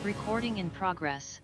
Recording in progress.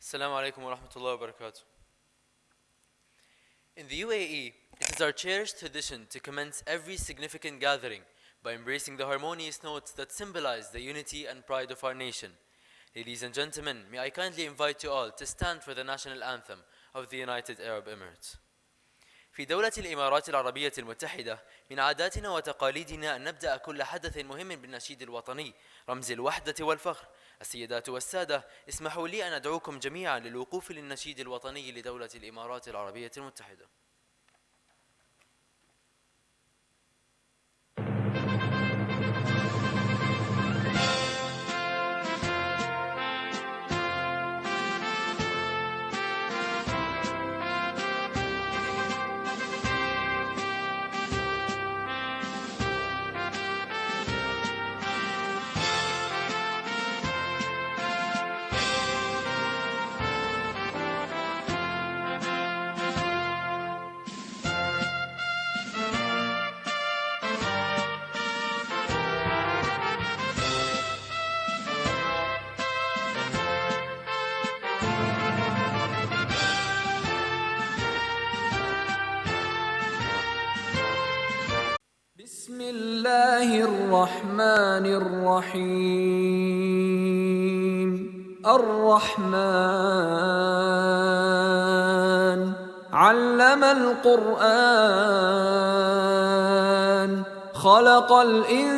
Assalamu alaikum wa rahmatullahi wa barakatuh. In the UAE, it is our cherished tradition to commence every significant gathering by embracing the harmonious notes that symbolize the unity and pride of our nation. Ladies and gentlemen, may I kindly invite you all to stand for the national anthem of the United Arab Emirates. في دولة الإمارات العربية المتحدة من عاداتنا وتقاليدنا أن نبدأ كل حدث مهم بالنشيد الوطني رمز الوحدة والفخر. السيدات والسادة، اسمحوا لي أن أدعوكم جميعا للوقوف للنشيد الوطني لدولة الإمارات العربية المتحدة. بسم الله الرحمن الرحيم. الرحمن علم القرآن خلق الإنسان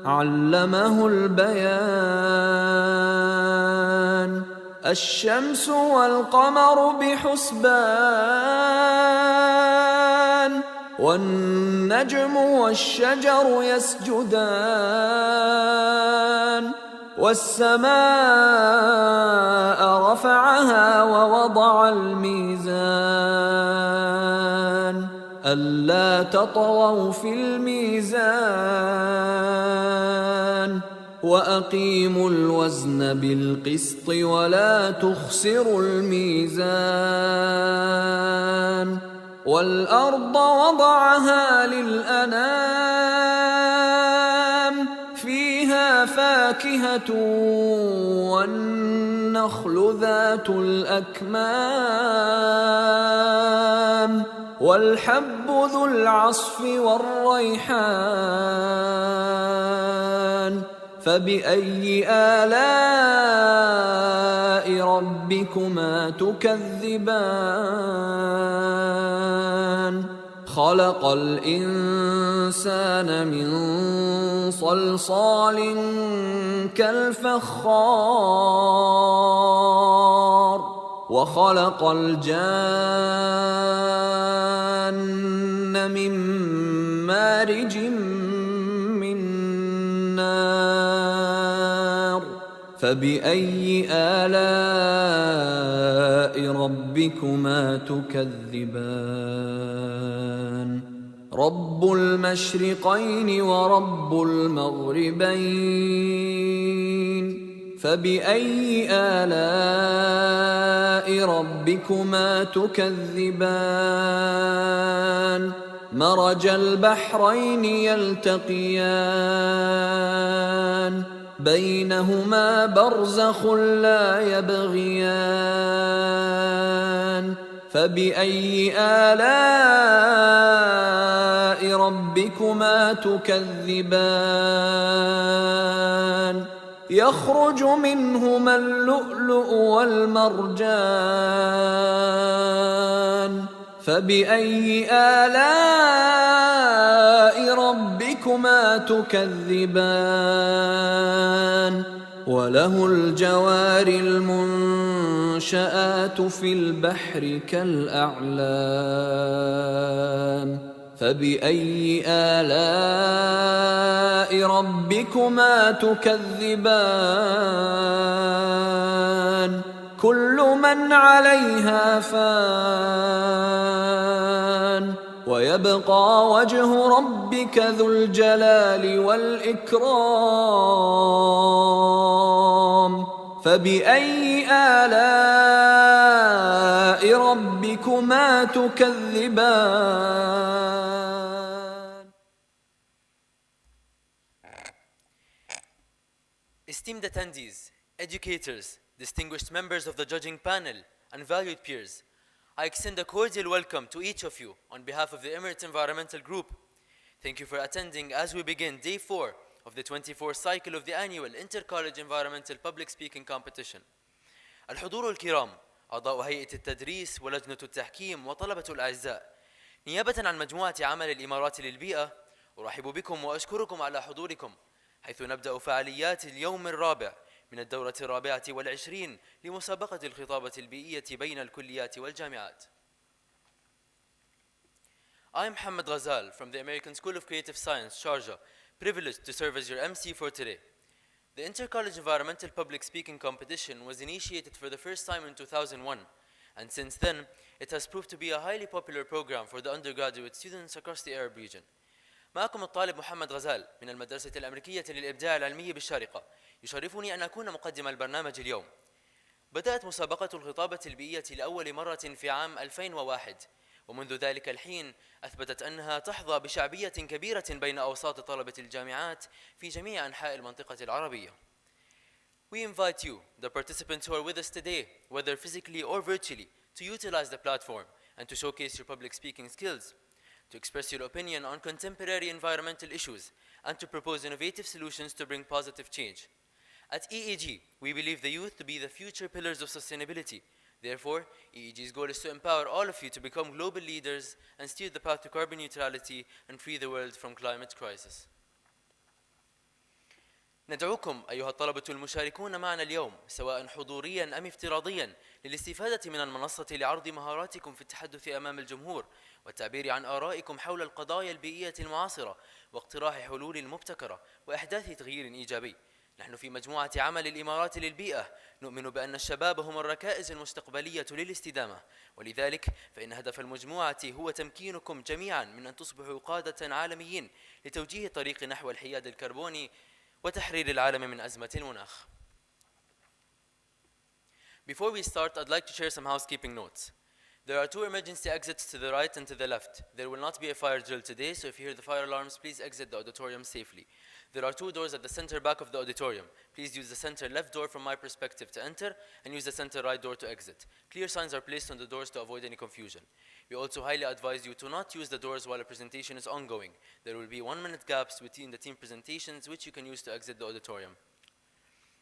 علمه البيان. الشمس والقمر بحسبان والنجم والشجر يسجدان. والسماء رفعها ووضع الميزان ألا تطغوا في الميزان وأقيموا الوزن بالقسط ولا تخسروا الميزان. والأرض وضعها للأنام فيها فاكهة والنخل ذات الأكمام والحب ذو العصف والريحان. فبأي آلاء ربكما تكذبان؟ خلق الإنسان من صلصال كالفخار وخلق الجان من مارج من نار. فبأي آلاء ربكما تكذبان؟ رب المشرقين ورب المغربين. فبأي آلاء ربكما تكذبان؟ مرج البحرين يلتقيان بينهما برزخ لا يبغيان. فبأي آلاء ربكما تكذبان؟ يخرج منهما اللؤلؤ والمرجان. فبأي آلاء ربكما تكذبان؟ وله الجوار المنشآت في البحر كالأعلام. فبأي آلاء ربكما تكذبان؟ كل من عليها فان ويبقى وجه ربك ذو الجلال والإكرام. فبأي آلاء ربكما تكذبان؟ Esteemed attendees, educators, distinguished members of the judging panel, and valued peers, I extend a cordial welcome to each of you on behalf of the Emirates Environmental Group. Thank you for attending as we begin Day 4 of the 24th cycle of the annual Inter-College Environmental Public Speaking Competition. الحضور الكرام، أعضاء هيئة التدريس ولجنة التحكيم وطلبة الأعزاء، نيابة عن مجموعة عمل الإمارات للبيئة، أرحب بكم وأشكركم على حضوركم، حيث نبدأ فعاليات اليوم الرابع من الدورة الرابعة والعشرين لمسابقة الخطابة البيئية بين الكليات والجامعات. I am Mohammed Ghazal from the American School of Creative Science, Sharjah, privileged to serve as your MC for today. The Inter-College Environmental Public Speaking Competition was initiated for the first time in 2001, and since then, it has proved to be a highly popular program for the undergraduate students across the Arab region. معكم الطالب محمد غزال من المدرسة الأمريكية للإبداع العلمي بالشارقة. يشرفني أن أكون مقدم البرنامج اليوم. بدأت مسابقة الخطابة البيئية لأول مرة في عام 2001، ومنذ ذلك الحين أثبتت أنها تحظى بشعبية كبيرة بين أوساط طلبة الجامعات في جميع أنحاء المنطقة العربية. We invite you, the participants who are with us today, whether physically or virtually, to utilize the platform and to showcase your public speaking skills, to express your opinion on contemporary environmental issues, and to propose innovative solutions to bring positive change. At EEG, we believe the youth to be the future pillars of sustainability. Therefore, EEG's goal is to empower all of you to become global leaders and steer the path to carbon neutrality and free the world from climate crisis. ندعوكم أيها الطلبة المشاركون معنا اليوم سواء حضوريا أم افتراضيا للاستفادة من المنصة لعرض مهاراتكم في التحدث أمام الجمهور والتعبير عن آرائكم حول القضايا البيئية المعاصرة واقتراح حلول مبتكرة وإحداث تغيير إيجابي. نحن في مجموعة عمل الإمارات للبيئة نؤمن بأن الشباب هم الركائز المستقبلية للاستدامة، ولذلك فإن هدف المجموعة هو تمكينكم جميعا من أن تصبحوا قادة عالميين لتوجيه طريق نحو الحياد الكربوني وتحرير العالم من أزمة المناخ. Before we start, I'd like to share some housekeeping notes. There are two emergency exits to the right and to the left. There will not be a fire drill today, so if you hear the fire alarms, please exit the auditorium safely. There are two doors at the center back of the auditorium. Please use the center left door from my perspective to enter and use the center right door to exit. Clear signs are placed on the doors to avoid any confusion. We also highly advise you to not use the doors while a presentation is ongoing. There will be 1-minute gaps between the team presentations, which you can use to exit the auditorium.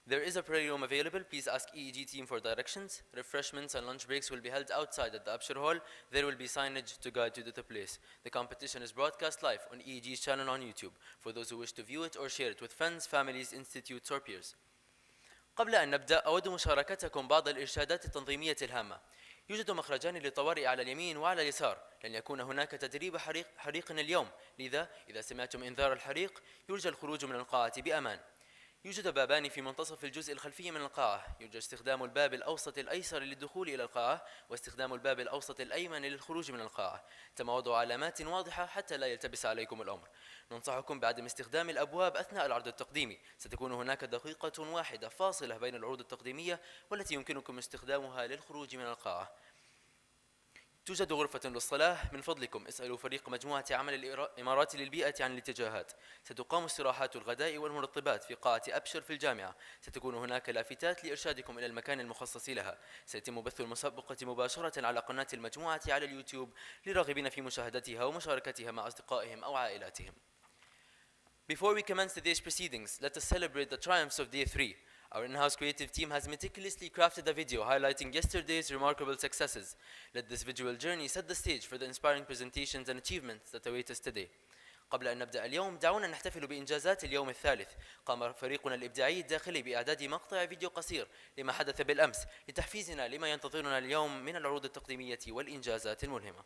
There is a prayer room available. Please ask EEG team for directions. Refreshments and lunch breaks will be held outside at the Abshir Hall. There will be signage to guide you to the place. The competition is broadcast live on EEG's channel on YouTube for those who wish to view it or share it with friends, families, institutes, or peers. قبل أن نبدأ أود مشاركتكم بعض الإرشادات التنظيمية الهامة. يوجد مخرجان للطوارئ على اليمين وعلى اليسار. لن يكون هناك تدريب حريق اليوم، لذا إذا سمعتم إنذار الحريق يرجى الخروج من القاعة بأمان. يوجد بابان في منتصف الجزء الخلفي من القاعة. يرجى استخدام الباب الأوسط الأيسر للدخول إلى القاعة واستخدام الباب الأوسط الأيمن للخروج من القاعة. تم وضع علامات واضحة حتى لا يلتبس عليكم الأمر. ننصحكم بعدم استخدام الأبواب أثناء العرض التقديمي. ستكون هناك دقيقة واحدة فاصلة بين العروض التقديمية والتي يمكنكم استخدامها للخروج من القاعة. توجد غرفة للصلاة. من فضلكم اسألوا فريق مجموعة عمل الإمارات للبيئة عن الاتجاهات. ستقام استراحات الغداء والمرطبات في قاعة أبشر في الجامعة. ستكون هناك لافتات لإرشادكم إلى المكان المخصص لها. سيتم بث المسابقة مباشرة على قناة المجموعة على اليوتيوب للراغبين في مشاهدتها ومشاركتها مع أصدقائهم أو عائلاتهم. Before we commence today's proceedings, let us celebrate the triumphs of Day 3. Our in-house creative team has meticulously crafted a video highlighting yesterday's remarkable successes. Let this visual journey set the stage for the inspiring presentations and achievements that await us today. قبل أن نبدأ اليوم دعونا نحتفل بإنجازات اليوم الثالث. قام فريقنا الإبداعي الداخلي بإعداد مقطع فيديو قصير لما حدث بالأمس لتحفيزنا لما ينتظرنا اليوم من العروض التقديمية والإنجازات الملهمة.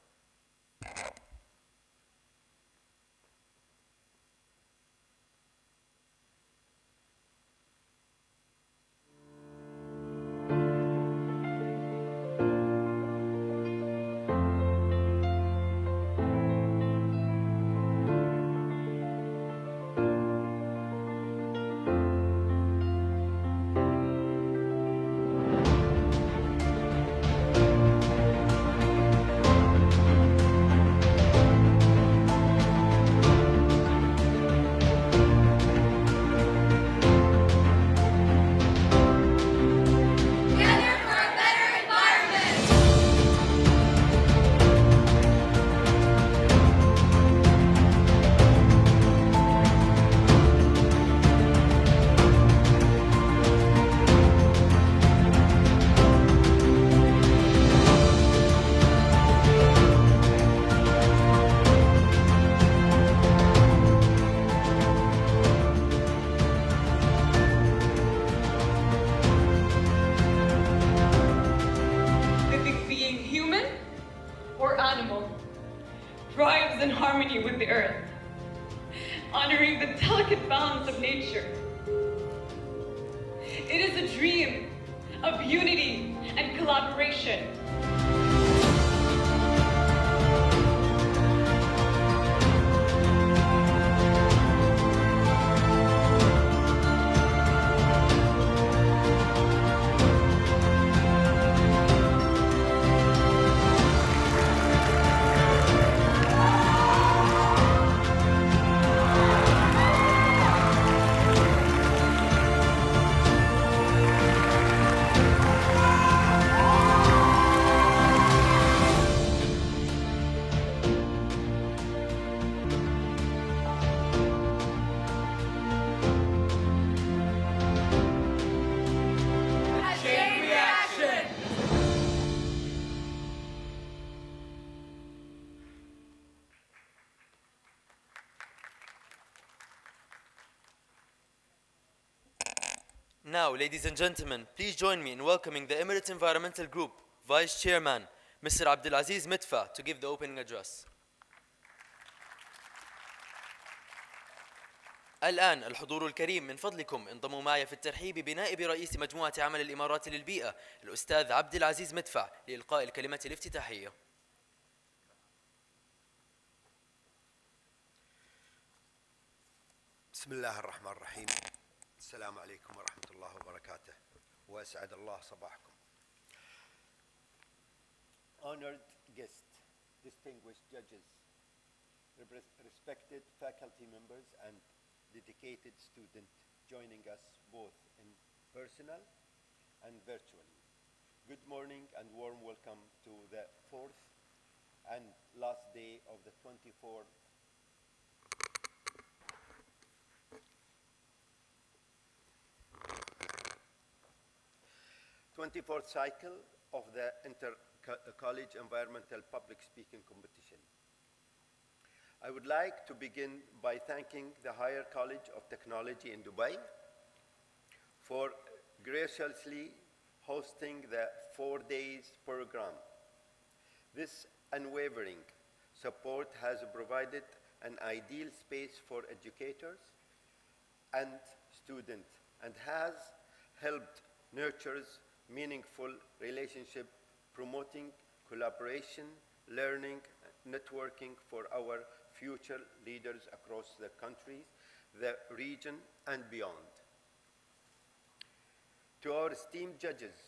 animal thrives in harmony with the earth, honoring the delicate balance of nature. It is a dream of unity and collaboration. Now, ladies and gentlemen, please join me in welcoming the Emirates Environmental Group Vice Chairman, Mr. Abdulaziz Mitfa, to give the opening address. الآن الحضور الكريم من فضلكم انضموا معي في الترحيب بنائب رئيس مجموعة عمل الإمارات للبيئة الأستاذ عبد العزيز مدفع لإلقاء الكلمة الافتتاحية. بسم الله الرحمن الرحيم. السلام عليكم ورحمة الله وبركاته وأسعد الله صباحكم. Honored guests, distinguished judges, respected faculty members and dedicated students joining us both in personal and virtually. Good morning and warm welcome to the fourth and last day of the 24th cycle of the Inter-College Environmental Public Speaking Competition. I would like to begin by thanking the Higher College of Technology in Dubai for graciously hosting the 4 days program. This unwavering support has provided an ideal space for educators and students and has helped nurture meaningful relationship, promoting collaboration, learning, networking for our future leaders across the country, the region, and beyond. To our esteemed judges,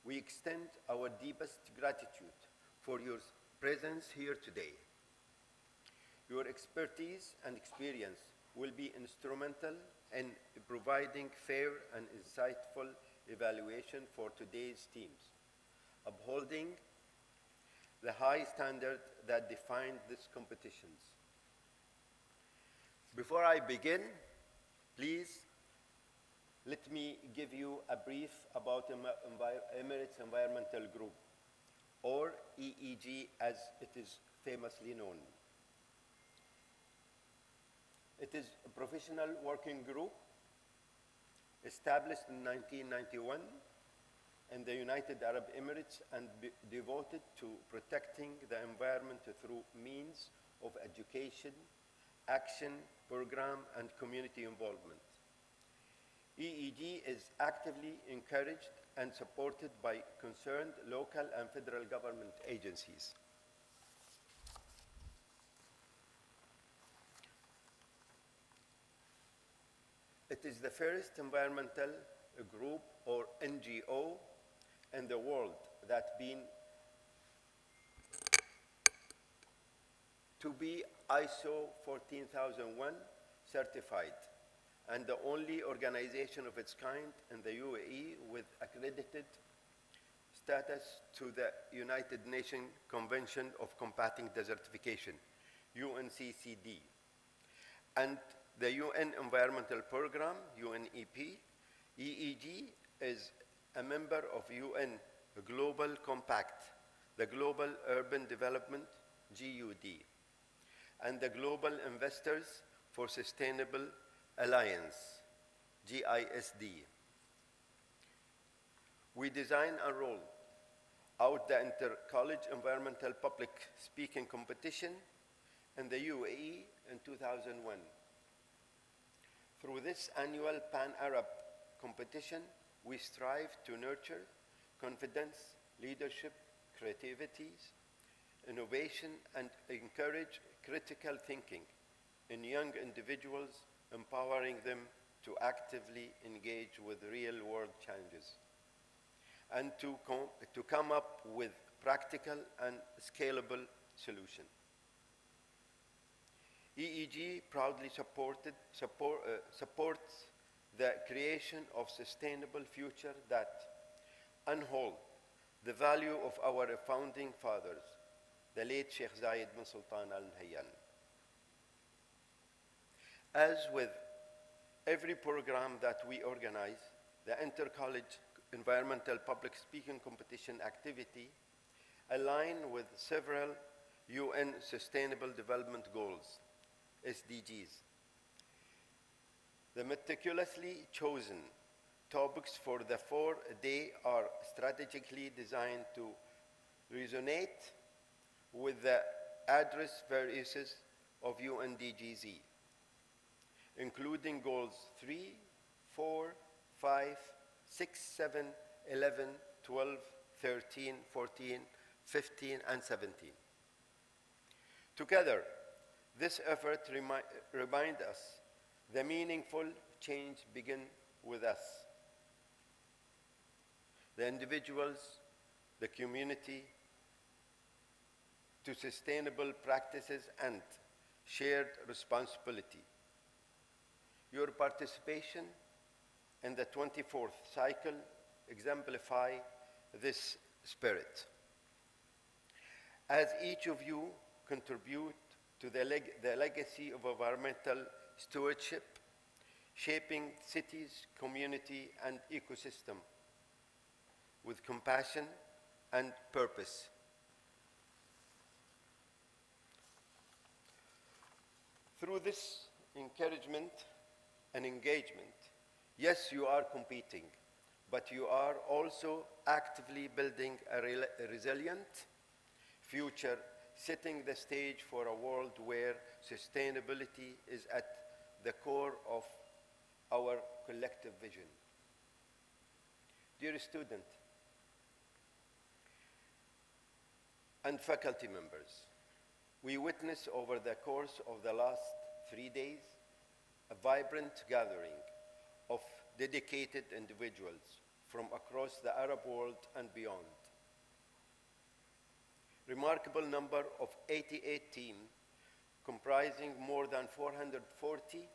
we extend our deepest gratitude for your presence here today. Your expertise and experience will be instrumental in providing fair and insightful evaluation for today's teams, upholding the high standard that defined these competitions. Before I begin, please let me give you a brief about Emirates Environmental Group, or EEG as it is famously known. It is a professional working group established in 1991 in the United Arab Emirates and devoted to protecting the environment through means of education, action, program, and community involvement. EEG is actively encouraged and supported by concerned local and federal government agencies. It is the first environmental group or NGO in the world that been to be ISO 14001 certified and the only organization of its kind in the UAE with accredited status to the United Nations Convention of Combating Desertification, UNCCD, and the UN Environmental Programme, UNEP. EEG is a member of UN Global Compact, the Global Urban Development, GUD, and the Global Investors for Sustainable Alliance, GISD. We design a role out the Inter-College Environmental Public Speaking Competition in the UAE in 2001. Through this annual Pan-Arab competition, we strive to nurture confidence, leadership, creativity, innovation, and encourage critical thinking in young individuals, empowering them to actively engage with real-world challenges and to come up with practical and scalable solutions. EEG proudly supports the creation of sustainable future that unhold the value of our founding fathers, the late Sheikh Zayed bin Sultan Al Nahyan. As with every program that we organize, the Inter-College Environmental Public Speaking Competition activity align with several UN Sustainable Development Goals, SDGs. The meticulously chosen topics for the 4-day are strategically designed to resonate with the address various of UNDGZ, including goals 3, 4, 5, 6, 7, 11, 12, 13, 14, 15, and 17. Together, this effort reminds us the meaningful change begins with us. The individuals, the community, to sustainable practices and shared responsibility. Your participation in the 24th cycle exemplify this spirit. As each of you contribute to the legacy of environmental stewardship, shaping cities, community, and ecosystem with compassion and purpose. Through this encouragement and engagement, yes, you are competing, but you are also actively building a resilient future, setting the stage for a world where sustainability is at the core of our collective vision. Dear student and faculty members, we witnessed over the course of the last 3 days a vibrant gathering of dedicated individuals from across the Arab world and beyond. Remarkable number of 88 teams comprising more than 440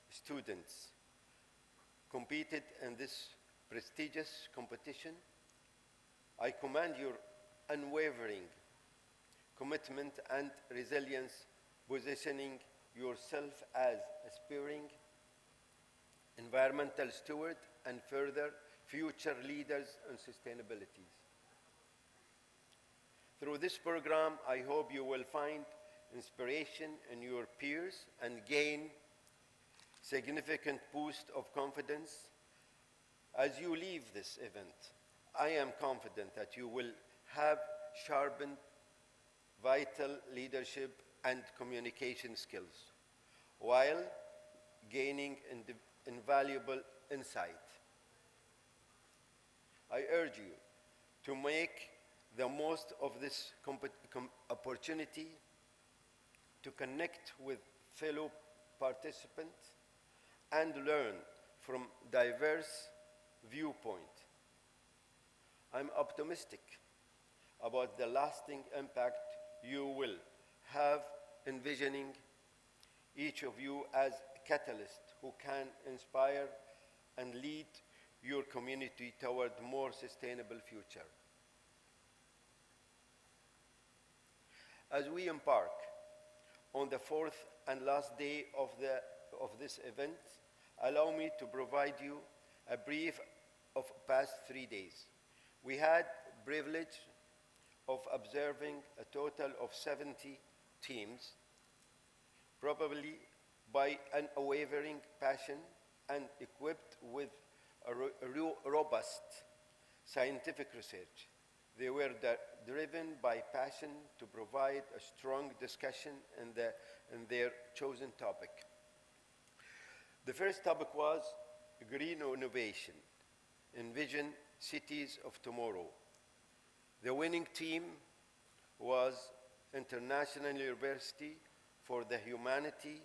students competed in this prestigious competition. I commend your unwavering commitment and resilience, positioning yourself as aspiring environmental steward and further future leaders in sustainability. Through this program, I hope you will find inspiration in your peers and gain significant boost of confidence as you leave this event. I am confident that you will have sharpened vital leadership and communication skills while gaining invaluable insight. I urge you to make the most of this opportunity to connect with fellow participants and learn from diverse viewpoints. I'm optimistic about the lasting impact you will have, envisioning each of you as a catalyst who can inspire and lead your community toward a more sustainable future. As we embark on the 4th and last day of this event, allow me to provide you a brief of past 3 days. We had the privilege of observing a total of 70 teams, probably by an unwavering passion and equipped with a robust scientific research, They were driven by passion to provide a strong discussion in their chosen topic. The first topic was green innovation, envision cities of tomorrow. The winning team was International University for the Humanity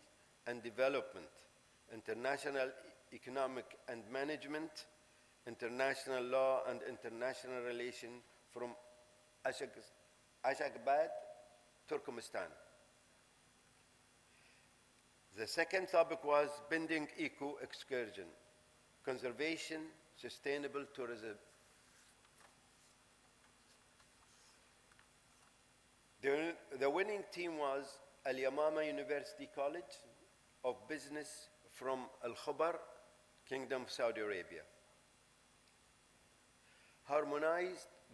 and Development, International Economic and Management, International Law and International Relations from Ashgabat, Turkmenistan. The second topic was Bending Eco Excursion, Conservation, Sustainable Tourism. The winning team was Al Yamama University College of Business from Al Khabar, Kingdom of Saudi Arabia.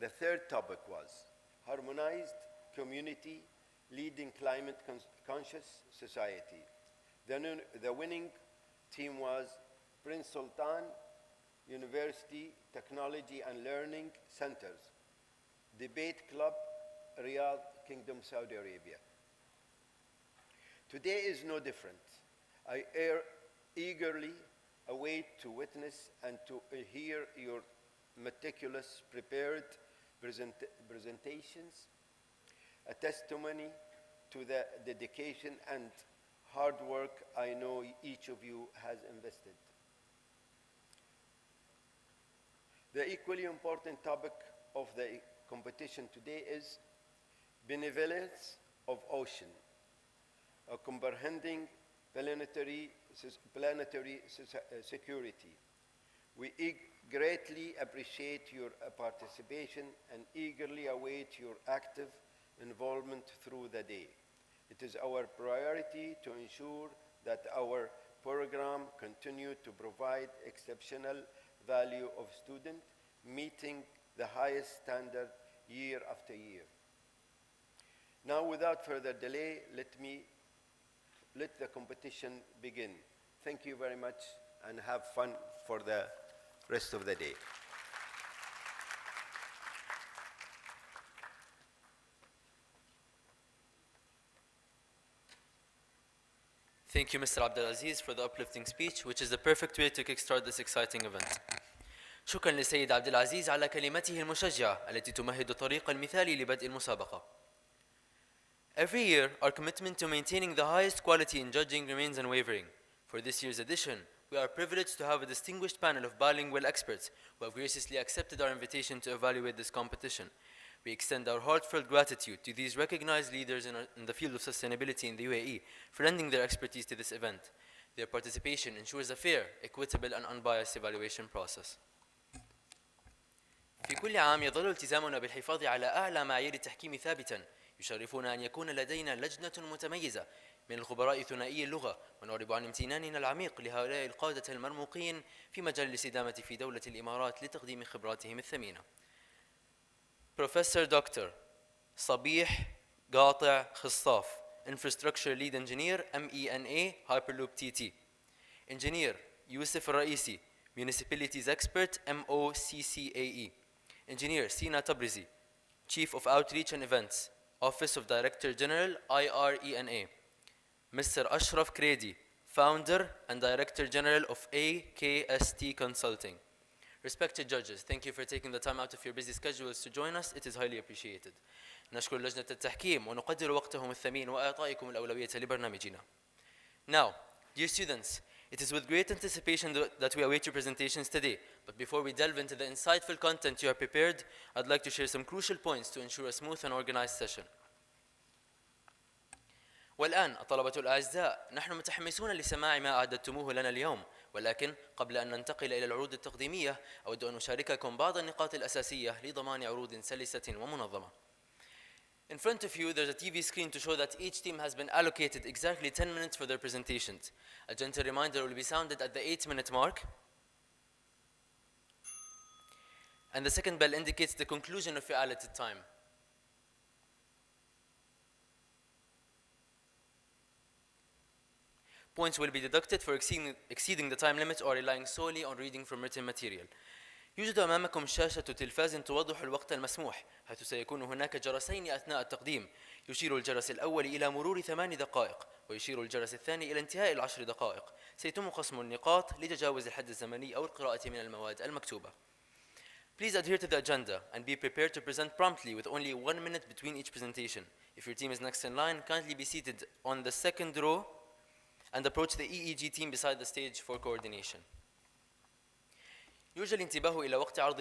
The third topic was harmonized community leading climate conscious society. The winning team was Prince Sultan University Technology and Learning Centers, Debate Club, Riyadh, Kingdom, Saudi Arabia. Today is no different. I eagerly await to witness and to hear your meticulous prepared presentations, a testimony to the dedication and hard work I know each of you has invested. The equally important topic of the competition today is Benevolence of Ocean, a comprehending planetary security. We greatly appreciate your participation and eagerly await your active involvement through the day. It is our priority to ensure that our program continue to provide exceptional value of student, meeting the highest standard year after year. Now, without further delay, let the competition begin. Thank you very much and have fun for the rest of the day. Thank you, Mr. Abdelaziz, for the uplifting speech, which is the perfect way to kickstart this exciting event. شكرا للسيد عبد العزيز على كلمته المشجعة التي تمهد الطريق المثالي لبدء المسابقة. Every year, our commitment to maintaining the highest quality in judging remains unwavering. For this year's edition, we are privileged to have a distinguished panel of bilingual experts who have graciously accepted our invitation to evaluate this competition. We extend our heartfelt gratitude to these recognized leaders in the field of sustainability in the UAE for lending their expertise to this event. Their participation ensures a fair, equitable, and unbiased evaluation process. في كل عام يظل التزامنا بالحفاظ على أعلى معايير التحكيم ثابتاً. يشرفنا أن يكون لدينا لجنة متميزة من الخبراء ثنائي اللغة، ونعرب عن امتناننا العميق لهؤلاء القادة المرموقين في مجال الاستدامة في دولة الإمارات لتقديم خبراتهم الثمينة. Professor Dr. صبيح قاطع خصاف, Infrastructure Lead Engineer, MENA, Hyperloop TT. Engineer يوسف الرئيسي, Municipalities Expert, MOCCAE. Engineer Sina Tabrizi, Chief of Outreach and Events, Office of Director General, IRENA. Mr. Ashraf Kredi, Founder and Director General of AKST Consulting. Respected judges, thank you for taking the time out of your busy schedules to join us. It is highly appreciated. نشكر لجنة التحكيم ونقدر وقتهم الثمين وإعطائكم الأولوية لبرنامجنا. Now, dear students, it is with great anticipation that we await your presentations today. But before we delve into the insightful content you have prepared, I'd like to share some crucial points to ensure a smooth and organized session. والآن الطلبة الأعزاء، نحن متحمسون لسماع ما أعددتموه لنا اليوم، ولكن قبل أن ننتقل إلى العروض التقديمية أود أن أشارككم بعض النقاط الأساسية لضمان عروض سلسة ومنظمة. In front of you, there's a TV screen to show that each team has been allocated exactly 10 minutes for their presentations. A gentle reminder will be sounded at the 8-minute mark. And the second bell indicates the conclusion of your allotted time. Points will be deducted for exceeding the time limit or relying solely on reading from written material. يوجد أمامكم شاشة تلفاز توضح الوقت المسموح، حيث سيكون هناك جرسين أثناء التقديم. يشير الجرس الأول إلى مرور 8 دقائق، ويشير الجرس الثاني إلى انتهاء ال10 دقائق. سيتم قسم النقاط لتجاوز الحد الزمني أو القراءة من المواد المكتوبة. Please adhere to the agenda and be prepared to present promptly with only 1 minute between each presentation. If your team is next in line, kindly be seated on the second row and approach the EEG team beside the stage for coordination. يرجى الانتباه إلى وقت عرض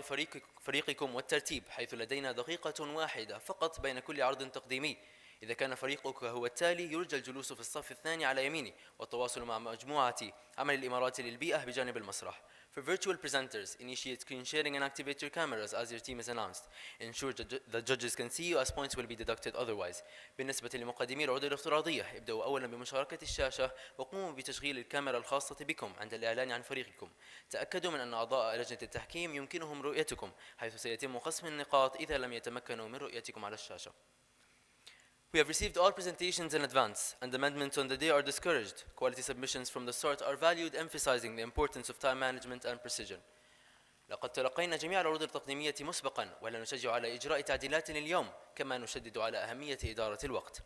فريقكم والترتيب، حيث لدينا دقيقة واحدة فقط بين كل عرض تقديمي. إذا كان فريقك هو التالي، يرجى الجلوس في الصف الثاني على يميني والتواصل مع مجموعة عمل الإمارات للبيئة بجانب المسرح. For virtual presenters, initiate screen sharing and activate your cameras as your team is announced. Ensure that judges can see you as points will be deducted otherwise. بالنسبة لمقدمي العروض الافتراضية، ابدأوا أولا بمشاركة الشاشة وقوموا بتشغيل الكاميرا الخاصة بكم عند الإعلان عن فريقكم. تأكدوا من أن أعضاء لجنة التحكيم يمكنهم رؤيتكم، حيث سيتم قسم النقاط إذا لم يتمكنوا من رؤيتكم على الشاشة. We have received all presentations in advance, and amendments on the day are discouraged. Quality submissions from the start are valued, emphasizing the importance of time management and precision. لقد تلقينا جميع العروض التقديمية مسبقاً، ولا نشجع على إجراء تعديلات اليوم، كما نشدد على أهمية إدارة الوقت.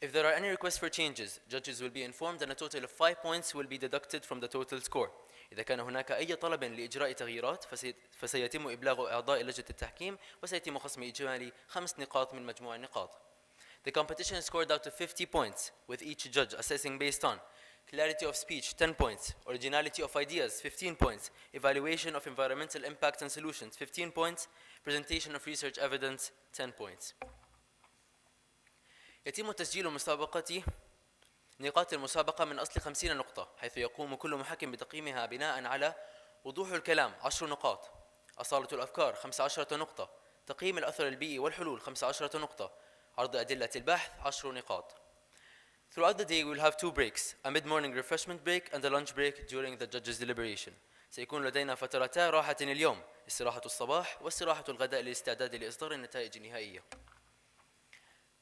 If there are any requests for changes, judges will be informed and a total of 5 points will be deducted from the total score. إذا كان هناك أي طلب لإجراء تغييرات فسيتم إبلاغ أعضاء لجنة التحكيم، وسيتم خصم إجمالي 5 نقاط من مجموع النقاط. The competition is scored out of 50 points, with each judge assessing based on clarity of speech 10 points, originality of ideas 15 points, evaluation of environmental impact and solutions 15 points, presentation of research evidence 10 points. يتم تسجيل نقاط المسابقة من أصل 50 نقطة، حيث يقوم كل محكم بتقييمها بناء على وضوح الكلام 10 نقاط، أصالة الأفكار 15 نقطة، تقييم الأثر البيئي والحلول 15 نقطة، عرض أدلة البحث 10 نقاط. Throughout the day we will have 2 breaks, a mid-morning refreshment break and a lunch break during the judges' deliberation. سيكون لدينا فترتا راحة اليوم، استراحة الصباح واستراحة الغداء للاستعداد لإصدار النتائج النهائية.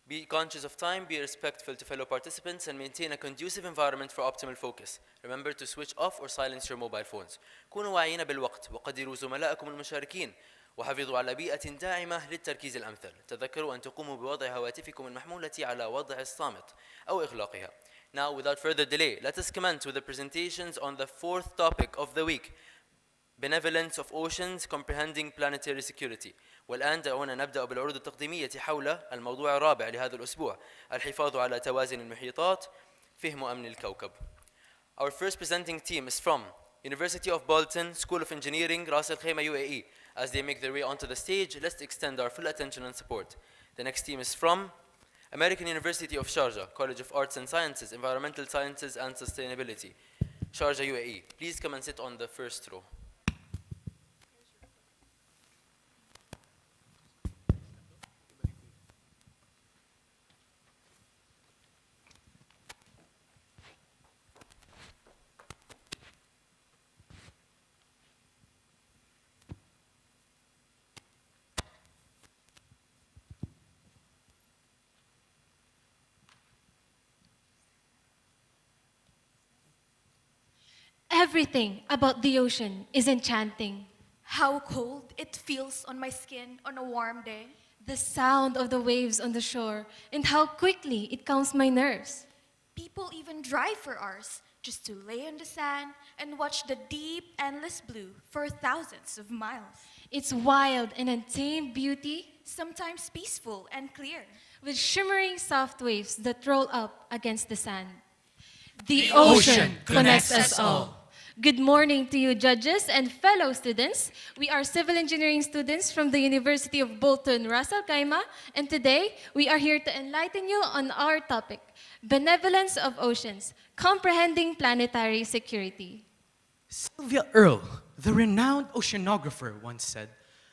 Be conscious of time, be respectful to fellow participants, and maintain a conducive environment for optimal focus. Remember to switch off or silence your mobile phones. كونوا واعيين بالوقت وقدروا زملائكم المشاركين، وحافظوا على بيئة داعمة للتركيز الأمثل. تذكروا أن تقوموا بوضع هواتفكم المحمولة على وضع الصامت أو إغلاقها. Now, without further delay, let us commence with the presentations on the 4th topic of the week, Benevolence of Oceans Comprehending Planetary Security. والآن دعونا نبدأ بالعروض التقديمية حول الموضوع الرابع لهذا الأسبوع، الحفاظ على توازن المحيطات، فهم أمن الكوكب. Our first presenting team is from University of Bolton, School of Engineering, Ras Al Khaimah, UAE. As they make their way onto the stage, let's extend our full attention and support. The next team is from American University of Sharjah, College of Arts and Sciences, Environmental Sciences and Sustainability, Sharjah, UAE. Please come and sit on the first row. Everything about the ocean is enchanting. How cold it feels on my skin on a warm day. The sound of the waves on the shore and how quickly it calms my nerves. People even drive for hours just to lay on the sand and watch the deep, endless blue for thousands of miles. Its wild and untamed beauty, Sometimes peaceful and clear. with shimmering soft waves that roll up against the sand. The ocean connects us all. Good morning to you, judges and fellow students. We are civil engineering students from the University of Bolton, Ras Al Khaimah, and today we are here to enlighten you on our topic, Benevolence of Oceans, Comprehending Planetary Security. Sylvia Earle, the renowned oceanographer, once said,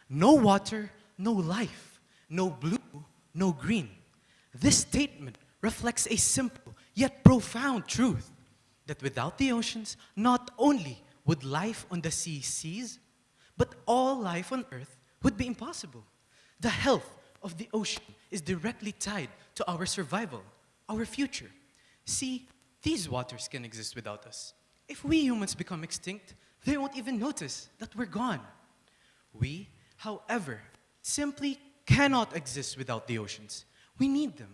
"No water, no life, no blue, no green." This statement reflects a simple yet profound truth that without the oceans, not only would life on the sea cease, but all life on Earth would be impossible. The health of the ocean is directly tied to our survival, our future. See, these waters can exist without us. If we humans become extinct, they won't even notice that we're gone. We, however, simply cannot exist without the oceans. We need them.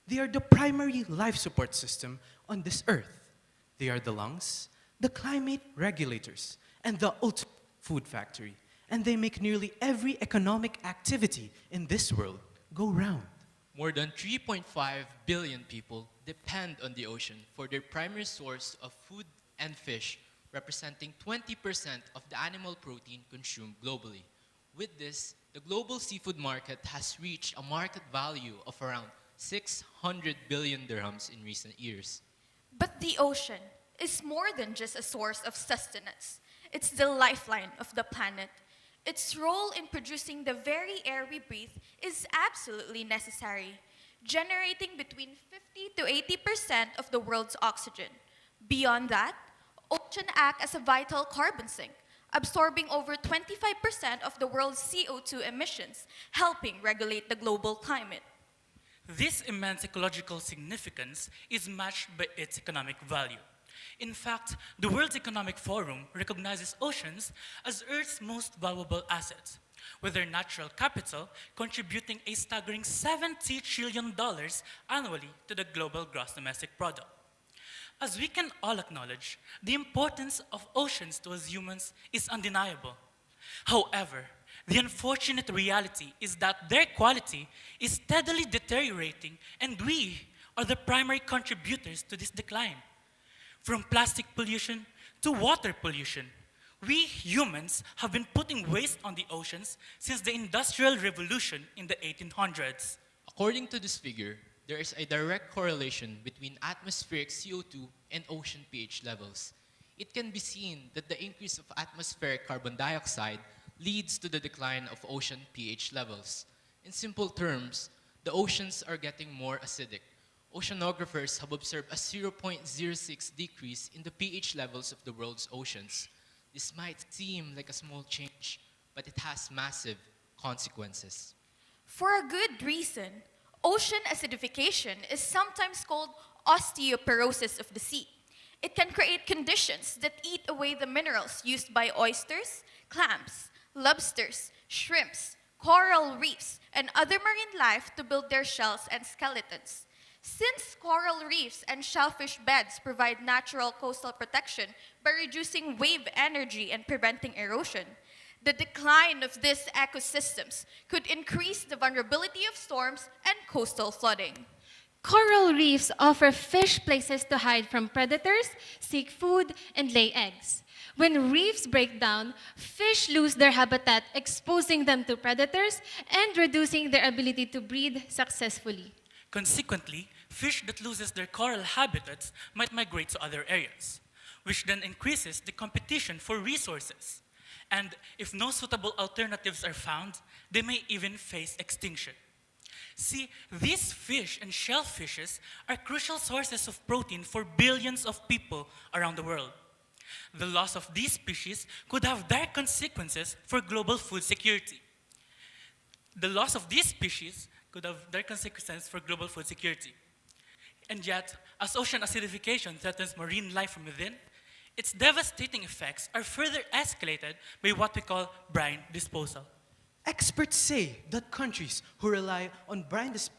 They are the primary life support system on this earth. They are the lungs, the climate regulators, and the ultimate food factory. And they make nearly every economic activity in this world go round. More than 3.5 billion people depend on the ocean for their primary source of food and fish, representing 20% of the animal protein consumed globally. With this, the global seafood market has reached a market value of around 600 billion dirhams in recent years. But the ocean is more than just a source of sustenance. It's the lifeline of the planet. Its role in producing the very air we breathe is absolutely necessary, generating between 50 to 80% of the world's oxygen. Beyond that, ocean act as a vital carbon sink, absorbing over 25% of the world's CO2 emissions, helping regulate the global climate. This immense ecological significance is matched by its economic value. In fact, the World Economic Forum recognizes oceans as Earth's most valuable assets, with their natural capital contributing a staggering $70 trillion annually to the global gross domestic product. As we can all acknowledge, the importance of oceans to us humans is undeniable. However, the unfortunate reality is that their quality is steadily deteriorating, and we are the primary contributors to this decline. From plastic pollution to water pollution, we humans have been putting waste on the oceans since the Industrial Revolution in the 1800s. According to this figure, there is a direct correlation between atmospheric CO2 and ocean pH levels. It can be seen that the increase of atmospheric carbon dioxide leads to the decline of ocean pH levels. In simple terms, the oceans are getting more acidic. Oceanographers have observed a 0.06 decrease in the pH levels of the world's oceans. This might seem like a small change, but it has massive consequences. For a good reason, ocean acidification is sometimes called osteoporosis of the sea. It can create conditions that eat away the minerals used by oysters, clams, lobsters, shrimps, coral reefs, and other marine life to build their shells and skeletons. Since coral reefs and shellfish beds provide natural coastal protection by reducing wave energy and preventing erosion, the decline of these ecosystems could increase the vulnerability of storms and coastal flooding. Coral reefs offer fish places to hide from predators, seek food, and lay eggs. When reefs break down, fish lose their habitat, exposing them to predators and reducing their ability to breed successfully. Consequently, fish that loses their coral habitats might migrate to other areas, which then increases the competition for resources. And if no suitable alternatives are found, they may even face extinction. See, these fish and shellfishes are crucial sources of protein for billions of people around the world. The loss of these species could have dire consequences for global food security. The loss of these species could have dire consequences for global food security. And yet, as ocean acidification threatens marine life from within, its devastating effects are further escalated by what we call brine disposal. Experts say that countries who rely on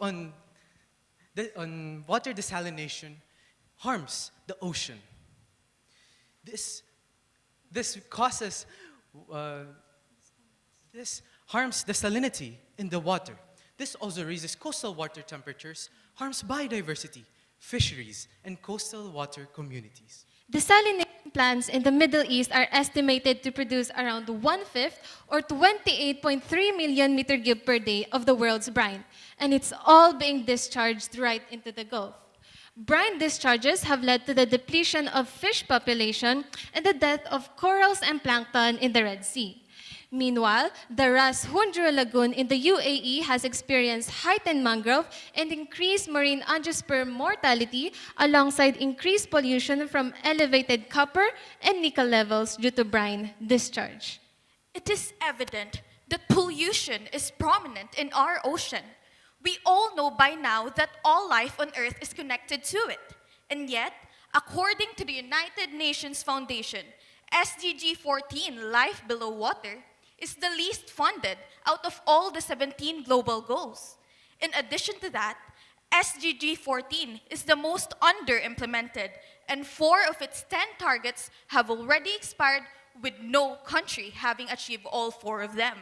on water desalination harms the ocean. This harms the salinity in the water. This also raises coastal water temperatures, harms biodiversity, fisheries, and coastal water communities. Desalination plants in the Middle East are estimated to produce around 1/5 or 28.3 million meter cube per day of the world's brine, and it's all being discharged right into the Gulf. Brine discharges have led to the depletion of fish population and the death of corals and plankton in the Red Sea. Meanwhile, the Ras Hundra Lagoon in the UAE has experienced heightened mangrove and increased marine angiosperm mortality alongside increased pollution from elevated copper and nickel levels due to brine discharge. It is evident that pollution is prominent in our ocean. We all know by now that all life on Earth is connected to it. And yet, according to the United Nations Foundation, SDG 14, Life Below Water, is the least funded out of all the 17 global goals. In addition to that, SDG 14 is the most under-implemented, and 4 of its 10 targets have already expired, with no country having achieved all 4 of them.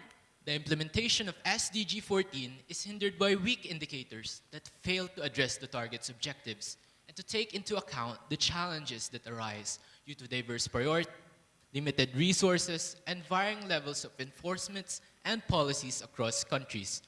The implementation of SDG 14 is hindered by weak indicators that fail to address the target's objectives and to take into account the challenges that arise due to diverse priorities, limited resources, and varying levels of enforcements and policies across countries.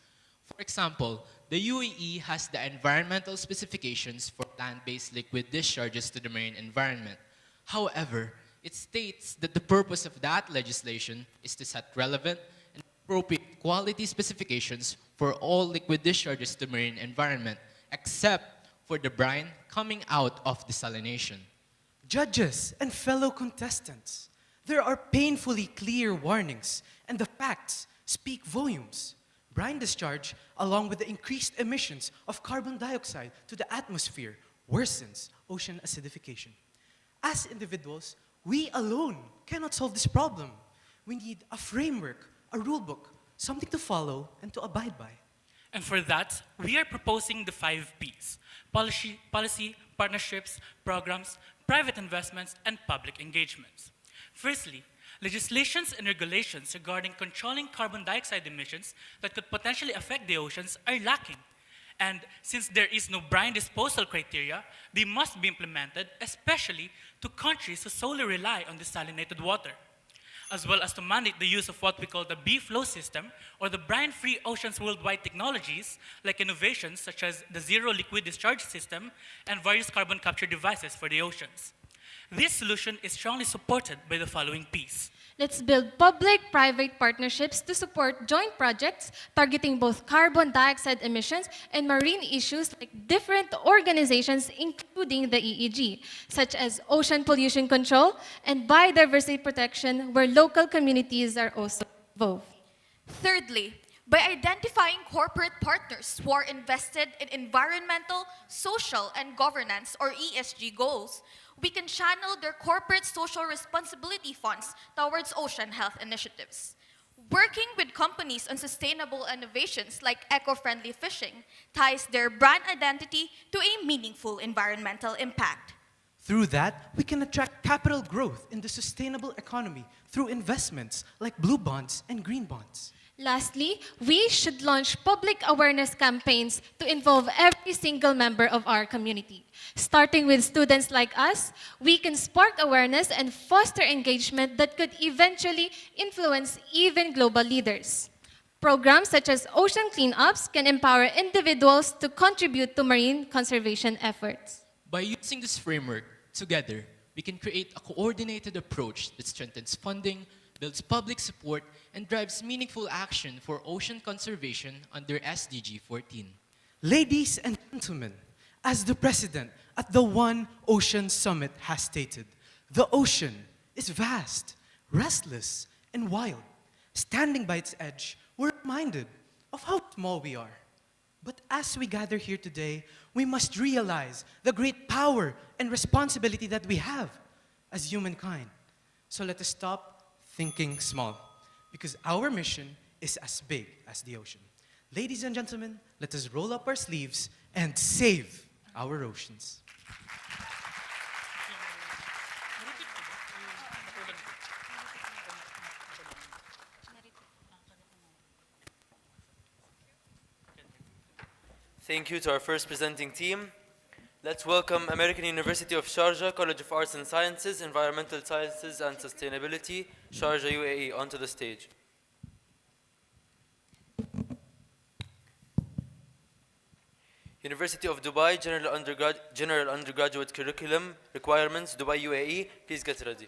For example, the UAE has the environmental specifications for land-based liquid discharges to the marine environment. However, it states that the purpose of that legislation is to set relevant and appropriate quality specifications for all liquid discharges to the marine environment, except for the brine coming out of desalination. Judges and fellow contestants, there are painfully clear warnings, and the facts speak volumes. Brine discharge, along with the increased emissions of carbon dioxide to the atmosphere, worsens ocean acidification. As individuals, we alone cannot solve this problem. We need a framework, a rule book, something to follow and to abide by. And for that, we are proposing the 5 Ps: policy, partnerships, programs, private investments, and public engagements. Firstly, legislations and regulations regarding controlling carbon dioxide emissions that could potentially affect the oceans are lacking. And since there is no brine disposal criteria, they must be implemented, especially to countries who solely rely on desalinated water, as well as to mandate the use of what we call the B-flow system, or the brine-free oceans worldwide technologies, like innovations such as the zero liquid discharge system and various carbon capture devices for the oceans. This solution is strongly supported by the following Ps. Let's build public-private partnerships to support joint projects targeting both carbon dioxide emissions and marine issues like different organizations, including the EEG, such as ocean pollution control and biodiversity protection, where local communities are also involved. Thirdly, by identifying corporate partners who are invested in environmental, social, and governance, or ESG goals, we can channel their corporate social responsibility funds towards ocean health initiatives. Working with companies on sustainable innovations like eco-friendly fishing ties their brand identity to a meaningful environmental impact. Through that, we can attract capital growth in the sustainable economy through investments like blue bonds and green bonds. Lastly, we should launch public awareness campaigns to involve every single member of our community. Starting with students like us, we can spark awareness and foster engagement that could eventually influence even global leaders. Programs such as ocean cleanups can empower individuals to contribute to marine conservation efforts. By using this framework together, we can create a coordinated approach that strengthens funding, builds public support, and drives meaningful action for ocean conservation under SDG 14. Ladies and gentlemen, as the President at the One Ocean Summit has stated, the ocean is vast, restless, and wild. Standing by its edge, we're reminded of how small we are. But as we gather here today, we must realize the great power and responsibility that we have as humankind. So let us stop thinking small, because our mission is as big as the ocean. Ladies and gentlemen, let us roll up our sleeves and save our oceans. Thank you to our first presenting team. Let's welcome American University of Sharjah, College of Arts and Sciences, Environmental Sciences and Sustainability, Sharjah, UAE, onto the stage. University of Dubai, General Undergraduate Curriculum Requirements, Dubai, UAE, please get ready.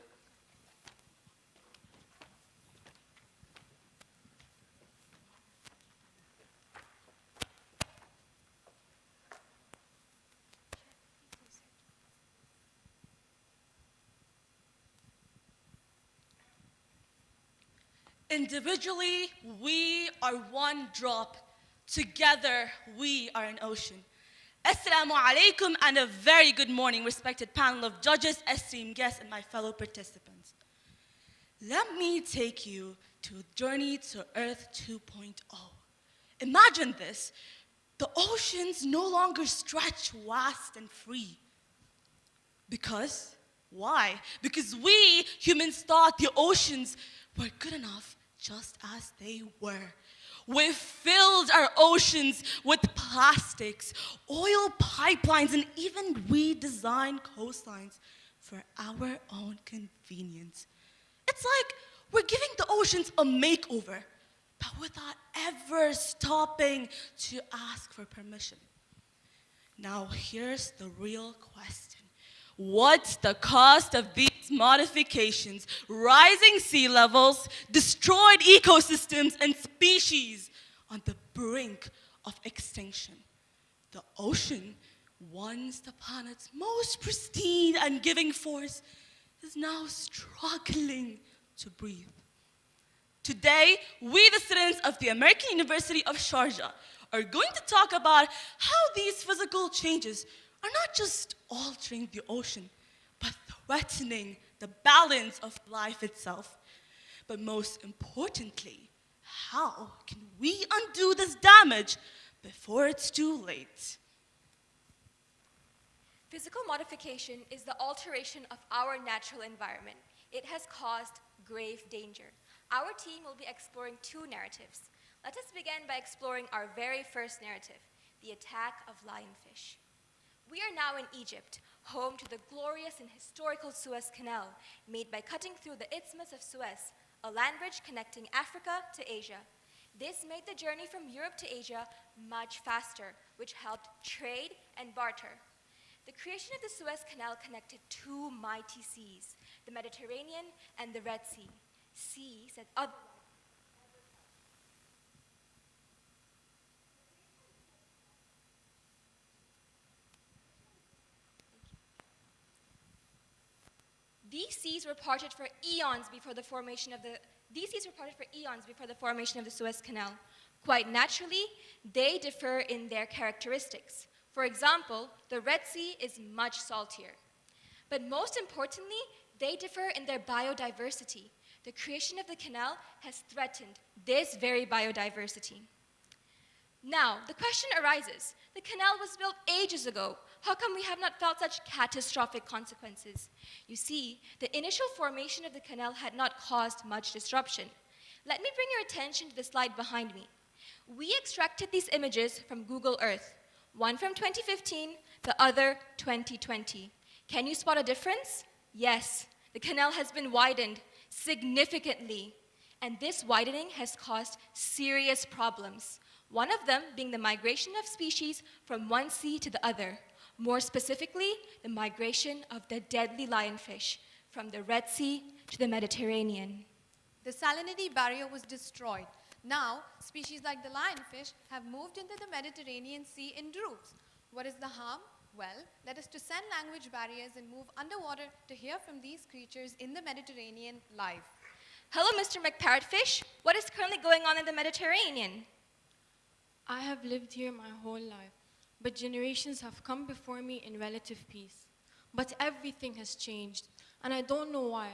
Individually, we are one drop. Together, we are an ocean. Assalamu alaikum and a very good morning, respected panel of judges, esteemed guests, and my fellow participants. Let me take you to Journey to Earth 2.0. Imagine this. The oceans no longer stretch vast and free. Because, why? Because we humans thought the oceans were good enough just as they were. We filled our oceans with plastics, oil pipelines, and even redesigned coastlines for our own convenience. It's like we're giving the oceans a makeover, but without ever stopping to ask for permission. Now, here's the real question. What's the cost of these modifications? Rising sea levels, destroyed ecosystems, and species on the brink of extinction. The ocean, once the planet's most pristine and giving force, is now struggling to breathe. Today, we, the students of the American University of Sharjah, are going to talk about how these physical changes are not just altering the ocean, but threatening the balance of life itself. But most importantly, how can we undo this damage before it's too late? Physical modification is the alteration of our natural environment. It has caused grave danger. Our team will be exploring two narratives. Let us begin by exploring our very first narrative, the attack of lionfish. We are now in Egypt, home to the glorious and historical Suez Canal, made by cutting through the Isthmus of Suez, a land bridge connecting Africa to Asia. This made the journey from Europe to Asia much faster, which helped trade and barter. The creation of the Suez Canal connected two mighty seas, the Mediterranean and the Red Sea. Seas that other These seas were parted for eons before the formation of the Suez Canal. Quite naturally, they differ in their characteristics. For example, the Red Sea is much saltier. But most importantly, they differ in their biodiversity. The creation of the canal has threatened this very biodiversity. Now, the question arises, the canal was built ages ago. How come we have not felt such catastrophic consequences? You see, the initial formation of the canal had not caused much disruption. Let me bring your attention to the slide behind me. We extracted these images from Google Earth, one from 2015, the other 2020. Can you spot a difference? Yes, the canal has been widened significantly, and this widening has caused serious problems. One of them being the migration of species from one sea to the other. More specifically, the migration of the deadly lionfish from the Red Sea to the Mediterranean. The salinity barrier was destroyed. Now, species like the lionfish have moved into the Mediterranean Sea in droops. What is the harm? Well, let us transcend language barriers and move underwater to hear from these creatures in the Mediterranean live. Hello, Mr. McParrotfish. What is currently going on in the Mediterranean? I have lived here my whole life, but generations have come before me in relative peace. But everything has changed, and I don't know why.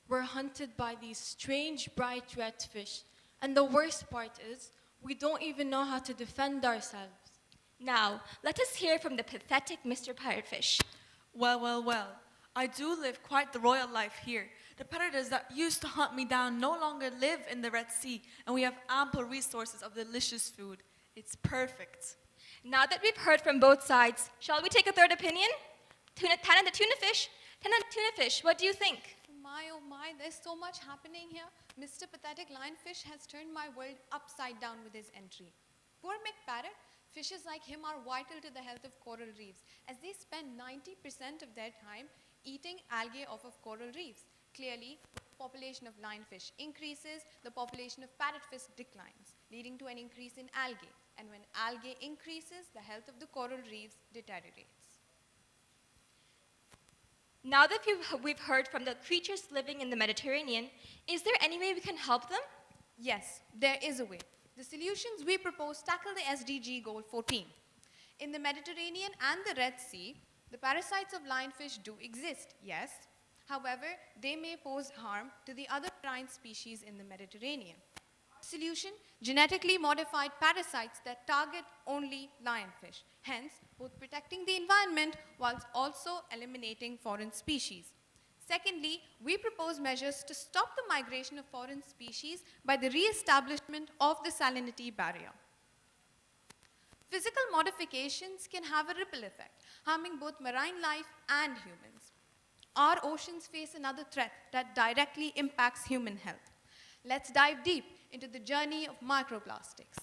We're hunted by these strange, bright red fish. And the worst part is, we don't even know how to defend ourselves. Now, let us hear from the pathetic Mr. Parrotfish. Well. I do live quite the royal life here. The predators that used to hunt me down no longer live in the Red Sea, and we have ample resources of delicious food. It's perfect. Now that we've heard from both sides, shall we take a third opinion? Tana the tuna fish, what do you think? Oh my, there's so much happening here. Mr. Pathetic Lionfish has turned my world upside down with his entry. Poor McParrot, fishes like him are vital to the health of coral reefs, as they spend 90% of their time eating algae off of coral reefs. Clearly, the population of lionfish increases, the population of parrotfish declines, leading to an increase in algae. And when algae increases, the health of the coral reefs deteriorates. Now that we've heard from the creatures living in the Mediterranean, is there any way we can help them? Yes, there is a way. The solutions we propose tackle the SDG Goal 14. In the Mediterranean and the Red Sea, the parasites of lionfish do exist, yes. However, they may pose harm to the other marine species in the Mediterranean. Solution: genetically modified parasites that target only lionfish, hence both protecting the environment whilst also eliminating foreign species. Secondly, we propose measures to stop the migration of foreign species by the re-establishment of the salinity barrier. Physical modifications can have a ripple effect, harming both marine life and humans. Our oceans face another threat that directly impacts human health. Let's dive deep into the journey of microplastics,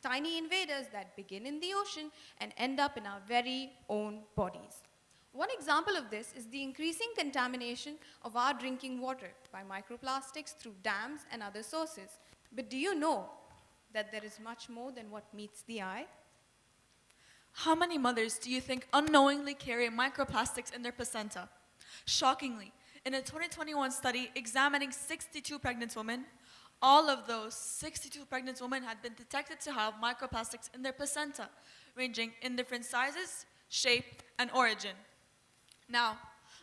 tiny invaders that begin in the ocean and end up in our very own bodies. One example of this is the increasing contamination of our drinking water by microplastics through dams and other sources. But do you know that there is much more than what meets the eye? How many mothers do you think unknowingly carry microplastics in their placenta? Shockingly, in a 2021 study examining 62 pregnant women, all of those 62 pregnant women had been detected to have microplastics in their placenta, ranging in different sizes, shape, and origin. Now,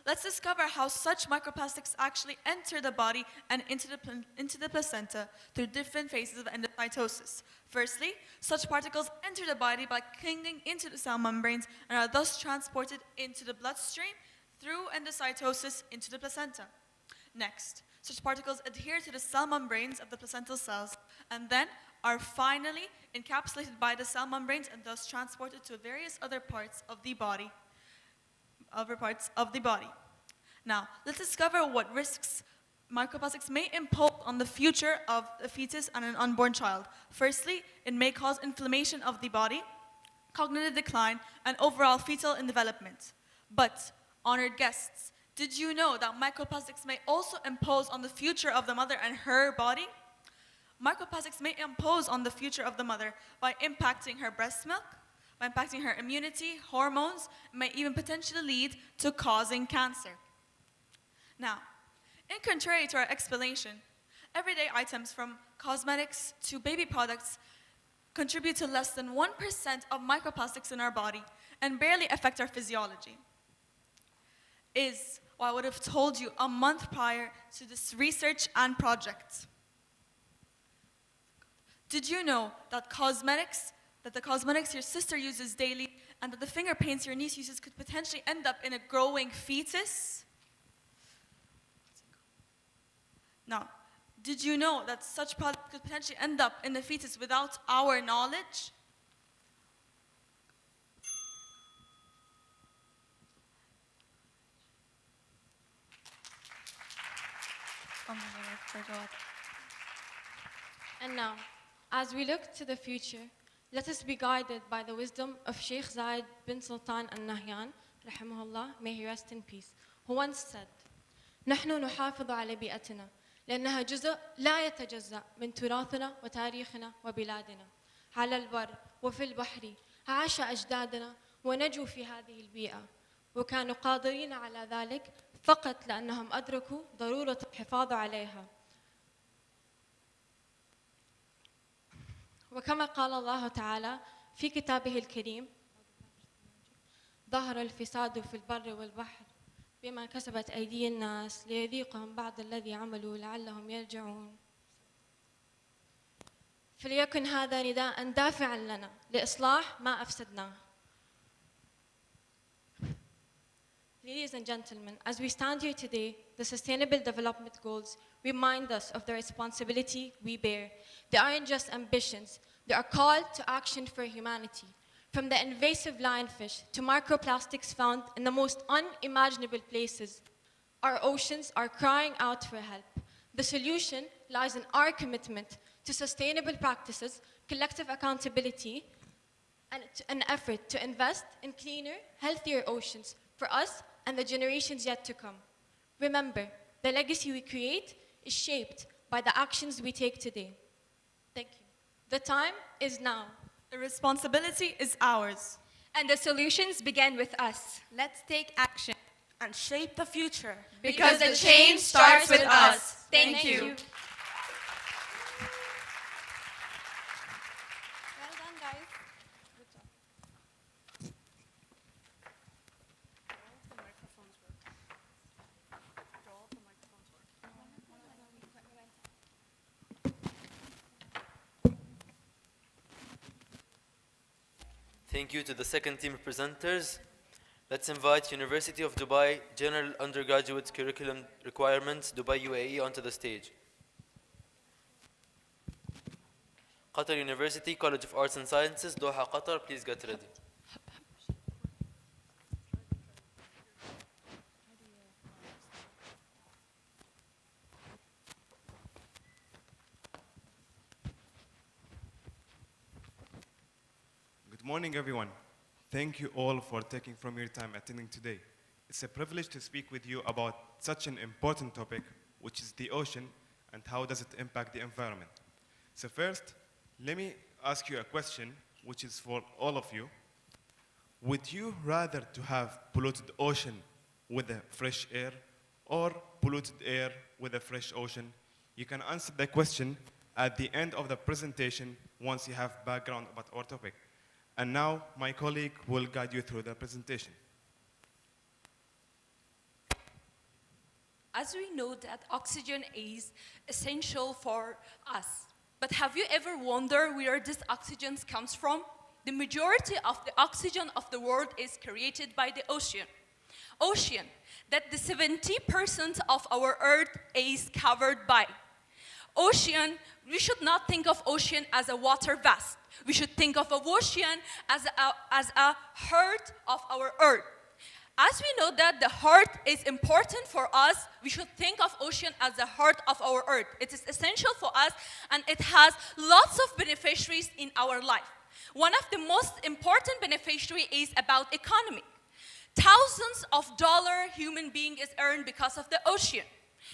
let's discover how such microplastics actually enter the body and into the placenta through different phases of endocytosis. Firstly, such particles enter the body by clinging into the cell membranes and are thus transported into the bloodstream through endocytosis into the placenta. Next, such particles adhere to the cell membranes of the placental cells and then are finally encapsulated by the cell membranes and thus transported to various other parts of the body. Now, let's discover what risks microplastics may impose on the future of a fetus and an unborn child. Firstly, it may cause inflammation of the body, cognitive decline, and overall fetal development. But, honored guests, did you know that microplastics may also impose on the future of the mother and her body? Microplastics may impose on the future of the mother by impacting her breast milk, by impacting her immunity, hormones, may even potentially lead to causing cancer. Now, in contrary to our explanation, everyday items from cosmetics to baby products contribute to less than 1% of microplastics in our body and barely affect our physiology. Is what I would have told you a month prior to this research and project. Did you know that the cosmetics your sister uses daily and that the finger paints your niece uses could potentially end up in a growing fetus? Now, did you know that such products could potentially end up in the fetus without our knowledge? Oh my God, I forgot. And now, as we look to the future, let us be guided by the wisdom of Sheikh Zayed bin Sultan al-Nahyan, rahimahullah, may he rest in peace, who once said, نحن نحافظ على بيئتنا لأنها جزء لا يتجزأ من تراثنا وتاريخنا وبلادنا. على البر وفي البحر عاش أجدادنا ونجوا في هذه البيئة وكانوا قادرين على ذلك فقط لأنهم أدركوا ضرورة الحفاظ عليها. وكما قال الله تعالى في كتابه الكريم: ظهر الفساد في البر والبحر بما كسبت أيدي الناس ليذيقهم بعض الذي عملوا لعلهم يرجعون. فليكن هذا نداء دافعا لنا لإصلاح ما أفسدناه. Ladies and gentlemen, as we stand here today, the Sustainable Development Goals remind us of the responsibility we bear. They aren't just ambitions, they are called to action for humanity. From the invasive lionfish to microplastics found in the most unimaginable places, our oceans are crying out for help. The solution lies in our commitment to sustainable practices, collective accountability, and an effort to invest in cleaner, healthier oceans for us and the generations yet to come. Remember, the legacy we create is shaped by the actions we take today. Thank you. The time is now. The responsibility is ours. And the solutions begin with us. Let's take action and shape the future. Because the change starts with us. Thank you. Well done, guys. Good job. Thank you to the second team of presenters. Let's invite University of Dubai General Undergraduate Curriculum Requirements, Dubai UAE, onto the stage. Qatar University College of Arts and Sciences, Doha, Qatar, please get ready. Good morning, everyone. Thank you all for taking from your time attending today. It's a privilege to speak with you about such an important topic, which is the ocean and how does it impact the environment. So first, let me ask you a question, which is for all of you. Would you rather to have polluted ocean with a fresh air or polluted air with a fresh ocean? You can answer the question at the end of the presentation once you have background about our topic. And now my colleague will guide you through the presentation. As we know that oxygen is essential for us, but have you ever wondered where this oxygen comes from? The majority of the oxygen of the world is created by the ocean. Ocean, that the 70% of our earth is covered by. Ocean, we should not think of ocean as a water vast. We should think of an ocean as a heart of our earth. As we know that the heart is important for us, we should think of ocean as the heart of our earth. It is essential for us and it has lots of beneficiaries in our life. One of the most important beneficiary is about economy. Thousands of dollars human being is earned because of the ocean.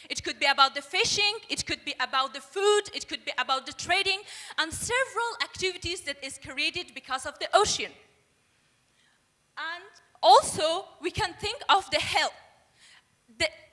It could be about the fishing, it could be about the food, it could be about the trading, and several activities that is created because of the ocean. And also, we can think of the health.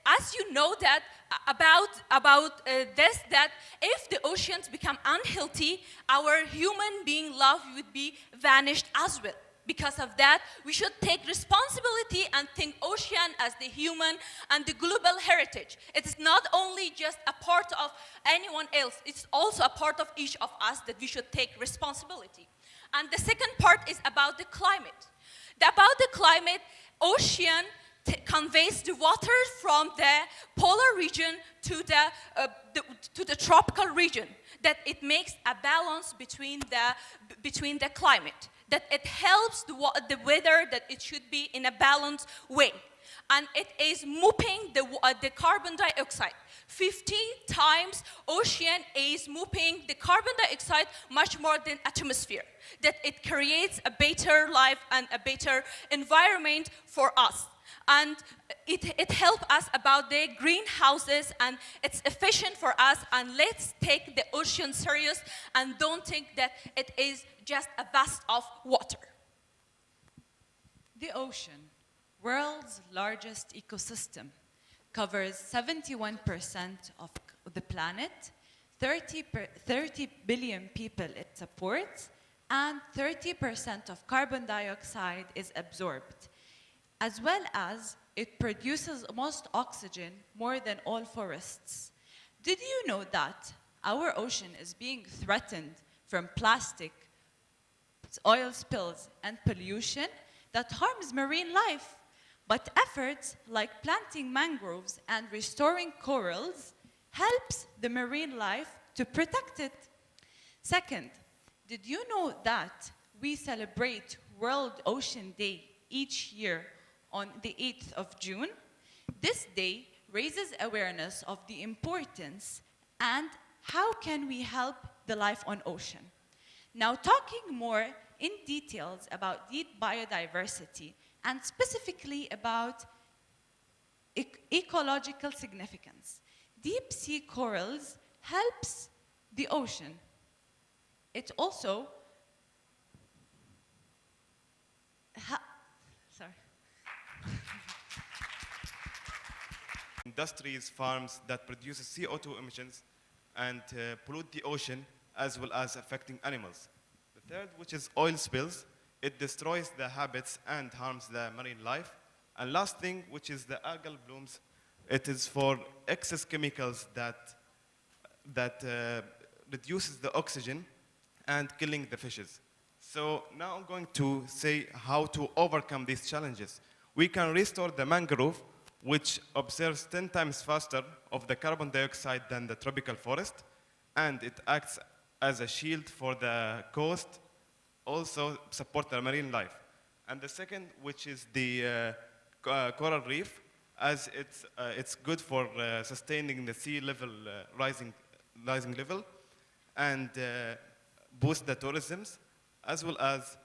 As you know that about this, that if the oceans become unhealthy, our human being life would be vanished as well. Because of that, we should take responsibility and think ocean as the human and the global heritage. It is not only just a part of anyone else, it's also a part of each of us that we should take responsibility. And the second part is about the climate. About the climate, ocean conveys the water from the polar region to the tropical region, that it makes a balance between the climate, that it helps the weather, that it should be in a balanced way. And it is moving the carbon dioxide. 50 times ocean is moving the carbon dioxide much more than atmosphere, that it creates a better life and a better environment for us. And it helps us about the greenhouses, and it's efficient for us. And let's take the ocean serious and don't think that it is just a vast of water. The ocean, world's largest ecosystem, covers 71% of the planet, 30 billion people it supports, and 30% of carbon dioxide is absorbed. As well as it produces most oxygen more than all forests. Did you know that our ocean is being threatened from plastic, oil spills, and pollution that harms marine life? But efforts like planting mangroves and restoring corals helps the marine life to protect it. Second, did you know that we celebrate World Ocean Day each year on the 8th of June? This day raises awareness of the importance and how can we help the life on ocean. Now, talking more in details about deep biodiversity and specifically about ecological significance. Deep sea corals helps the ocean. It also Industries, farms that produce CO2 emissions and pollute the ocean as well as affecting animals. The third, which is oil spills, it destroys the habits and harms the marine life. And last thing, which is the algal blooms, it is for excess chemicals that reduces the oxygen and killing the fishes. So now I'm going to say how to overcome these challenges. We can restore the mangrove, which absorbs 10 times faster of the carbon dioxide than the tropical forest, and it acts as a shield for the coast, also support the marine life. And the second, which is the coral reef, as it's good for sustaining the sea level rising level, and boost the tourism, as well as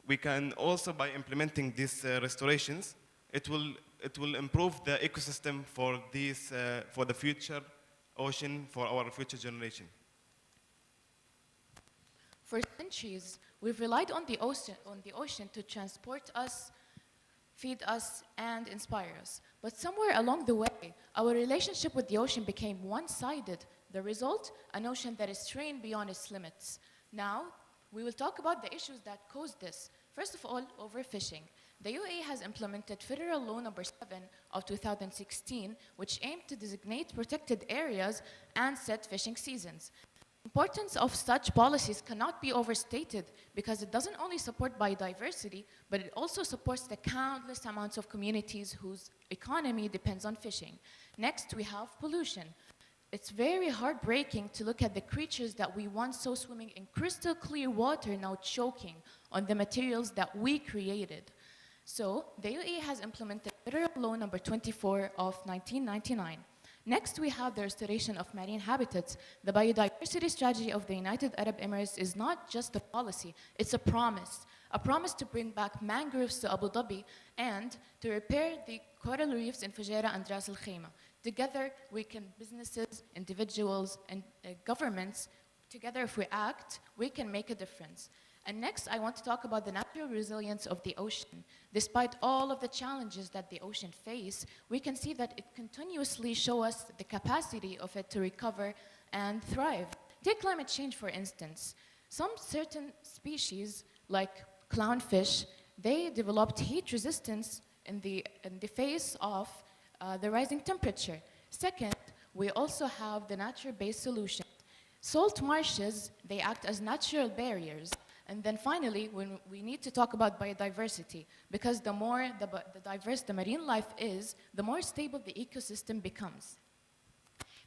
we can also, by implementing these restorations, it will improve the ecosystem for these for the future ocean, for our future generation. For centuries, we've relied on the ocean to transport us, feed us, and inspire us. But somewhere along the way, our relationship with the ocean became one-sided. The result, an ocean that is strained beyond its limits. Now, we will talk about the issues that caused this. First of all, overfishing. The UAE has implemented Federal Law Number 7 of 2016, which aimed to designate protected areas and set fishing seasons. The importance of such policies cannot be overstated because it doesn't only support biodiversity, but it also supports the countless amounts of communities whose economy depends on fishing. Next, we have pollution. It's very heartbreaking to look at the creatures that we once saw swimming in crystal clear water now choking on the materials that we created. So, the UAE has implemented Federal Law Number 24 of 1999. Next, we have the restoration of marine habitats. The biodiversity strategy of the United Arab Emirates is not just a policy, it's a promise to bring back mangroves to Abu Dhabi and to repair the coral reefs in Fujairah and Ras Al Khaimah. Together, businesses, individuals, and governments, together if we act, we can make a difference. And next, I want to talk about the natural resilience of the ocean. Despite all of the challenges that the ocean face, we can see that it continuously shows us the capacity of it to recover and thrive. Take climate change, for instance. Some certain species, like clownfish, they developed heat resistance in the face of the rising temperature. Second, we also have the nature-based solution. Salt marshes, they act as natural barriers. And then finally, we need to talk about biodiversity, because the more diverse the marine life is, the more stable the ecosystem becomes.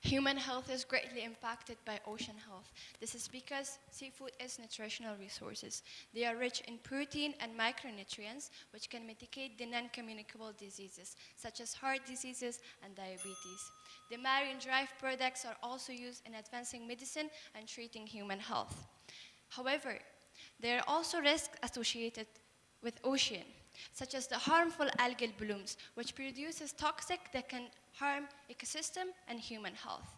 Human health is greatly impacted by ocean health. This is because seafood is nutritional resources. They are rich in protein and micronutrients, which can mitigate the non-communicable diseases, such as heart diseases and diabetes. The marine-derived products are also used in advancing medicine and treating human health. However, there are also risks associated with ocean, such as the harmful algal blooms, which produces toxic that can harm ecosystem and human health.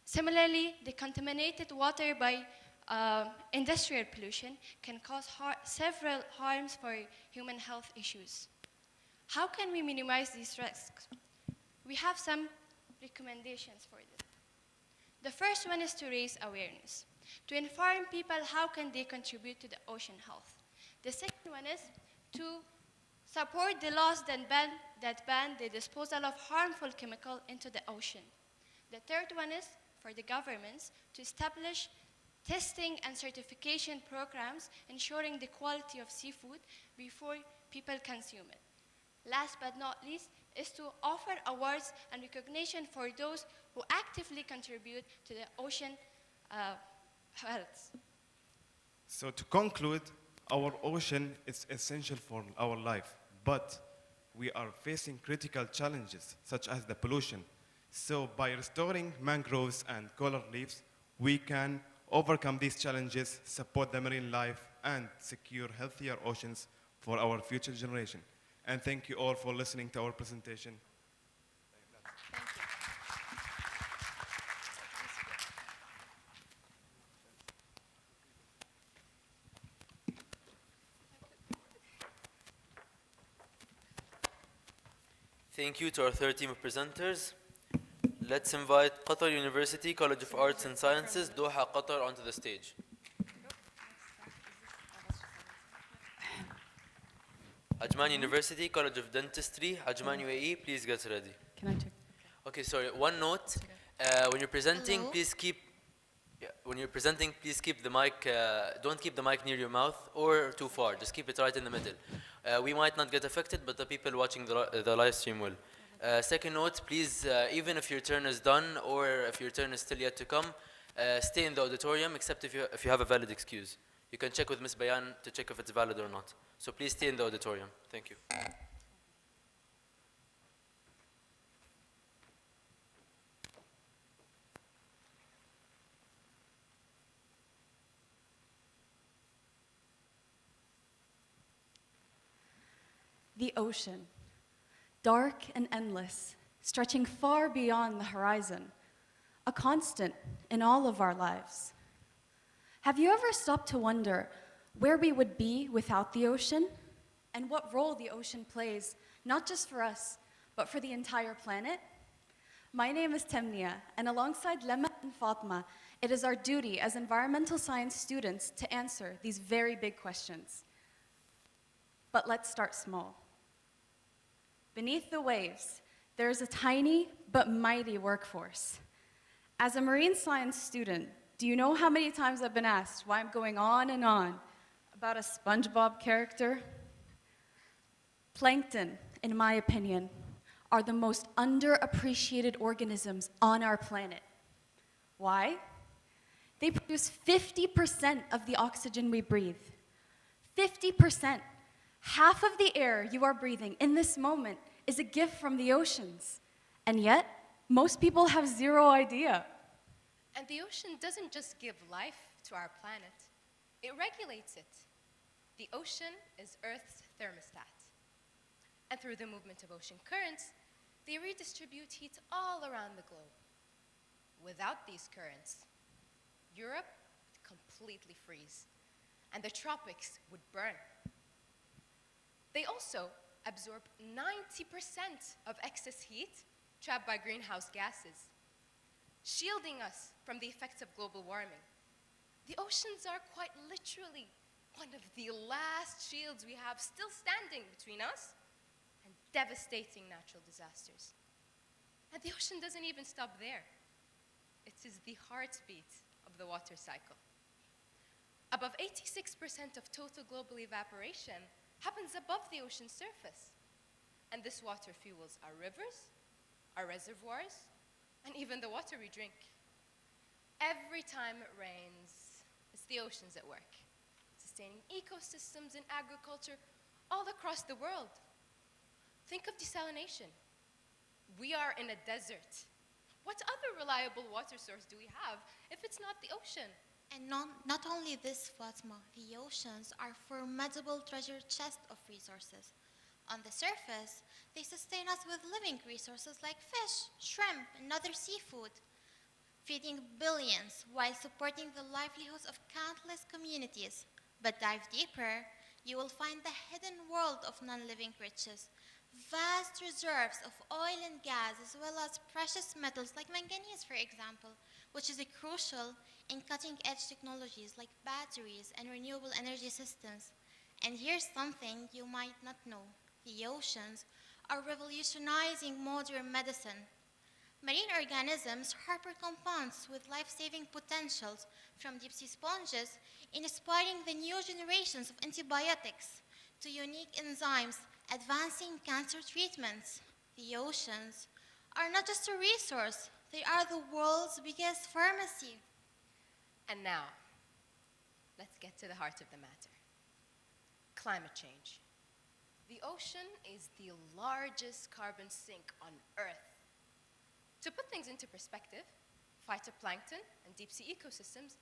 Similarly, the contaminated water by industrial pollution can cause several harms for human health issues. How can we minimize these risks? We have some recommendations for this. The first one is to raise awareness, to inform people how can they contribute to the ocean health. The second one is to support the laws that ban the disposal of harmful chemical into the ocean. The third one is for the governments to establish testing and certification programs ensuring the quality of seafood before people consume it. Last but not least is to offer awards and recognition for those who actively contribute to the ocean health. So to conclude, our ocean is essential for our life, but we are facing critical challenges such as the pollution. So by restoring mangroves and coral reefs, we can overcome these challenges, support the marine life, and secure healthier oceans for our future generation. And thank you all for listening to our presentation. Thank you to our third team of presenters. Let's invite Qatar University College of Arts and Sciences, Doha, Qatar, onto the stage. Ajman University College of Dentistry, Ajman UAE, please get ready. Can I check? Okay, sorry, one note. When you're presenting, Hello? please keep Yeah, when you're presenting, please keep the mic, don't keep the mic near your mouth or too far. Just keep it right in the middle. We might not get affected, but the people watching the live stream will. Second note, please, even if your turn is done or if your turn is still yet to come, stay in the auditorium, except if you have a valid excuse. You can check with Ms. Bayan to check if it's valid or not. So please stay in the auditorium. Thank you. The ocean, dark and endless, stretching far beyond the horizon, a constant in all of our lives. Have you ever stopped to wonder where we would be without the ocean and what role the ocean plays, not just for us, but for the entire planet? My name is Temnia, and alongside Lema and Fatma, it is our duty as environmental science students to answer these very big questions. But let's start small. Beneath the waves, there is a tiny but mighty workforce. As a marine science student, do you know how many times I've been asked why I'm going on and on about a SpongeBob character? Plankton, in my opinion, are the most underappreciated organisms on our planet. Why? They produce 50% of the oxygen we breathe. 50%. Half of the air you are breathing in this moment is a gift from the oceans. And yet, most people have zero idea. And the ocean doesn't just give life to our planet, it regulates it. The ocean is Earth's thermostat. And through the movement of ocean currents, they redistribute heat all around the globe. Without these currents, Europe would completely freeze, and the tropics would burn. They also absorb 90% of excess heat trapped by greenhouse gases, shielding us from the effects of global warming. The oceans are quite literally one of the last shields we have still standing between us and devastating natural disasters. And the ocean doesn't even stop there. It is the heartbeat of the water cycle. Above 86% of total global evaporation happens above the ocean's surface. And this water fuels our rivers, our reservoirs, and even the water we drink. Every time it rains, it's the oceans at work, sustaining ecosystems and agriculture all across the world. Think of desalination. We are in a desert. What other reliable water source do we have if it's not the ocean? And not only this, Fatma, the oceans are formidable treasure chest of resources. On the surface, they sustain us with living resources like fish, shrimp, and other seafood, feeding billions while supporting the livelihoods of countless communities. But dive deeper, you will find the hidden world of non-living riches, vast reserves of oil and gas, as well as precious metals like manganese, for example, which is crucial in cutting-edge technologies like batteries and renewable energy systems. And here's something you might not know. The oceans are revolutionizing modern medicine. Marine organisms harbor compounds with life-saving potentials, from deep-sea sponges, inspiring the new generations of antibiotics, to unique enzymes advancing cancer treatments. The oceans are not just a resource, they are the world's biggest pharmacy. And now, let's get to the heart of the matter. Climate change. The ocean is the largest carbon sink on Earth. To put things into perspective, phytoplankton and deep-sea ecosystems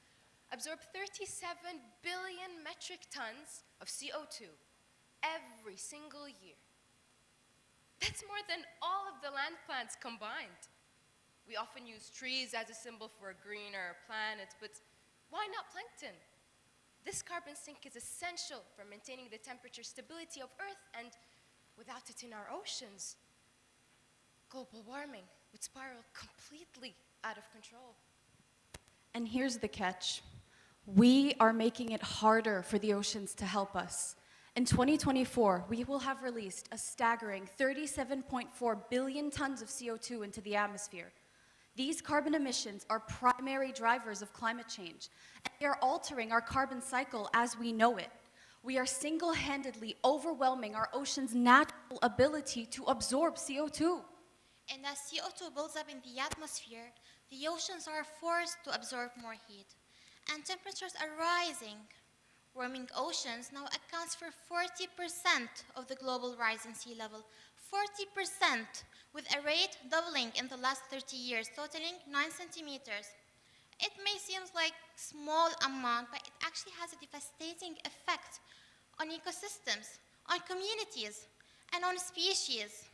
absorb 37 billion metric tons of CO2 every single year. That's more than all of the land plants combined. We often use trees as a symbol for a greener planet, but why not plankton? This carbon sink is essential for maintaining the temperature stability of Earth, and without it in our oceans, global warming would spiral completely out of control. And here's the catch. We are making it harder for the oceans to help us. In 2024, we will have released a staggering 37.4 billion tons of CO2 into the atmosphere. These carbon emissions are primary drivers of climate change, and they are altering our carbon cycle as we know it. We are single-handedly overwhelming our ocean's natural ability to absorb CO2. And as CO2 builds up in the atmosphere, the oceans are forced to absorb more heat, and temperatures are rising. Warming oceans now accounts for 40% of the global rise in sea level. 40%, with a rate doubling in the last 30 years, totaling 9 centimeters. It may seem like a small amount, but it actually has a devastating effect on ecosystems, on communities, and on species.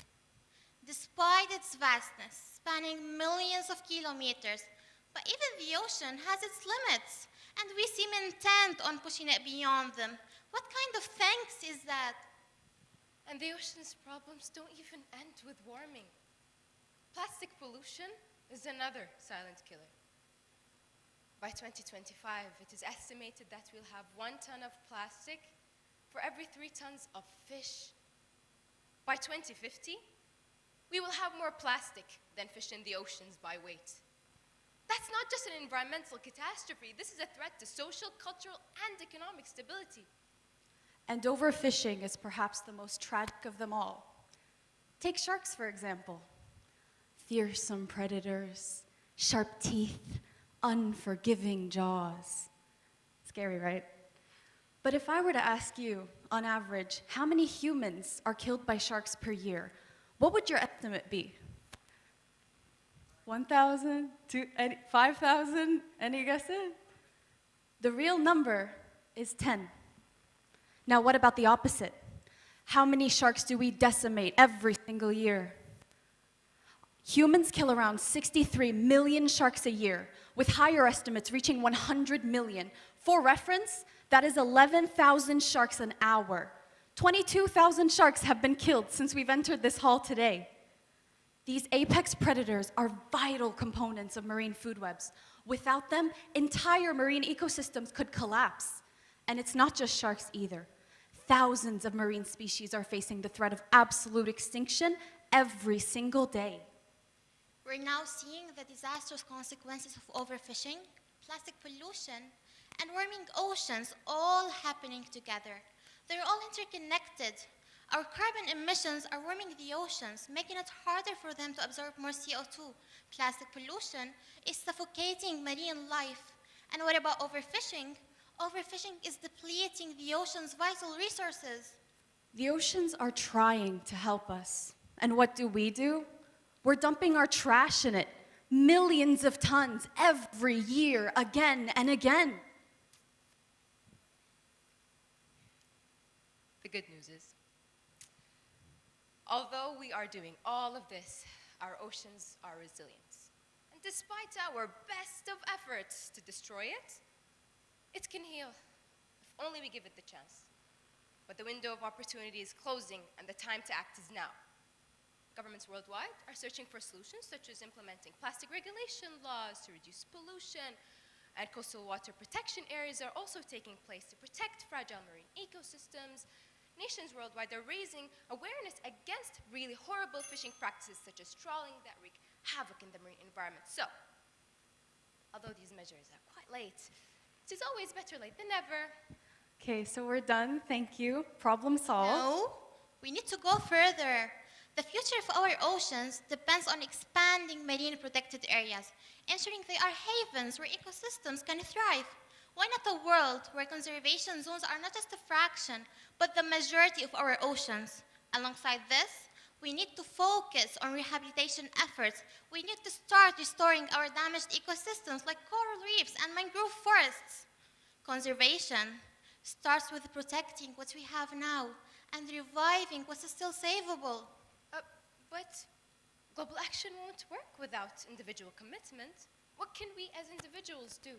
Despite its vastness, spanning millions of kilometers, but even the ocean has its limits, and we seem intent on pushing it beyond them. What kind of thanks is that? And the ocean's problems don't even end with warming. Plastic pollution is another silent killer. By 2025, it is estimated that we'll have 1 ton of plastic for every 3 tons of fish. By 2050, we will have more plastic than fish in the oceans by weight. That's not just an environmental catastrophe. This is a threat to social, cultural, and economic stability. And overfishing is perhaps the most tragic of them all. Take sharks, for example. Fearsome predators, sharp teeth, unforgiving jaws. Scary, right? But if I were to ask you, on average, how many humans are killed by sharks per year, what would your estimate be? 1,000? 5,000? Any guesses? The real number is 10. Now, what about the opposite? How many sharks do we decimate every single year? Humans kill around 63 million sharks a year, with higher estimates reaching 100 million. For reference, that is 11,000 sharks an hour. 22,000 sharks have been killed since we've entered this hall today. These apex predators are vital components of marine food webs. Without them, entire marine ecosystems could collapse. And it's not just sharks either. Thousands of marine species are facing the threat of absolute extinction every single day. We're now seeing the disastrous consequences of overfishing, plastic pollution, and warming oceans all happening together. They're all interconnected. Our carbon emissions are warming the oceans, making it harder for them to absorb more CO2. Plastic pollution is suffocating marine life. And what about overfishing? Overfishing is depleting the ocean's vital resources. The oceans are trying to help us. And what do? We're dumping our trash in it, millions of tons every year, again and again. The good news is, although we are doing all of this, our oceans are resilient. And despite our best of efforts to destroy it, it can heal, if only we give it the chance. But the window of opportunity is closing, and the time to act is now. Governments worldwide are searching for solutions, such as implementing plastic regulation laws to reduce pollution, and coastal water protection areas are also taking place to protect fragile marine ecosystems. Nations worldwide are raising awareness against really horrible fishing practices, such as trawling, that wreak havoc in the marine environment. So, although these measures are quite late, it is always better late than never. Okay, so we're done. Thank you. Problem solved. No, we need to go further. The future of our oceans depends on expanding marine protected areas, ensuring they are havens where ecosystems can thrive. Why not a world where conservation zones are not just a fraction, but the majority of our oceans? Alongside this, we need to focus on rehabilitation efforts. We need to start restoring our damaged ecosystems like coral reefs and mangrove forests. Conservation starts with protecting what we have now and reviving what is still savable. But global action won't work without individual commitment. What can we as individuals do?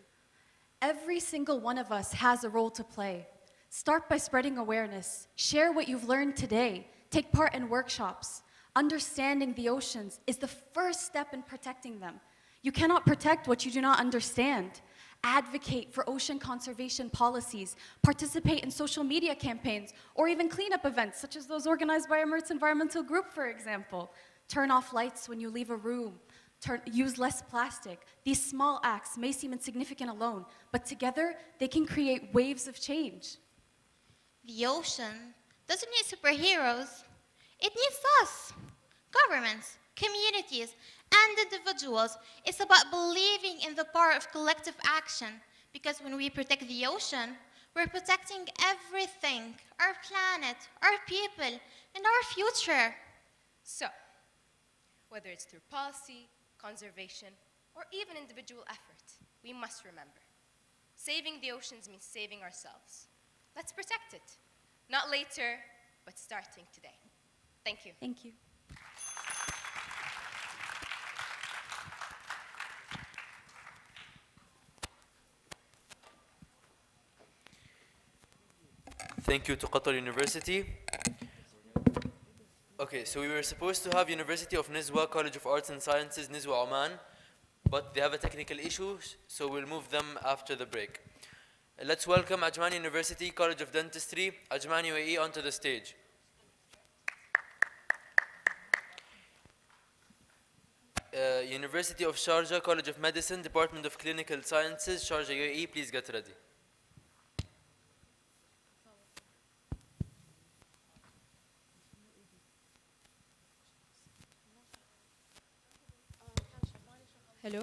Every single one of us has a role to play. Start by spreading awareness. Share what you've learned today. Take part in workshops. Understanding the oceans is the first step in protecting them. You cannot protect what you do not understand. Advocate for ocean conservation policies. Participate in social media campaigns or even cleanup events, such as those organized by Emert's environmental group, for example. Turn off lights when you leave a room. use less plastic. These small acts may seem insignificant alone, but together they can create waves of change. The ocean doesn't need superheroes. It needs us, governments, communities, and individuals. It's about believing in the power of collective action, because when we protect the ocean, we're protecting everything, our planet, our people, and our future. So, whether it's through policy, conservation, or even individual effort, we must remember, saving the oceans means saving ourselves. Let's protect it. Not later, but starting today. Thank you. Thank you. Thank you to Qatar University. Okay, so we were supposed to have University of Nizwa College of Arts and Sciences, Nizwa Oman, but they have a technical issue, so we'll move them after the break. Let's welcome Ajman University College of Dentistry, Ajman UAE, onto the stage. University of Sharjah College of Medicine, Department of Clinical Sciences, Sharjah UAE, please get ready. Hello.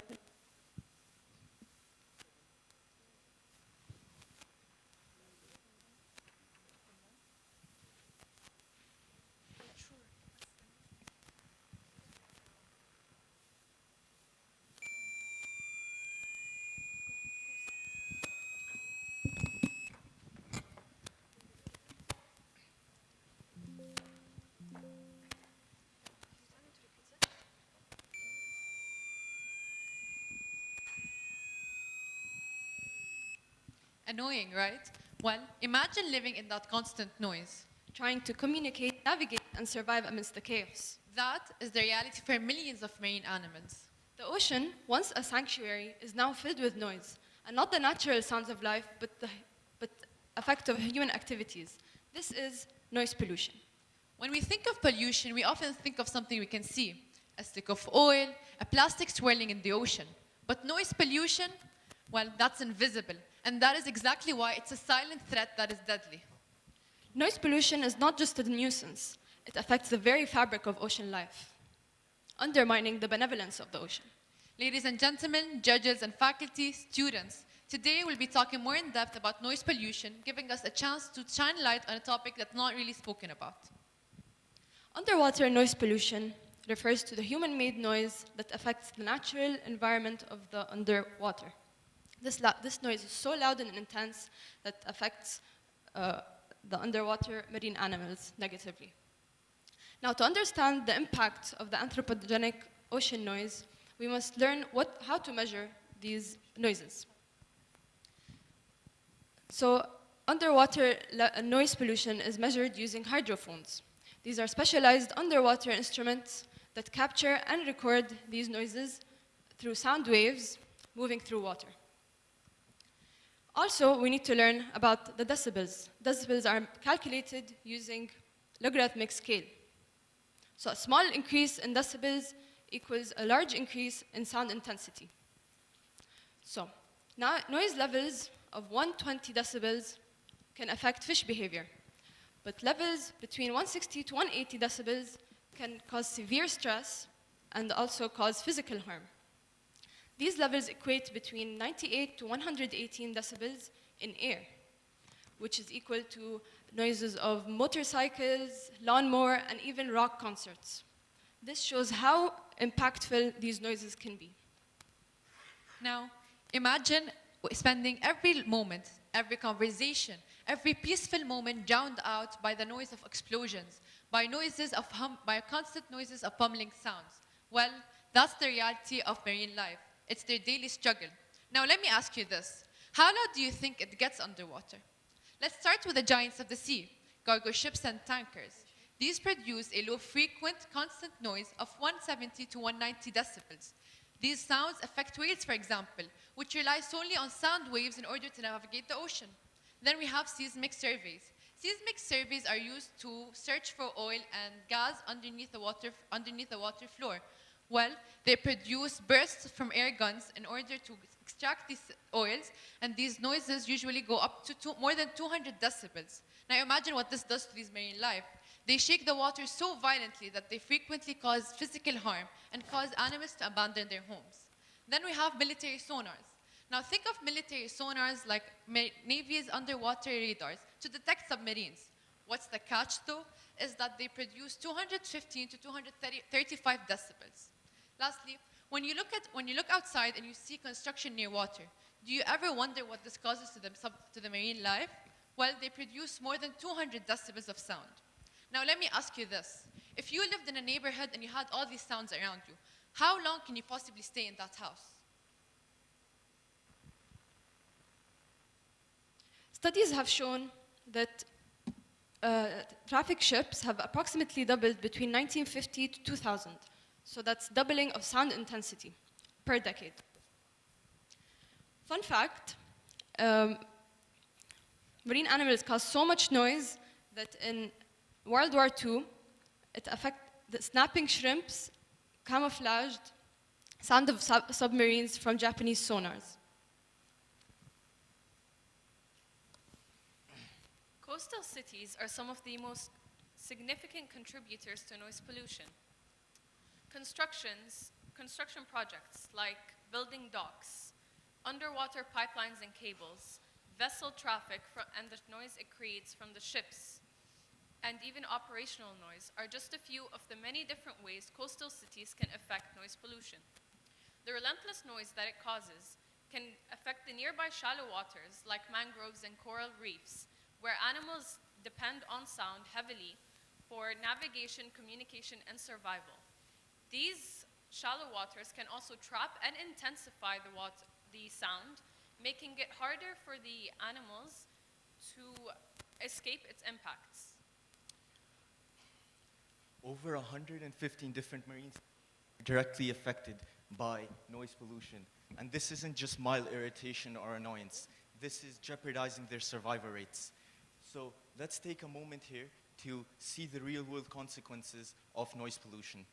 Annoying, right? Well, imagine living in that constant noise. Trying to communicate, navigate, and survive amidst the chaos. That is the reality for millions of marine animals. The ocean, once a sanctuary, is now filled with noise, and not the natural sounds of life, but the effect of human activities. This is noise pollution. When we think of pollution, we often think of something we can see. A stick of oil, a plastic swirling in the ocean. But noise pollution, well, that's invisible. And that is exactly why it's a silent threat that is deadly. Noise pollution is not just a nuisance. It affects the very fabric of ocean life, undermining the benevolence of the ocean. Ladies and gentlemen, judges and faculty, students, today we'll be talking more in depth about noise pollution, giving us a chance to shine light on a topic that's not really spoken about. Underwater noise pollution refers to the human-made noise that affects the natural environment of the underwater. This noise is so loud and intense that affects the underwater marine animals negatively. Now, to understand the impact of the anthropogenic ocean noise, we must learn how to measure these noises. So, underwater noise pollution is measured using hydrophones. These are specialized underwater instruments that capture and record these noises through sound waves moving through water. Also, we need to learn about the decibels. Decibels are calculated using logarithmic scale. So a small increase in decibels equals a large increase in sound intensity. So now noise levels of 120 decibels can affect fish behavior, but levels between 160 to 180 decibels can cause severe stress and also cause physical harm. These levels equate between 98 to 118 decibels in air, which is equal to noises of motorcycles, lawnmower, and even rock concerts. This shows how impactful these noises can be. Now, imagine spending every moment, every conversation, every peaceful moment drowned out by the noise of explosions, by constant noises of pummeling sounds. Well, that's the reality of marine life. It's their daily struggle. Now, let me ask you this. How loud do you think it gets underwater? Let's start with the giants of the sea, cargo ships and tankers. These produce a low frequent, constant noise of 170 to 190 decibels. These sounds affect whales, for example, which rely solely on sound waves in order to navigate the ocean. Then we have seismic surveys. Seismic surveys are used to search for oil and gas underneath the water floor. Well, they produce bursts from air guns in order to extract these oils, and these noises usually go up to more than 200 decibels. Now imagine what this does to these marine life. They shake the water so violently that they frequently cause physical harm and cause animals to abandon their homes. Then we have military sonars. Now think of military sonars like Navy's underwater radars to detect submarines. What's the catch though? Is that they produce 215 to 235 decibels. Lastly, when you look outside and you see construction near water, do you ever wonder what this causes to the marine life? Well, they produce more than 200 decibels of sound. Now let me ask you this. If you lived in a neighborhood and you had all these sounds around you, how long can you possibly stay in that house? Studies have shown that traffic ships have approximately doubled between 1950 to 2000. So that's doubling of sound intensity per decade. Fun fact, marine animals cause so much noise that in World War II, it affected the snapping shrimps, camouflaged sound of submarines from Japanese sonars. Coastal cities are some of the most significant contributors to noise pollution. Construction projects like building docks, underwater pipelines and cables, vessel traffic and the noise it creates from the ships, and even operational noise are just a few of the many different ways coastal cities can affect noise pollution. The relentless noise that it causes can affect the nearby shallow waters like mangroves and coral reefs, where animals depend on sound heavily for navigation, communication, and survival. These shallow waters can also trap and intensify the sound, making it harder for the animals to escape its impacts. Over 115 different marine species are directly affected by noise pollution. And this isn't just mild irritation or annoyance. This is jeopardizing their survival rates. So let's take a moment here to see the real-world consequences of noise pollution.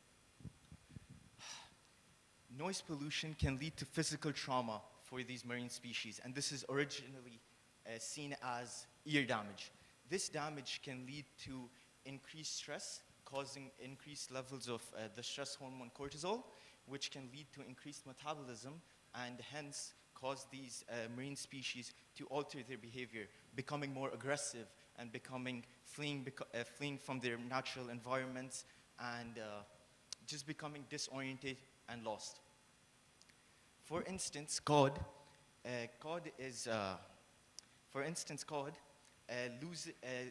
Noise pollution can lead to physical trauma for these marine species, and this is originally seen as ear damage. This damage can lead to increased stress, causing increased levels of the stress hormone cortisol, which can lead to increased metabolism and hence cause these marine species to alter their behavior, becoming more aggressive and fleeing from their natural environments and just becoming disoriented and lost. For instance, cod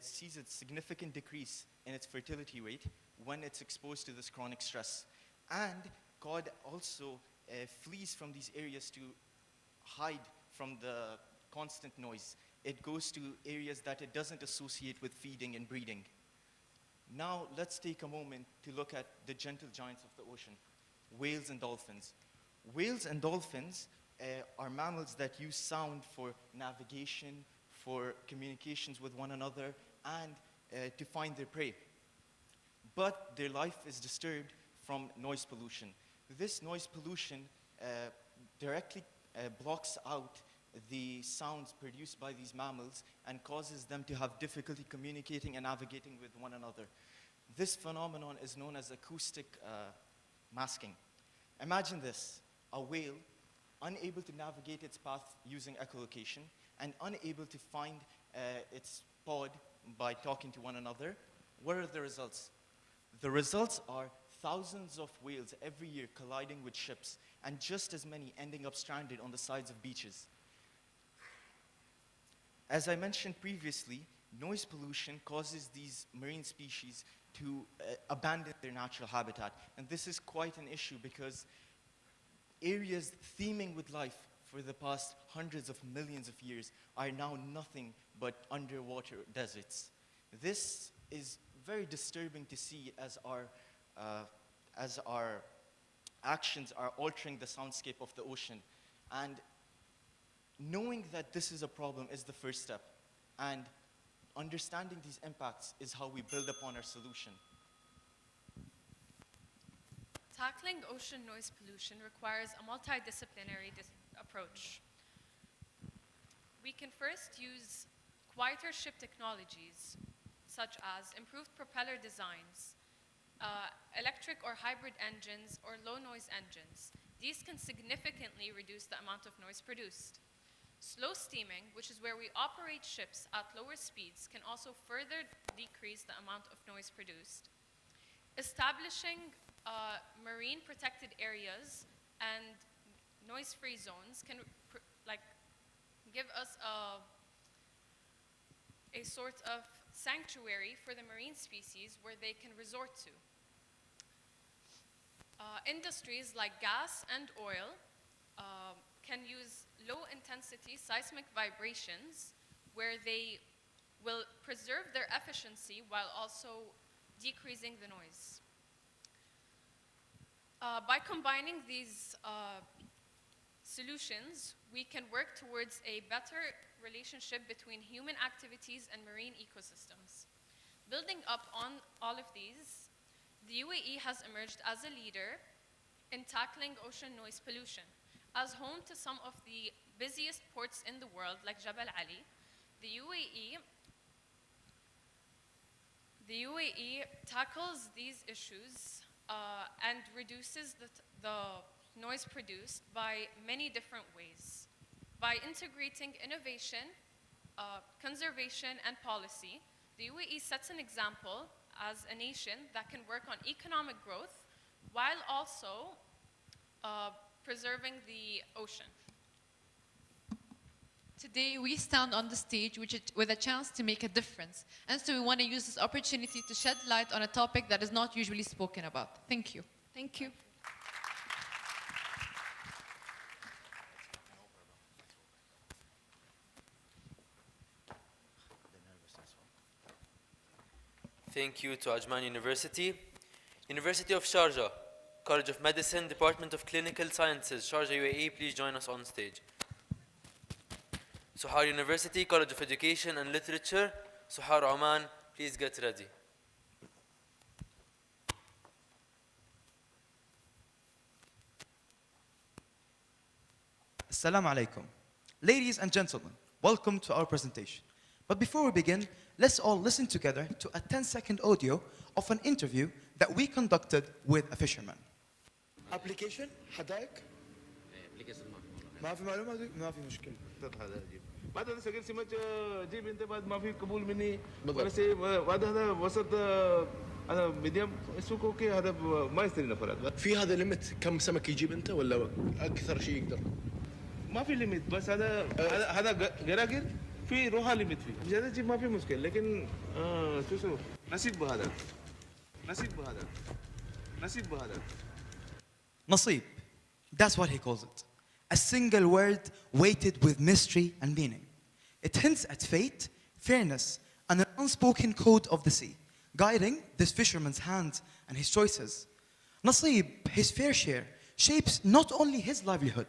sees a significant decrease in its fertility rate when it's exposed to this chronic stress. And cod also flees from these areas to hide from the constant noise. It goes to areas that it doesn't associate with feeding and breeding. Now, let's take a moment to look at the gentle giants of the ocean, whales and dolphins. Whales and dolphins are mammals that use sound for navigation, for communications with one another, and to find their prey. But their life is disturbed from noise pollution. This noise pollution directly blocks out the sounds produced by these mammals and causes them to have difficulty communicating and navigating with one another. This phenomenon is known as acoustic masking. Imagine this, a whale unable to navigate its path using echolocation and unable to find its pod by talking to one another. What are the results? The results are thousands of whales every year colliding with ships and just as many ending up stranded on the sides of beaches. As I mentioned previously, noise pollution causes these marine species to abandon their natural habitat. And this is quite an issue because areas teeming with life for the past hundreds of millions of years are now nothing but underwater deserts. This is very disturbing to see as our actions are altering the soundscape of the ocean. And knowing that this is a problem is the first step. And understanding these impacts is how we build upon our solution. Tackling ocean noise pollution requires a multidisciplinary approach. We can first use quieter ship technologies, such as improved propeller designs, electric or hybrid engines, or low noise engines. These can significantly reduce the amount of noise produced. Slow steaming, which is where we operate ships at lower speeds, can also further decrease the amount of noise produced. Establishing marine protected areas and noise-free zones can give us a sort of sanctuary for the marine species where they can resort to. Industries like gas and oil can use low-intensity seismic vibrations where they will preserve their efficiency while also decreasing the noise. By combining these solutions, we can work towards a better relationship between human activities and marine ecosystems. Building up on all of these, the UAE has emerged as a leader in tackling ocean noise pollution. As home to some of the busiest ports in the world, like Jabal Ali, the UAE tackles these issues and reduces the noise produced by many different ways. By integrating innovation, conservation, and policy, the UAE sets an example as a nation that can work on economic growth while also preserving the ocean. Today, we stand on the stage with a chance to make a difference. And so we want to use this opportunity to shed light on a topic that is not usually spoken about. Thank you. Thank you. Thank you to Ajman University. University of Sharjah, College of Medicine, Department of Clinical Sciences, Sharjah UAE, please join us on stage. Suhar University, College of Education and Literature, Suhar Oman, please get ready. Assalamu alaikum. Ladies and gentlemen, welcome to our presentation. But before we begin, let's all listen together to a 10-second audio of an interview that we conducted with a fisherman. Application حدائق ما في معلومة ما في مشكلة بعد هذا سجل سمعت جيب انت بعد ما في قبول مني ولا شيء بعد هذا وسط انا ميديم السوق اوكي هذا ما يستري نفرات في هذا ليميت كم سمك يجيب انت ولا اكثر شيء يقدر ما في ليميت بس هذا جراجر في روحها ليميت فيه زيادة جيب ما في مشكلة لكن شو نصيب بهذا نصيب بهذا نصيب بهذا Nasib, that's what he calls it. A single word weighted with mystery and meaning. It hints at fate, fairness, and an unspoken code of the sea, guiding this fisherman's hands and his choices. Nasib, his fair share, shapes not only his livelihood,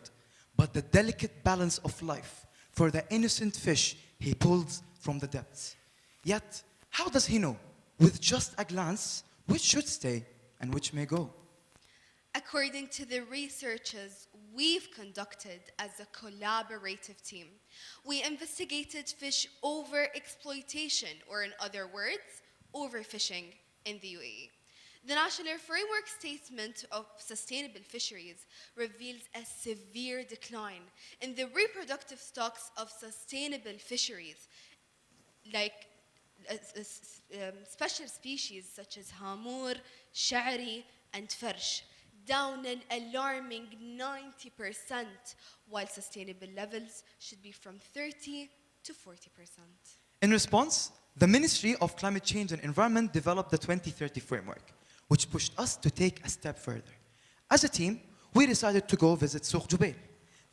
but the delicate balance of life for the innocent fish he pulls from the depths. Yet, how does he know, with just a glance, which should stay and which may go? According to the researches we've conducted as a collaborative team, we investigated fish overexploitation, or in other words, overfishing in the UAE. The National Framework Statement of Sustainable Fisheries reveals a severe decline in the reproductive stocks of sustainable fisheries, like special species such as hamur, sha'ri, and farsh, down an alarming 90%, while sustainable levels should be from 30 to 40%. In response, the Ministry of Climate Change and Environment developed the 2030 framework, which pushed us to take a step further. As a team, we decided to go visit Souq Jubail,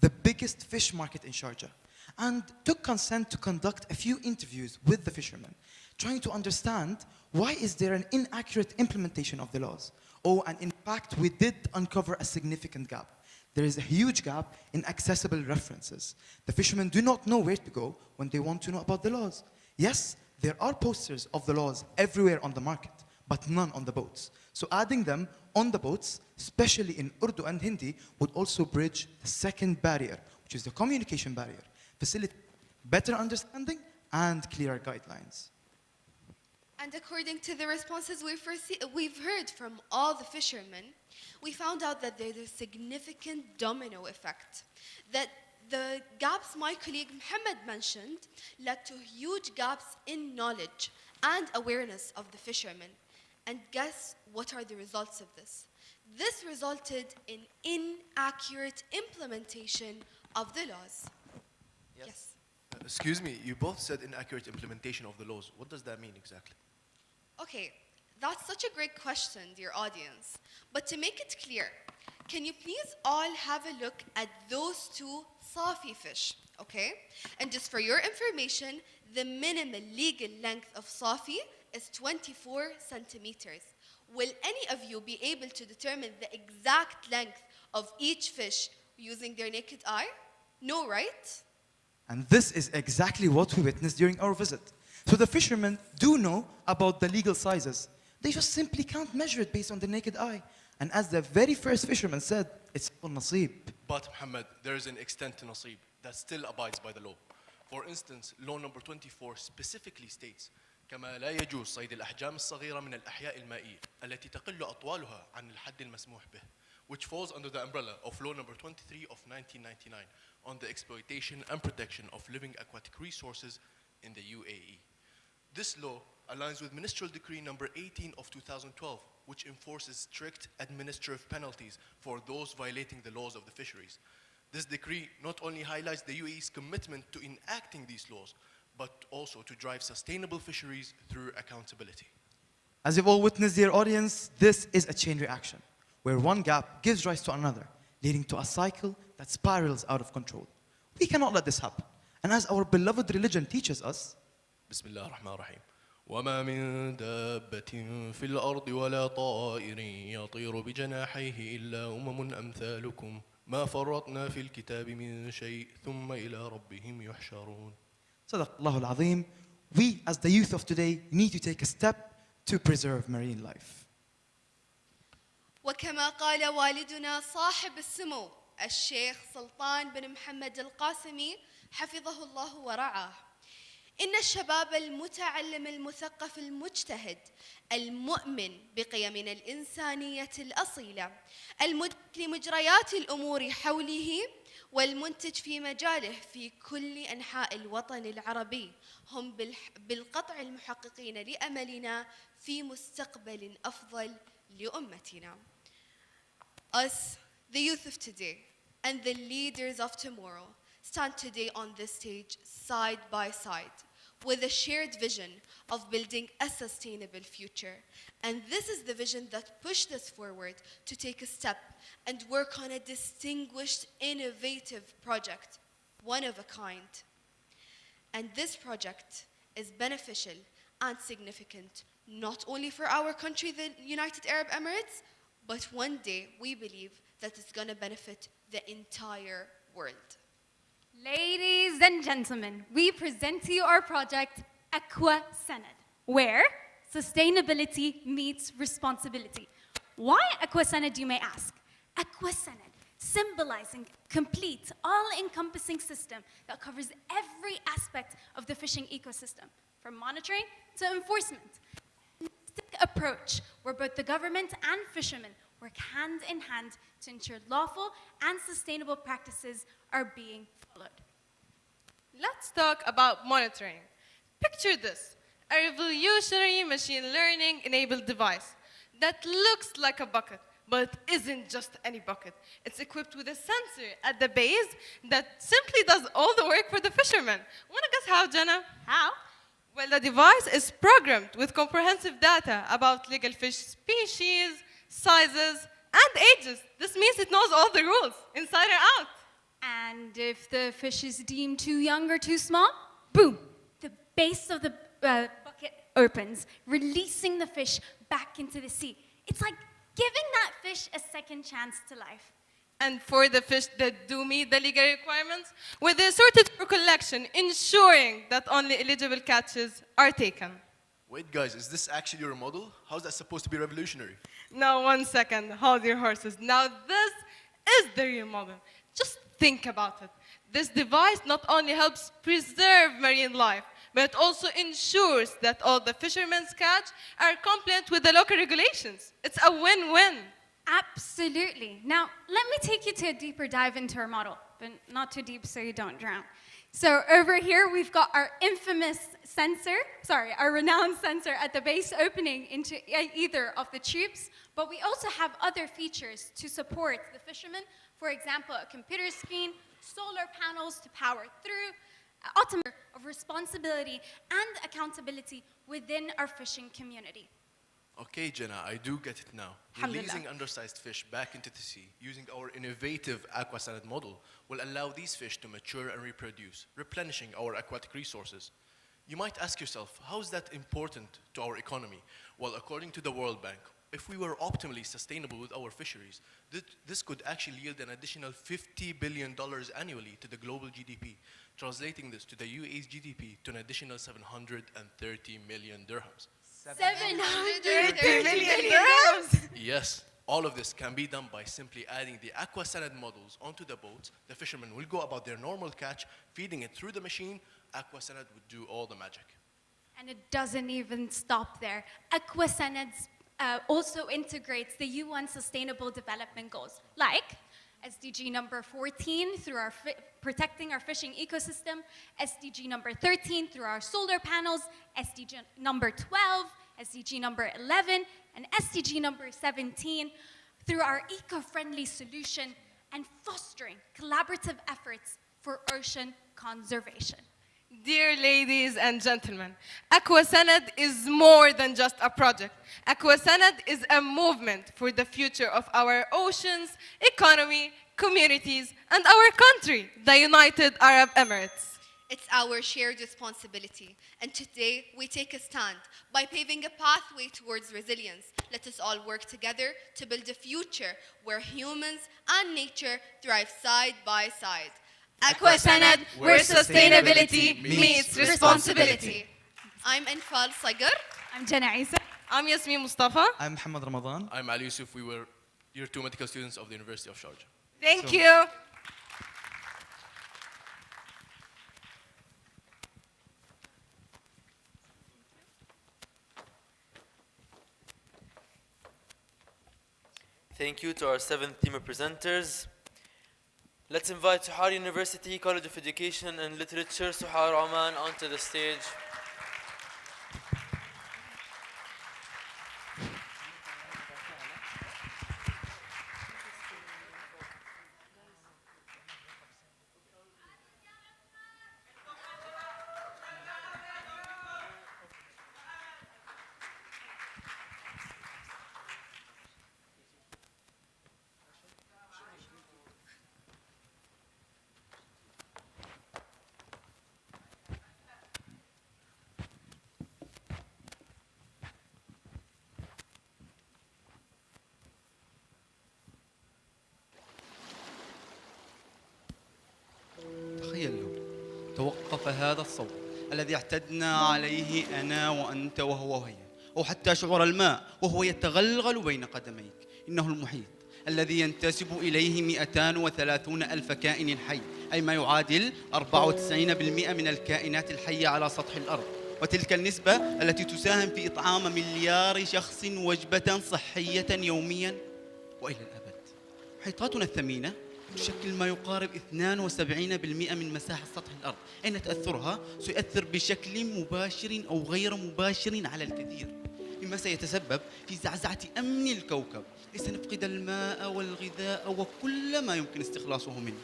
the biggest fish market in Sharjah, and took consent to conduct a few interviews with the fishermen, trying to understand why is there an inaccurate implementation of the laws. Oh, and in fact, we did uncover a significant gap. There is a huge gap in accessible references. The fishermen do not know where to go when they want to know about the laws. Yes, there are posters of the laws everywhere on the market, but none on the boats. So adding them on the boats, especially in Urdu and Hindi, would also bridge the second barrier, which is the communication barrier, facilitate better understanding and clearer guidelines. And according to the responses we've heard from all the fishermen, we found out that there's a significant domino effect. That the gaps my colleague Mohammed mentioned led to huge gaps in knowledge and awareness of the fishermen. And guess what are the results of this? This resulted in inaccurate implementation of the laws. Yes. Excuse me, you both said inaccurate implementation of the laws. What does that mean exactly? Okay, that's such a great question, dear audience. But to make it clear, can you please all have a look at those two Safi fish, okay? And just for your information, the minimum legal length of Safi is 24 centimeters. Will any of you be able to determine the exact length of each fish using their naked eye? No, right? And this is exactly what we witnessed during our visit. So the fishermen do know about the legal sizes. They just simply can't measure it based on the naked eye. And as the very first fisherman said, it's nasib. But Muhammad, there is an extent to nasib that still abides by the law. For instance, law number 24 specifically states كما لا يجوز صيد الأحجام الصغيرة من الأحياء المائية التي تقل أطوالها عن الحد المسموح به, which falls under the umbrella of law number 23 of 1999 on the exploitation and protection of living aquatic resources in the UAE. This law aligns with Ministerial Decree number 18 of 2012, which enforces strict administrative penalties for those violating the laws of the fisheries. This decree not only highlights the UAE's commitment to enacting these laws, but also to drive sustainable fisheries through accountability. As you've all witnessed, dear audience, this is a chain reaction, where one gap gives rise to another, leading to a cycle that spirals out of control. We cannot let this happen. And as our beloved religion teaches us, بسم الله الرحمن الرحيم. وما من دابة في الأرض ولا طائر يطير بجناحيه إلا أمثالكم ما فرطنا في الكتاب من شيء ثم إلى ربهم يحشرون. Sadaq Allahul Azim, we as the youth of today need to take a step to preserve marine life. وكما قال والدنا صاحب السمو الشيخ سلطان بن محمد القاسمي حفظه الله ورعاه، إن الشباب المتعلم المثقف المجتهد المؤمن بقيمنا الإنسانية الأصيلة المدرك لمجريات الأمور حوله والمنتج في مجاله في كل أنحاء الوطن العربي هم بالقطع المحققين لأملنا في مستقبل أفضل لأمتنا. Us, the youth of today, and the leaders of tomorrow stand today on this stage side by side with a shared vision of building a sustainable future. And this is the vision that pushed us forward to take a step and work on a distinguished, innovative project, one of a kind. And this project is beneficial and significant, not only for our country, the United Arab Emirates, but one day we believe that it's going to benefit the entire world. Ladies and gentlemen, we present to you our project, Aqua Sanad, where sustainability meets responsibility. Why Aqua Sanad, you may ask? Aqua Sanad, symbolizing a complete, all-encompassing system that covers every aspect of the fishing ecosystem, from monitoring to enforcement. A holistic approach where both the government and fishermen work hand in hand to ensure lawful and sustainable practices are being followed. Let's talk about monitoring. Picture this, a revolutionary machine learning enabled device that looks like a bucket, but isn't just any bucket. It's equipped with a sensor at the base that simply does all the work for the fishermen. Wanna guess how, Jenna? How? Well, the device is programmed with comprehensive data about legal fish species, sizes, and ages. This means it knows all the rules, inside and out. And if the fish is deemed too young or too small, boom, the base of the bucket opens, releasing the fish back into the sea. It's like giving that fish a second chance to life. And for the fish that do meet the legal requirements, with the assorted for collection, ensuring that only eligible catches are taken. Wait guys, is this actually your model? How's that supposed to be revolutionary? Now, 1 second, hold your horses. Now, this is the real model. Just think about it. This device not only helps preserve marine life, but it also ensures that all the fishermen's catch are compliant with the local regulations. It's a win-win. Absolutely. Now, let me take you to a deeper dive into our model, but not too deep so you don't drown. So over here, we've got our our renowned sensor at the base opening into either of the tubes, but we also have other features to support the fishermen. For example, a computer screen, solar panels to power through, automatic of responsibility and accountability within our fishing community. Okay, Jenna, I do get it now. Releasing undersized fish back into the sea using our innovative aquasanid model will allow these fish to mature and reproduce, replenishing our aquatic resources. You might ask yourself, how is that important to our economy? Well, according to the World Bank, if we were optimally sustainable with our fisheries, this could actually yield an additional $50 billion annually to the global GDP, translating this to the UAE's GDP to an additional 730 million dirhams. 730 million dirhams! Yes, all of this can be done by simply adding the aquasanid models onto the boats. The fishermen will go about their normal catch, feeding it through the machine. Aquasanid would do all the magic. And it doesn't even stop there. Aquasanid also integrates the UN Sustainable Development Goals, like SDG number 14 through our protecting our fishing ecosystem, SDG number 13 through our solar panels, SDG number 12, SDG number 11, and SDG number 17 through our eco-friendly solution and fostering collaborative efforts for ocean conservation. Dear ladies and gentlemen, Aquasanid is more than just a project. Aquasanid is a movement for the future of our oceans, economy, communities, and our country, the United Arab Emirates. It's our shared responsibility, and today we take a stand by paving a pathway towards resilience. Let us all work together to build a future where humans and nature thrive side by side. Aquasanid, where sustainability meets responsibility. I'm Enfal Sagar. I'm Jenna Isa. I'm Yasmin Mustafa. I'm Muhammad Ramadan. I'm Ali Yusuf. We were year 2 medical students of the University of Sharjah. Thank you. Thank you to our 7th team of presenters. Let's invite Suhar University College of Education and Literature, Suhar Oman, onto the stage. تخيل لو توقف هذا الصوت الذي اعتدنا عليه أنا وأنت وهو وهي، أو حتى شعور الماء وهو يتغلغل بين قدميك. إنه المحيط الذي ينتسب إليه 230 ألف كائن حي، أي ما يعادل 94% من الكائنات الحية على سطح الأرض، وتلك النسبة التي تساهم في إطعام مليار شخص وجبة صحية يوميا وإلى الأبد. محيطاتنا الثمينة تشكل ما يقارب 72% من مساحة سطح الأرض. أين تأثرها؟ سيؤثر بشكل مباشر أو غير مباشر على الكثير، مما سيتسبب في زعزعة أمن الكوكب، سنفقد الماء والغذاء وكل ما يمكن استخلاصه منه.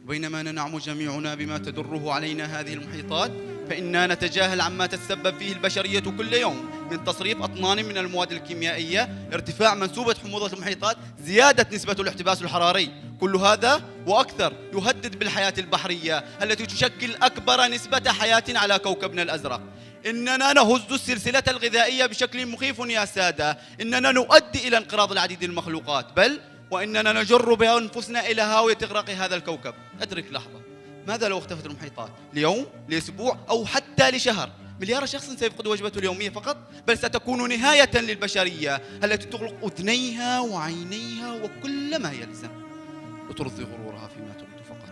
بينما ننعم جميعنا بما تدره علينا هذه المحيطات، فإننا نتجاهل عما تتسبب فيه البشرية كل يوم من تصريف أطنان من المواد الكيميائية، ارتفاع منسوبة حموضة المحيطات، زيادة نسبة الاحتباس الحراري. كل هذا وأكثر يهدد بالحياة البحرية التي تشكل أكبر نسبة حياة على كوكبنا الأزرق. إننا نهز السلسلة الغذائية بشكل مخيف يا سادة. إننا نؤدي إلى انقراض العديد من المخلوقات، بل وإننا نجر بأنفسنا إلى هاوية إغراق هذا الكوكب. أدرك لحظة، ماذا لو اختفت المحيطات ليوم، لأسبوع، أو حتى لشهر؟ مليار شخص سيفقد وجبته اليومية فقط، بل ستكون نهاية للبشرية التي تغلق أذنيها وعينيها وكل ما يلزم وترضي غرورها فيما تريد فقط.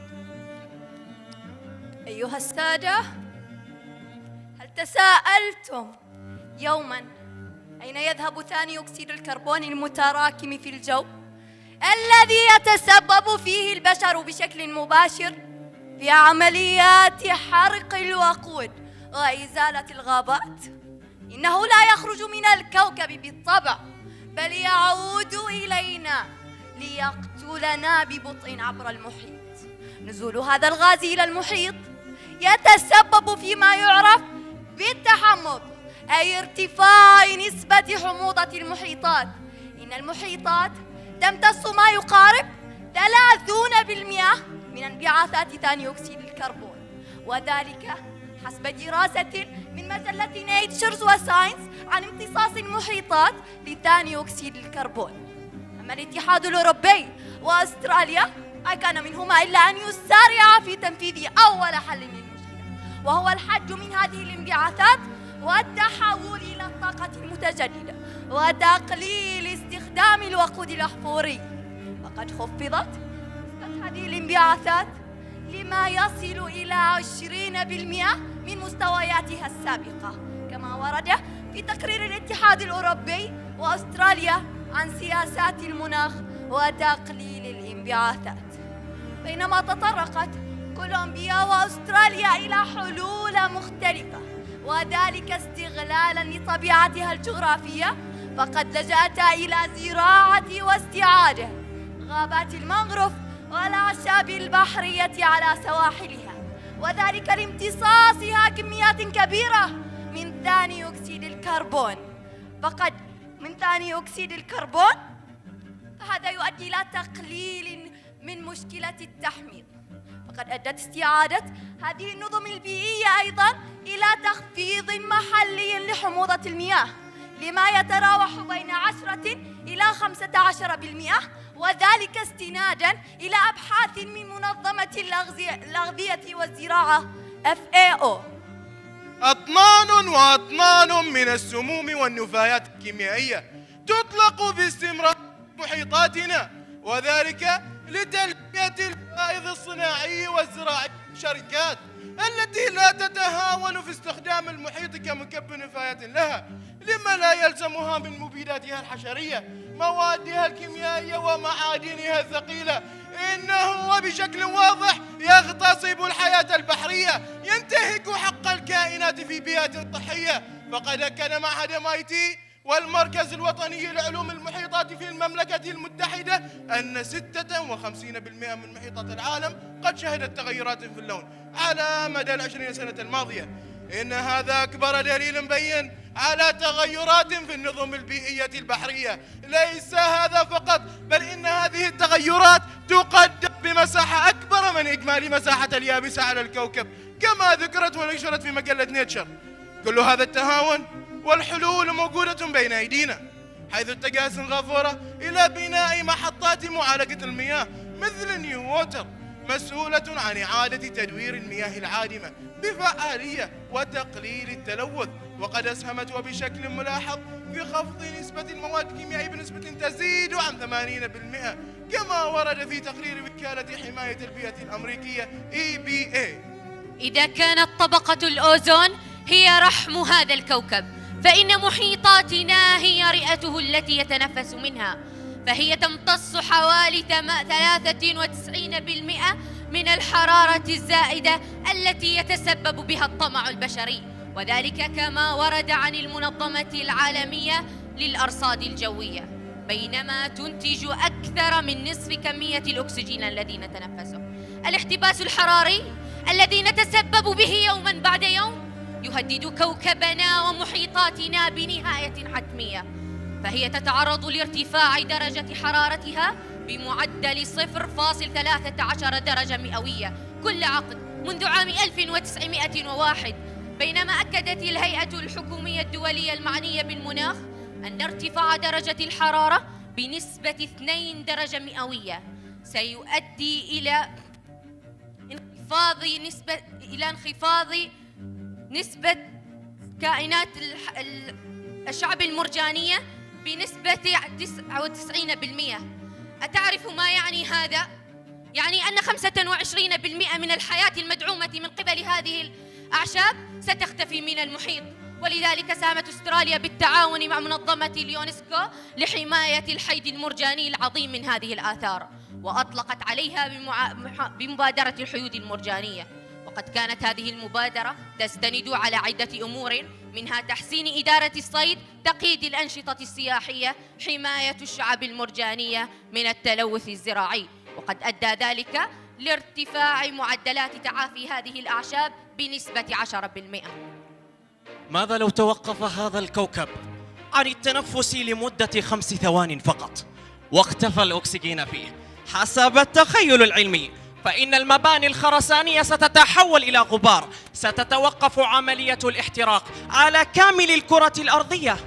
أيها السادة، هل تساءلتم يوما أين يذهب ثاني أكسيد الكربون المتراكم في الجو الذي يتسبب فيه البشر بشكل مباشر في عمليات حرق الوقود وإزالة الغابات؟ إنه لا يخرج من الكوكب بالطبع، بل يعود إلينا ليقتلنا ببطء عبر المحيط. نزول هذا الغاز إلى المحيط يتسبب فيما يعرف بالتحمض، أي ارتفاع نسبة حموضة المحيطات. إن المحيطات تمتص ما يقارب 30% من انبعاثات ثاني أكسيد الكربون، وذلك حسب دراسة من مجلة نيتشرز وساينس عن امتصاص المحيطات لثاني أكسيد الكربون. أما الاتحاد الأوروبي وأستراليا كان منهما إلا أن يسارعا في تنفيذ أول حل للمشكلة، وهو الحد من هذه الانبعاثات والتحول إلى الطاقة المتجددة وتقليل استخدام الوقود الأحفوري. وقد خفضت نسبة هذه الانبعاثات لما يصل إلى 20% من مستوياتها السابقة، كما ورد في تقرير الاتحاد الأوروبي وأستراليا عن سياسات المناخ وتقليل الانبعاثات. بينما تطرقت كولومبيا وأستراليا إلى حلول مختلفة، وذلك استغلالا لطبيعتها الجغرافية، فقد لجأتا إلى زراعة واستعادة غابات المانغروف والأعشاب البحرية على سواحلها، وذلك لامتصاصها كميات كبيرة من ثاني أكسيد الكربون. فهذا يؤدي إلى تقليل من مشكلة التحميض. فقد أدت استعادة هذه النظم البيئية أيضا إلى تخفيض محلي لحموضة المياه لما يتراوح بين 10 إلى 15%، وذلك استنادا إلى أبحاث من منظمة الأغذية والزراعة FAO. أطنان وأطنان من السموم والنفايات الكيميائية تطلق باستمرار في محيطاتنا، وذلك لتلبية الفائض الصناعي والزراعي للشركات التي لا تتهاون في استخدام المحيط كمكب نفايات لها، لما لا يلزمها من مبيداتها الحشرية، موادها الكيميائية ومعادنها الثقيلة. إنه وبشكل واضح يغتصب الحياة البحرية، ينتهك حق الكائنات في بيئة صحية. فقد أكد معهد MIT والمركز الوطني لعلوم المحيطات في المملكة المتحدة أن 56% من محيطات العالم قد شهدت تغيرات في اللون على مدى 20 سنة الماضية. إن هذا أكبر دليل مبين على تغيرات في النظم البيئية البحرية. ليس هذا فقط، بل إن هذه التغيرات تقدم بمساحة أكبر من إجمالي مساحة اليابسة على الكوكب، كما ذكرت ونشرت في مجلة نيتشر. كل هذا التهاون والحلول موجودة بين أيدينا، حيث اتجه سنغافورة إلى بناء محطات معالجة المياه مثل نيو ووتر، مسؤولة عن إعادة تدوير المياه العادمة بفعالية وتقليل التلوث، وقد أسهمت وبشكل ملاحظ في خفض نسبة المواد الكيميائية بنسبة تزيد عن 80%، كما ورد في تقرير وكالة حماية البيئة الأمريكية EPA. إذا كانت طبقة الأوزون هي رحم هذا الكوكب، فإن محيطاتنا هي رئته التي يتنفس منها، فهي تمتص حوالي 93% من الحرارة الزائدة التي يتسبب بها الطمع البشري، وذلك كما ورد عن المنظمة العالمية للأرصاد الجوية، بينما تنتج أكثر من نصف كمية الأكسجين الذي نتنفسه. الاحتباس الحراري الذي نتسبب به يوما بعد يوم يهدد كوكبنا ومحيطاتنا بنهاية حتمية، فهي تتعرض لارتفاع درجة حرارتها بمعدل 0.13 درجة مئوية كل عقد منذ عام 1901، بينما أكدت الهيئة الحكومية الدولية المعنية بالمناخ أن ارتفاع درجة الحرارة بنسبة 2 درجة مئوية سيؤدي إلى انخفاض نسبة كائنات الشعب المرجانية بنسبة 99%. أتعرف ما يعني هذا؟ يعني أن 25% من الحياة المدعومة من قبل هذه الأعشاب ستختفي من المحيط. ولذلك ساهمت أستراليا بالتعاون مع منظمة اليونسكو لحماية الحيد المرجاني العظيم من هذه الآثار، وأطلقت عليها بمبادرة الحيود المرجانية. وقد كانت هذه المبادرة تستند على عدة أمور، منها تحسين إدارة الصيد، تقييد الأنشطة السياحية، حماية الشعب المرجانية من التلوث الزراعي. وقد أدى ذلك لارتفاع معدلات تعافي هذه الأعشاب بنسبة 10%. ماذا لو توقف هذا الكوكب عن التنفس لمدة 5 ثوان فقط واختفى الأكسجين فيه؟ حسب التخيل العلمي فإن المباني الخرسانية ستتحول إلى غبار، ستتوقف عملية الاحتراق على كامل الكرة الأرضية،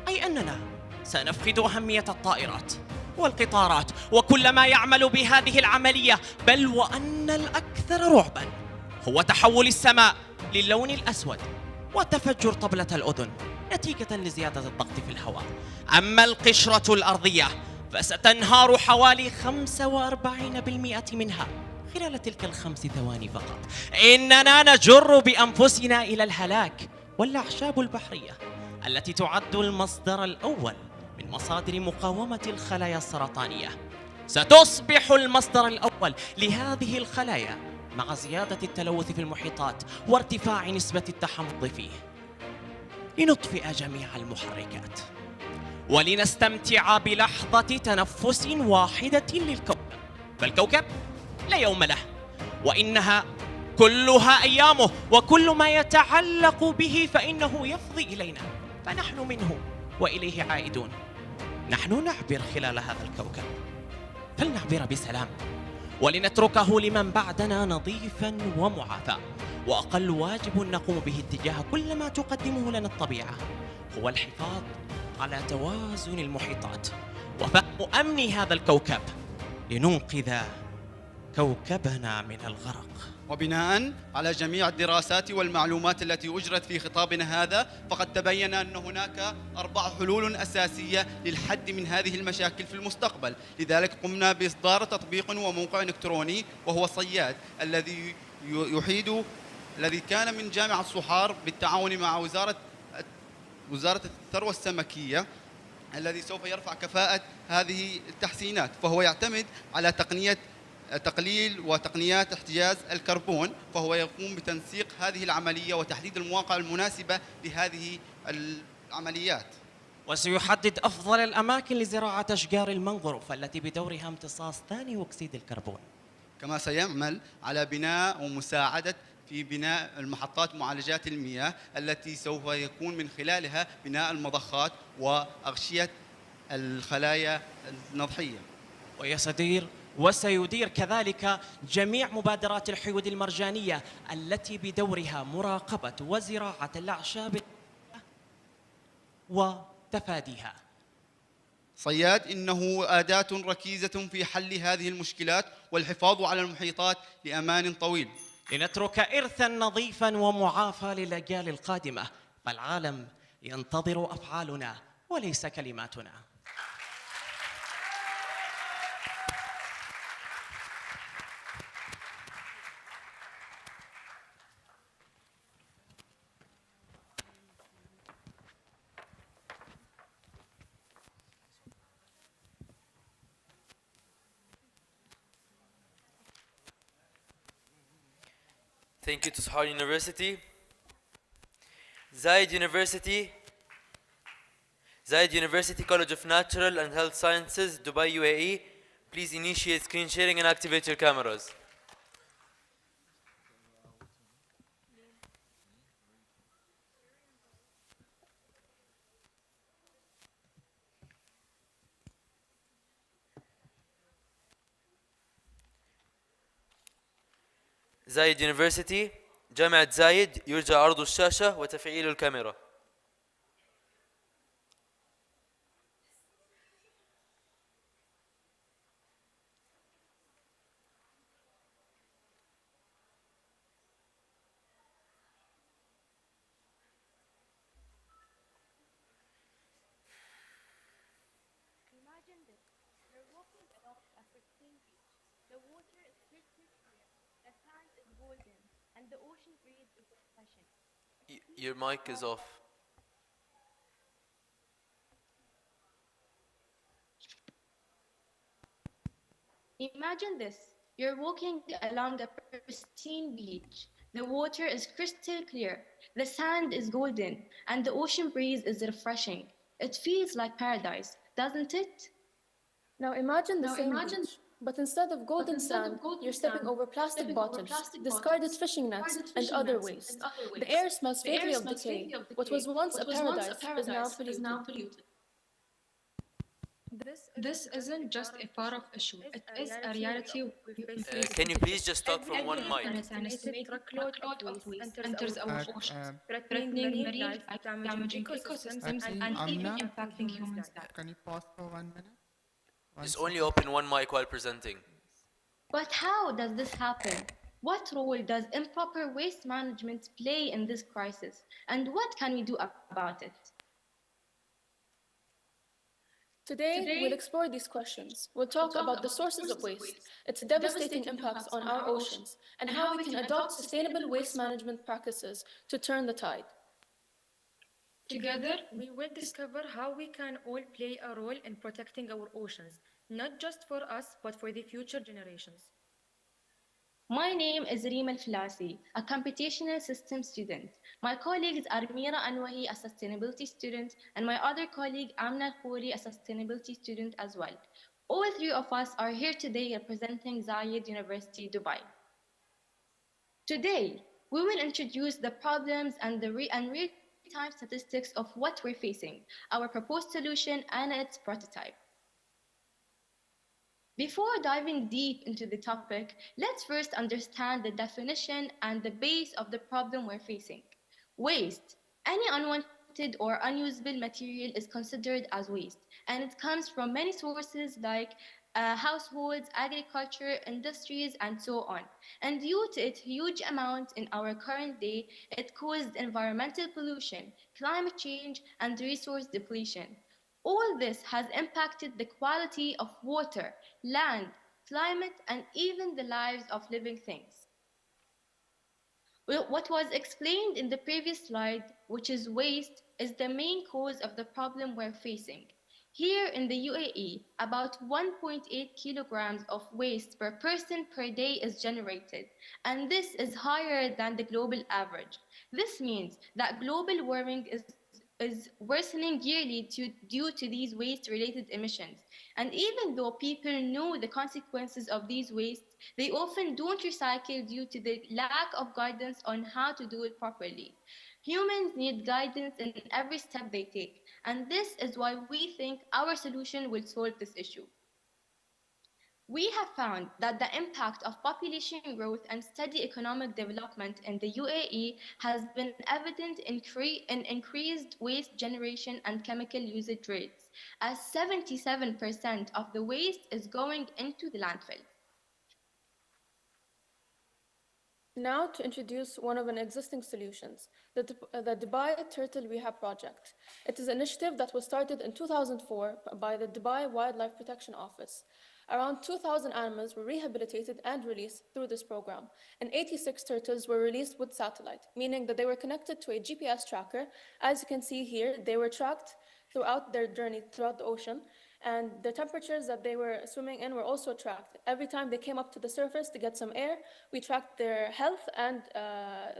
أي أننا سنفقد أهمية الطائرات والقطارات وكل ما يعمل بهذه العملية. بل وأن الأكثر رعباً هو تحول السماء للون الأسود وتفجر طبلة الأذن نتيجة لزيادة الضغط في الهواء. أما القشرة الأرضية فستنهار حوالي 45% منها خلال تلك ال5 ثواني فقط. إننا نجر بأنفسنا إلى الهلاك. والأعشاب البحرية التي تعد المصدر الأول من مصادر مقاومة الخلايا السرطانية ستصبح المصدر الأول لهذه الخلايا مع زيادة التلوث في المحيطات وارتفاع نسبة التحمض فيه. لنطفئ جميع المحركات ولنستمتع بلحظة تنفس واحدة للكوكب، فالكوكب لا يوم له وإنها كلها أيامه، وكل ما يتعلق به فإنه يفضي إلينا، فنحن منه وإليه عائدون. نحن نعبر خلال هذا الكوكب، فلنعبر بسلام ولنتركه لمن بعدنا نظيفا ومعافى. وأقل واجب نقوم به اتجاه كل ما تقدمه لنا الطبيعة هو الحفاظ على توازن المحيطات وفهم أمن هذا الكوكب لننقذ كوكبنا من الغرق. وبناء على جميع الدراسات والمعلومات التي أجرت في خطابنا هذا، فقد تبين أن هناك 4 حلول أساسية للحد من هذه المشاكل في المستقبل. لذلك قمنا بإصدار تطبيق وموقع إلكتروني وهو صياد، الذي كان من جامعة صحار بالتعاون مع وزارة الثروة السمكية، الذي سوف يرفع كفاءة هذه التحسينات. فهو يعتمد على تقليل وتقنيات احتجاز الكربون، فهو يقوم بتنسيق هذه العملية وتحديد المواقع المناسبة لهذه العمليات. وسيحدد أفضل الأماكن لزراعة أشجار المنغروف التي بدورها امتصاص ثاني أكسيد الكربون. كما سيعمل على بناء ومساعدة في بناء المحطات معالجات المياه التي سوف يكون من خلالها بناء المضخات وأغشية الخلايا النضحية. وسيدير كذلك جميع مبادرات الحيود المرجانية التي بدورها مراقبة وزراعة الأعشاب وتفاديها. صياد إنه أداة ركيزة في حل هذه المشكلات والحفاظ على المحيطات لأمان طويل، لنترك إرثاً نظيفاً ومعافى للأجيال القادمة، فالعالم ينتظر أفعالنا وليس كلماتنا. Thank you to Sahar University. Zayed University College of Natural and Health Sciences, Dubai, UAE. Please initiate screen sharing and activate your cameras. زايد يونيفرسيتي جامعة زايد يرجى عرض الشاشة وتفعيل الكاميرا. golden, and the ocean breeze is refreshing. Your mic is off. Imagine this. You're walking along a pristine beach. The water is crystal clear, the sand is golden, and the ocean breeze is refreshing. It feels like paradise, doesn't it? Now imagine the Now same imagine, beach, but instead of but golden instead of sand, you're golden stepping sand, over you're plastic stepping over bottles, plastic discarded bottles, fishing nets, discarded and fishing other nets, and waste. other The waste. air smells The air faintly of smells decay. faintly of What decay. was once a What was once a paradise is now paradise is polluted. now polluted. This isn't just a far off issue, it is a reality we face Can you today. please just talk from one Every mic? year, an estimated truckload of waste enters our oceans, threatening Threatening marine marine life, life, damaging damaging ecosystems, ecosystems, and and even even impacting humans' lives. Can you pause for 1 minute? Just only open one mic while presenting. But how does this happen? What role does improper waste management play in this crisis? And what can we do about it? Today, we'll explore these questions. We'll talk about the sources of waste, its devastating impacts on our oceans, and how we can adopt sustainable waste management practices to turn the tide. Together, we will discover how we can all play a role in protecting our oceans, not just for us, but for the future generations. My name is Rima Al-Filasi, a computational systems student. My colleagues are Mira Anwahi, a sustainability student, and my other colleague Amna Khouri, a sustainability student as well. All three of us are here today representing Zayed University, Dubai. Today, we will introduce the problems and the real-time statistics of what we're facing, our proposed solution, and its prototype. Before diving deep into the topic, let's first understand the definition and the base of the problem we're facing. Waste. Any unwanted or unusable material is considered as waste, and it comes from many sources like households, agriculture, industries, and so on. And due to its huge amount in our current day, it caused environmental pollution, climate change, and resource depletion. All this has impacted the quality of water, land, climate, and even the lives of living things. Well, what was explained in the previous slide, which is waste, is the main cause of the problem we're facing. Here in the UAE, about 1.8 kilograms of waste per person per day is generated, and this is higher than the global average. This means that global warming is worsening yearly due to these waste-related emissions. And even though people know the consequences of these wastes, they often don't recycle due to the lack of guidance on how to do it properly. Humans need guidance in every step they take, and this is why we think our solution will solve this issue. We have found that the impact of population growth and steady economic development in the UAE has been evident in increased waste generation and chemical usage rates, as 77% of the waste is going into the landfill. Now to introduce one of an existing solutions, the Dubai Turtle Rehab Project. It is an initiative that was started in 2004 by the Dubai Wildlife Protection Office. Around 2,000 animals were rehabilitated and released through this program, and 86 turtles were released with satellite, meaning that they were connected to a GPS tracker. As you can see here, they were tracked throughout their journey throughout the ocean, and the temperatures that they were swimming in were also tracked. Every time they came up to the surface to get some air, we tracked their health and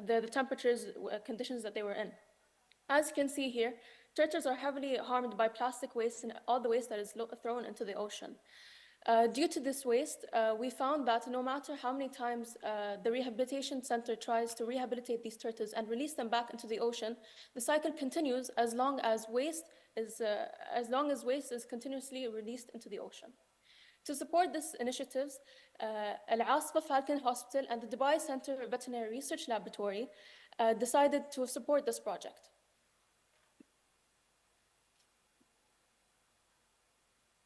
the temperatures, conditions that they were in. As you can see here, turtles are heavily harmed by plastic waste and all the waste that is thrown into the ocean. Due to this waste, we found that no matter how many times the rehabilitation center tries to rehabilitate these turtles and release them back into the ocean, the cycle continues as long as waste is continuously released into the ocean. To support these initiatives, Al-Asfa Falcon Hospital and the Dubai Center Veterinary Research Laboratory decided to support this project.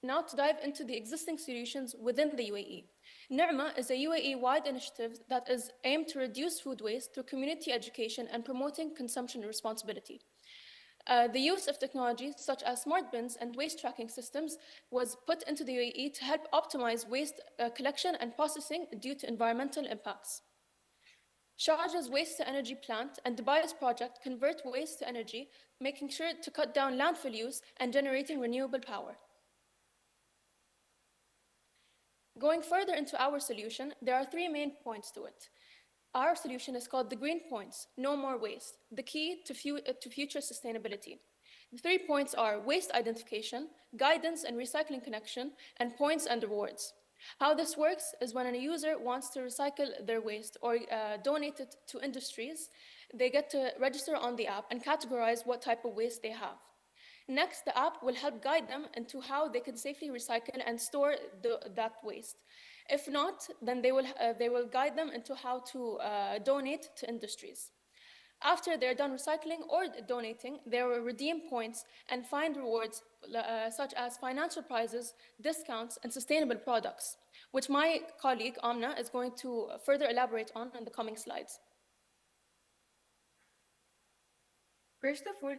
Now to dive into the existing solutions within the UAE. Ni'ma is a UAE-wide initiative that is aimed to reduce food waste through community education and promoting consumption responsibility. The use of technologies such as smart bins and waste tracking systems was put into the UAE to help optimize waste collection and processing due to environmental impacts. Sharjah's waste-to-energy plant and Dubai's project convert waste to energy, making sure to cut down landfill use and generating renewable power. Going further into our solution, there are 3 main points to it. Our solution is called the Green Points, no more waste, the key to future sustainability. The 3 points are waste identification, guidance and recycling connection, and points and rewards. How this works is when a user wants to recycle their waste or donate it to industries, they get to register on the app and categorize what type of waste they have. Next, the app will help guide them into how they can safely recycle and store that waste. If not, then they will guide them into how to donate to industries. After they're done recycling or donating, they will redeem points and find rewards such as financial prizes, discounts, and sustainable products, which my colleague Amna is going to further elaborate on in the coming slides. First of all,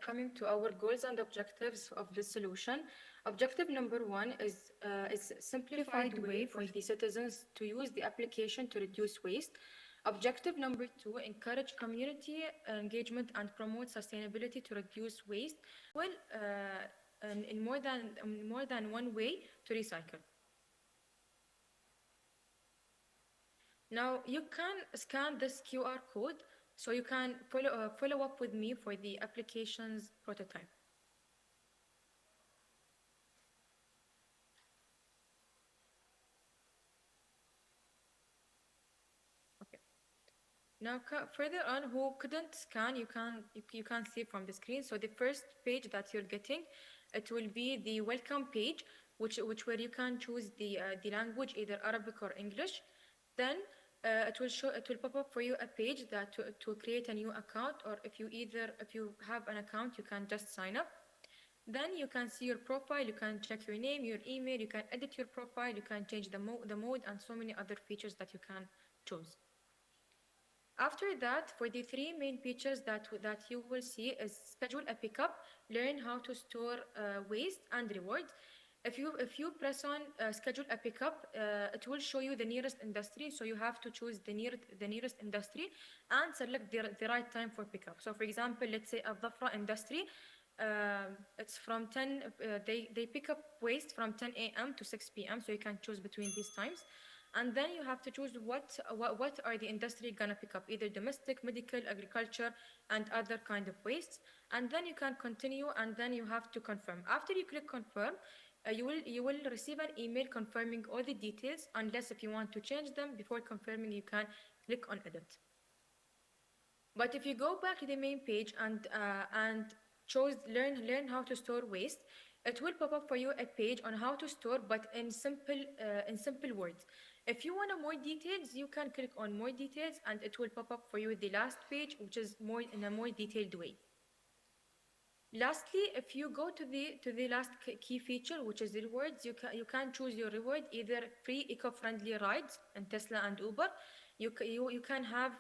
coming to our goals and objectives of the solution, objective number 1 is simplified way for the citizens to use the application to reduce waste. Objective number 2, encourage community engagement and promote sustainability to reduce waste. Well, in more than one way to recycle. Now you can scan this QR code, so you can follow up with me for the application's prototype. Okay. Now further on, who couldn't scan, you can see from the screen. So the first page that you're getting, it will be the welcome page, which where you can choose the language, either Arabic or English. Then it will pop up for you a page that to create a new account, or if you have an account, you can just sign up. Then you can see your profile, you can check your name, your email, you can edit your profile, you can change the mode, and so many other features that you can choose. After that, for the 3 main features that you will see is schedule a pickup, learn how to store waste, and rewards. If you press on schedule a pickup, it will show you the nearest industry. So you have to choose the nearest industry and select the right time for pickup. So for example, let's say Al Dhafra industry, it's from 10. They pick up waste from 10 a.m. to 6 p.m. So you can choose between these times, and then you have to choose what are the industry gonna pick up, either domestic, medical, agriculture, and other kind of wastes. And then you can continue, and then you have to confirm. After you click confirm, you will receive an email confirming all the details, unless if you want to change them before confirming, you can click on edit. But if you go back to the main page and choose learn how to store waste, it will pop up for you a page on how to store, but in simple words. If you want more details, you can click on more details, and it will pop up for you the last page, which is in a more detailed way. Lastly, if you go to the last key feature, which is the rewards, you can choose your reward, either free eco-friendly rides in Tesla and Uber. You can have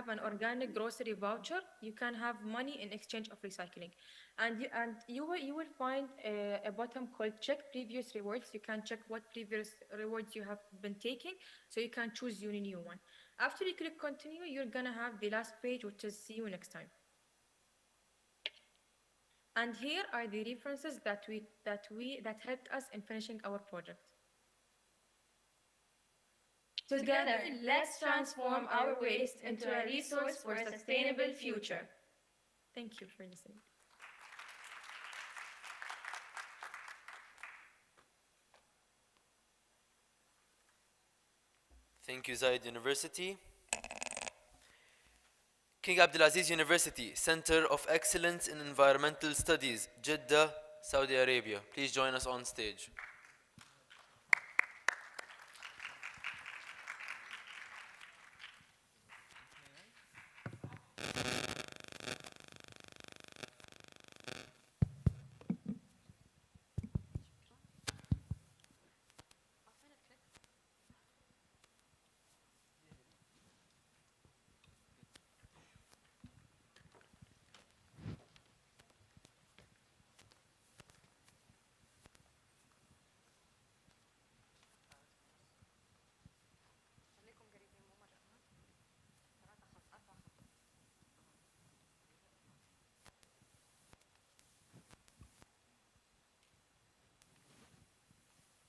an organic grocery voucher. You can have money in exchange of recycling, and you will find a button called check previous rewards. You can check what previous rewards you have been taking, so you can choose your new one. After you click continue, you're gonna have the last page, which is see you next time. And here are the references that helped us in finishing our project. Together, let's transform our waste into a resource for a sustainable future. Thank you for listening. Thank you, Zayed University. King Abdulaziz University, Center of Excellence in Environmental Studies, Jeddah, Saudi Arabia. Please join us on stage.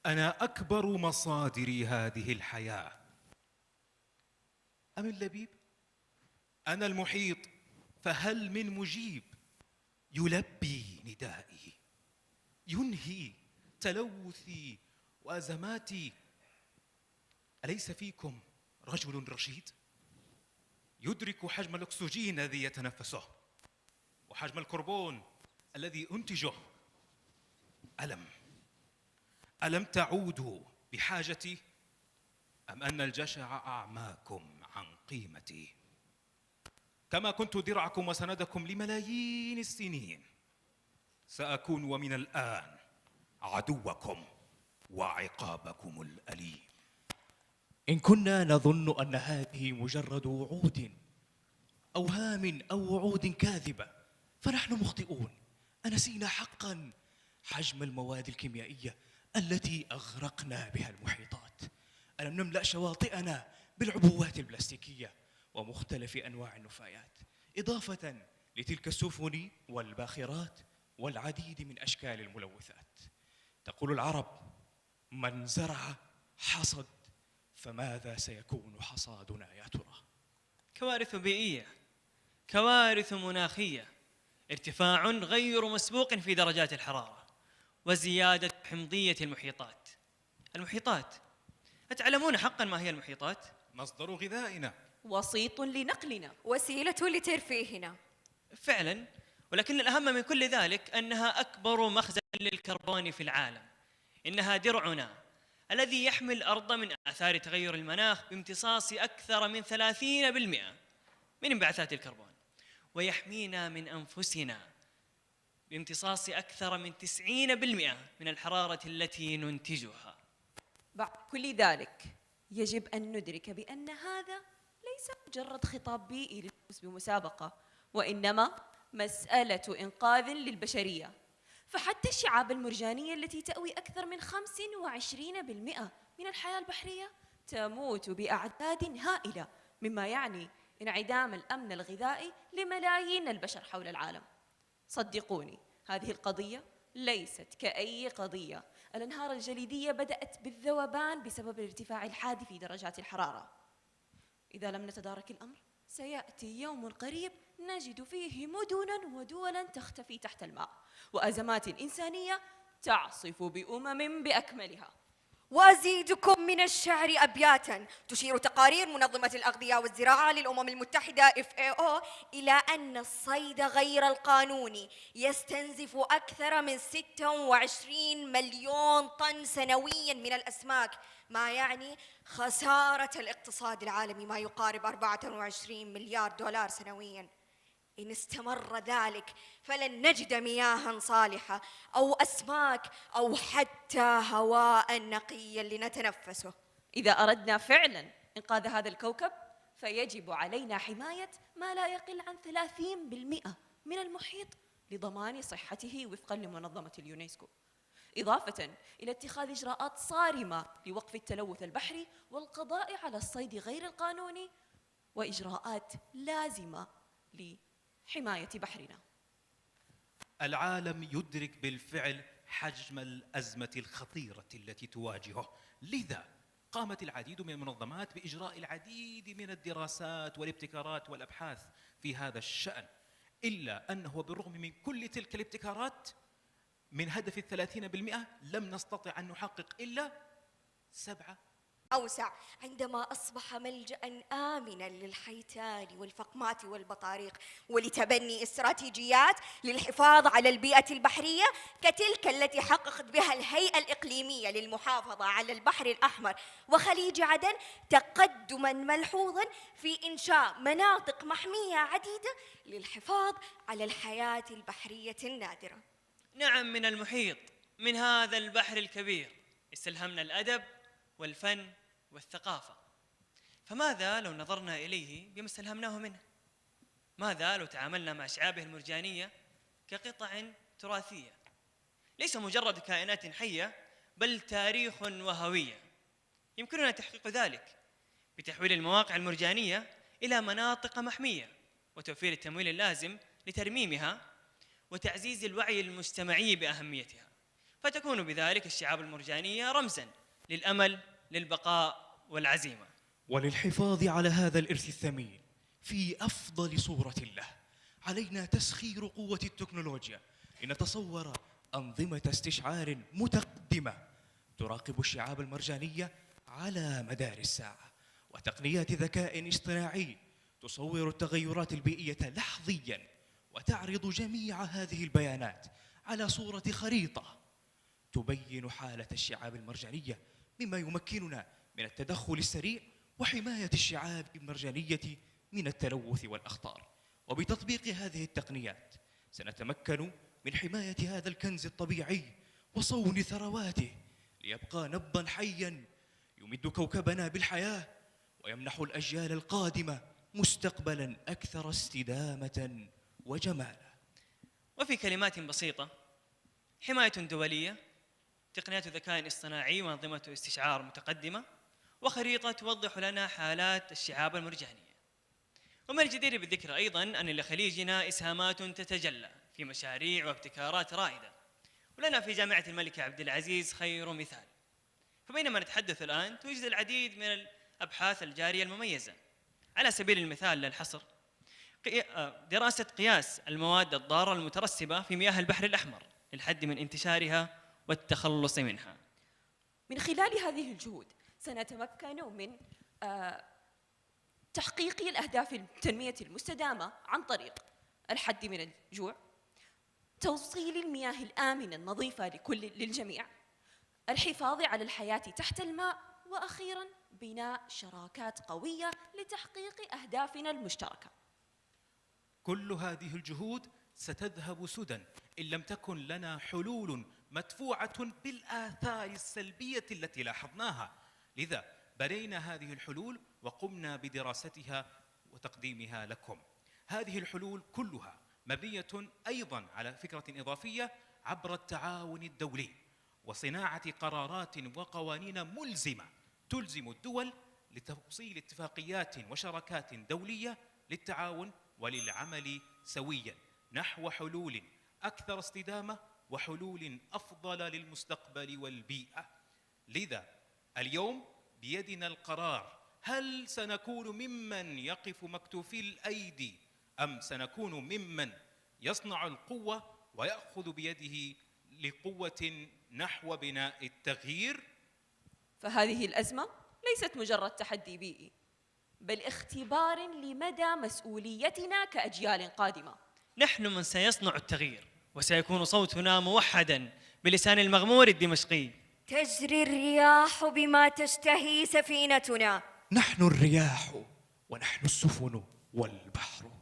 أنا أكبر مصادر هذه الحياة. أم اللبيب؟ أنا المحيط، فهل من مجيب يلبي ندائي، ينهي تلوثي وأزماتي؟ أليس فيكم رجل رشيد يدرك حجم الأكسجين الذي يتنفسه وحجم الكربون الذي أنتجه؟ ألم تعودوا بحاجتي، أم أن الجشع أعماكم عن قيمتي؟ كما كنت درعكم وسندكم لملايين السنين، سأكون ومن الآن عدوكم وعقابكم الأليم. إن كنا نظن أن هذه مجرد وعود، أوهام أو وعود كاذبة، فنحن مخطئون. أنسينا حقا حجم المواد الكيميائية التي أغرقنا بها المحيطات؟ ألم نملأ شواطئنا بالعبوات البلاستيكية ومختلف أنواع النفايات، إضافة لتلك السفن والباخرات والعديد من أشكال الملوثات؟ تقول العرب: من زرع حصد، فماذا سيكون حصادنا يا ترى؟ كوارث بيئية، كوارث مناخية، ارتفاع غير مسبوق في درجات الحرارة، وزيادة حمضية المحيطات. المحيطات، أتعلمون حقا ما هي المحيطات؟ مصدر غذائنا، وسيط لنقلنا، وسيلة لترفيهنا. فعلا، ولكن الأهم من كل ذلك أنها أكبر مخزن للكربون في العالم. إنها درعنا الذي يحمي الأرض من آثار تغير المناخ بامتصاص أكثر من 30% من انبعاثات الكربون، ويحمينا من أنفسنا بامتصاص أكثر من 90% من الحرارة التي ننتجها. بعد كل ذلك يجب أن ندرك بأن هذا ليس مجرد خطاب بيئي للفوز بمسابقة، وإنما مسألة إنقاذ للبشرية. فحتى الشعاب المرجانية التي تأوي أكثر من 25% من الحياة البحرية تموت بأعداد هائلة، مما يعني انعدام الأمن الغذائي لملايين البشر حول العالم. صدقوني، هذه القضية ليست كأي قضية. الأنهار الجليدية بدأت بالذوبان بسبب الارتفاع الحاد في درجات الحرارة. إذا لم نتدارك الأمر، سيأتي يوم قريب نجد فيه مدنا ودولا تختفي تحت الماء، وأزمات إنسانية تعصف بأمم بأكملها. وأزيدكم من الشعر أبياتا تشير تقارير منظمة الأغذية والزراعة للأمم المتحدة FAO إلى أن الصيد غير القانوني يستنزف أكثر من 26 مليون طن سنويا من الأسماك، ما يعني خسارة الاقتصاد العالمي ما يقارب 24 مليار دولار سنويا. إن استمر ذلك فلن نجد مياها صالحة أو أسماك أو حتى هواء نقيا لنتنفسه. إذا أردنا فعلا إنقاذ هذا الكوكب، فيجب علينا حماية ما لا يقل عن 30% من المحيط لضمان صحته وفقا لمنظمة اليونسكو، إضافة إلى اتخاذ إجراءات صارمة لوقف التلوث البحري والقضاء على الصيد غير القانوني، وإجراءات لازمة لحماية بحرنا. العالم يدرك بالفعل حجم الأزمة الخطيرة التي تواجهه، لذا قامت العديد من المنظمات بإجراء العديد من الدراسات والابتكارات والأبحاث في هذا الشأن، إلا أنه بالرغم من كل تلك الابتكارات من هدف 30% لم نستطع أن نحقق إلا 7. أوسع عندما أصبح ملجأ آمنا للحيتان والفقمات والبطاريق، ولتبني استراتيجيات للحفاظ على البيئة البحرية كتلك التي حققت بها الهيئة الإقليمية للمحافظة على البحر الأحمر وخليج عدن تقدما ملحوظا في إنشاء مناطق محمية عديدة للحفاظ على الحياة البحرية النادرة. نعم، من المحيط، من هذا البحر الكبير، استلهمنا الأدب والفن والثقافة. فماذا لو نظرنا إليه بما استلهمناه منه؟ ماذا لو تعاملنا مع شعابه المرجانية كقطع تراثية، ليس مجرد كائنات حية، بل تاريخ وهوية؟ يمكننا تحقيق ذلك بتحويل المواقع المرجانية إلى مناطق محمية، وتوفير التمويل اللازم لترميمها، وتعزيز الوعي المجتمعي بأهميتها، فتكون بذلك الشعاب المرجانية رمزاً للأمل، للبقاء والعزيمة. وللحفاظ على هذا الإرث الثمين في أفضل صورة له علينا تسخير قوة التكنولوجيا لنتصور أنظمة استشعار متقدمة تراقب الشعاب المرجانية على مدار الساعة، وتقنيات ذكاء اصطناعي تصور التغيرات البيئية لحظياً وتعرض جميع هذه البيانات على صورة خريطة تبين حالة الشعاب المرجانية، مما يمكننا من التدخل السريع وحماية الشعاب المرجانية من التلوث والأخطار. وبتطبيق هذه التقنيات سنتمكن من حماية هذا الكنز الطبيعي وصون ثرواته ليبقى نبضاً حياً يمد كوكبنا بالحياة ويمنح الأجيال القادمة مستقبلاً أكثر استدامة وجمالا. وفي كلمات بسيطة: حماية دولية، تقنيات ذكاء اصطناعي وأنظمة استشعار متقدمة، وخريطة توضح لنا حالات الشعاب المرجانية. ومن الجدير بالذكر أيضاً أن لخليجنا إسهامات تتجلى في مشاريع وابتكارات رائدة، ولنا في جامعة الملك عبد العزيز خير مثال. فبينما نتحدث الآن توجد العديد من الأبحاث الجارية المميزة. على سبيل المثال للحصر، دراسة قياس المواد الضارة المترسبة في مياه البحر الأحمر للحد من انتشارها والتخلص منها. من خلال هذه الجهود سنتمكن من تحقيق الأهداف التنمية المستدامة عن طريق الحد من الجوع، توصيل المياه الآمنة النظيفة للجميع، الحفاظ على الحياة تحت الماء، وأخيراً بناء شراكات قوية لتحقيق أهدافنا المشتركة. كل هذه الجهود ستذهب سدى إن لم تكن لنا حلول مدفوعة بالآثار السلبية التي لاحظناها. لذا بنينا هذه الحلول وقمنا بدراستها وتقديمها لكم. هذه الحلول كلها مبنية أيضاً على فكرة إضافية عبر التعاون الدولي وصناعة قرارات وقوانين ملزمة تلزم الدول لتوصيل اتفاقيات وشراكات دولية للتعاون وللعمل سوياً نحو حلول أكثر استدامة وحلول أفضل للمستقبل والبيئة. لذا اليوم بيدنا القرار: هل سنكون ممن يقف مكتوفي الأيدي أم سنكون ممن يصنع القوة ويأخذ بيده لقوة نحو بناء التغيير؟ فهذه الأزمة ليست مجرد تحدي بيئي، بل اختبار لمدى مسؤوليتنا كأجيال قادمة. نحن من سيصنع التغيير، وسيكون صوتنا موحداً بلسان المغمور الدمشقي. تجري الرياح بما تشتهي سفينتنا. نحن الرياح ونحن السفن والبحر.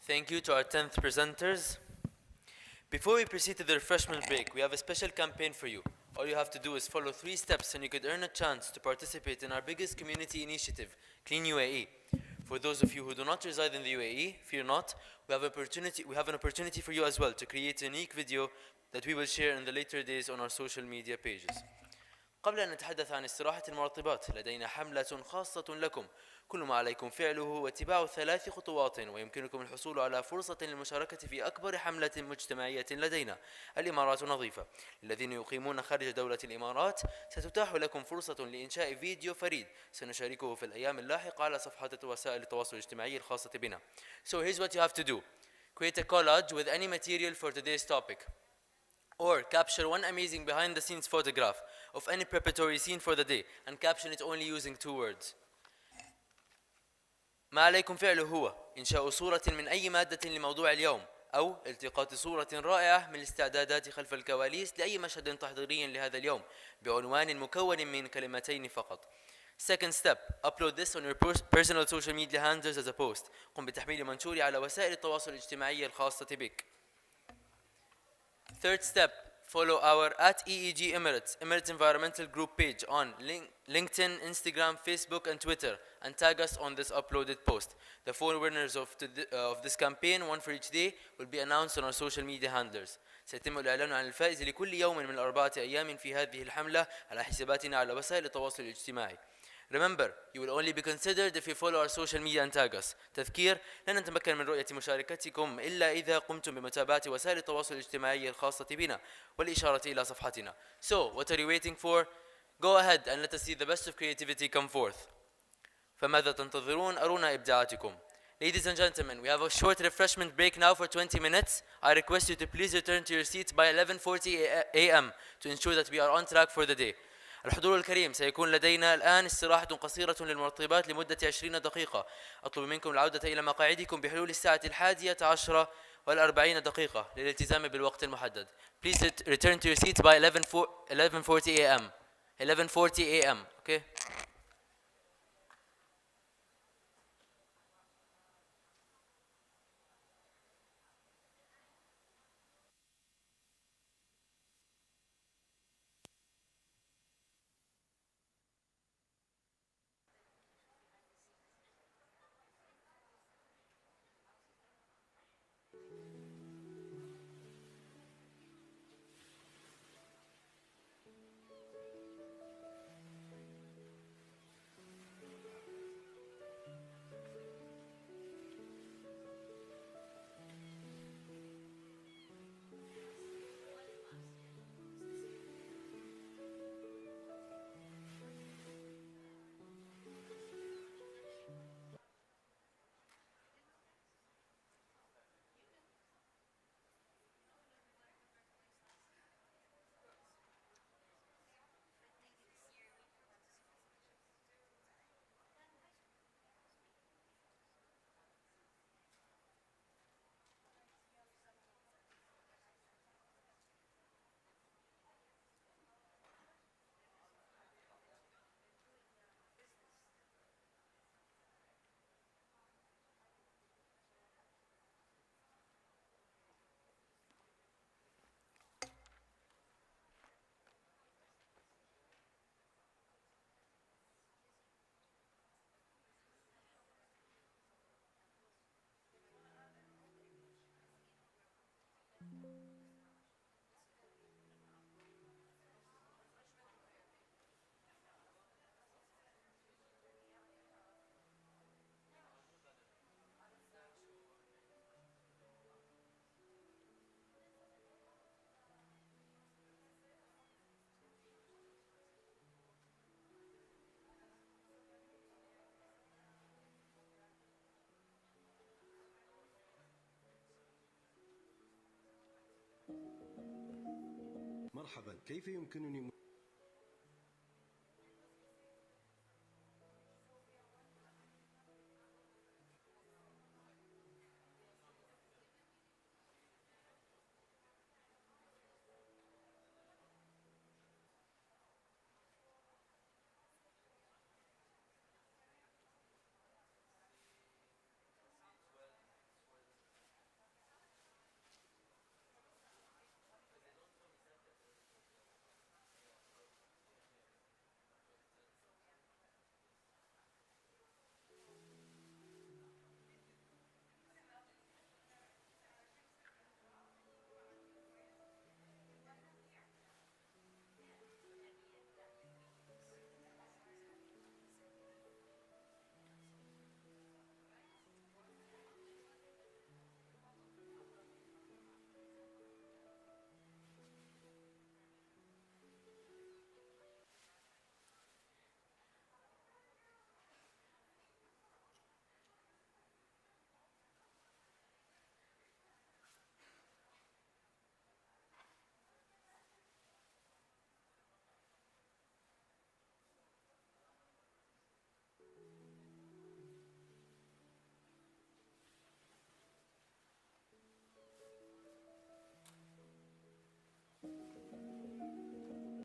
Thank you to our 10th presenters. Before we proceed to the refreshment break, we have a special campaign for you. All you have to do is follow 3 steps and you could earn a chance to participate in our biggest community initiative, Clean UAE. For those of you who do not reside in the UAE, fear not, we have an opportunity for you as well to create a unique video that we will share in the later days on our social media pages. قبل أن نتحدث عن استراحة المرطبات، لدينا حملة خاصة لكم. كل ما عليكم فعله هو اتباع 3 خطوات، ويمكنكم الحصول على فرصة للمشاركة في أكبر حملة مجتمعية لدينا، الإمارات نظيفة. الذين يقيمون خارج دولة الإمارات ستتاح لكم فرصة لإنشاء فيديو فريد سنشاركه في الأيام اللاحقة على صفحات وسائل التواصل الاجتماعي الخاصة بنا. So here's what you have to do. Create a collage with any material for today's topic. Or capture one amazing behind-the-scenes photograph of any preparatory scene for the day and caption it only using 2 words. ما عليكم فعله هو إنشاء صورة من أي مادة لموضوع اليوم، أو التقاط صورة رائعة من الاستعدادات خلف الكواليس لأي مشهد تحضيري لهذا اليوم بعنوان مكون من كلمتين فقط. Second step, upload this on your personal social media handles as a post. قم بتحميل منشوري على وسائل التواصل الاجتماعي الخاصة بك. Third step, follow our @EEG Emirates Emirates Environmental Group page on LinkedIn, Instagram, Facebook, and Twitter, and tag us on this uploaded post. The 4 winners of this campaign, one for each day, will be announced on our social media handlers. سيتم الإعلان عن الفائز لكل يوم من الأربعة أيام في هذه الحملة على حساباتنا على وسائل التواصل الاجتماعي. Remember, you will only be considered if you follow our social media and tag us. تذكير: لن نتمكن من رؤية مشاركتكم إلا إذا قمتم بمتابعة وسائل التواصل الاجتماعي الخاصة بنا والإشارة إلى صفحتنا. So, what are you waiting for? Go ahead and let us see the best of creativity come forth. فماذا تنتظرون؟ أرونا إبداعاتكم. Ladies and gentlemen, we have a short refreshment break now for 20 minutes. I request you to please return to your seats by 11:40 a.m. to ensure that we are on track for the day. الحضور الكريم، سيكون لدينا الآن استراحة قصيرة للمرطبات لمدة 20 دقيقة. أطلب منكم العودة إلى مقاعدكم بحلول الساعة 11:40 للالتزام بالوقت المحدد. Please return to your seats by 11:40 a.m. 11:40 a.m. Okay? مرحبا، كيف يمكنني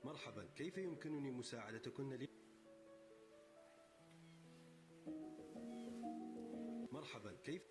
مرحبا، كيف يمكنني مساعدتكن لي؟ مرحبا، كيف؟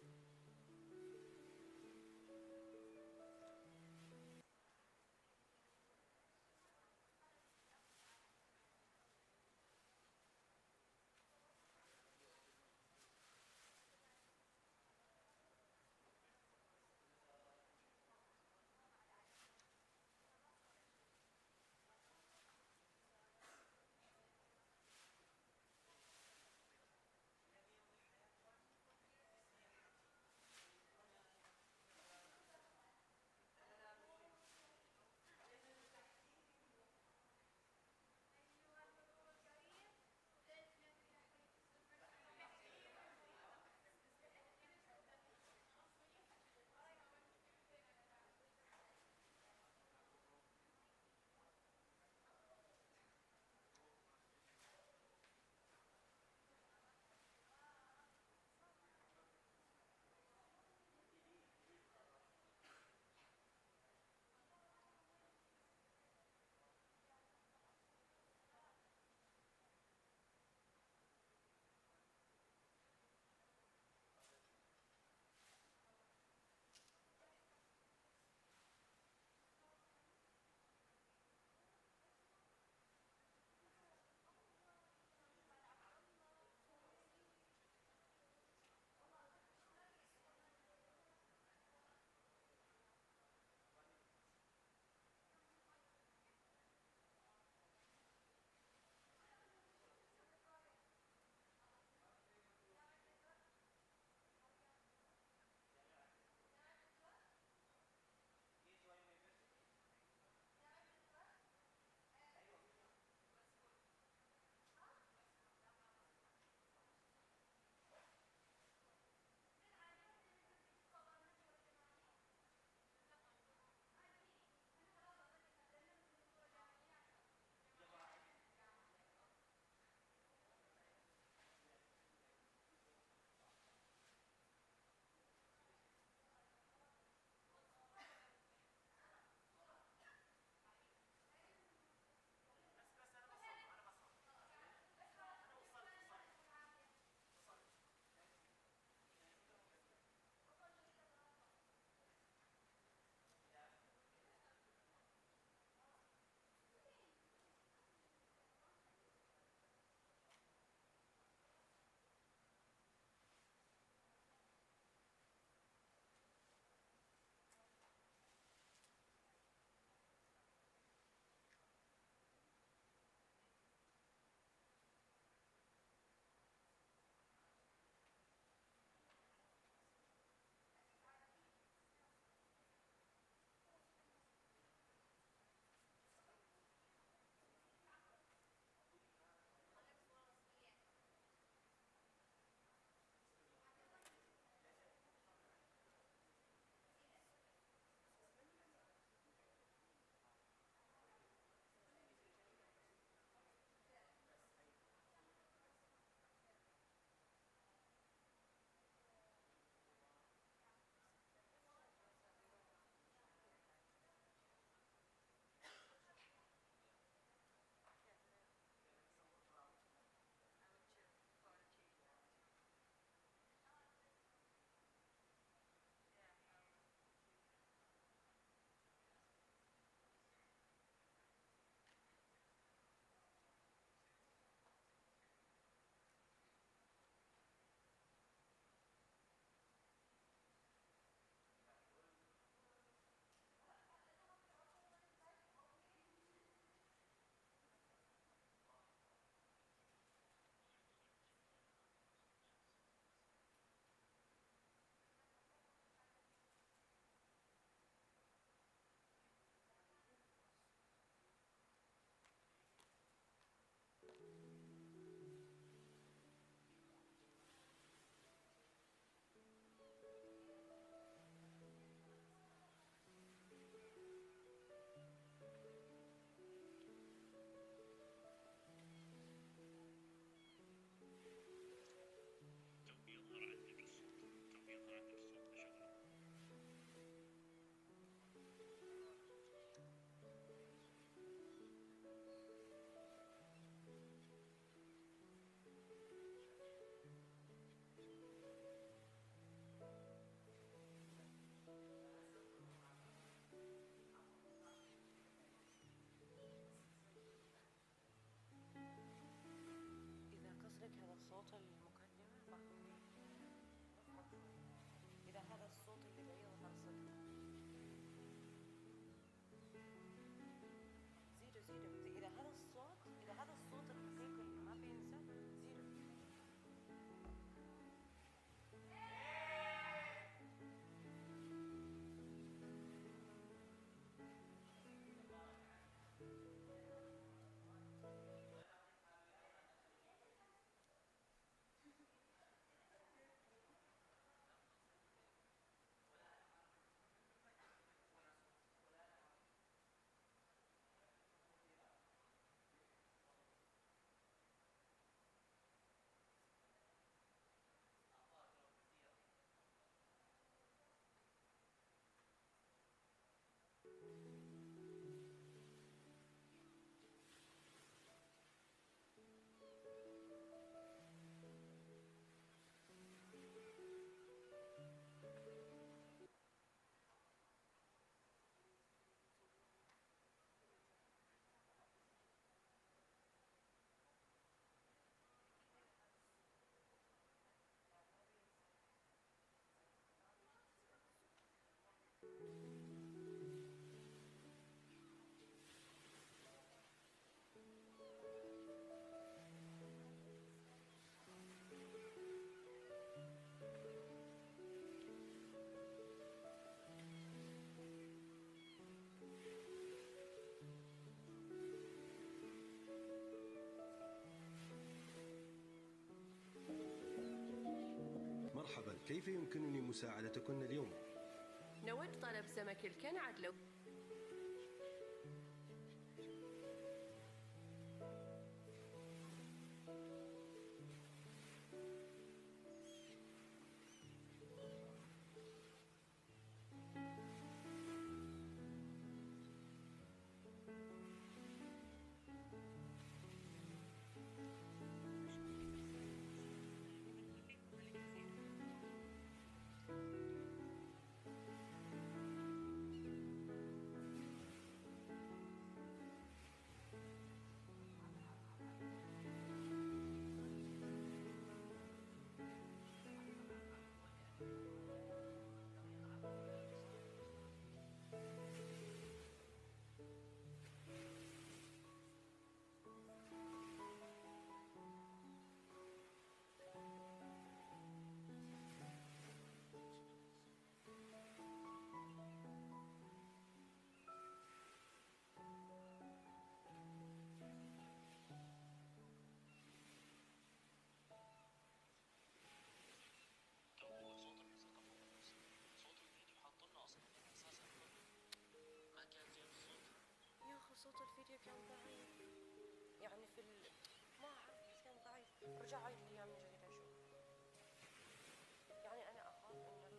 كيف يمكنني مساعدتكن اليوم؟ نود طلب سمك الكنعد لو صوت الفيديو كان ضعيف يعني ما أعرف بس كان ضعيف رجع عيد لي إياه من جديد أشوف يعني أنا أخاف إنه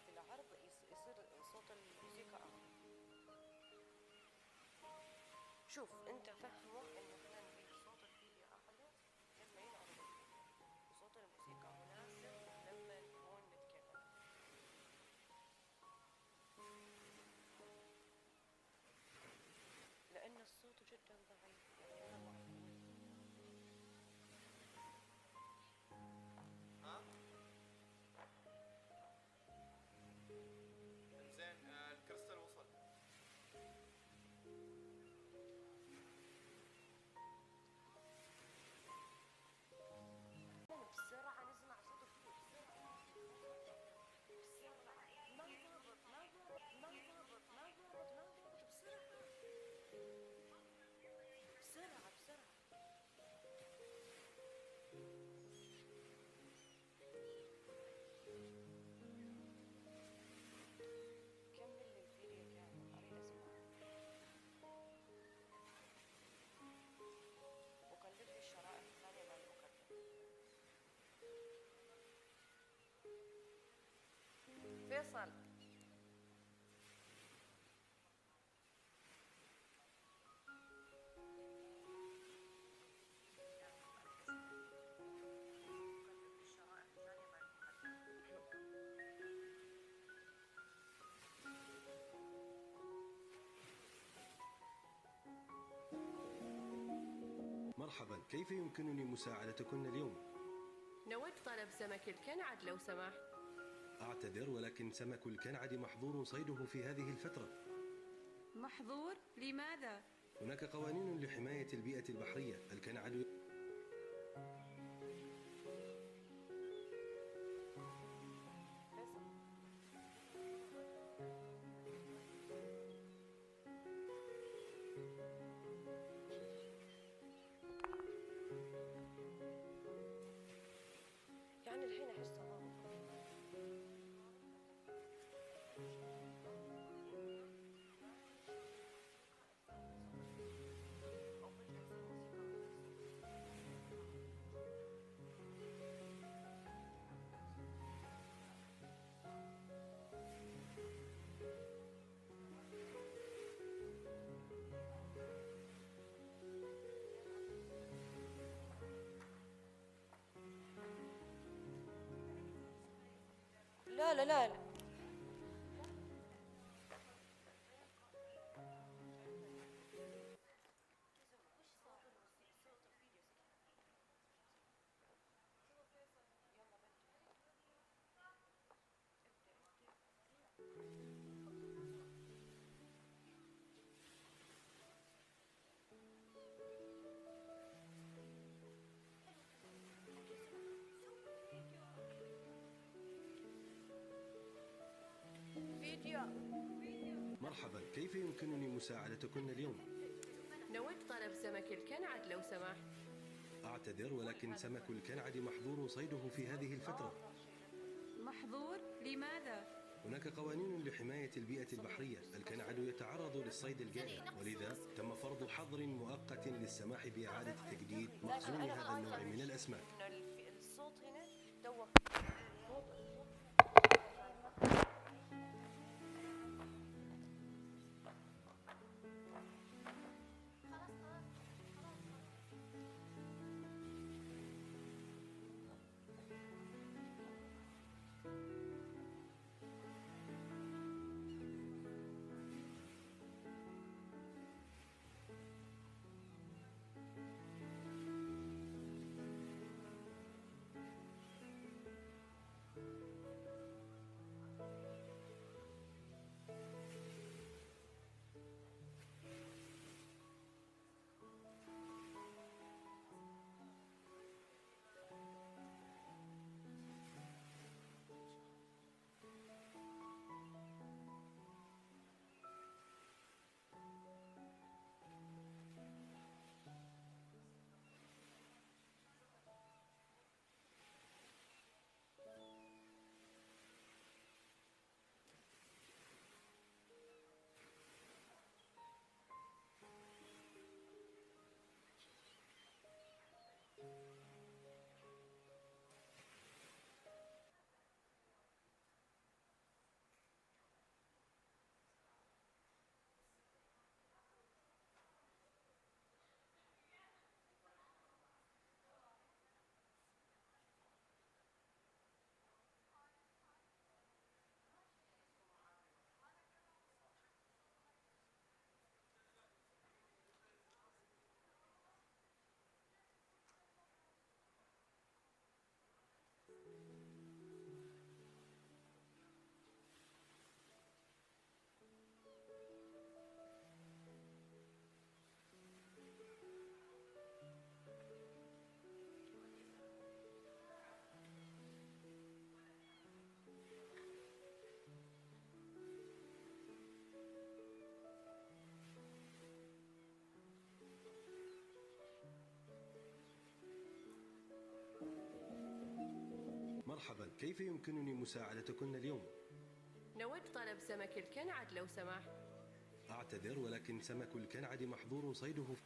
في العرض يصير صوت الموسيقى أعلى. شوف أنت فهمه إنه إحنا نبي صوت الفيديو أعلى لما ينعرض الفيديو وصوت الموسيقى مناسب لما نكون نتكلم. لأن الصوت جدا ضعيف يعني ما ها؟ انزين الكريستال وصل. بسرعة نسمع صوت الفيديو بسرعة ما ضابط بسرعة بسرعة كمل لي الفيديو كامل أريد أسمع وقلب لي الشرائح الثانية مع المقدم. فيصل مرحبا، كيف يمكنني مساعدتكن اليوم؟ نود طلب سمك الكنعد لو سمحت. أعتذر ولكن سمك الكنعد محظور صيده في هذه الفترة. محظور؟ لماذا؟ هناك قوانين لحماية البيئة البحرية. الكنعد يعني الحين أحس تمام. لا فيديو. مرحبا، كيف يمكنني مساعدتكن اليوم؟ نود طلب سمك الكنعد لو سمحت. أعتذر ولكن سمك الكنعد محظور صيده في هذه الفترة. محظور؟ لماذا؟ هناك قوانين لحماية البيئة البحرية. الكنعد يتعرض للصيد الجائر، ولذا تم فرض حظر مؤقت للسماح بإعادة تجديد مخزون هذا النوع من الأسماك. الصوت هنا توه. مرحبا، كيف يمكنني مساعدتكن اليوم؟ نود طلب سمك الكنعد لو سمحت. أعتذر، ولكن سمك الكنعد محظور صيده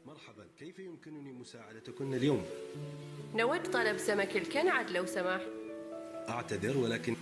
مرحبا، كيف يمكنني مساعدتكن اليوم؟ نود طلب سمك الكنعد لو سمحت. أعتذر، ولكن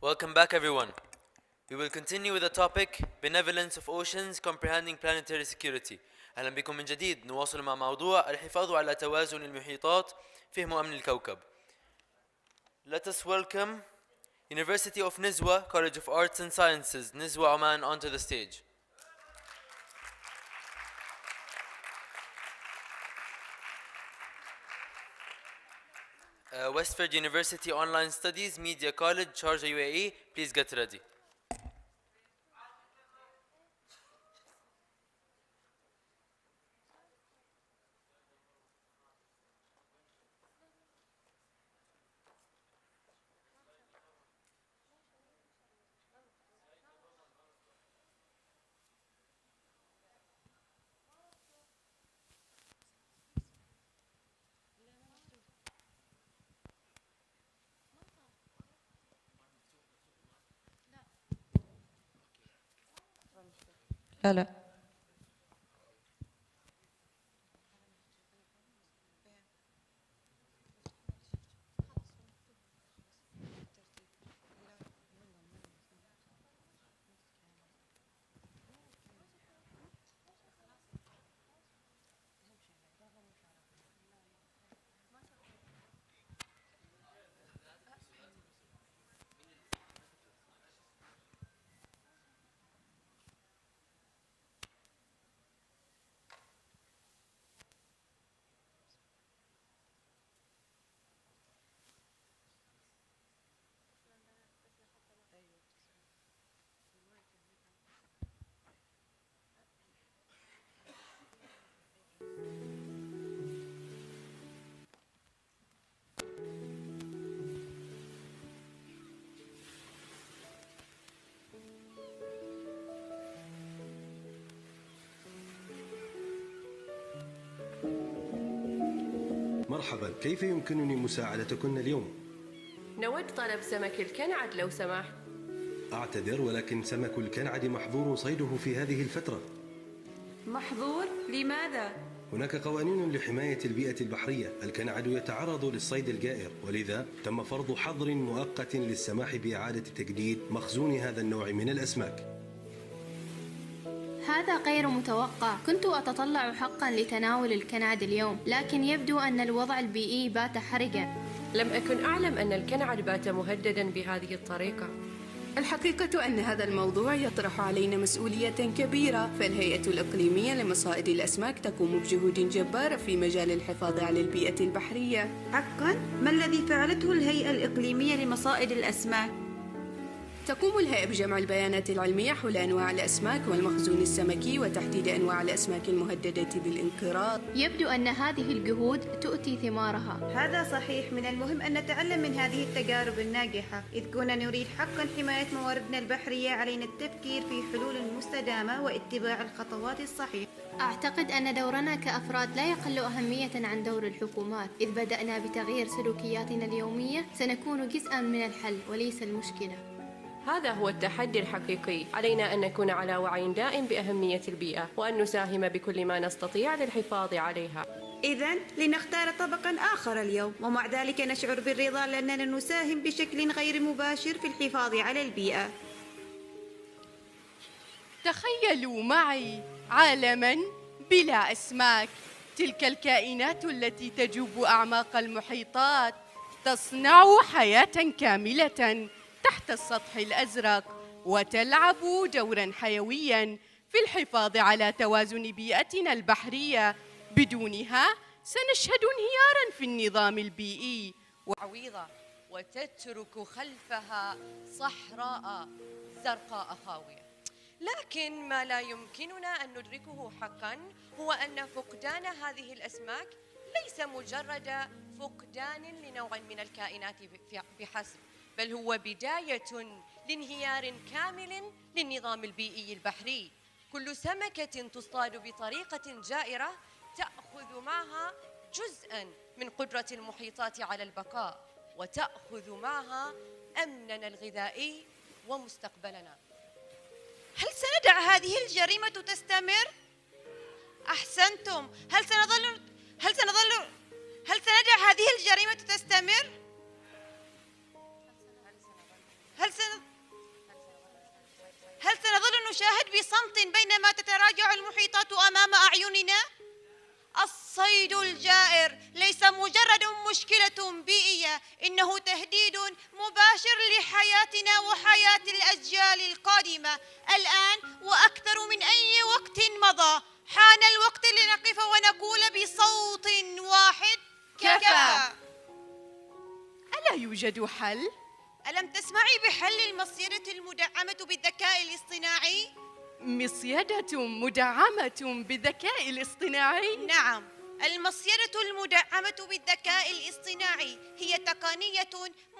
Welcome back, everyone. We will continue with the topic Benevolence of Oceans Comprehending Planetary Security. أهلا بكم من جديد. نواصل مع موضوع الحفاظ على توازن المحيطات فهم أمن الكوكب. Let us welcome University of Nizwa College of Arts and Sciences, Nizwa, Oman, onto the stage. Westford University Online Studies Media College, Sharjah, UAE, please get ready. لا مرحبا، كيف يمكنني مساعدتكن اليوم؟ نود طلب سمك الكنعد لو سمحت. أعتذر، ولكن سمك الكنعد محظور صيده في هذه الفترة. محظور؟ لماذا؟ هناك قوانين لحماية البيئة البحرية. الكنعد يتعرض للصيد الجائر، ولذا تم فرض حظر مؤقت للسماح بإعادة تجديد مخزون هذا النوع من الأسماك. هذا غير متوقع. كنت أتطلع حقا لتناول الكنعد اليوم، لكن يبدو أن الوضع البيئي بات حرجا. لم أكن أعلم أن الكنعد بات مهددا بهذه الطريقة. الحقيقة أن هذا الموضوع يطرح علينا مسؤولية كبيرة، فالهيئة الإقليمية لمصائد الأسماك تقوم بجهود جبارة في مجال الحفاظ على البيئة البحرية. حقا؟ ما الذي فعلته الهيئة الإقليمية لمصائد الأسماك؟ تقوم الهيئة بجمع البيانات العلمية حول أنواع الأسماك والمخزون السمكي وتحديد أنواع الأسماك المهددة بالانقراض. يبدو أن هذه الجهود تؤتي ثمارها. هذا صحيح. من المهم أن نتعلم من هذه التجارب الناجحة. إذ كنا نريد حقا حماية مواردنا البحرية، علينا التفكير في حلول مستدامة واتباع الخطوات الصحيحة. أعتقد أن دورنا كأفراد لا يقل أهمية عن دور الحكومات. إذ بدأنا بتغيير سلوكياتنا اليومية سنكون جزءا من الحل وليس المشكلة. هذا هو التحدي الحقيقي. علينا أن نكون على وعي دائم بأهمية البيئة، وأن نساهم بكل ما نستطيع للحفاظ عليها. إذن لنختار طبقا آخر اليوم، ومع ذلك نشعر بالرضا لأننا نساهم بشكل غير مباشر في الحفاظ على البيئة. تخيلوا معي عالما بلا أسماك، تلك الكائنات التي تجوب أعماق المحيطات، تصنع حياة كاملة تحت السطح الأزرق، وتلعب دورا حيويا في الحفاظ على توازن بيئتنا البحرية. بدونها سنشهد انهيارا في النظام البيئي وعويضة، وتترك خلفها صحراء زرقاء خاوية. لكن ما لا يمكننا أن ندركه حقا هو أن فقدان هذه الأسماك ليس مجرد فقدان لنوع من الكائنات بحسب، بل هو بداية لانهيار كامل للنظام البيئي البحري. كل سمكة تصطاد بطريقة جائرة تأخذ معها جزءاً من قدرة المحيطات على البقاء، وتأخذ معها أمننا الغذائي ومستقبلنا. هل سندع هذه الجريمة تستمر؟ أحسنتم. هل سندع هذه الجريمة تستمر؟ هل سنظل بصمت بينما تتراجع المحيطات أمام أعيننا؟ الصيد الجائر ليس مجرد مشكلة بيئية، إنه تهديد مباشر لحياتنا وحياة الأجيال القادمة. الآن وأكثر من أي وقت مضى حان الوقت لنقف ونقول بصوت واحد: كفى. ألا يوجد حل؟ ألم تسمعي بحل المصيدة المدعمة بالذكاء الاصطناعي؟ مصيدة مدعمة بالذكاء الاصطناعي؟ نعم، المصيدة المدعمة بالذكاء الاصطناعي هي تقنية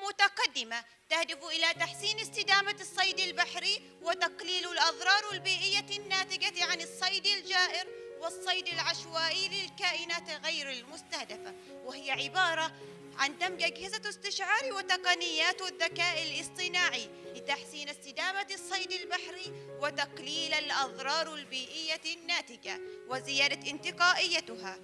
متقدمة تهدف إلى تحسين استدامة الصيد البحري وتقليل الأضرار البيئية الناتجة عن الصيد الجائر والصيد العشوائي للكائنات غير المستهدفة، وهي عبارة عن دمج أجهزة استشعار وتقنيات الذكاء الاصطناعي لتحسين استدامة الصيد البحري وتقليل الأضرار البيئية الناتجة وزيادة انتقائيتها.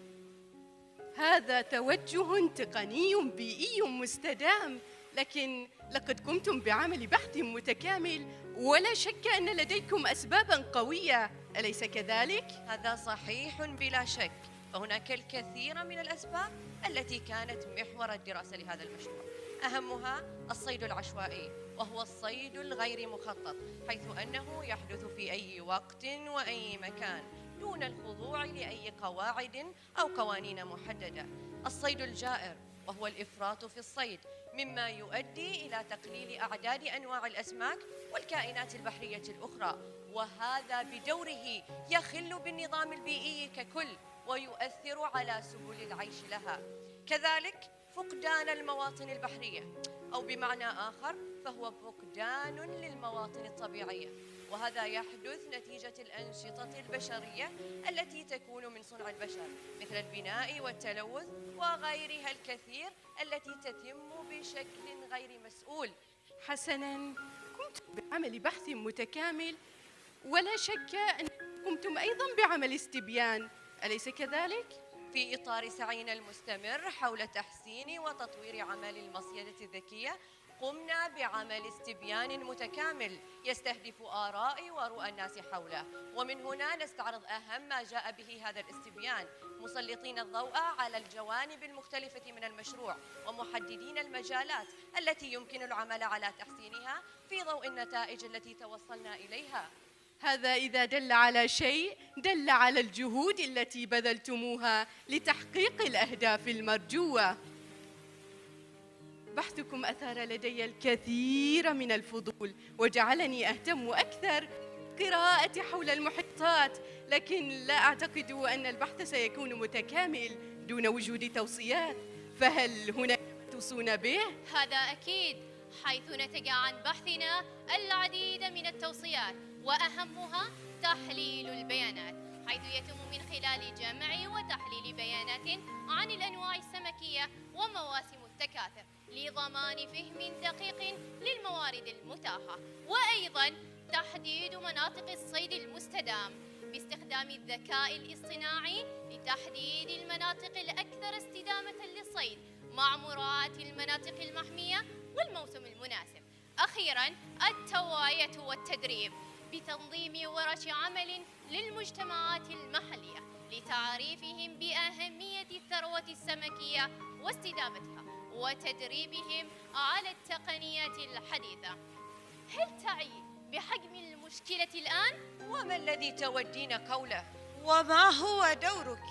هذا توجه تقني بيئي مستدام، لكن لقد قمتم بعمل بحث متكامل ولا شك أن لديكم أسباباً قوية، أليس كذلك؟ هذا صحيح بلا شك، فهناك الكثير من الأسباب التي كانت محور الدراسة لهذا المشروع. أهمها الصيد العشوائي، وهو الصيد الغير مخطط، حيث أنه يحدث في أي وقت وأي مكان دون الخضوع لأي قواعد أو قوانين محددة. الصيد الجائر، وهو الإفراط في الصيد، مما يؤدي إلى تقليل أعداد أنواع الأسماك والكائنات البحرية الأخرى، وهذا بدوره يخل بالنظام البيئي ككل ويؤثر على سبل العيش لها. كذلك فقدان المواطن البحرية، أو بمعنى آخر فهو فقدان للمواطن الطبيعية، وهذا يحدث نتيجة الأنشطة البشرية التي تكون من صنع البشر مثل البناء والتلوث وغيرها الكثير التي تتم بشكل غير مسؤول. حسناً، قمتم بعمل بحث متكامل ولا شك أن قمتم أيضاً بعمل استبيان، أليس كذلك؟ في إطار سعينا المستمر حول تحسين وتطوير عمل المصيدة الذكية، قمنا بعمل استبيان متكامل يستهدف آراء ورؤى الناس حوله، ومن هنا نستعرض أهم ما جاء به هذا الاستبيان، مسلطين الضوء على الجوانب المختلفة من المشروع ومحددين المجالات التي يمكن العمل على تحسينها في ضوء النتائج التي توصلنا إليها. هذا إذا دل على شيء دل على الجهود التي بذلتموها لتحقيق الأهداف المرجوة. بحثكم أثار لدي الكثير من الفضول وجعلني أهتم أكثر قراءة حول المحيطات، لكن لا أعتقد أن البحث سيكون متكامل دون وجود توصيات، فهل هناك ما توصون به؟ هذا أكيد، حيث نتج عن بحثنا العديد من التوصيات، وأهمها تحليل البيانات، حيث يتم من خلال جمع وتحليل بيانات عن الأنواع السمكية ومواسم التكاثر لضمان فهم دقيق للموارد المتاحة، وأيضاً تحديد مناطق الصيد المستدام باستخدام الذكاء الاصطناعي لتحديد المناطق الأكثر استدامة للصيد مع مراعاة المناطق المحمية والموسم المناسب. أخيراً التوعية والتدريب بتنظيم ورش عمل للمجتمعات المحلية لتعريفهم بأهمية الثروة السمكية واستدامتها وتدريبهم على التقنيات الحديثة. هل تعي بحجم المشكلة الآن؟ وما الذي تودين قوله؟ وما هو دورك؟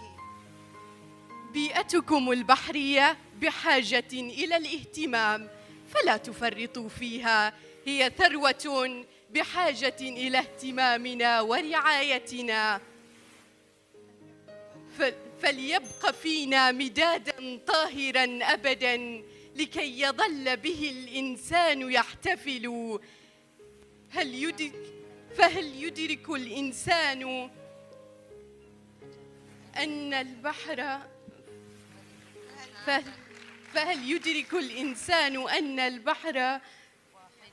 بيئتكم البحرية بحاجة إلى الاهتمام، فلا تفرطوا فيها، هي ثروة بحاجة إلى اهتمامنا ورعايتنا، فليبق فينا مدادا طاهرا أبدا لكي يظل به الإنسان يحتفل. فهل يدرك الإنسان أن البحر فهل يدرك الإنسان أن البحر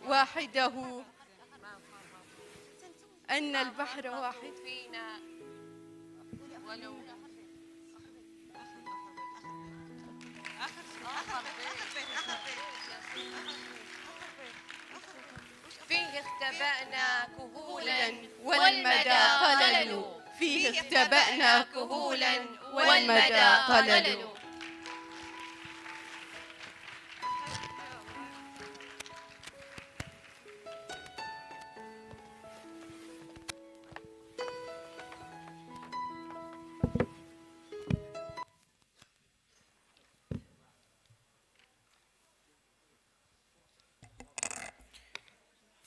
وحده أن البحر واحد فينا ولو فيه فيه اختبأنا كهولا والمدى قلل. فيه اختبأنا كهولا والمدى قلل.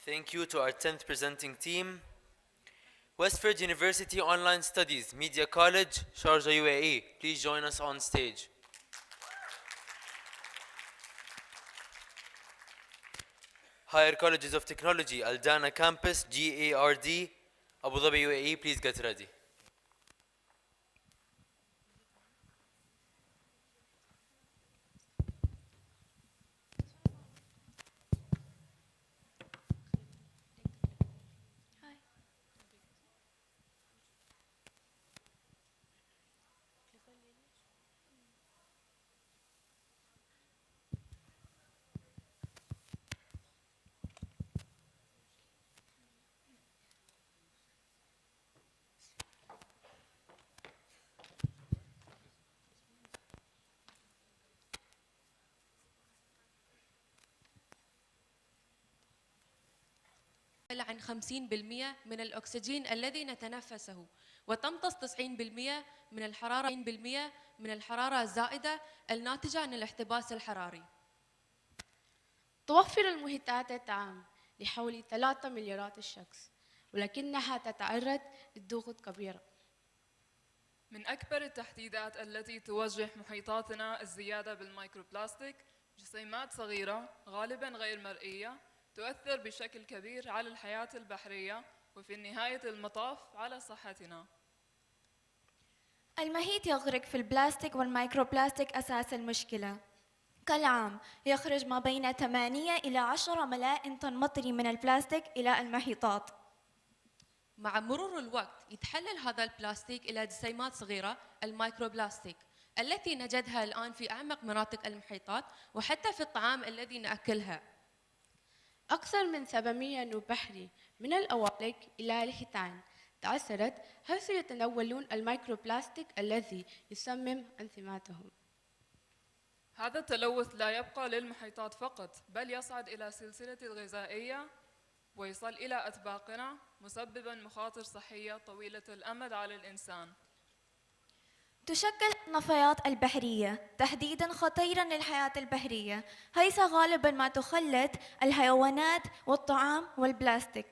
Thank you to our 10th presenting team. Westford University Online Studies, Media College, Sharjah, UAE. Please join us on stage. Higher Colleges of Technology, Al Dana Campus, GARD, Abu Dhabi, UAE. Please get ready. عن 50% من الأكسجين الذي نتنفسه، وتمتص 90% من الحرارة الزائدة الناتجة عن الاحتباس الحراري. توفر المحيطات الطعام لحوالي 3 مليارات الشخص، ولكنها تتعرض لضغوط كبيرة. من أكبر التهديدات التي تواجه محيطاتنا الزيادة بالميكروبلاستيك، جسيمات صغيرة غالباً غير مرئية تؤثر بشكل كبير على الحياة البحرية وفي نهاية المطاف على صحتنا. المحيط يغرق في البلاستيك والميكروبلاستيك أساس المشكلة. كل عام يخرج ما بين 8 إلى 10 ملايين طن مطري من البلاستيك إلى المحيطات. مع مرور الوقت يتحلل هذا البلاستيك إلى جسيمات صغيرة، الميكروبلاستيك، التي نجدها الآن في أعمق مناطق المحيطات وحتى في الطعام الذي نأكلها. أكثر من 700 نوع بحري من الأوالق إلى الحيتان تأثرت، حيث يتناولون الميكروبلاستيك الذي يسمم أنسمتهم. هذا التلوث لا يبقى للمحيطات فقط، بل يصعد إلى سلسلة الغذائية ويصل إلى أطباقنا، مسبباً مخاطر صحية طويلة الأمد على الإنسان. تشكل النفايات البحرية تهديداً خطيراً للحياة البحرية، حيث غالباً ما تخلد الحيوانات والطعام والبلاستيك.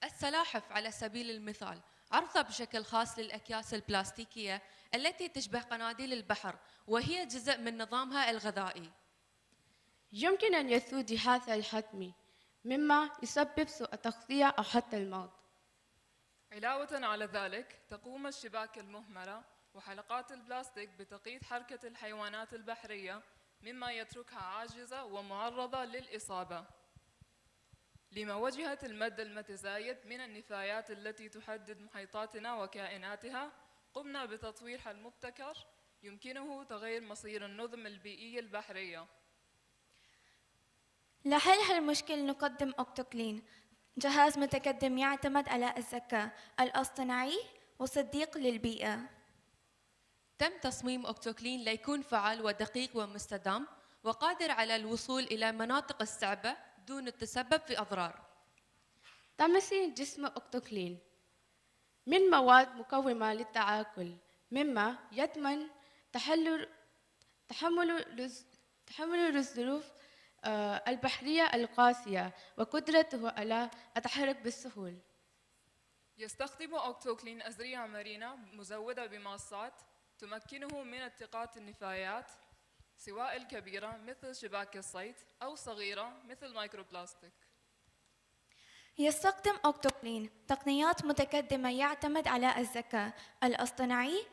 السلاحف على سبيل المثال عرضة بشكل خاص للأكياس البلاستيكية التي تشبه قناديل البحر، وهي جزء من نظامها الغذائي. يمكن أن يسوء جهازها الهضمي، مما يسبب سوء تغذية أو حتى الموت. علاوة على ذلك، تقوم الشباك المهملة وحلقات البلاستيك بتقييد حركة الحيوانات البحرية، مما يتركها عاجزة ومعرضة للإصابة. لمواجهة المد المتزايد من النفايات التي تهدد محيطاتنا وكائناتها، قمنا بتطوير حل مبتكر يمكنه تغيير مصير النظم البيئية البحرية. لحل هالمشكل نقدم أوكتوكلين، جهاز متقدم يعتمد على الذكاء الاصطناعي وصديق للبيئة. تم تصميم أوكتوكلين ليكون فعال ودقيق ومستدام وقادر على الوصول إلى مناطق الصعبة دون التسبب في أضرار. تمثيل جسم أوكتوكلين من مواد مقاومة للتآكل، مما يضمن تحمل الظروف البحرية القاسية وقدرته على التحرك بسهولة. يستخدم أوكتوكلين أزرية مرنة مزودة بماصات تمكنه من التقاط النفايات، سواء الكبيرة مثل شباك الصيد أو صغيرة مثل مايكروبلاستيك. يستخدم أوكتوكلين تقنيات متقدمة يعتمد على الذكاء الاصطناعي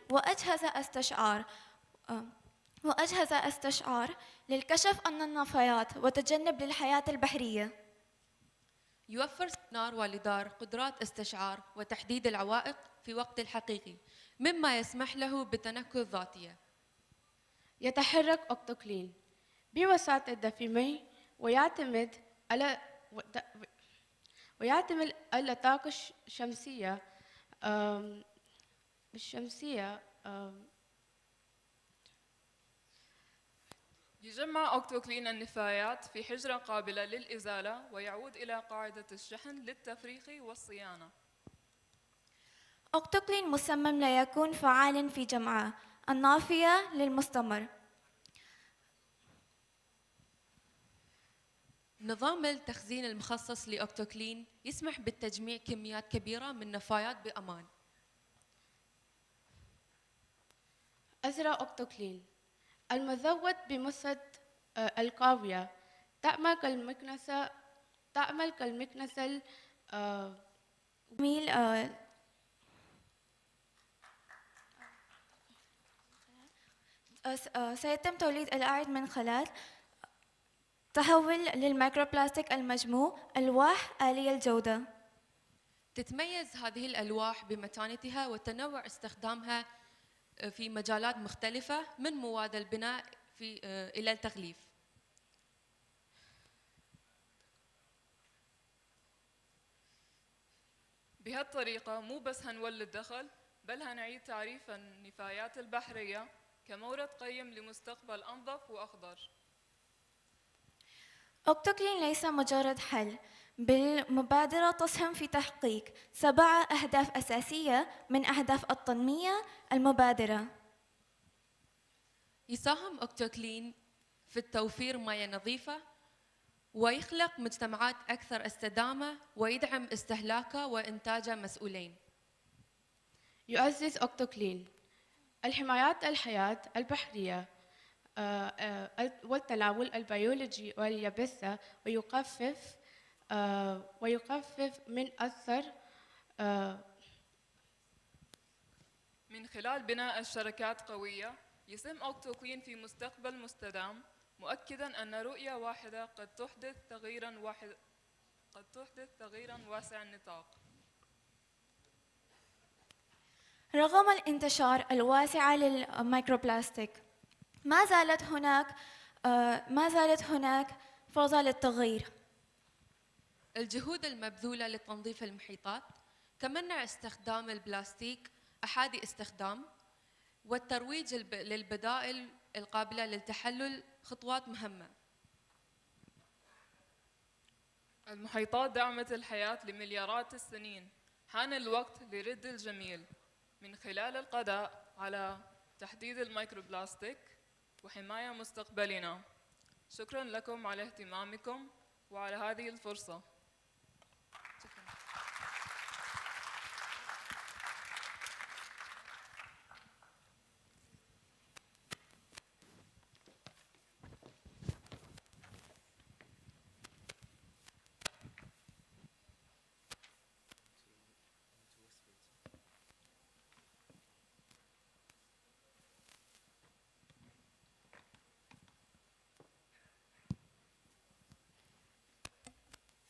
وأجهزة استشعار للكشف عن النفايات وتجنب للحياة البحرية. يوفر سونار وليدار قدرات استشعار وتحديد العوائق في وقت الحقيقي، مما يسمح له بالتنكر ذاتية. يتحرك أوكتوكلين بوساطة دفيمي ويعتمد على ويعتمد على الطاقة الشمسية الشمسية يجمع أوكتوكلين النفايات في حجرة قابلة للإزالة ويعود إلى قاعدة الشحن للتفريغ والصيانة. أوكتوكلين مسمم لا يكون فعالا في جمعه النافية للمستمر. نظام التخزين المخصص لأوكتوكلين يسمح بالتجميع كميات كبيرة من النفايات بأمان. أزرع أوكتوكلين المزود بمسد القاوية تعمل كالمكنسة سيتم توليد الأعد من خلال تحول للميكروبلاستيك المجموع ألواح عالية الجودة. تتميز هذه الألواح بمتانتها وتنوع استخدامها في مجالات مختلفة من مواد البناء إلى التغليف. بهالطريقة مو بس هنولد دخل، بل هنعيد تعريف النفايات البحرية كمورد قيم لمستقبل أنظف وأخضر. أوكتوكلين ليس مجرد حل، بل مبادرة تسهم في تحقيق 7 أهداف أساسية من أهداف التنمية المبادرة. يساهم أوكتوكلين في التوفير مياه نظيفة ويخلق مجتمعات أكثر استدامة ويدعم استهلاكه وإنتاجه مسؤولين. يعزز أوكتوكلين الحمايات الحياة البحرية والتناول البيولوجي واليابسة ويخفف من أثر من خلال بناء الشركات قوية يسهم أوكتوكلين في مستقبل مستدام، مؤكدا أن رؤية واحدة قد تحدث تغييرا واسع النطاق. رغم الانتشار الواسع للميكروبلاستيك ما زالت هناك فرصة للتغيير. الجهود المبذولة لتنظيف المحيطات كمنع استخدام البلاستيك أحادي استخدام والترويج للبدائل القابلة للتحلل خطوات مهمة. المحيطات دعمت الحياة لمليارات السنين، حان الوقت لرد الجميل من خلال القضاء على تحديد الميكروبلاستيك وحماية مستقبلنا. شكرا لكم على اهتمامكم وعلى هذه الفرصة.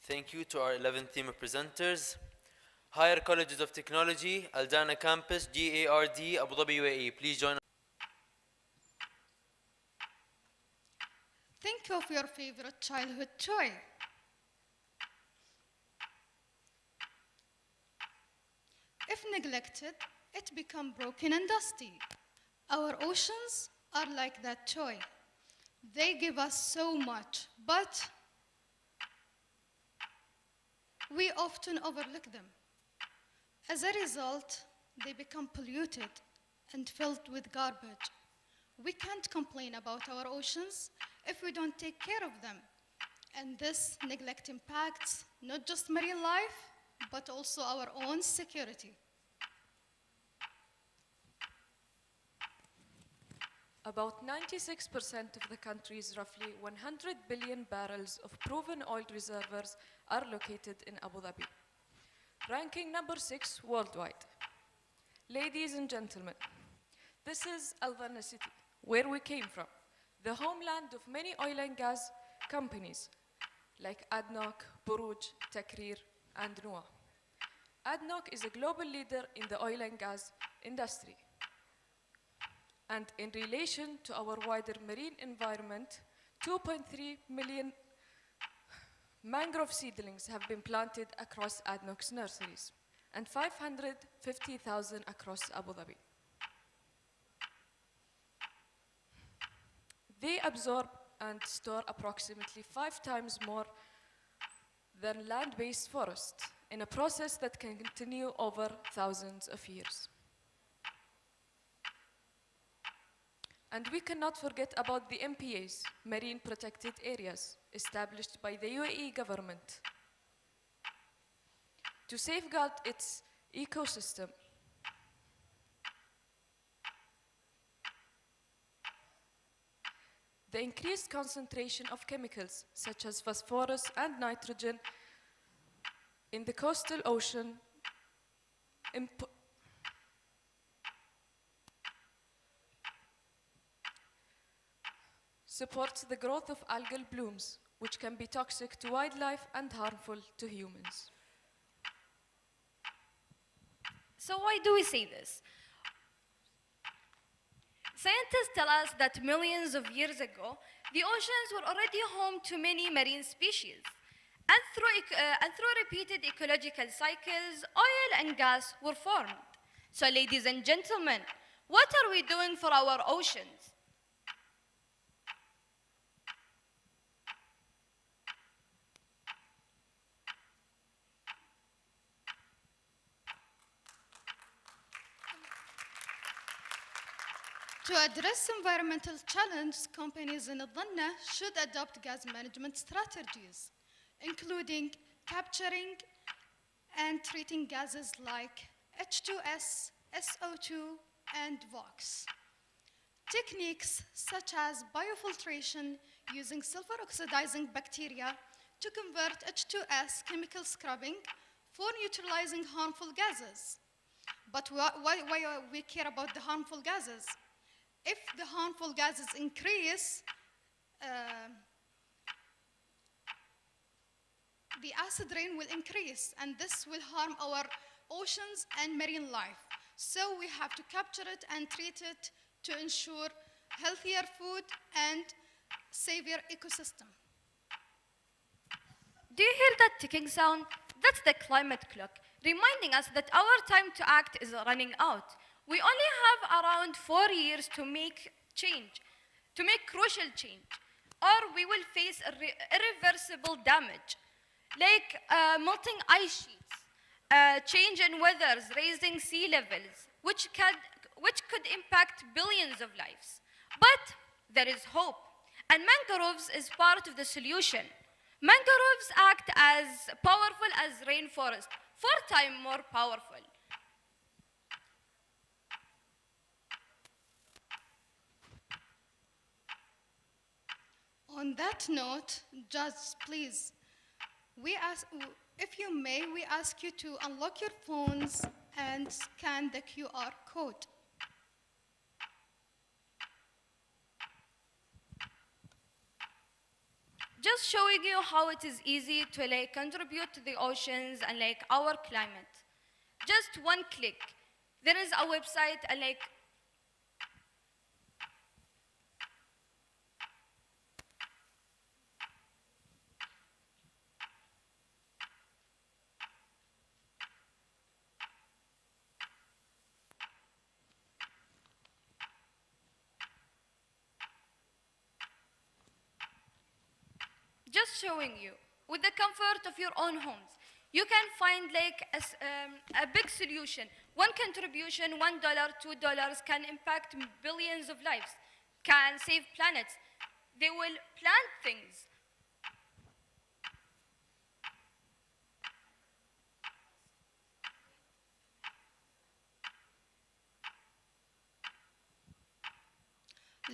Thank you to our 11th team of presenters. Higher Colleges of Technology, Aldana Campus, GARD, Abu Dhabi, UAE. Please join us. Think of your favorite childhood toy. If neglected, it becomes broken and dusty. Our oceans are like that toy. They give us so much, but we often overlook them. As a result, they become polluted and filled with garbage. We can't complain about our oceans if we don't take care of them. And this neglect impacts not just marine life, but also our own security. About 96% of the country's roughly 100 billion barrels of proven oil reservoirs are located in Abu Dhabi, ranking number 6 worldwide. Ladies and gentlemen, this is Aldana City, where we came from, the homeland of many oil and gas companies like ADNOC, Borouge, Takrir, and NOA. ADNOC is a global leader in the oil and gas industry. And in relation to our wider marine environment, 2.3 million Mangrove seedlings have been planted across ADNOC's nurseries and 550,000 across Abu Dhabi. They absorb and store approximately 5 times more than land-based forest in a process that can continue over thousands of years. And we cannot forget about the MPAs, Marine Protected Areas, established by the UAE government to safeguard its ecosystem. The increased concentration of chemicals such as phosphorus and nitrogen in the coastal ocean supports the growth of algal blooms, which can be toxic to wildlife and harmful to humans. So why do we say this? Scientists tell us that millions of years ago, the oceans were already home to many marine species. And through repeated ecological cycles, oil and gas were formed. So ladies and gentlemen, what are we doing for our oceans? To address environmental challenges, companies in Adhanna should adopt gas management strategies, including capturing and treating gases like H2S, SO2, and VOx. Techniques such as biofiltration using sulfur oxidizing bacteria to convert H2S chemical scrubbing for neutralizing harmful gases. But why we care about the harmful gases? If the harmful gases increase, the acid rain will increase, and this will harm our oceans and marine life. So we have to capture it and treat it to ensure healthier food and savior ecosystem. Do you hear that ticking sound? That's the climate clock, reminding us that our time to act is running out. We only have around 4 years to make change, to make crucial change, or we will face irreversible damage, like melting ice sheets, change in weathers, raising sea levels, which could impact billions of lives. But there is hope, and mangroves is part of the solution. Mangroves act as powerful as rainforest, 4 times more powerful. On that note, Judge, please, if you may, we ask you to unlock your phones and scan the QR code. Just showing you how it is easy to contribute to the oceans and our climate. Just one click. There is a website and just showing you, with the comfort of your own homes, you can find a big solution. One contribution, $1, $2 can impact billions of lives, can save planets. They will plant things.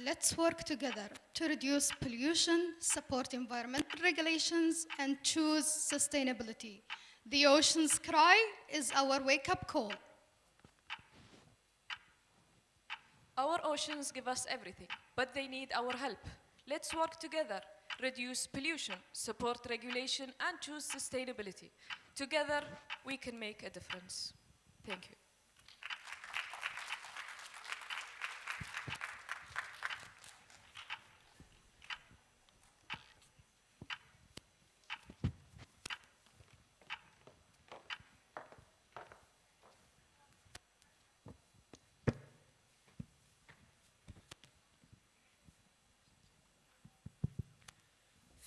Let's work together to reduce pollution, support environmental regulations, and choose sustainability. The ocean's cry is our wake-up call. Our oceans give us everything, but they need our help. Let's work together, reduce pollution, support regulation, and choose sustainability. Together, we can make a difference. Thank you.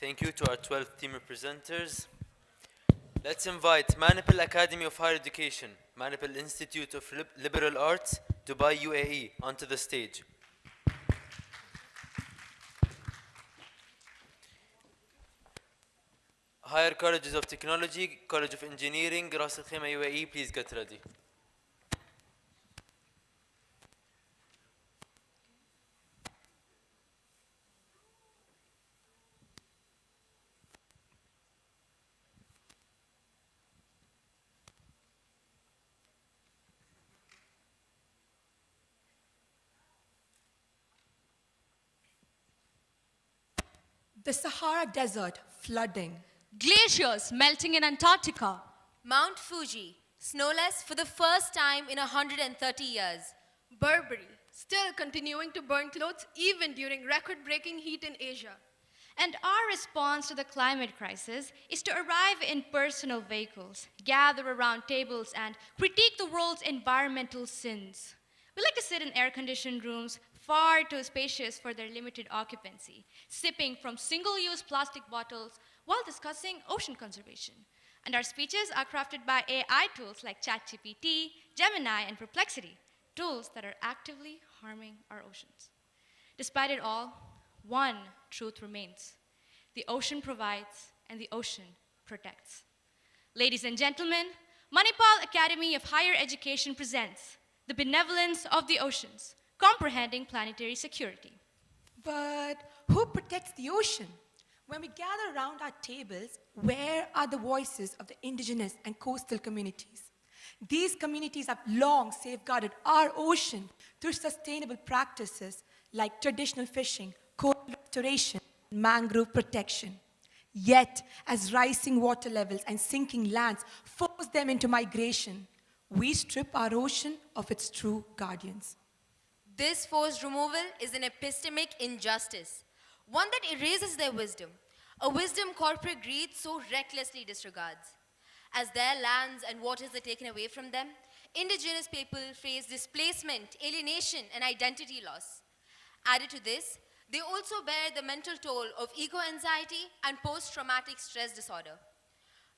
Thank you to our 12 team representatives. Let's invite Manipal Academy of Higher Education, Manipal Institute of Liberal Arts, Dubai, UAE, onto the stage. Higher Colleges of Technology, College of Engineering, Ras Al Khaimah, UAE, please get ready. The Sahara Desert flooding. Glaciers melting in Antarctica. Mount Fuji, snowless for the first time in 130 years. Burberry, still continuing to burn clothes even during record-breaking heat in Asia. And our response to the climate crisis is to arrive in personal vehicles, gather around tables, and critique the world's environmental sins. We like to sit in air-conditioned rooms far too spacious for their limited occupancy, sipping from single-use plastic bottles while discussing ocean conservation. And our speeches are crafted by AI tools like ChatGPT, Gemini, and Perplexity, tools that are actively harming our oceans. Despite it all, one truth remains. The ocean provides, and the ocean protects. Ladies and gentlemen, Manipal Academy of Higher Education presents The Benevolence of the Oceans, Comprehending Planetary Security. But who protects the ocean? When we gather around our tables, where are the voices of the indigenous and coastal communities? These communities have long safeguarded our ocean through sustainable practices like traditional fishing, coral restoration, and mangrove protection. Yet, as rising water levels and sinking lands force them into migration, we strip our ocean of its true guardians. This forced removal is an epistemic injustice, one that erases their wisdom, a wisdom corporate greed so recklessly disregards. As their lands and waters are taken away from them, indigenous people face displacement, alienation, and identity loss. Added to this, they also bear the mental toll of eco-anxiety and post-traumatic stress disorder.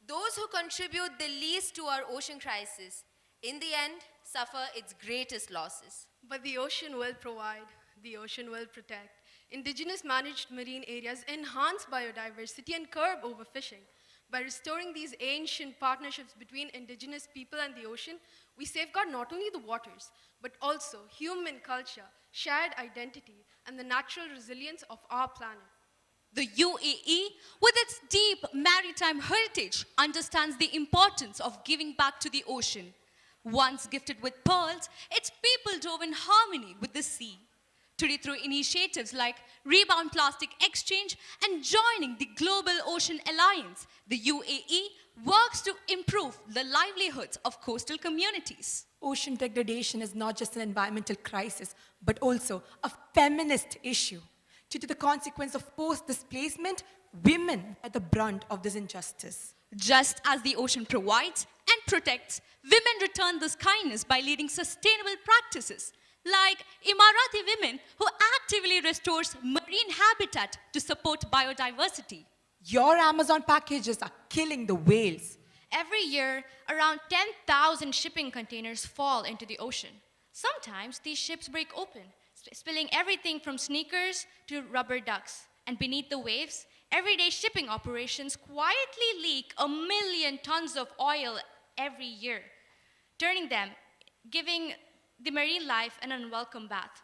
Those who contribute the least to our ocean crisis, in the end, suffer its greatest losses. But the ocean will provide, the ocean will protect. Indigenous managed marine areas enhance biodiversity and curb overfishing. By restoring these ancient partnerships between indigenous people and the ocean, we safeguard not only the waters, but also human culture, shared identity, and the natural resilience of our planet. The UAE, with its deep maritime heritage, understands the importance of giving back to the ocean. Once gifted with pearls, its people dove in harmony with the sea. Today, through initiatives like Rebound Plastic Exchange and joining the Global Ocean Alliance, the UAE works to improve the livelihoods of coastal communities. Ocean degradation is not just an environmental crisis, but also a feminist issue. Due to the consequence of forced displacement, women are the brunt of this injustice. Just as the ocean provides and protects, women return this kindness by leading sustainable practices, like Emirati women who actively restores marine habitat to support biodiversity. Your Amazon packages are killing the whales. Every year, around 10,000 shipping containers fall into the ocean. Sometimes these ships break open, spilling everything from sneakers to rubber ducks. And beneath the waves, everyday shipping operations quietly leak 1 million tons of oil every year, giving the marine life an unwelcome bath.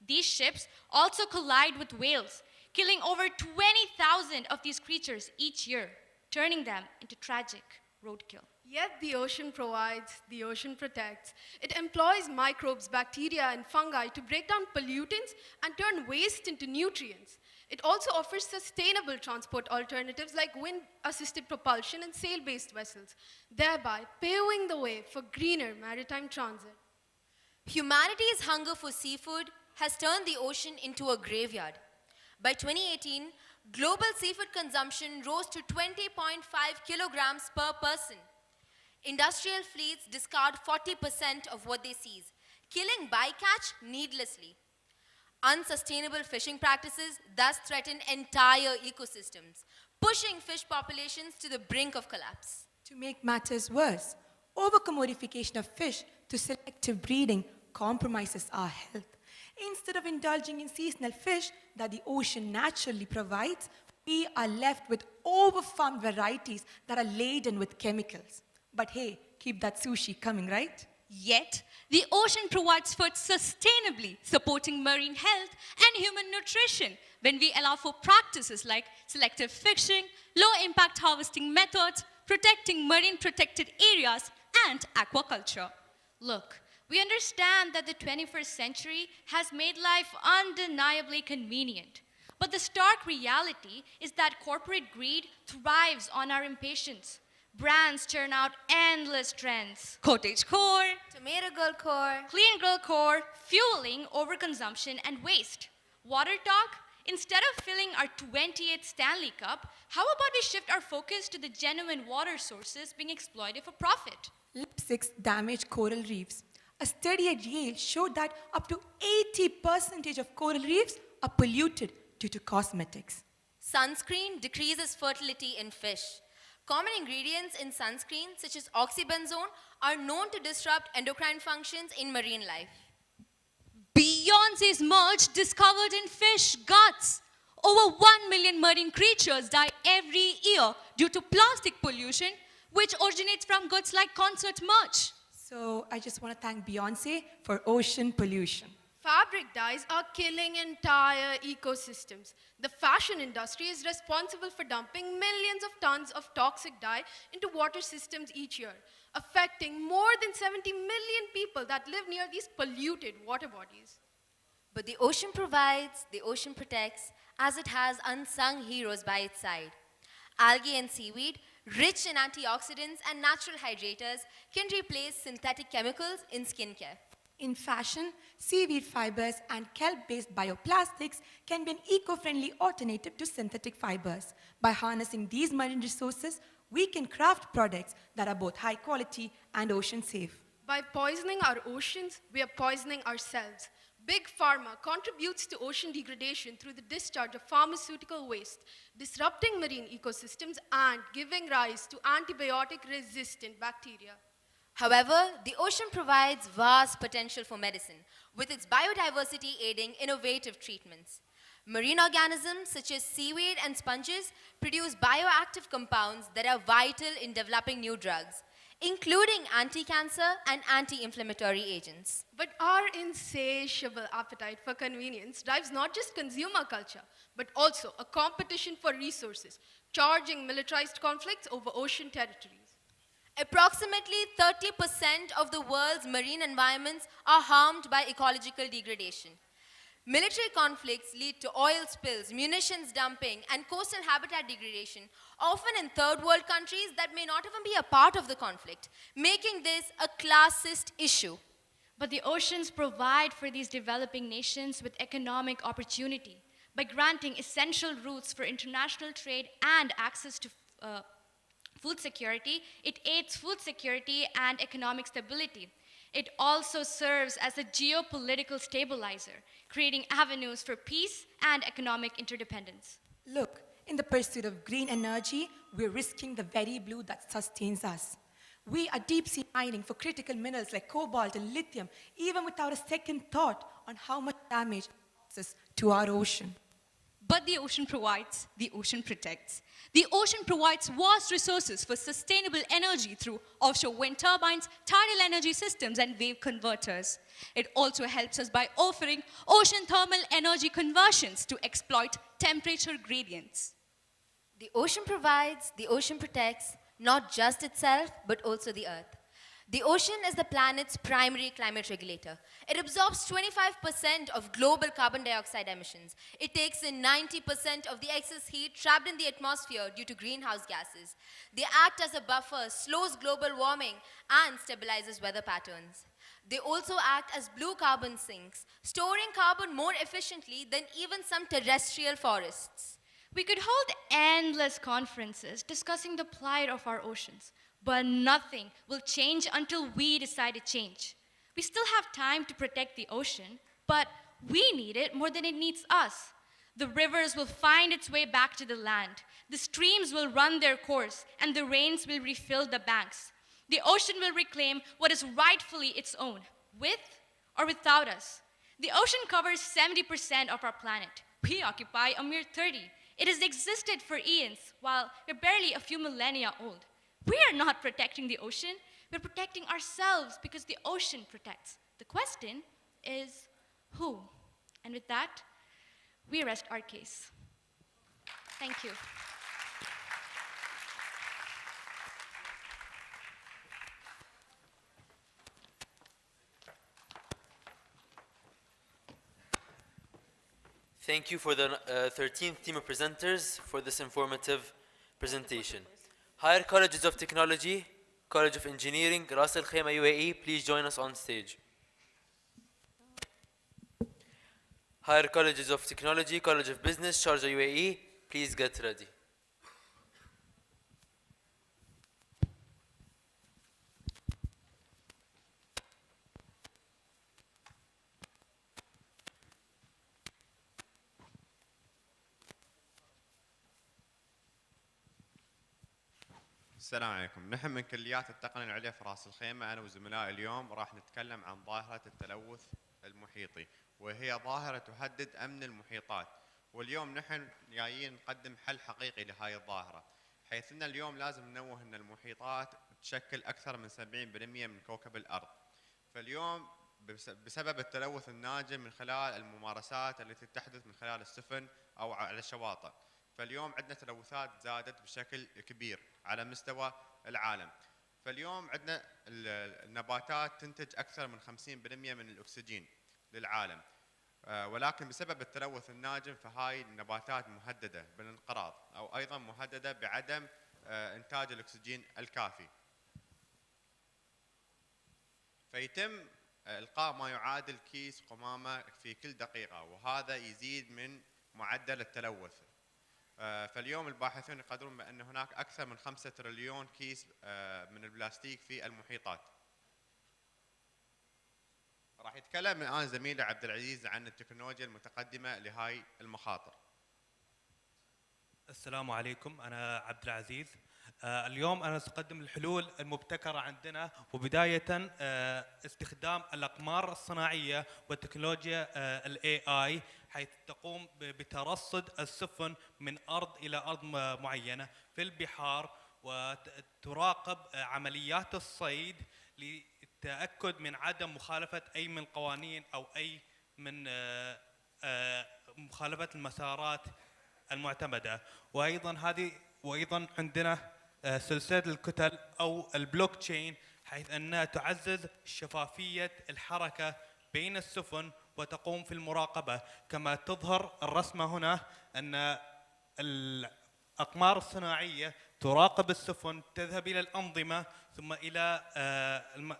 These ships also collide with whales, killing over 20,000 of these creatures each year, turning them into tragic roadkill. Yet the ocean provides, the ocean protects. It employs microbes, bacteria, and fungi to break down pollutants and turn waste into nutrients. It also offers sustainable transport alternatives like wind-assisted propulsion and sail-based vessels, thereby paving the way for greener maritime transit. Humanity's hunger for seafood has turned the ocean into a graveyard. By 2018, global seafood consumption rose to 20.5 kilograms per person. Industrial fleets discard 40% of what they seize, killing bycatch needlessly. Unsustainable fishing practices thus threaten entire ecosystems, pushing fish populations to the brink of collapse. To make matters worse, overcommodification of fish to selective breeding compromises our health. Instead of indulging in seasonal fish that the ocean naturally provides, we are left with overfarmed varieties that are laden with chemicals. But hey, keep that sushi coming, right? Yet, the ocean provides food sustainably, supporting marine health and human nutrition when we allow for practices like selective fishing, low-impact harvesting methods, protecting marine protected areas, and aquaculture. Look, we understand that the 21st century has made life undeniably convenient. But the stark reality is that corporate greed thrives on our impatience. Brands churn out endless trends. Cottage core, tomato girl core, clean girl core, fueling overconsumption and waste. Water talk? Instead of filling our 28th Stanley Cup, how about we shift our focus to the genuine water sources being exploited for profit? Lipsticks damage coral reefs. A study at Yale showed that up to 80% of coral reefs are polluted due to cosmetics. Sunscreen decreases fertility in fish. Common ingredients in sunscreen, such as oxybenzone, are known to disrupt endocrine functions in marine life. Beyonce's merch discovered in fish guts. Over 1 million marine creatures die every year due to plastic pollution, which originates from goods like concert merch. So I just want to thank Beyonce for ocean pollution. Fabric dyes are killing entire ecosystems. The fashion industry is responsible for dumping millions of tons of toxic dye into water systems each year, affecting more than 70 million people that live near these polluted water bodies. But the ocean provides, the ocean protects, as it has unsung heroes by its side. Algae and seaweed, rich in antioxidants and natural hydrators, can replace synthetic chemicals in skincare. In fashion, seaweed fibers and kelp-based bioplastics can be an eco-friendly alternative to synthetic fibers. By harnessing these marine resources, we can craft products that are both high quality and ocean safe. By poisoning our oceans, we are poisoning ourselves. Big Pharma contributes to ocean degradation through the discharge of pharmaceutical waste, disrupting marine ecosystems and giving rise to antibiotic-resistant bacteria. However, the ocean provides vast potential for medicine, with its biodiversity aiding innovative treatments. Marine organisms such as seaweed and sponges produce bioactive compounds that are vital in developing new drugs, including anti-cancer and anti-inflammatory agents. But our insatiable appetite for convenience drives not just consumer culture, but also a competition for resources, charging militarized conflicts over ocean territories. Approximately 30% of the world's marine environments are harmed by ecological degradation. Military conflicts lead to oil spills, munitions dumping, and coastal habitat degradation, often in third world countries that may not even be a part of the conflict, making this a classist issue. But the oceans provide for these developing nations with economic opportunity by granting essential routes for international trade and access to food security. It aids food security and economic stability. It also serves as a geopolitical stabilizer, creating avenues for peace and economic interdependence. Look, in the pursuit of green energy, we're risking the very blue that sustains us. We are deep-sea mining for critical minerals like cobalt and lithium, even without a second thought on how much damage it causes to our ocean. But the ocean provides, the ocean protects. The ocean provides vast resources for sustainable energy through offshore wind turbines, tidal energy systems, and wave converters. It also helps us by offering ocean thermal energy conversions to exploit temperature gradients. The ocean provides, the ocean protects, not just itself, but also the earth. The ocean is the planet's primary climate regulator. It absorbs 25% of global carbon dioxide emissions. It takes in 90% of the excess heat trapped in the atmosphere due to greenhouse gases. They act as a buffer, slows global warming, and stabilizes weather patterns. They also act as blue carbon sinks, storing carbon more efficiently than even some terrestrial forests. We could hold endless conferences discussing the plight of our oceans. But nothing will change until we decide to change. We still have time to protect the ocean, but we need it more than it needs us. The rivers will find its way back to the land. The streams will run their course, and the rains will refill the banks. The ocean will reclaim what is rightfully its own, with or without us. The ocean covers 70% of our planet. We occupy a mere 30. It has existed for eons, while we're barely a few millennia old. We are not protecting the ocean, we're protecting ourselves because the ocean protects. The question is who? And with that, we rest our case. Thank you. Thank you for the 13th team of presenters for this informative presentation. Higher Colleges of Technology, College of Engineering, Ras Al Khaimah UAE, please join us on stage. Higher Colleges of Technology, College of Business, Sharjah UAE, please get ready. السلام عليكم. نحن من كليات التقنية العليا في راس الخيمة، أنا وزملائي اليوم راح نتكلم عن ظاهرة التلوث المحيطي، وهي ظاهرة تهدد أمن المحيطات. واليوم نحن جايين نقدم حل حقيقي لهاي الظاهرة، حيث أن اليوم لازم ننوه أن المحيطات تشكل أكثر من 70% من كوكب الأرض. فاليوم بسبب التلوث الناجم من خلال الممارسات التي تحدث من خلال السفن أو على الشواطئ، فاليوم عندنا تلوثات زادت بشكل كبير على مستوى العالم. فاليوم عندنا النباتات تنتج أكثر من 50% من الأكسجين للعالم، ولكن بسبب التلوث الناجم فهاي النباتات مهددة بالانقراض، أو أيضا مهددة بعدم إنتاج الأكسجين الكافي. فيتم إلقاء ما يعادل كيس قمامة في كل دقيقة، وهذا يزيد من معدل التلوث. فاليوم الباحثون يقدرون بأن هناك أكثر من 5 تريليون كيس من البلاستيك في المحيطات. راح يتكلم الآن زميلي عبد العزيز عن التكنولوجيا المتقدمة لهاي المخاطر. السلام عليكم، أنا عبد العزيز. اليوم أنا سأقدم الحلول المبتكرة عندنا، وبداية استخدام الأقمار الصناعية وتكنولوجيا ال AI، حيث تقوم بترصد السفن من أرض إلى أرض معينة في البحار، وتراقب عمليات الصيد للتأكد من عدم مخالفة أي من القوانين أو أي من مخالفة المسارات المعتمدة. وأيضا عندنا سلسلة الكتل أو البلوك تشين، حيث أنها تعزز شفافية الحركة بين السفن وتقوم في المراقبة. كما تظهر الرسمة هنا أن الأقمار الصناعية تراقب السفن، تذهب إلى الأنظمة ثم إلى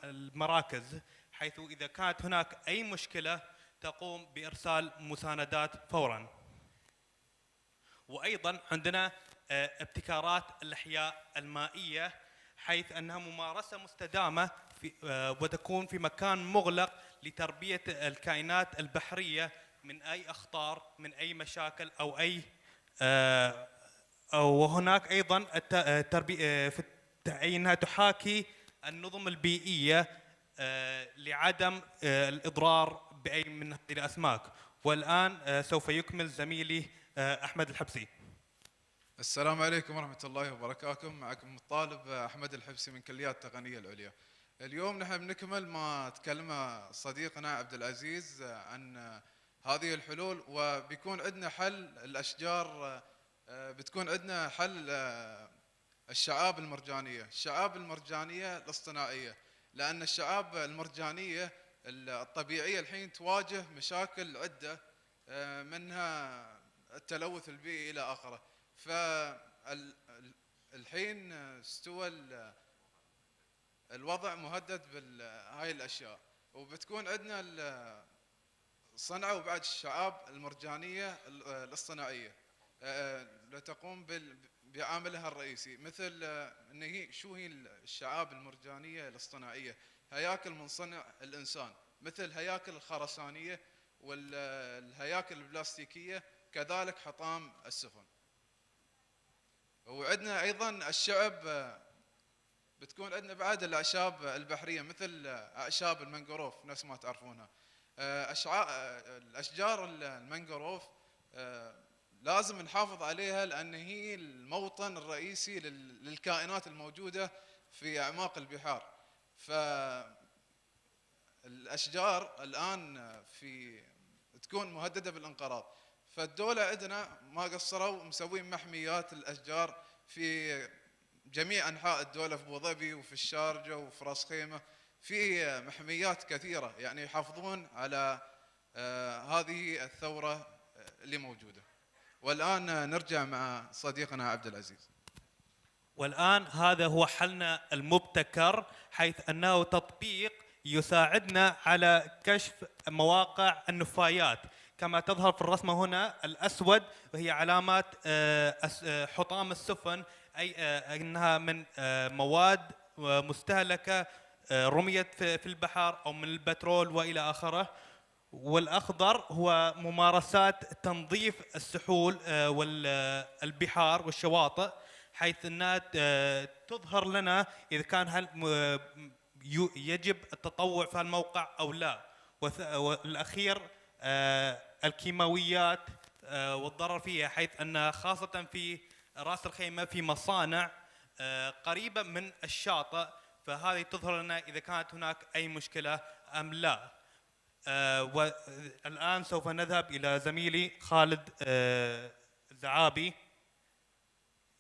المراكز، حيث إذا كانت هناك أي مشكلة تقوم بإرسال مساندات فوراً. وأيضاً عندنا ابتكارات الأحياء المائية، حيث أنها ممارسة مستدامة وتكون في مكان مغلق لتربية الكائنات البحرية من أي أخطار، من أي مشاكل أو أي وهناك أيضاً في أنها تحاكي النظم البيئية لعدم الإضرار بأي من هذه الأسماك. والآن سوف يكمل زميلي أحمد الحبسي. السلام عليكم ورحمة الله وبركاته. معكم الطالب أحمد الحبسي من كليات التقنية العليا. اليوم نحن بنكمل ما تكلم صديقنا عبد العزيز عن هذه الحلول، وبيكون عندنا حل الأشجار، بتكون عندنا حل الشعاب المرجانية، الشعاب المرجانية الاصطناعية، لأن الشعاب المرجانية الطبيعية الحين تواجه مشاكل عدة، منها التلوث البيئي إلى آخره. فالحين استوى الوضع مهدد بهاي الأشياء، وبتكون عندنا صنعوا بعد الشعاب المرجانية الاصطناعية لتقوم بعملها الرئيسي، مثل ان هي شو هي الشعاب المرجانية الاصطناعية؟ هياكل من صنع الإنسان، مثل هياكل الخرسانية والهياكل البلاستيكية كذلك حطام السفن. وعندنا ايضا الشعب، بتكون عندنا بعد الاعشاب البحريه مثل اعشاب المنغروف نفس ما تعرفونها. الاشجار المنغروف لازم نحافظ عليها لان هي الموطن الرئيسي للكائنات الموجوده في اعماق البحار. فالاشجار الان تكون مهدده بالانقراض، فالدوله عندنا ما قصروا مسوين محميات الاشجار في جميع انحاء الدوله، في ابو ظبي وفي الشارجه وفي راس خيمه، في محميات كثيره يعني يحافظون على هذه الثوره اللي موجوده. والان نرجع مع صديقنا عبد العزيز. والآن هذا هو حلنا المبتكر، حيث أنه تطبيق يساعدنا على كشف مواقع النفايات. كما تظهر في الرسمة هنا الأسود وهي علامات حطام السفن، أي أنها من مواد مستهلكة رميت في البحر أو من البترول وإلى آخره. والأخضر هو ممارسات تنظيف السحول والبحار والشواطئ، حيث أنها تظهر لنا إذا كان هل يجب التطوع في الموقع أو لا. والأخير الكيماويات والضرر فيها، حيث أن خاصة في رأس الخيمة في مصانع قريبة من الشاطئ، فهذه تظهر لنا إذا كانت هناك أي مشكلة أم لا. والآن سوف نذهب إلى زميلي خالد الزعابي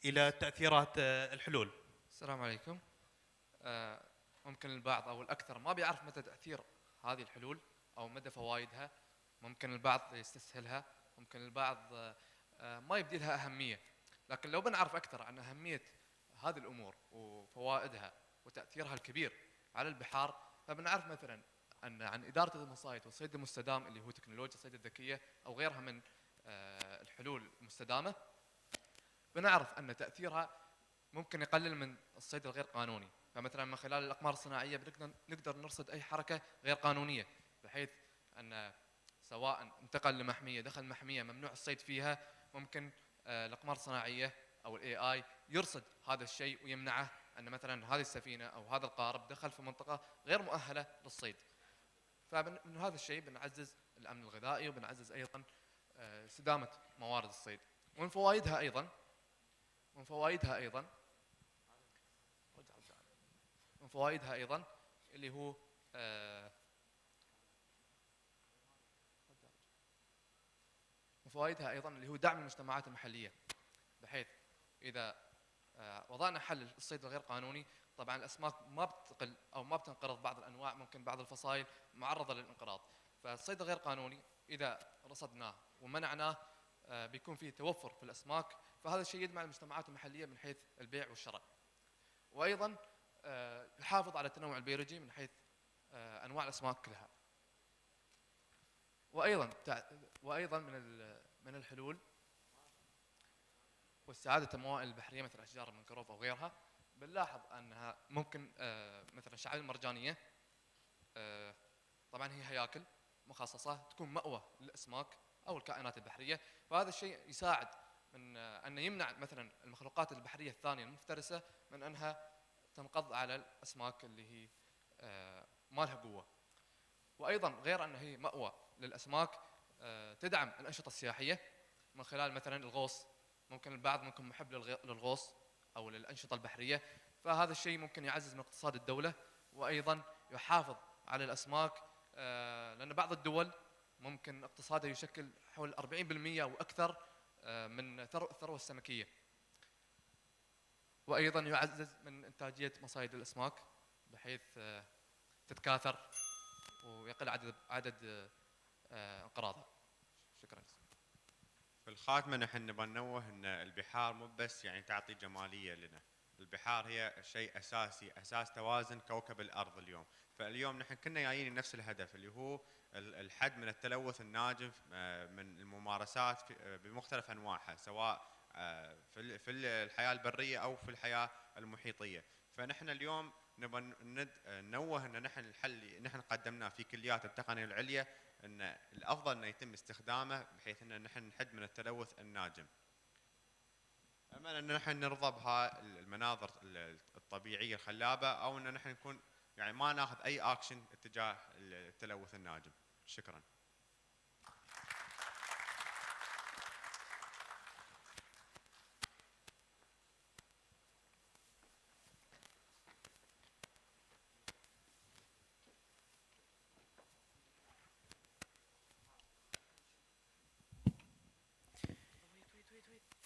إلى تأثيرات الحلول. السلام عليكم. ممكن البعض أو الأكثر ما بيعرف مدى تأثير هذه الحلول أو مدى فوائدها. ممكن البعض يستسهلها، ممكن البعض ما يبدي لها أهمية. لكن لو بنعرف أكثر عن أهمية هذه الأمور وفوائدها وتأثيرها الكبير على البحار، فبنعرف مثلا أن عن إدارة المصايد والصيد المستدام اللي هو تكنولوجيا الصيد الذكية أو غيرها من الحلول المستدامة، بنعرف أن تأثيرها ممكن يقلل من الصيد الغير قانوني. فمثلا من خلال الأقمار الصناعية نقدر نرصد أي حركة غير قانونية، بحيث أن سواء انتقل لمحمية دخل محمية ممنوع الصيد فيها، ممكن الأقمار الصناعية أو ال AI يرصد هذا الشيء ويمنعه، أن مثلا هذه السفينة أو هذا القارب دخل في منطقة غير مؤهلة للصيد. فمن هذا الشيء بنعزز الأمن الغذائي وبنعزز أيضا استدامة موارد الصيد. ومن فوائدها أيضا اللي هو دعم المجتمعات المحلية، بحيث إذا وضعنا حل للصيد الغير قانوني، طبعا الأسماك ما بتقل أو ما بتنقرض، بعض الأنواع ممكن بعض الفصائل معرضة للانقراض. فالصيد الغير قانوني إذا رصدناه ومنعناه بيكون فيه توفر في الأسماك، فهذا الشيء يجمع المجتمعات المحلية من حيث البيع والشراء. وأيضا يحافظ على التنوع البيولوجي من حيث أنواع الأسماك كلها. وأيضا من الحلول واستعادة الموائل البحرية مثل أشجار المنقروف أو غيرها، بنلاحظ أنها ممكن مثلا الشعاب المرجانية طبعا هي هياكل مخصصة تكون مأوى للأسماك أو الكائنات البحرية، فهذا الشيء يساعد من أن يمنع مثلا المخلوقات البحرية الثانية المفترسة من أنها تنقض على الأسماك اللي هي ما لها قوة. وأيضا غير أن هي مأوى للأسماك تدعم الأنشطة السياحية من خلال مثلا الغوص. ممكن البعض محب للغوص أو للأنشطة البحرية، فهذا الشيء ممكن يعزز من اقتصاد الدولة، وأيضا يحافظ على الأسماك، لأن بعض الدول ممكن اقتصادها يشكل حول 40% أو أكثر من الثروة السمكية. وأيضا يعزز من إنتاجية مصايد الأسماك بحيث تتكاثر ويقل عدد انقراضها. شكرا. في الخاتمة نحن نبغى ننوه ان البحار مو بس يعني تعطي جمالية لنا، البحار هي شيء اساسي، اساس توازن كوكب الارض اليوم. فاليوم نحن كنا جايين نفس الهدف اللي هو الحد من التلوث الناجم من الممارسات بمختلف انواعها، سواء في الحياة البرية او في الحياة المحيطية. فنحن اليوم نبغى ننوه ان نحن الحل اللي نحن قدمناه في كليات التقنية العليا ان الافضل انه يتم استخدامه بحيث ان نحن نحد من التلوث الناجم. اما ان نحن نرضى بها المناظر الطبيعيه الخلابه، او ان نحن نكون يعني ما ناخذ اي اكشن اتجاه التلوث الناجم. شكرا.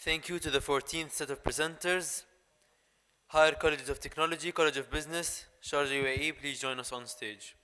Thank you to the 14th set of presenters. Higher Colleges of Technology, College of Business, Sharjah UAE, please join us on stage.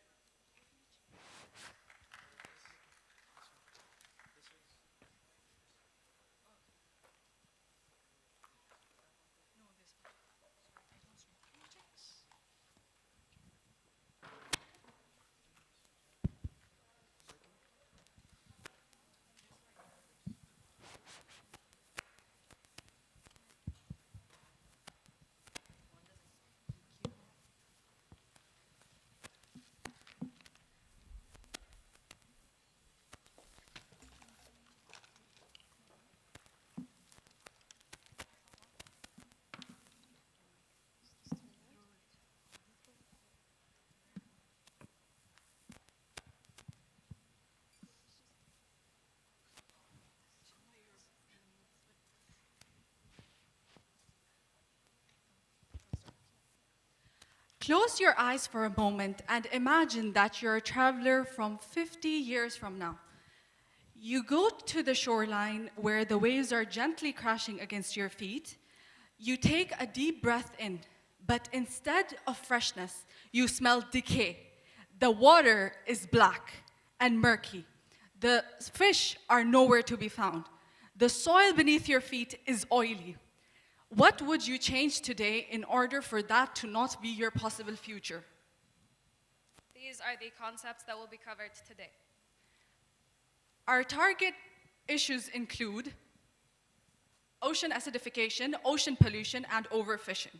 Close your eyes for a moment and imagine that you're a traveler from 50 years from now. You go to the shoreline where the waves are gently crashing against your feet. You take a deep breath in, but instead of freshness, you smell decay. The water is black and murky. The fish are nowhere to be found. The soil beneath your feet is oily. What would you change today in order for that to not be your possible future? These are the concepts that will be covered today. Our target issues include ocean acidification, ocean pollution, and overfishing.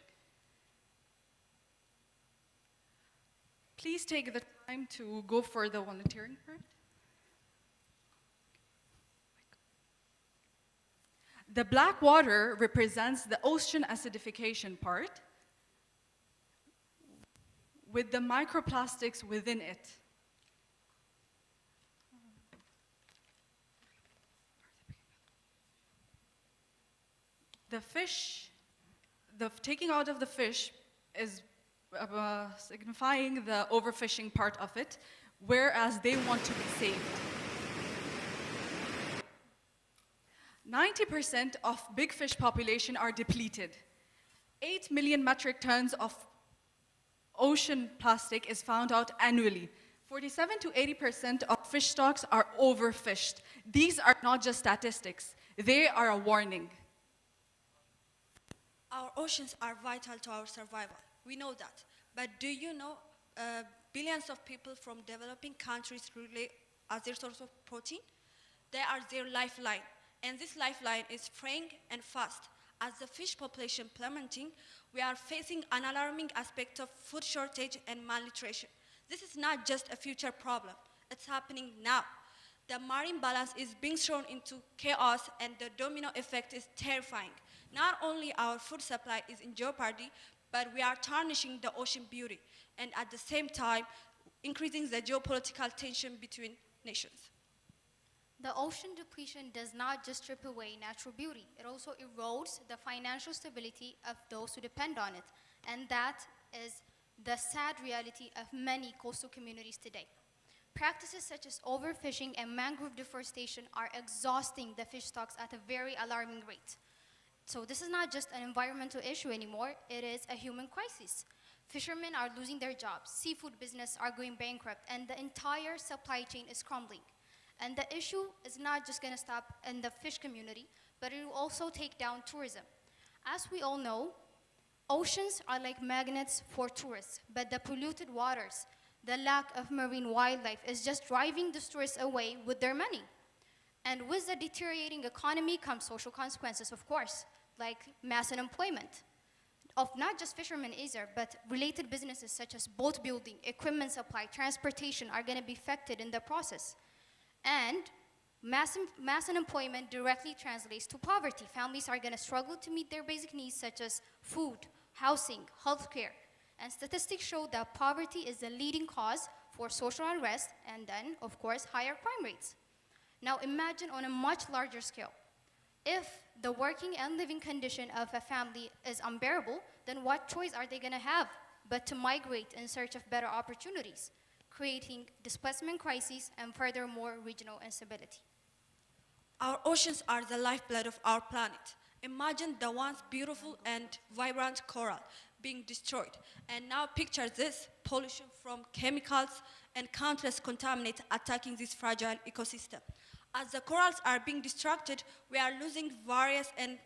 Please take the time to go for the volunteering part. The black water represents the ocean acidification part with the microplastics within it. The fish, the taking out of the fish is signifying the overfishing part of it, whereas they want to be saved. 90% of big fish population are depleted. 8 million metric tons of ocean plastic is found out annually. 47 to 80% of fish stocks are overfished. These are not just statistics, they are a warning. Our oceans are vital to our survival. We know that. But do you know billions of people from developing countries rely as their source of protein? They are their lifeline. And this lifeline is fraying and fast. As the fish population plummeting, we are facing an alarming aspect of food shortage and malnutrition. This is not just a future problem. It's happening now. The marine balance is being thrown into chaos, and the domino effect is terrifying. Not only our food supply is in jeopardy, but we are tarnishing the ocean beauty, and at the same time, increasing the geopolitical tension between nations. The ocean depletion does not just strip away natural beauty, it also erodes the financial stability of those who depend on it. And that is the sad reality of many coastal communities today. Practices such as overfishing and mangrove deforestation are exhausting the fish stocks at a very alarming rate. So this is not just an environmental issue anymore, it is a human crisis. Fishermen are losing their jobs, seafood business are going bankrupt, and the entire supply chain is crumbling. And the issue is not just going to stop in the fish community, but it will also take down tourism. As we all know, oceans are like magnets for tourists, but the polluted waters, the lack of marine wildlife is just driving the tourists away with their money. And with the deteriorating economy comes social consequences, of course, like mass unemployment of not just fishermen either, but related businesses such as boat building, equipment supply, transportation are going to be affected in the process. And mass unemployment directly translates to poverty. Families are going to struggle to meet their basic needs such as food, housing, healthcare. And statistics show that poverty is the leading cause for social unrest and then, of course, higher crime rates. Now imagine on a much larger scale. If the working and living condition of a family is unbearable, then what choice are they going to have but to migrate in search of better opportunities, creating displacement crises and furthermore regional instability? Our oceans are the lifeblood of our planet. Imagine the once beautiful and vibrant coral being destroyed. And now picture this, pollution from chemicals and countless contaminants attacking this fragile ecosystem. As the corals are being destructed, we are losing various and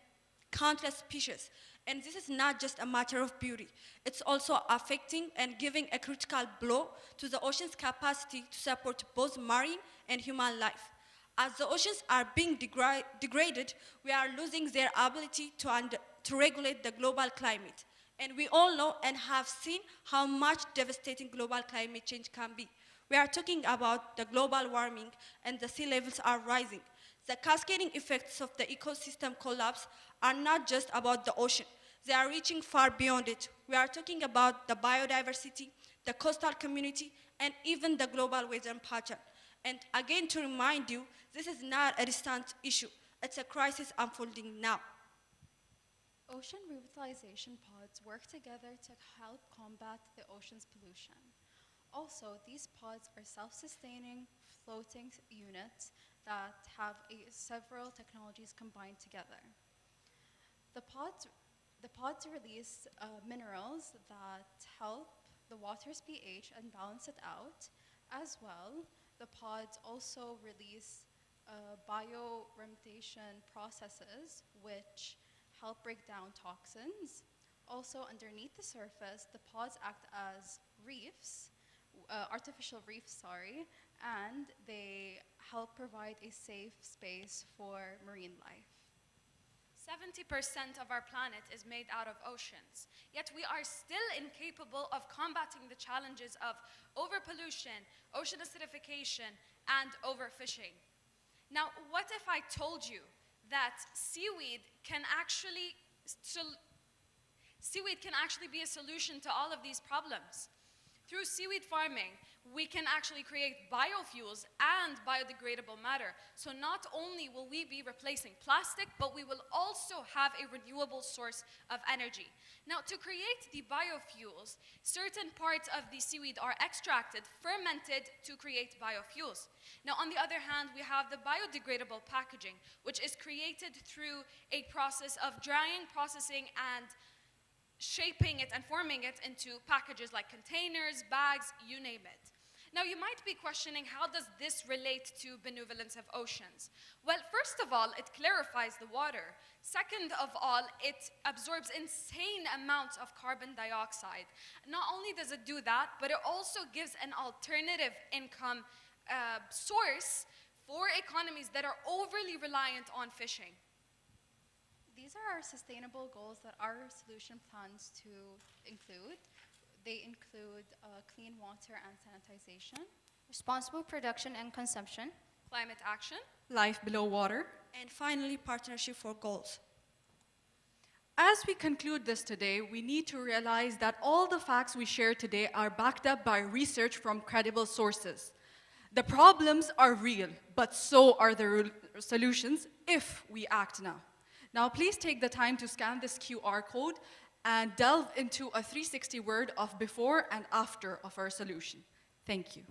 countless species. And this is not just a matter of beauty. It's also affecting and giving a critical blow to the ocean's capacity to support both marine and human life. As the oceans are being degraded, we are losing their ability to regulate the global climate. And we all know and have seen how much devastating global climate change can be. We are talking about the global warming and the sea levels are rising. The cascading effects of the ecosystem collapse are not just about the ocean. They are reaching far beyond it. We are talking about the biodiversity, the coastal community, and even the global weather pattern. And again, to remind you, this is not a distant issue. It's a crisis unfolding now. Ocean revitalization pods work together to help combat the ocean's pollution. Also, these pods are self-sustaining floating units that have several technologies combined together. The pods release minerals that help the water's pH and balance it out. As well, the pods also release bioremediation processes which help break down toxins. Also, underneath the surface, the pods act as reefs, artificial reefs, and they help provide a safe space for marine life. 70% of our planet is made out of oceans, yet we are still incapable of combating the challenges of overpollution, ocean acidification, and overfishing. Now, what if I told you that seaweed can actually be a solution to all of these problems? Through seaweed farming, we can actually create biofuels and biodegradable matter. So not only will we be replacing plastic, but we will also have a renewable source of energy. Now, to create the biofuels, certain parts of the seaweed are extracted, fermented to create biofuels. Now, on the other hand, we have the biodegradable packaging, which is created through a process of drying, processing, and shaping it and forming it into packages like containers, bags, you name it. Now, you might be questioning, how does this relate to benevolence of oceans? Well, first of all, it clarifies the water. Second of all, it absorbs insane amounts of carbon dioxide. Not only does it do that, but it also gives an alternative income source for economies that are overly reliant on fishing. These are our sustainable goals that our solution plans to include. They include clean water and sanitization, responsible production and consumption, climate action, life below water, and finally, partnership for goals. As we conclude this today, we need to realize that all the facts we share today are backed up by research from credible sources. The problems are real, but so are the solutions if we act now. Now, please take the time to scan this QR code and delve into a 360 word of before and after of our solution. Thank you.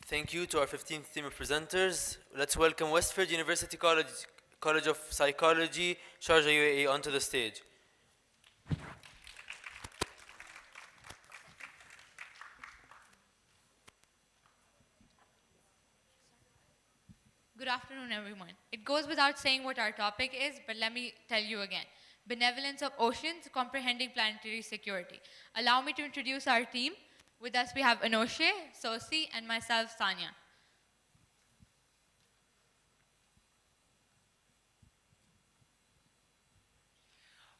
Thank you to our 15th team of presenters. Let's welcome Westford University College of Psychology, Sharjah UAE onto the stage. Good afternoon, everyone. It goes without saying what our topic is, but let me tell you again. Benevolence of Oceans, Comprehending Planetary Security. Allow me to introduce our team. With us, we have Anoshe, Sosi, and myself, Sanya.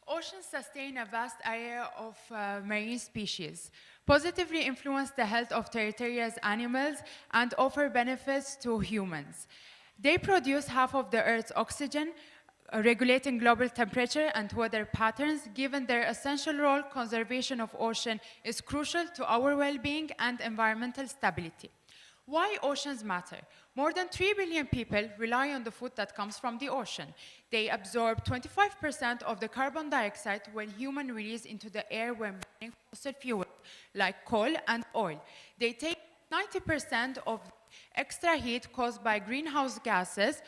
Oceans sustain a vast area of marine species, positively influence the health of territorial animals, and offer benefits to humans. They produce half of the Earth's oxygen, regulating global temperature and weather patterns. Given their essential role, conservation of ocean is crucial to our well-being and environmental stability. Why oceans matter? More than 3 billion people rely on the food that comes from the ocean. They absorb 25% of the carbon dioxide when human release into the air when burning fossil fuels like coal and oil. They take 90% of extra heat caused by greenhouse gases,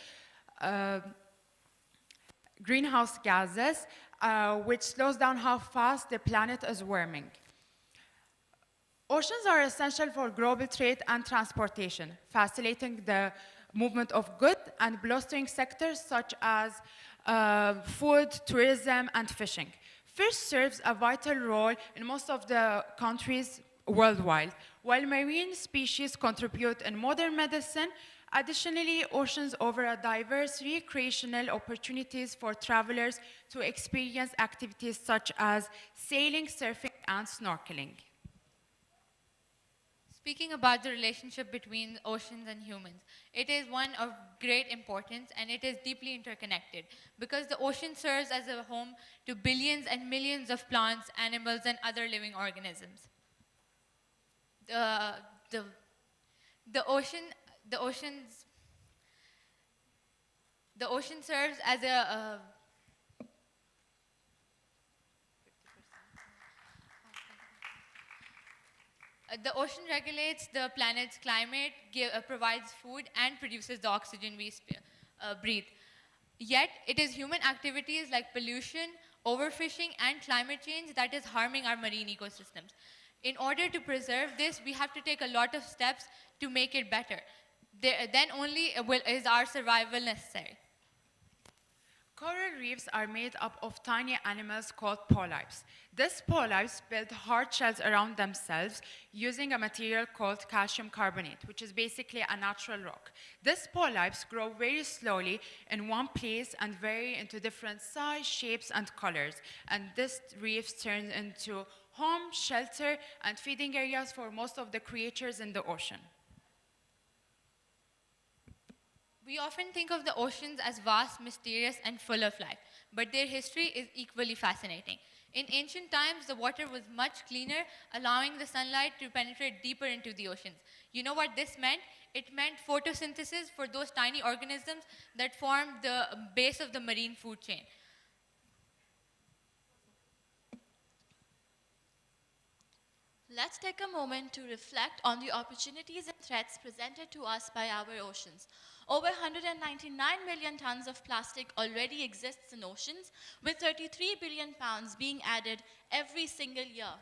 which slows down how fast the planet is warming. Oceans are essential for global trade and transportation, facilitating the movement of goods and bolstering sectors such as food, tourism, and fishing. Fish serves a vital role in most of the countries worldwide, while marine species contribute in modern medicine. Additionally, oceans offer a diverse recreational opportunities for travelers to experience activities such as sailing, surfing, and snorkeling. Speaking about the relationship between oceans and humans, it is one of great importance and it is deeply interconnected because the ocean serves as a home to billions and millions of plants, animals, and other living organisms. The ocean serves as a the ocean regulates the planet's climate, provides food, and produces the oxygen we breathe. Yet, it is human activities like pollution, overfishing, and climate change that is harming our marine ecosystems. In order to preserve this, we have to take a lot of steps to make it better. Then only is our survival necessary. Coral reefs are made up of tiny animals called polyps. These polyps build hard shells around themselves using a material called calcium carbonate, which is basically a natural rock. These polyps grow very slowly in one place and vary into different size, shapes, and colors. And these reefs turn into home, shelter, and feeding areas for most of the creatures in the ocean. We often think of the oceans as vast, mysterious, and full of life, but their history is equally fascinating. In ancient times, the water was much cleaner, allowing the sunlight to penetrate deeper into the oceans. You know what this meant? It meant photosynthesis for those tiny organisms that form the base of the marine food chain. Let's take a moment to reflect on the opportunities and threats presented to us by our oceans. Over 199 million tons of plastic already exists in oceans, with 33 billion pounds being added every single year.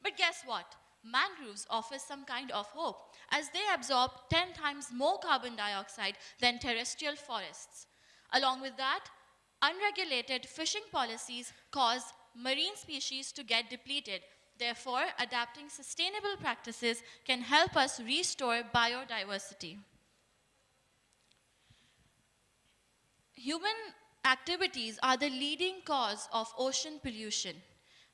But guess what? Mangroves offer some kind of hope, as they absorb 10 times more carbon dioxide than terrestrial forests. Along with that, unregulated fishing policies cause marine species to get depleted. Therefore, adapting sustainable practices can help us restore biodiversity. Human activities are the leading cause of ocean pollution.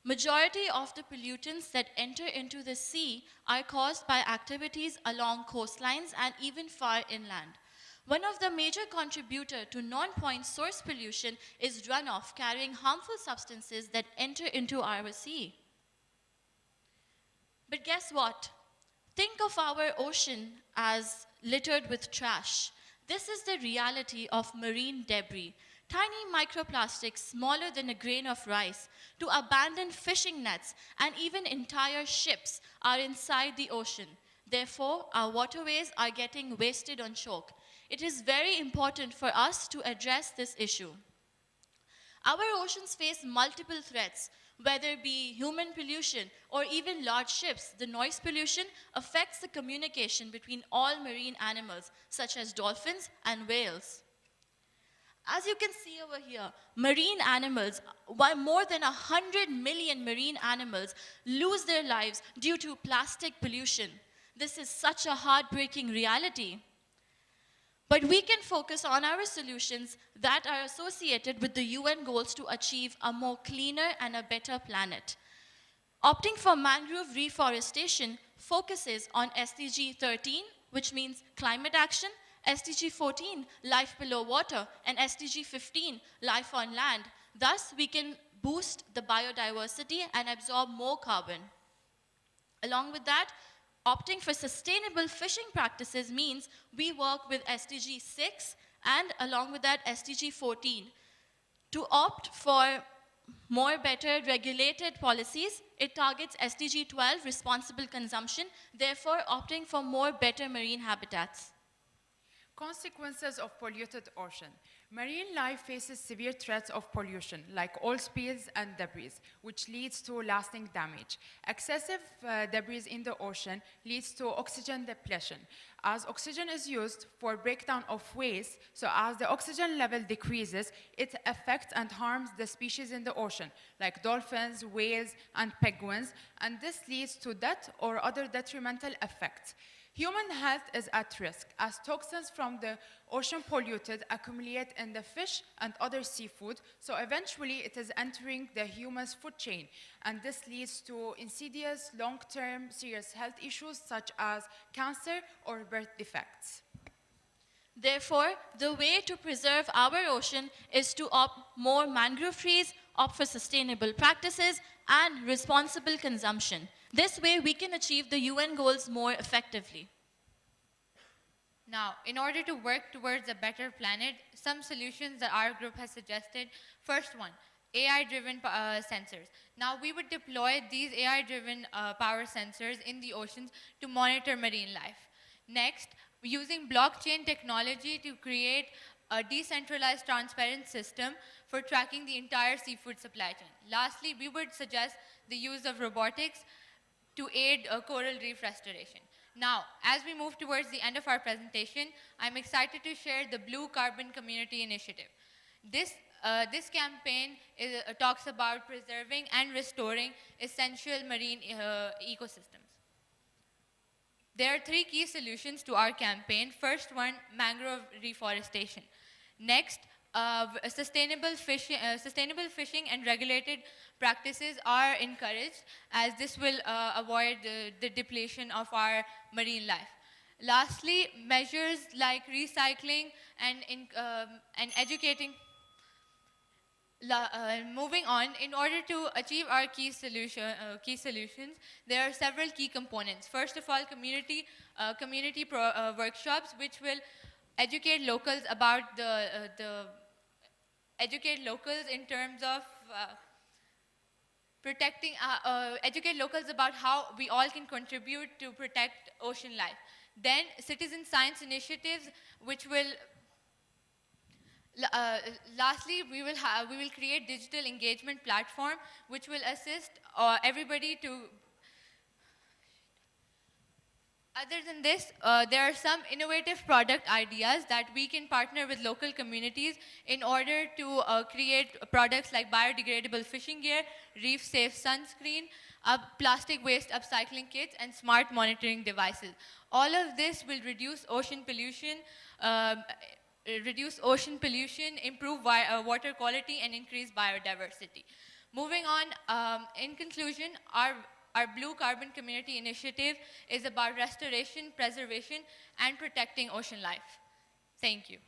Majority of the pollutants that enter into the sea are caused by activities along coastlines and even far inland. One of the major contributors to non-point source pollution is runoff carrying harmful substances that enter into our sea. But guess what? Think of our ocean as littered with trash. This is the reality of marine debris. Tiny microplastics smaller than a grain of rice, to abandoned fishing nets, and even entire ships are inside the ocean. Therefore, our waterways are getting wasted on choke. It is very important for us to address this issue. Our oceans face multiple threats, whether it be human pollution or even large ships. The noise pollution affects the communication between all marine animals, such as dolphins and whales. As you can see over here, marine animals, more than 100 million marine animals lose their lives due to plastic pollution. This is such a heartbreaking reality. But we can focus on our solutions that are associated with the UN goals to achieve a more cleaner and a better planet. Opting for mangrove reforestation focuses on SDG 13, which means climate action, SDG 14, life below water, and SDG 15, life on land. Thus, we can boost the biodiversity and absorb more carbon. Along with that, opting for sustainable fishing practices means we work with SDG 6 and along with that SDG 14. To opt for more better regulated policies, it targets SDG 12, responsible consumption, therefore opting for more better marine habitats. Consequences of polluted ocean. Marine life faces severe threats of pollution, like oil spills and debris, which leads to lasting damage. Excessive debris in the ocean leads to oxygen depletion. As oxygen is used for breakdown of waste, so as the oxygen level decreases, it affects and harms the species in the ocean, like dolphins, whales, and penguins, and this leads to death or other detrimental effects. Human health is at risk as toxins from the ocean polluted accumulate in the fish and other seafood, so eventually it is entering the human's food chain, and this leads to insidious long-term serious health issues such as cancer or birth defects. Therefore, the way to preserve our ocean is to opt more mangrove trees, opt for sustainable practices, and responsible consumption. This way, we can achieve the UN goals more effectively. Now, in order to work towards a better planet, some solutions that our group has suggested. First one, AI-driven sensors. Now, we would deploy these AI-driven power sensors in the oceans to monitor marine life. Next, using blockchain technology to create a decentralized, transparent system for tracking the entire seafood supply chain. Lastly, we would suggest the use of robotics to aid coral reef restoration. Now, as we move towards the end of our presentation, I'm excited to share the Blue Carbon Community Initiative. This campaign talks about preserving and restoring essential marine ecosystems. There are 3 key solutions to our campaign. First one, mangrove reforestation. Next, sustainable fishing and regulated practices are encouraged, as this will avoid the depletion of our marine life. Lastly, measures like recycling and educating. Moving on, in order to achieve our key solutions, there are several key components. First of all, community workshops, which will educate locals about educate locals in terms of educate locals about how we all can contribute to protect ocean life. Then citizen science initiatives, which will lastly, we will create digital engagement platform which will assist everybody to. Other than this, there are some innovative product ideas that we can partner with local communities in order to create products like biodegradable fishing gear, reef-safe sunscreen, plastic waste upcycling kits, and smart monitoring devices. All of this will reduce ocean pollution, improve water quality, and increase biodiversity. Moving on, in conclusion, our Blue Carbon Community Initiative is about restoration, preservation, and protecting ocean life. Thank you.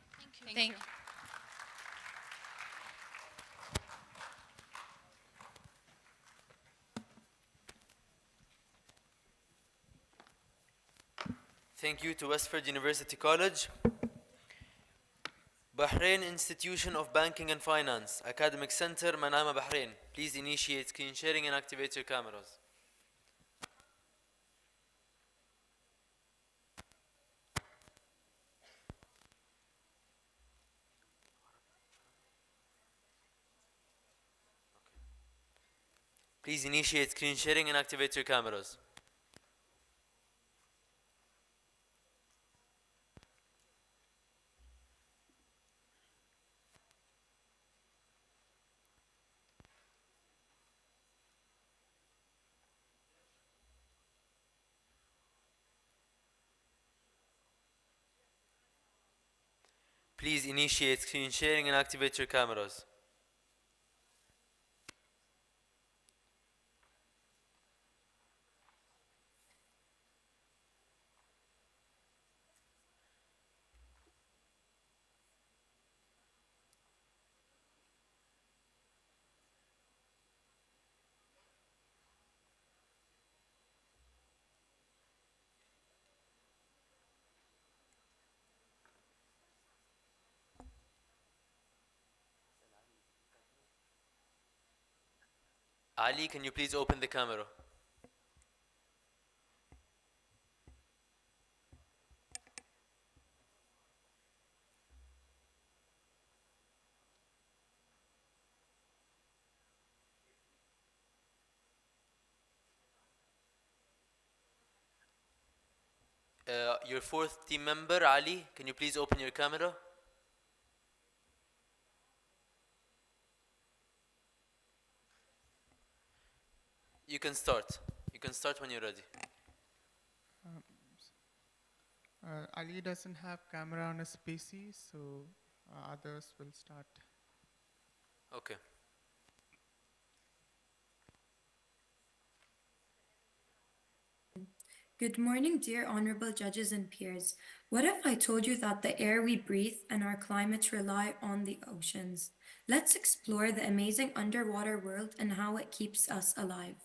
Thank you. Thank you to Westford University College. Bahrain Institution of Banking and Finance, Academic Center, Manama, Bahrain. Please initiate screen sharing and activate your cameras. Please initiate screen sharing and activate your cameras. Please initiate screen sharing and activate your cameras. Ali, can you please open the camera? Your fourth team member, Ali, can you please open your camera? You can start. You can start when you're ready. Ali doesn't have camera on his PC, so others will start. Okay. Good morning, dear honorable judges and peers. What if I told you that the air we breathe and our climate rely on the oceans? Let's explore the amazing underwater world and how it keeps us alive.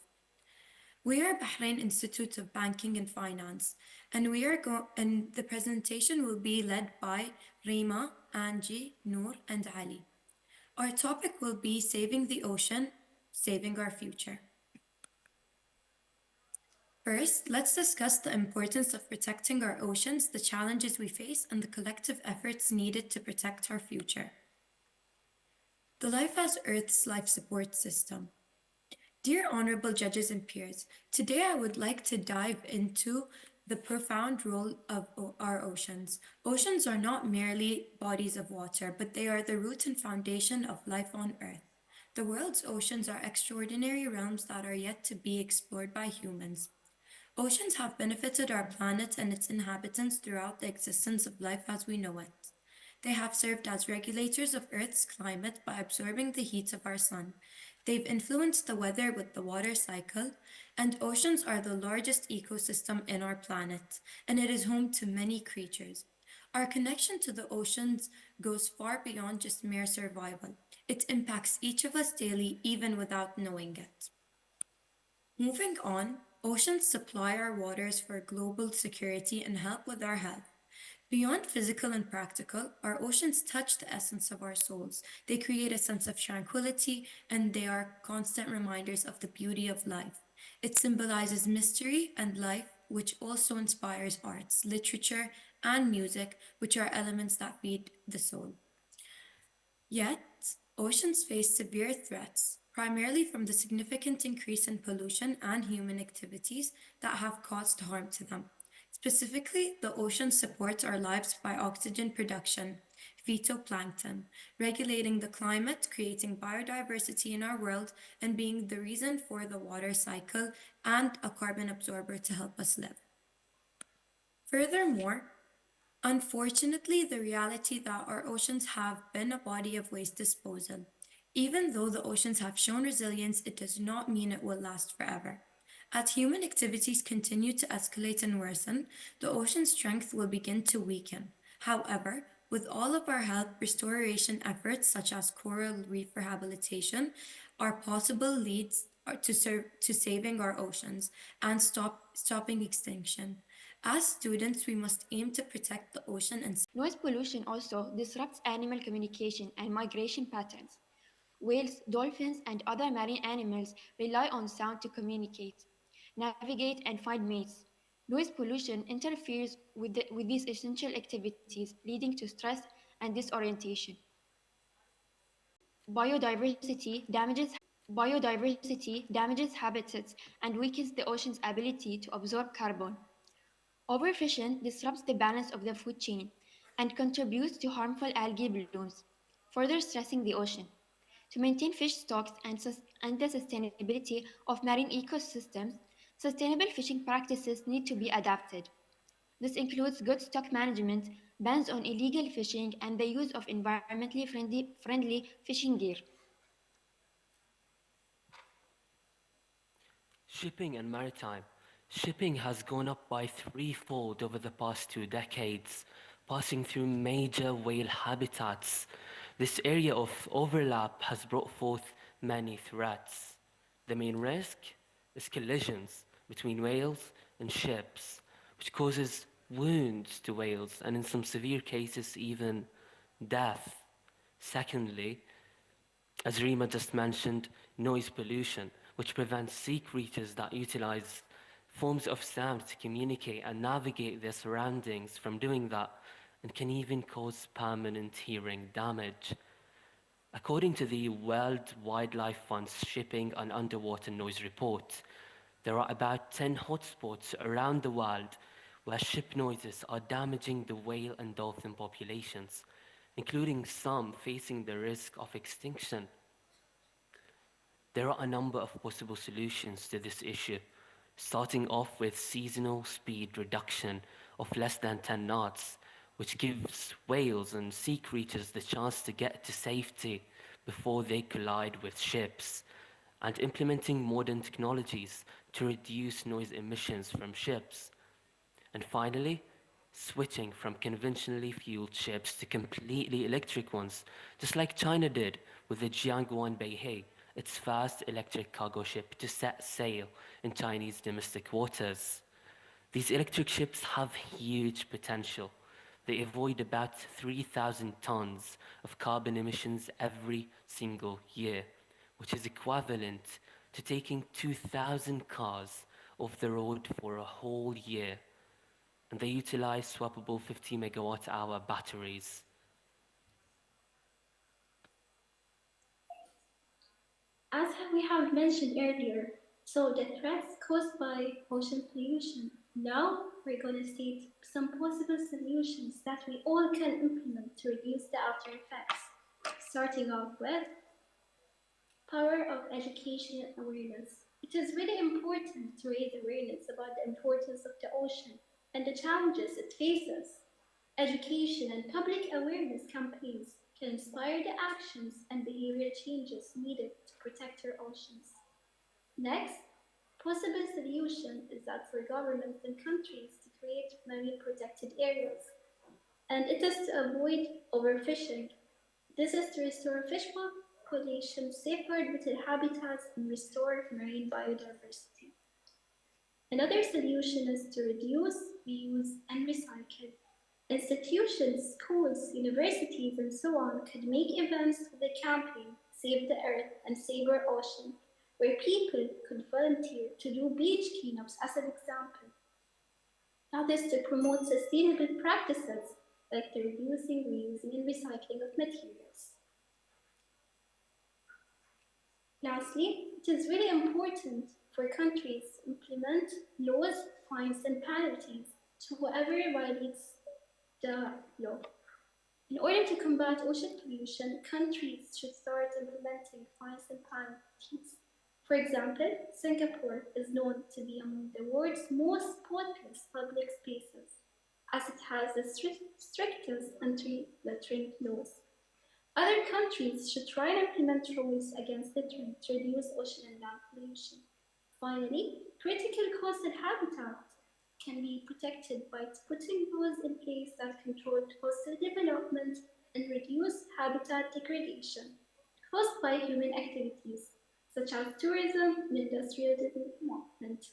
We are Bahrain Institute of Banking and Finance, and the presentation will be led by Rima, Angie, Noor, and Ali. Our topic will be saving the ocean, saving our future. First, let's discuss the importance of protecting our oceans, the challenges we face, and the collective efforts needed to protect our future. The life as Earth's life support system. Dear honorable judges and peers, today I would like to dive into the profound role of our oceans. Oceans are not merely bodies of water, but they are the root and foundation of life on Earth. The world's oceans are extraordinary realms that are yet to be explored by humans. Oceans have benefited our planet and its inhabitants throughout the existence of life as we know it. They have served as regulators of Earth's climate by absorbing the heat of our sun. They've influenced the weather with the water cycle, and oceans are the largest ecosystem in our planet, and it is home to many creatures. Our connection to the oceans goes far beyond just mere survival. It impacts each of us daily, even without knowing it. Moving on, oceans supply our waters for global security and help with our health. Beyond physical and practical, our oceans touch the essence of our souls. They create a sense of tranquility, and they are constant reminders of the beauty of life. It symbolizes mystery and life, which also inspires arts, literature, and music, which are elements that feed the soul. Yet, oceans face severe threats, primarily from the significant increase in pollution and human activities that have caused harm to them. Specifically, the ocean supports our lives by oxygen production, phytoplankton, regulating the climate, creating biodiversity in our world, and being the reason for the water cycle and a carbon absorber to help us live. Furthermore, unfortunately, the reality that our oceans have been a body of waste disposal. Even though the oceans have shown resilience, it does not mean it will last forever. As human activities continue to escalate and worsen, the ocean's strength will begin to weaken. However, with all of our health restoration efforts, such as coral reef rehabilitation, are possible leads to saving our oceans and stopping extinction. As students, we must aim to protect the ocean and Noise pollution also disrupts animal communication and migration patterns. Whales, dolphins, and other marine animals rely on sound to communicate, navigate, and find mates. Noise pollution interferes with these essential activities, leading to stress and disorientation. Biodiversity damages. biodiversity, damages habitats, and weakens the ocean's ability to absorb carbon. Overfishing disrupts the balance of the food chain and contributes to harmful algae blooms, further stressing the ocean. To maintain fish stocks and the sustainability of marine ecosystems, sustainable fishing practices need to be adapted. This includes good stock management, bans on illegal fishing, and the use of environmentally friendly fishing gear. Shipping and maritime. Shipping has gone up by threefold over the past 2 decades, passing through major whale habitats. This area of overlap has brought forth many threats. The main risk is collisions between whales and ships, which causes wounds to whales and in some severe cases even death. Secondly, as Rima just mentioned, noise pollution, which prevents sea creatures that utilize forms of sound to communicate and navigate their surroundings from doing that, and can even cause permanent hearing damage. According to the World Wildlife Fund's Shipping and Underwater Noise Report, there are about 10 hotspots around the world where ship noises are damaging the whale and dolphin populations, including some facing the risk of extinction. There are a number of possible solutions to this issue, starting off with seasonal speed reduction of less than 10 knots, which gives whales and sea creatures the chance to get to safety before they collide with ships, and implementing modern technologies to reduce noise emissions from ships. And finally, switching from conventionally fueled ships to completely electric ones, just like China did with the Jiangwan Beihei, its first electric cargo ship to set sail in Chinese domestic waters. These electric ships have huge potential. They avoid about 3,000 tons of carbon emissions every single year, which is equivalent to taking 2,000 cars off the road for a whole year. And they utilize swappable 50 megawatt hour batteries. As we have mentioned earlier, so the threats caused by ocean pollution. Now we're going to state some possible solutions that we all can implement to reduce the after effects. Starting off with power of education and awareness. It is really important to raise awareness about the importance of the ocean and the challenges it faces. Education and public awareness campaigns can inspire the actions and behavior changes needed to protect our oceans. Next, possible solution is that for governments and countries to create marine protected areas, and it is to avoid overfishing. This is to restore fish population, safeguard vital habitats, and restore marine biodiversity. Another solution is to reduce, reuse, and recycle. Institutions, schools, universities, and so on could make events with the campaign Save the Earth and Save Our Ocean, where people could volunteer to do beach cleanups as an example. Others to promote sustainable practices like the reducing, reusing, and recycling of materials. Lastly, it is really important for countries to implement laws, fines, and penalties to whoever violates the law. In order to combat ocean pollution, countries should start implementing fines and penalties. For example, Singapore is known to be among the world's most spotless public spaces, as it has the strictest anti-littering laws. Other countries should try and implement rules against littering to reduce ocean and land pollution. Finally, critical coastal habitat can be protected by putting laws in place that control coastal development and reduce habitat degradation caused by human activities, such as tourism and industrial development.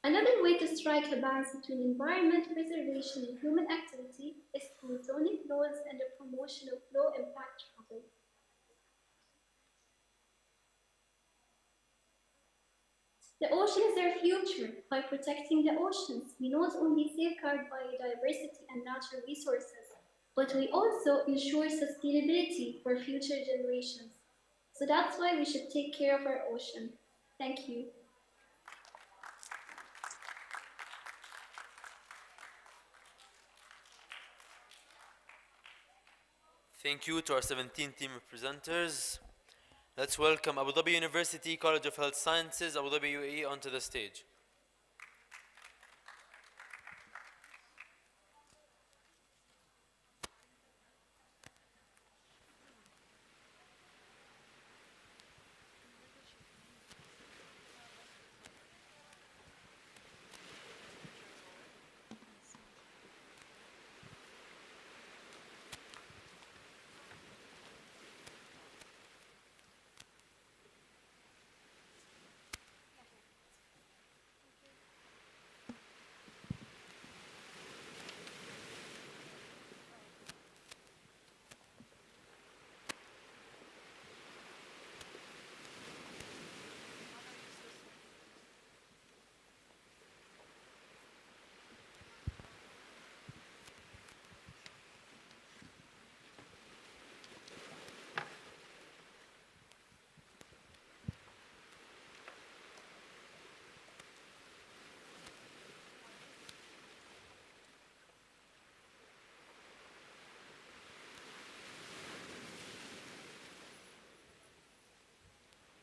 Another way to strike a balance between environment preservation and human activity is through zoning laws and the promotion of low impact travel. The ocean is our future. By protecting the oceans, we not only safeguard biodiversity and natural resources, but we also ensure sustainability for future generations. So that's why we should take care of our ocean. Thank you. Thank you to our 17 team of presenters. Let's welcome Abu Dhabi University College of Health Sciences, Abu Dhabi UAE, onto the stage.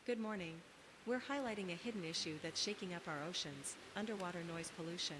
Good morning. We're highlighting a hidden issue that's shaking up our oceans: underwater noise pollution.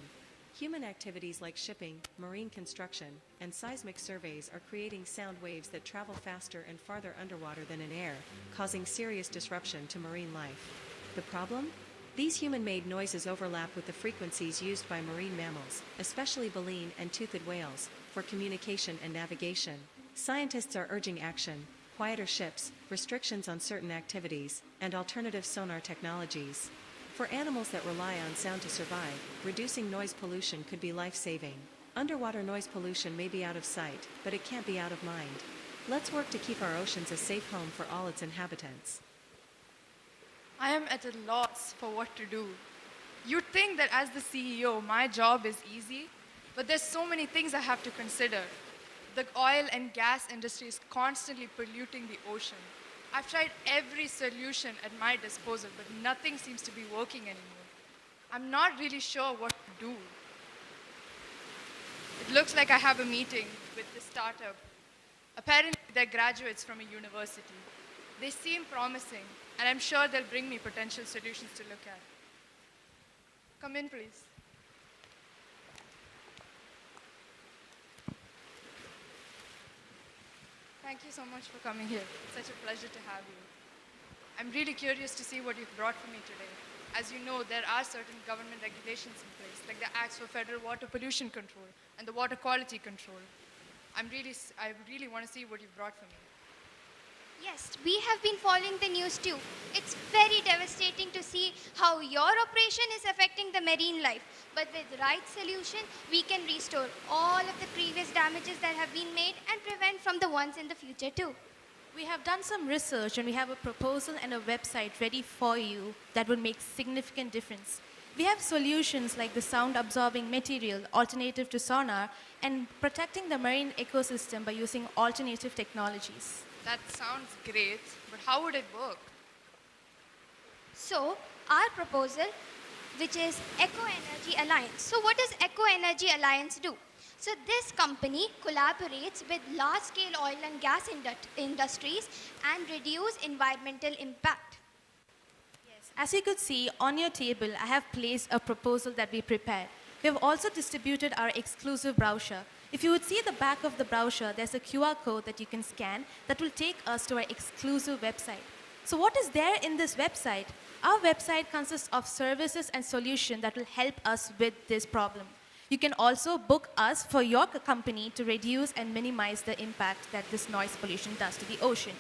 Human activities like shipping, marine construction, and seismic surveys are creating sound waves that travel faster and farther underwater than in air, causing serious disruption to marine life. The problem? These human-made noises overlap with the frequencies used by marine mammals, especially baleen and toothed whales, for communication and navigation. Scientists are urging action: quieter ships, restrictions on certain activities, and alternative sonar technologies. For animals that rely on sound to survive, reducing noise pollution could be life-saving. Underwater noise pollution may be out of sight, but it can't be out of mind. Let's work to keep our oceans a safe home for all its inhabitants. I am at a loss for what to do. You'd think that as the CEO, my job is easy, but there's so many things I have to consider. The oil and gas industry is constantly polluting the ocean. I've tried every solution at my disposal, but nothing seems to be working anymore. I'm not really sure what to do. It looks like I have a meeting with the startup. Apparently, they're graduates from a university. They seem promising, and I'm sure they'll bring me potential solutions to look at. Come in, please. Thank you so much for coming here. It's such a pleasure to have you. I'm really curious to see what you've brought for me today. As you know, there are certain government regulations in place, like the Acts for Federal Water Pollution Control and the Water Quality Control. I really want to see what you've brought for me. Yes, we have been following the news too. It's very devastating to see how your operation is affecting the marine life. But with the right solution, we can restore all of the previous damages that have been made and prevent from the ones in the future too. We have done some research and we have a proposal and a website ready for you that would make significant difference. We have solutions like the sound-absorbing material, alternative to sonar, and protecting the marine ecosystem by using alternative technologies. That sounds great, but how would it work? So, our proposal, which is Eco Energy Alliance. So, what does Eco Energy Alliance do? So, this company collaborates with large-scale oil and gas industries and reduce environmental impact. Yes, as you could see on your table, I have placed a proposal that we prepared. We have also distributed our exclusive brochure. If you would see the back of the brochure, there's a QR code that you can scan that will take us to our exclusive website. So what is there in this website? Our website consists of services and solutions that will help us with this problem. You can also book us for your company to reduce and minimize the impact that this noise pollution does to the ocean.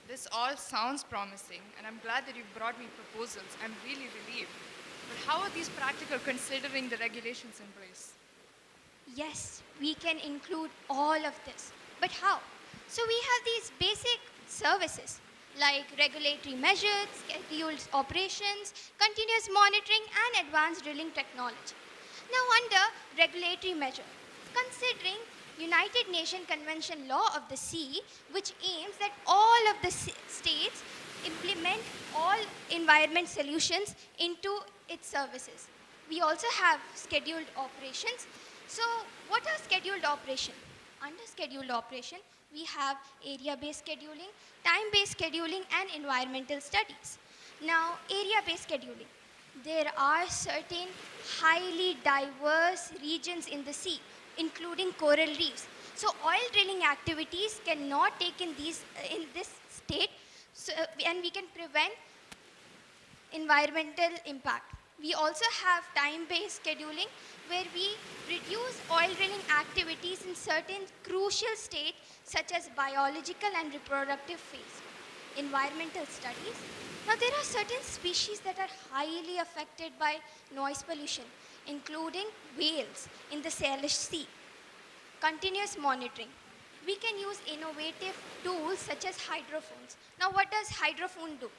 This all sounds promising, and I'm glad that you've brought me proposals. I'm really relieved. But how are these practical considering the regulations in place? Yes, we can include all of this. But how? So we have these basic services like regulatory measures, scheduled operations, continuous monitoring, and advanced drilling technology. Now under regulatory measure, considering United Nations Convention Law of the Sea, which aims that all of the states implement all environment solutions into its services. We also have scheduled operations. So what are scheduled operation? Under scheduled operation, we have area-based scheduling, time-based scheduling, and environmental studies. Now, area-based scheduling. There are certain highly diverse regions in the sea, including coral reefs. So oil drilling activities cannot take in this state, so, and we can prevent environmental impact. We also have time-based scheduling where we reduce oil drilling activities in certain crucial states such as biological and reproductive phase. Environmental studies. Now there are certain species that are highly affected by noise pollution, including whales in the Salish Sea. Continuous monitoring. We can use innovative tools such as hydrophones. Now what does hydrophone do?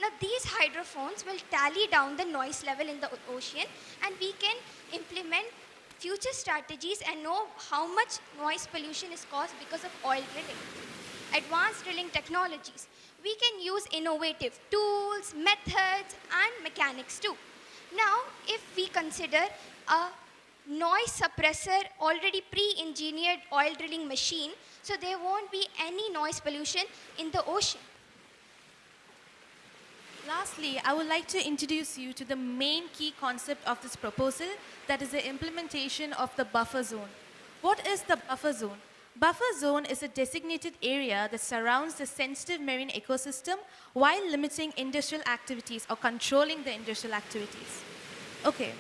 Now these hydrophones will tally down the noise level in the ocean, and we can implement future strategies and know how much noise pollution is caused because of oil drilling. Advanced drilling technologies. We can use innovative tools, methods, and mechanics too. Now, if we consider a noise suppressor already pre-engineered oil drilling machine, so there won't be any noise pollution in the ocean. Lastly, I would like to introduce you to the main key concept of this proposal, that is the implementation of the buffer zone. What is the buffer zone? Buffer zone is a designated area that surrounds the sensitive marine ecosystem while limiting industrial activities or controlling the industrial activities. Okay,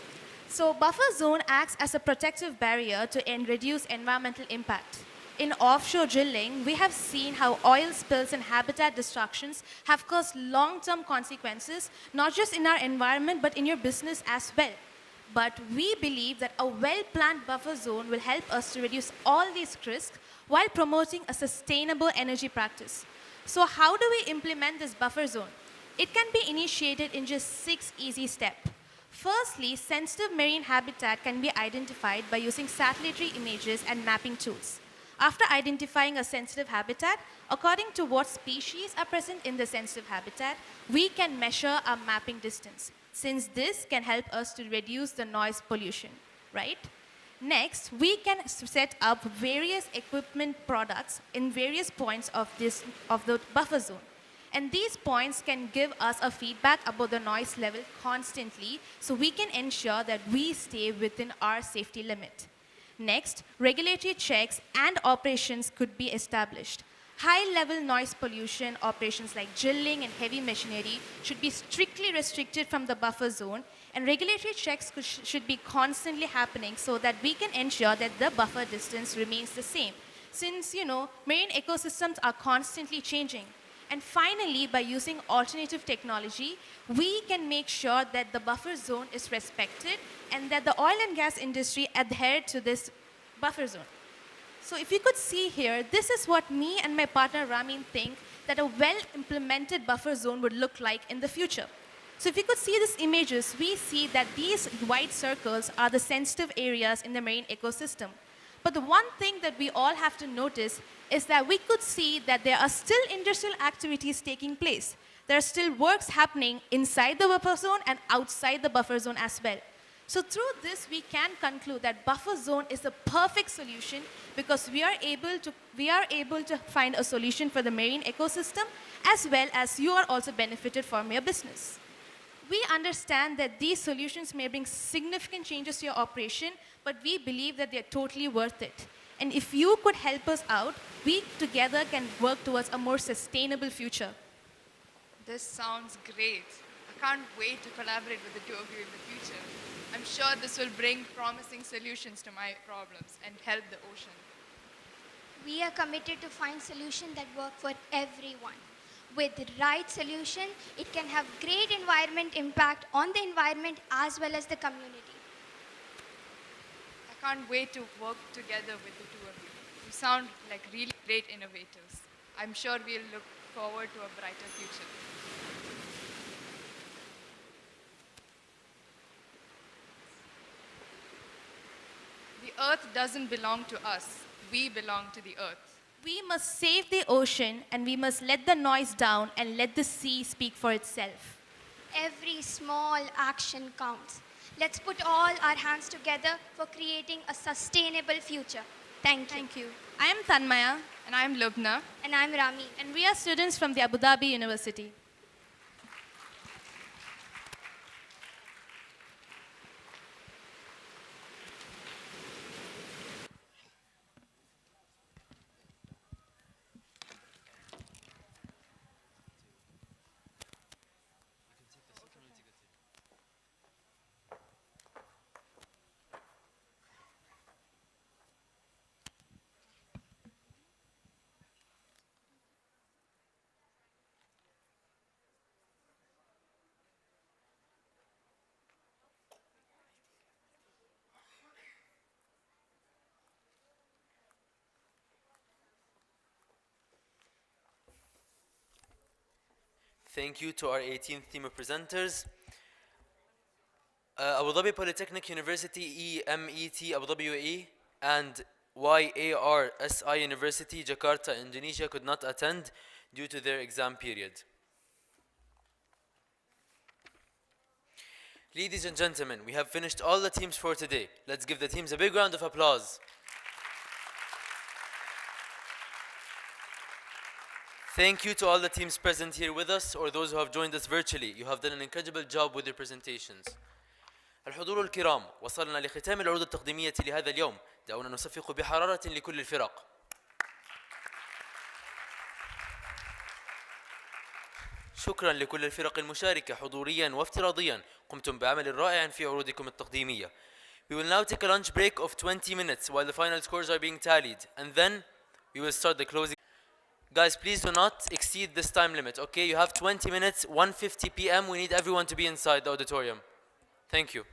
so buffer zone acts as a protective barrier to reduce environmental impact. In offshore drilling, we have seen how oil spills and habitat destructions have caused long-term consequences, not just in our environment, but in your business as well. But we believe that a well-planned buffer zone will help us to reduce all these risks while promoting a sustainable energy practice. So how do we implement this buffer zone? It can be initiated in just 6 easy steps. Firstly, sensitive marine habitat can be identified by using satellite images and mapping tools. After identifying a sensitive habitat, according to what species are present in the sensitive habitat, we can measure a mapping distance, since this can help us to reduce the noise pollution, right? Next, we can set up various equipment products in various points of the buffer zone. And these points can give us a feedback about the noise level constantly, so we can ensure that we stay within our safety limit. Next, regulatory checks and operations could be established. High-level noise pollution operations like drilling and heavy machinery should be strictly restricted from the buffer zone, and regulatory checks should be constantly happening so that we can ensure that the buffer distance remains the same. Since, marine ecosystems are constantly changing. And finally, by using alternative technology, we can make sure that the buffer zone is respected and that the oil and gas industry adhere to this buffer zone. So if you could see here, this is what me and my partner Ramin think that a well-implemented buffer zone would look like in the future. So if you could see these images, we see that these white circles are the sensitive areas in the marine ecosystem. But the one thing that we all have to notice is that we could see that there are still industrial activities taking place. There are still works happening inside the buffer zone and outside the buffer zone as well. So through this, we can conclude that buffer zone is the perfect solution because we are able to find a solution for the marine ecosystem, as well as you are also benefited from your business. We understand that these solutions may bring significant changes to your operation, but we believe that they're totally worth it. And if you could help us out, we together can work towards a more sustainable future. This sounds great. I can't wait to collaborate with the two of you in the future. I'm sure this will bring promising solutions to my problems and help the ocean. We are committed to find solutions that work for everyone. With the right solution, it can have great environment impact on the environment as well as the community. I can't wait to work together with the two of you. You sound like really great innovators. I'm sure we'll look forward to a brighter future. The earth doesn't belong to us. we belong to the earth. We must save the ocean and we must let the noise down and let the sea speak for itself. Every small action counts. Let's put all our hands together for creating a sustainable future. Thank you. Thank you. I am Tanmaya. And I am Lubna. And I'm Rami. And we are students from the Abu Dhabi University. Thank you to our 18th team of presenters. Abu Dhabi Polytechnic University EMET Abu Dhabi UAE and YARSI University Jakarta Indonesia could not attend due to their exam period. Ladies and gentlemen, we have finished all the teams for today. Let's give the teams a big round of applause. Thank you to all the teams present here with us or those who have joined us virtually. You have done an incredible job with your presentations. الحضور الكرام، وصلنا لختام العروض التقديمية لهذا اليوم. دعونا نصفق بحرارة لكل الفرق. شكرا لكل الفرق المشاركة حضوريا وافتراضيا. قمتم بعمل رائع في عروضكم التقديمية. We will now take a lunch break of 20 minutes while the final scores are being tallied, and then we will start the closing. Guys, please do not exceed this time limit, okay? You have 20 minutes, 1:50 p.m. We need everyone to be inside the auditorium. Thank you.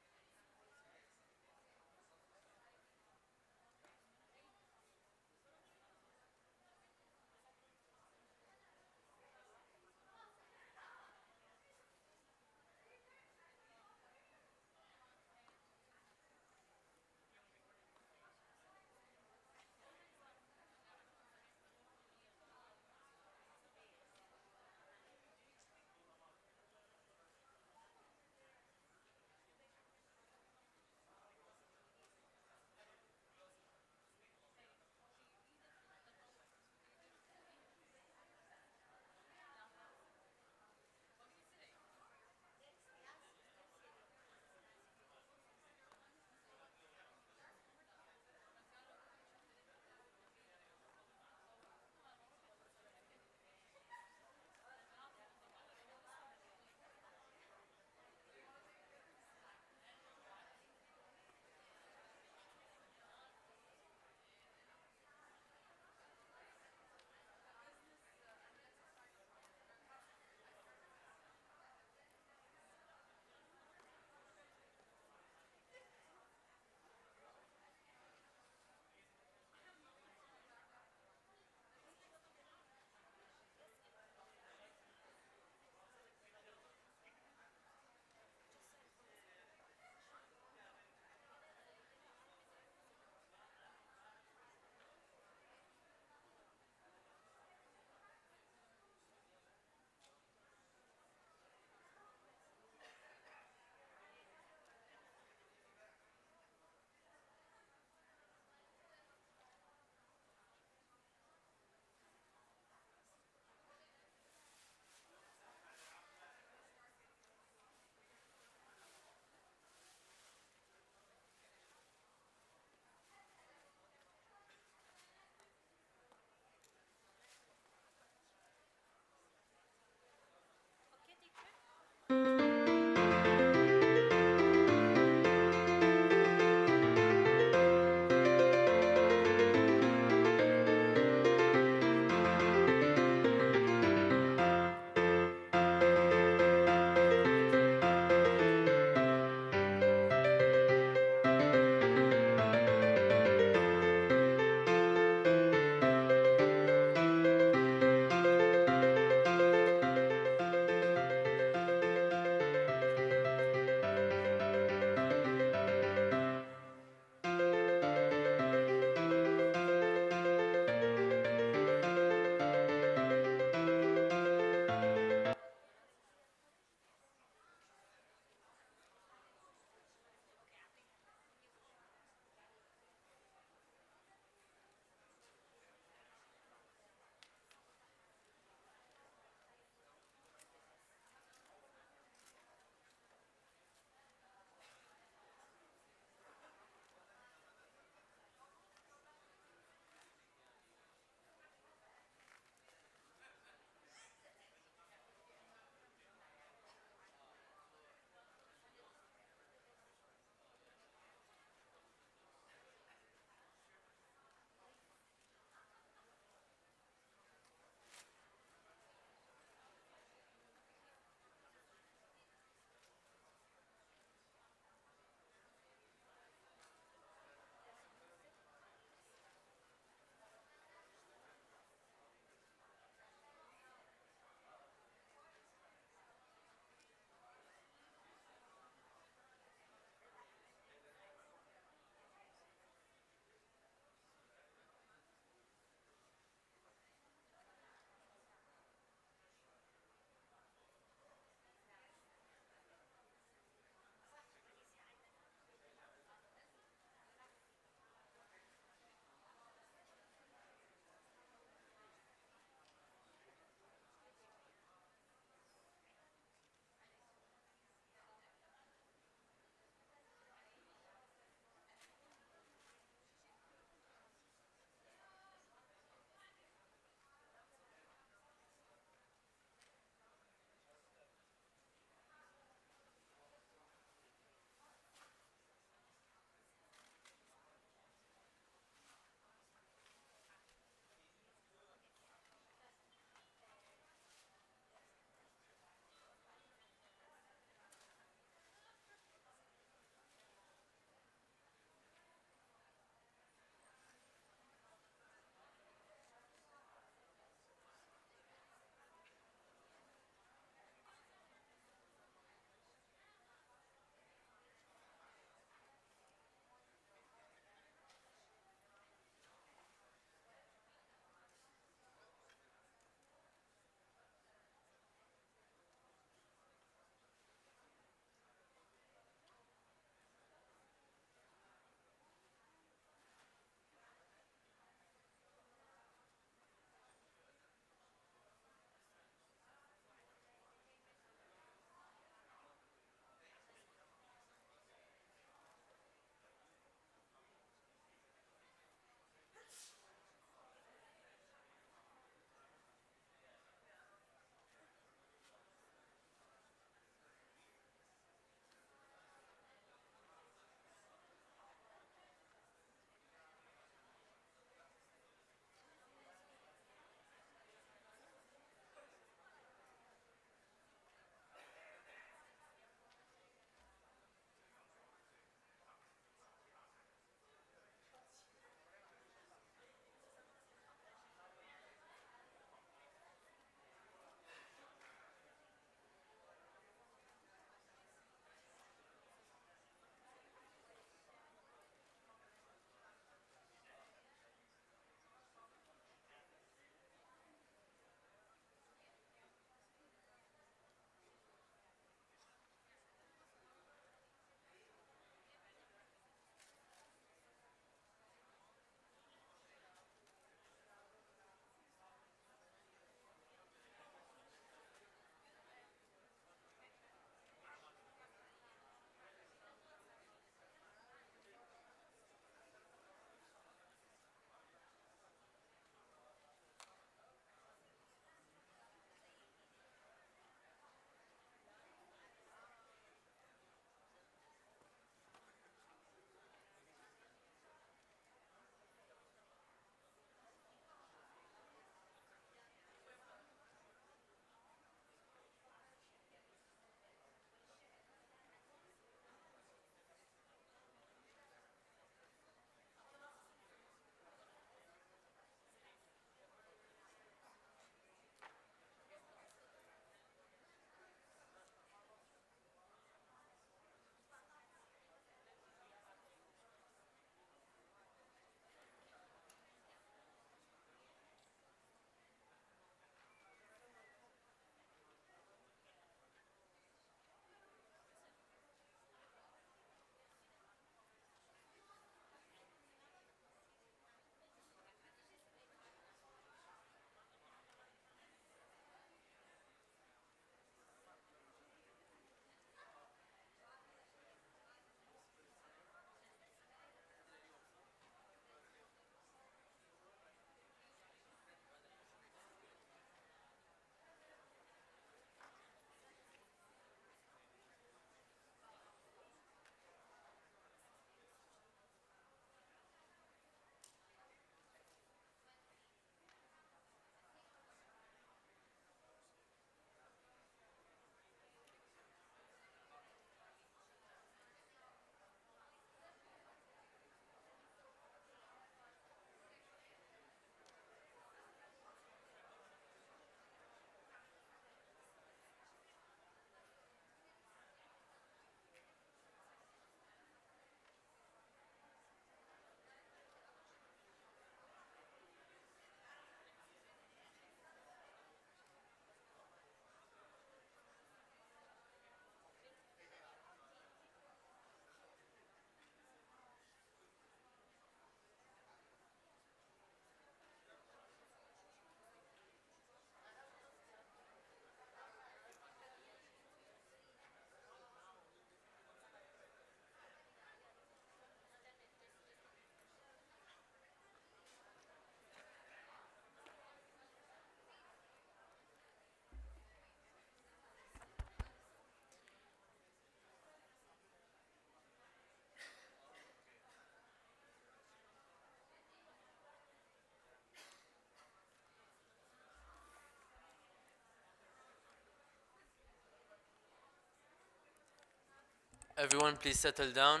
Everyone, please settle down.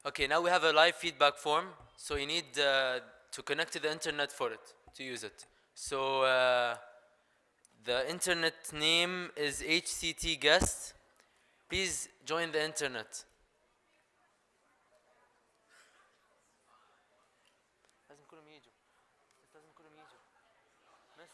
Okay, now we have a live feedback form, so you need to connect to the internet for it, to use it. So the internet name is HCT guest. Please join the internet. لازم كلهم يجوا. لازم كلهم يجوا. بس.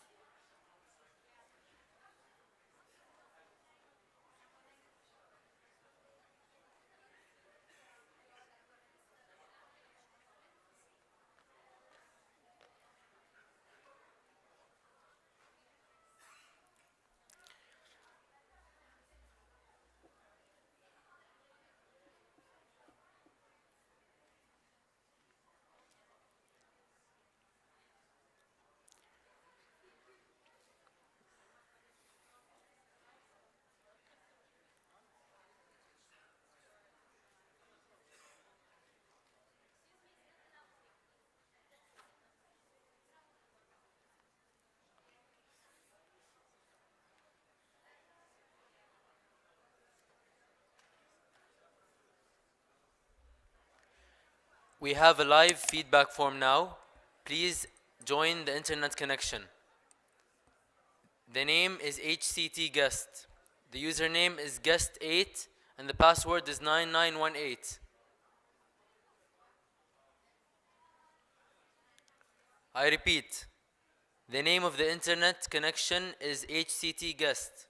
We have a live feedback form now. Please join the internet connection. The name is HCT guest. The username is guest8 and the password is 9918. I repeat, the name of the internet connection is HCT guest.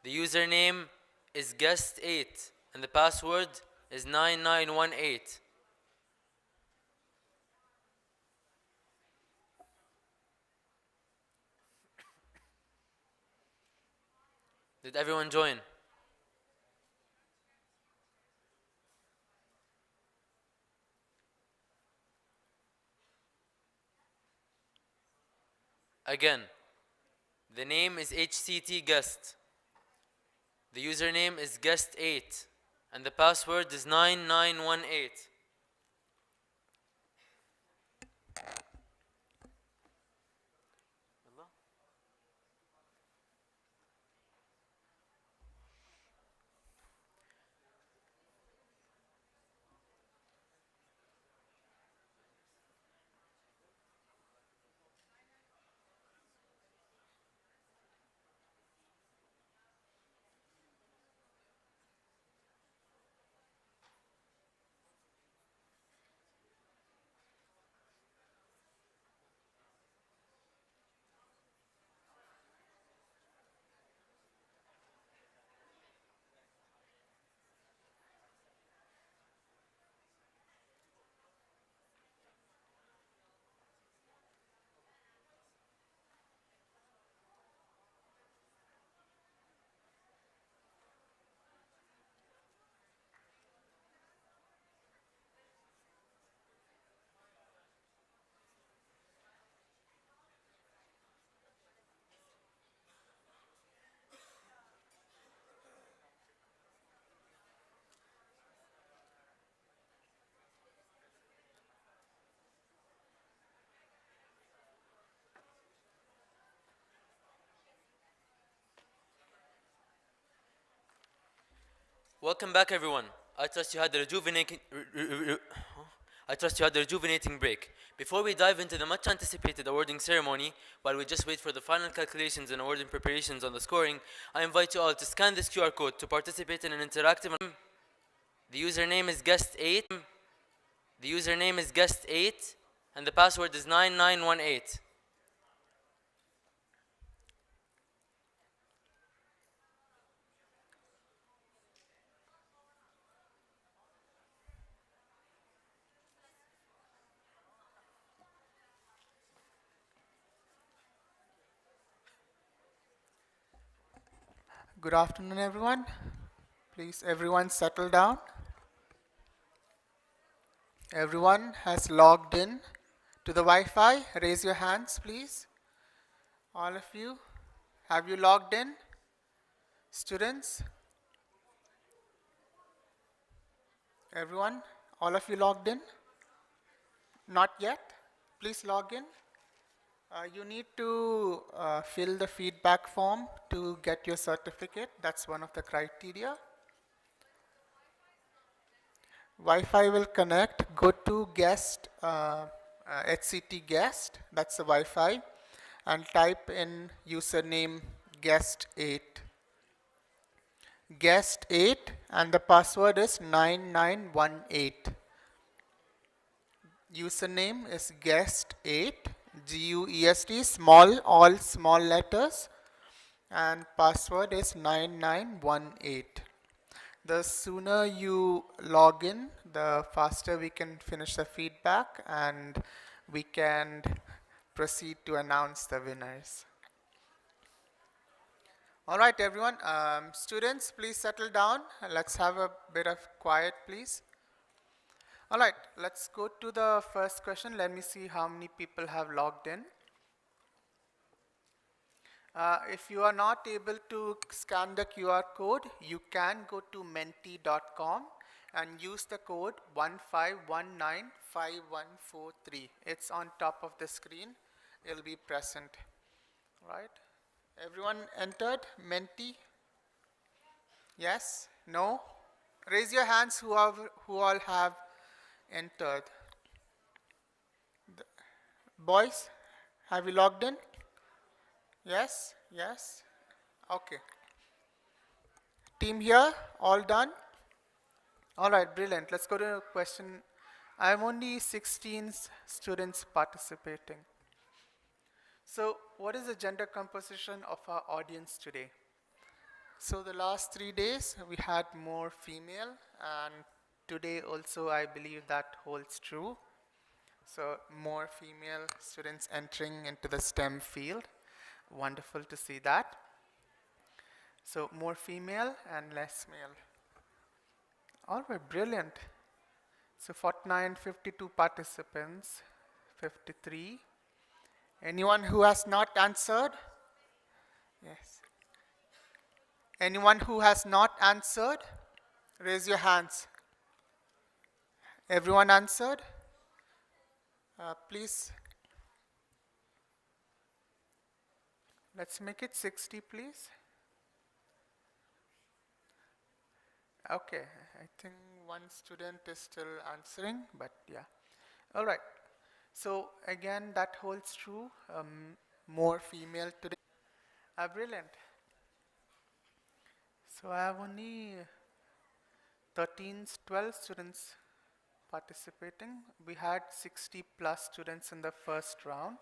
The username is guest8 and the password is 9918. Did everyone join? Again, the name is HCT guest. The username is guest8 and the password is 9918. Welcome back, everyone. I trust you had a rejuvenating break. Before we dive into the much anticipated awarding ceremony, while we just wait for the final calculations and awarding preparations on the scoring, I invite you all to scan this QR code to participate in an interactive. The username is guest8. The username is guest8 and the password is 9918. Good afternoon, everyone. Please, everyone settle down. Everyone has logged in to the Wi-Fi. Raise your hands, please. All of you. Have you logged in? Students? Everyone? All of you logged in? Not yet? Please log in. You need to fill the feedback form to get your certificate. That's one of the criteria. Wi-Fi will connect. Go to guest, HCT guest, that's the Wi-Fi, and type in username guest8. Guest8, and the password is 9918. Username is guest8, GUEST, small, all small letters, and password is 9918. The sooner you log in, the faster we can finish the feedback and we can proceed to announce the winners. All right, everyone. Students, please settle down. Let's have a bit of quiet, please. All right, let's go to the first question. Let me see how many people have logged in. If you are not able to scan the QR code, you can go to menti.com and use the code 15195143. It's on top of the screen. It'll be present. Right? Everyone entered Menti? Yes? No? Raise your hands who all have entered. Boys, have you logged in? Yes? Yes? Okay. Team here, all done? All right, brilliant. Let's go to a question. I have only 16 students participating. So what is the gender composition of our audience today? So the last 3 days we had more female, and today also I believe that holds true. So more female students entering into the STEM field. Wonderful to see that. So more female and less male. All right, brilliant. So 49, 52 participants, 53. Anyone who has not answered? Yes. Anyone who has not answered? Raise your hands. Everyone answered? Please. Let's make it 60, please. Okay, I think one student is still answering, but yeah. All right. So again, that holds true. More female today. Brilliant. So I have only 12 students participating. We had 60 plus students in the first round.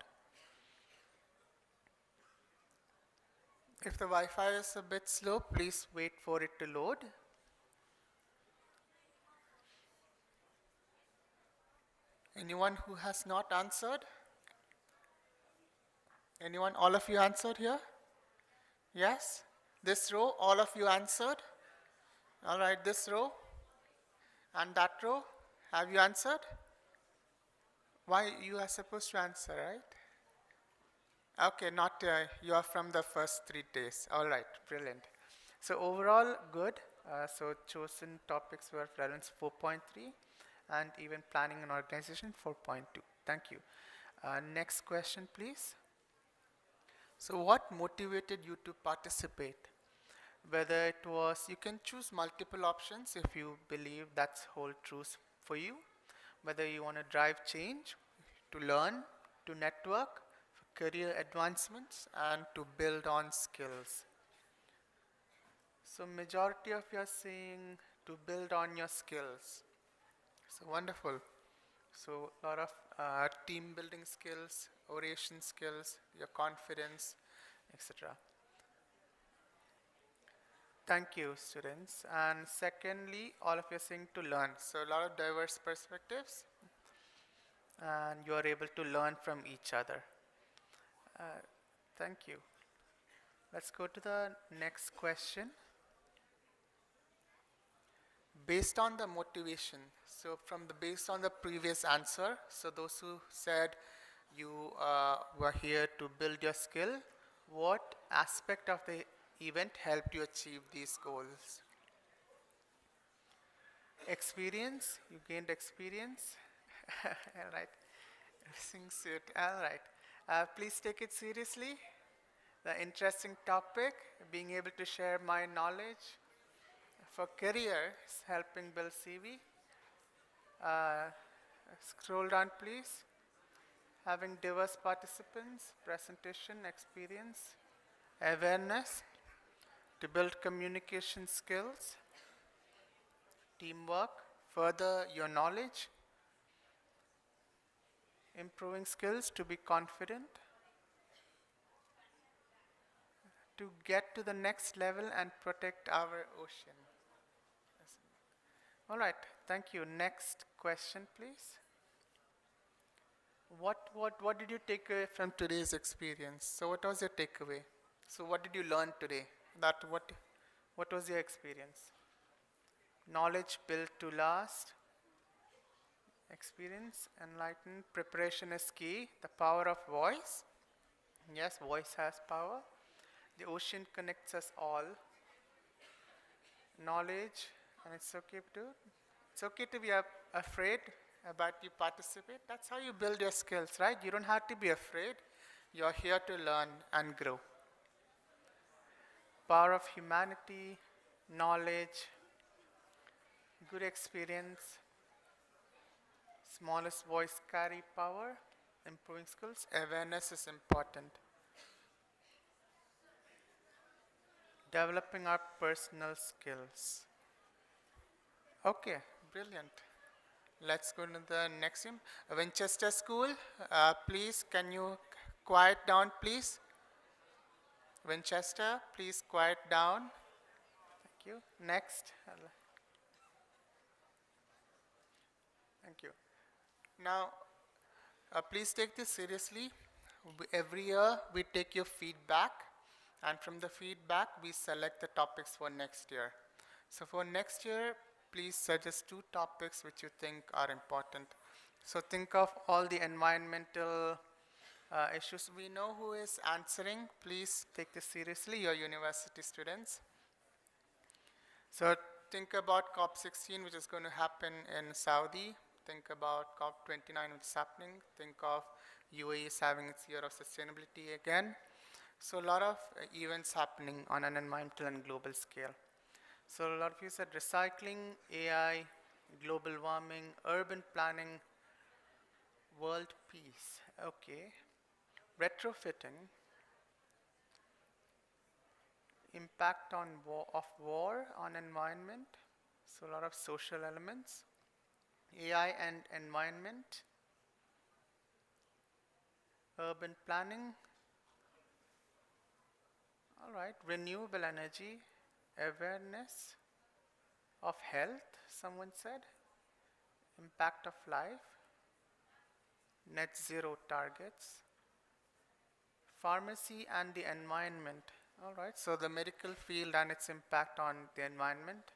If the Wi-Fi is a bit slow, please wait for it to load. Anyone who has not answered? Anyone? All of you answered here? Yes? This row, all of you answered? All right, this row and that row, have you answered? Why you are supposed to answer, right? Okay, not you are from the first 3 days. All right, brilliant. So overall, good. So chosen topics were relevance 4.3 and even planning and organization 4.2. Thank you. Next question, please. So what motivated you to participate? Whether it was, you can choose multiple options if you believe that's hold true for you. Whether you want to drive change, to learn, to network, for career advancements, and to build on skills. So majority of you are saying to build on your skills. So wonderful. So a lot of team building skills, oration skills, your confidence, etc. Thank you, students. And secondly, all of you are saying to learn. So a lot of diverse perspectives, and you are able to learn from each other. Thank you. Let's go to the next question. Based on the motivation, so based on the previous answer, so those who said you were here to build your skill, what aspect of the event helped you achieve these goals? Experience, you gained experience. All right, everything's suit. All right, please take it seriously. The interesting topic, being able to share my knowledge for careers, helping build CV. Uh, Scroll down, please. Having diverse participants, presentation, experience, awareness, to build communication skills, teamwork, further your knowledge, improving skills to be confident, to get to the next level and protect our ocean. All right, thank you. Next question, please. What did you take away from today's experience? So what was your takeaway? So what did you learn today? What was your experience? Knowledge built to last. Experience, enlightened, preparation is key. The power of voice. Yes, voice has power. The ocean connects us all. Knowledge, and it's okay to be afraid, but you participate. That's how you build your skills, right? You don't have to be afraid. You're here to learn and grow. Power of humanity, knowledge, good experience. Smallest voice carry power, improving skills. Awareness is important. Developing our personal skills. Okay, brilliant. Let's go to the next one. Winchester School, please, can you quiet down, please? Winchester, please quiet down. Thank you. Next. Thank you. Now, please take this seriously. Every year, we take your feedback, and from the feedback, we select the topics for next year. So for next year, please suggest 2 topics which you think are important. So think of all the environmental issues. We know who is answering. Please take this seriously, your university students. So think about COP16, which is going to happen in Saudi. Think about COP29, which is happening. Think of UAE is having its year of sustainability again. So a lot of events happening on an environmental and global scale. So a lot of you said recycling, AI, global warming, urban planning, world peace. Okay. Retrofitting, impact on of war on environment. So a lot of social elements. AI and environment, urban planning. All right, renewable energy, awareness of health, someone said, impact of life, net zero targets, pharmacy and the environment. All right, so the medical field and its impact on the environment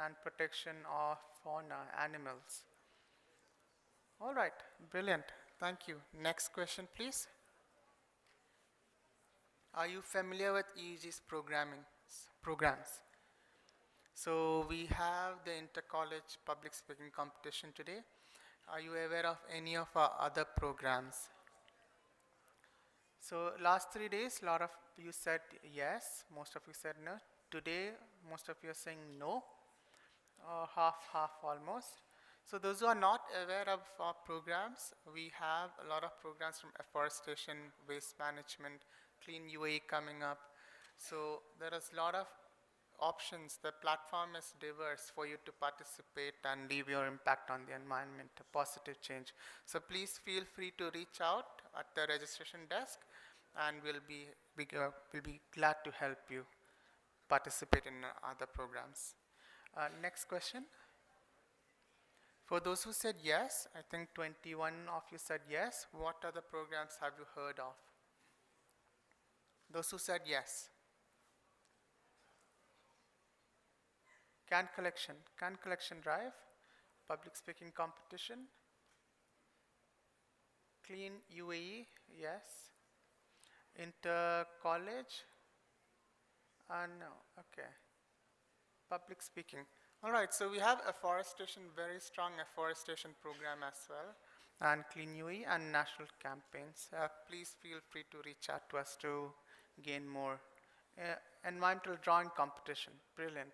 and protection of fauna, animals. All right, brilliant. Thank you. Next question, please. Are you familiar with EEG's programs? So we have the inter-college public speaking competition today. Are you aware of any of our other programs? So last 3 days, a lot of you said yes, most of you said no. Today, most of you are saying no, half almost. So those who are not aware of our programs, we have a lot of programs from afforestation, waste management, Clean UAE coming up. So there is a lot of options. The platform is diverse for you to participate and leave your impact on the environment, a positive change. So please feel free to reach out at the registration desk, and we'll be glad to help you participate in other programs. Next question. For those who said yes, I think 21 of you said yes. What other programs have you heard of? Those who said yes. Can collection drive, public speaking competition, Clean UAE, yes. Inter-college, no, okay. Public speaking. All right, so we have afforestation, very strong afforestation program as well, and Clean UAE and national campaigns. Please feel free to reach out to us to gain more. Environmental drawing competition, brilliant.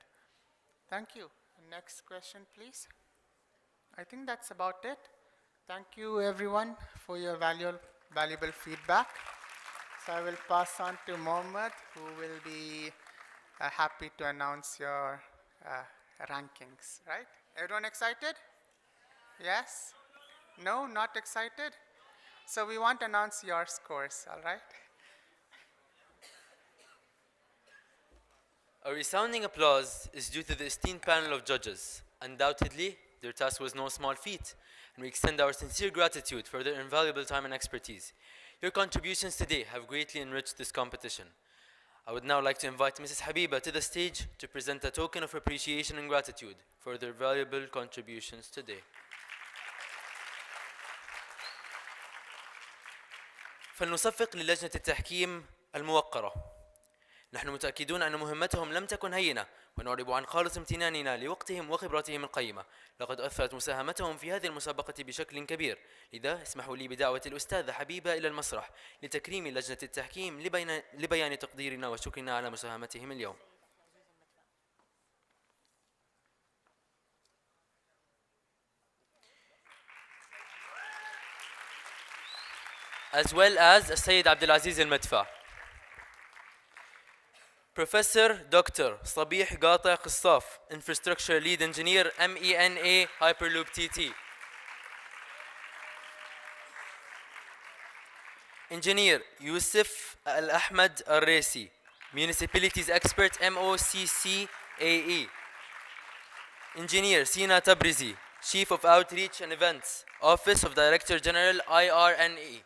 Thank you. Next question, please. I think that's about it. Thank you everyone for your valuable feedback. So I will pass on to Mohammed, who will be happy to announce your rankings, right? Everyone excited? Yes? No, not excited? So we want to announce your scores, all right? A resounding applause is due to the esteemed panel of judges. Undoubtedly, their task was no small feat, and we extend our sincere gratitude for their invaluable time and expertise. Your contributions today have greatly enriched this competition. I would now like to invite Mrs. Habiba to the stage to present a token of appreciation and gratitude for their valuable contributions today. فلنصفق للجنة التحكيم الموقرة. نحن متأكدون أن مهمتهم لم تكن هينة، ونعرب عن خالص امتناننا لوقتهم وخبراتهم القيمة. لقد أثرت مساهمتهم في هذه المسابقة بشكل كبير، لذا اسمحوا لي بدعوة الأستاذة حبيبة إلى المسرح لتكريم لجنة التحكيم لبيان تقديرنا وشكرنا على مساهمتهم اليوم. As well as السيد عبد العزيز المدفع. Professor Dr. صبيح قاطع قصاف, Infrastructure Lead Engineer MENA Hyperloop TT. Engineer Yusuf Al-Ahmed Al-Raisi, Municipalities Expert MOCCAE. Engineer Sina Tabrizi, Chief of Outreach and Events, Office of Director General IRNE.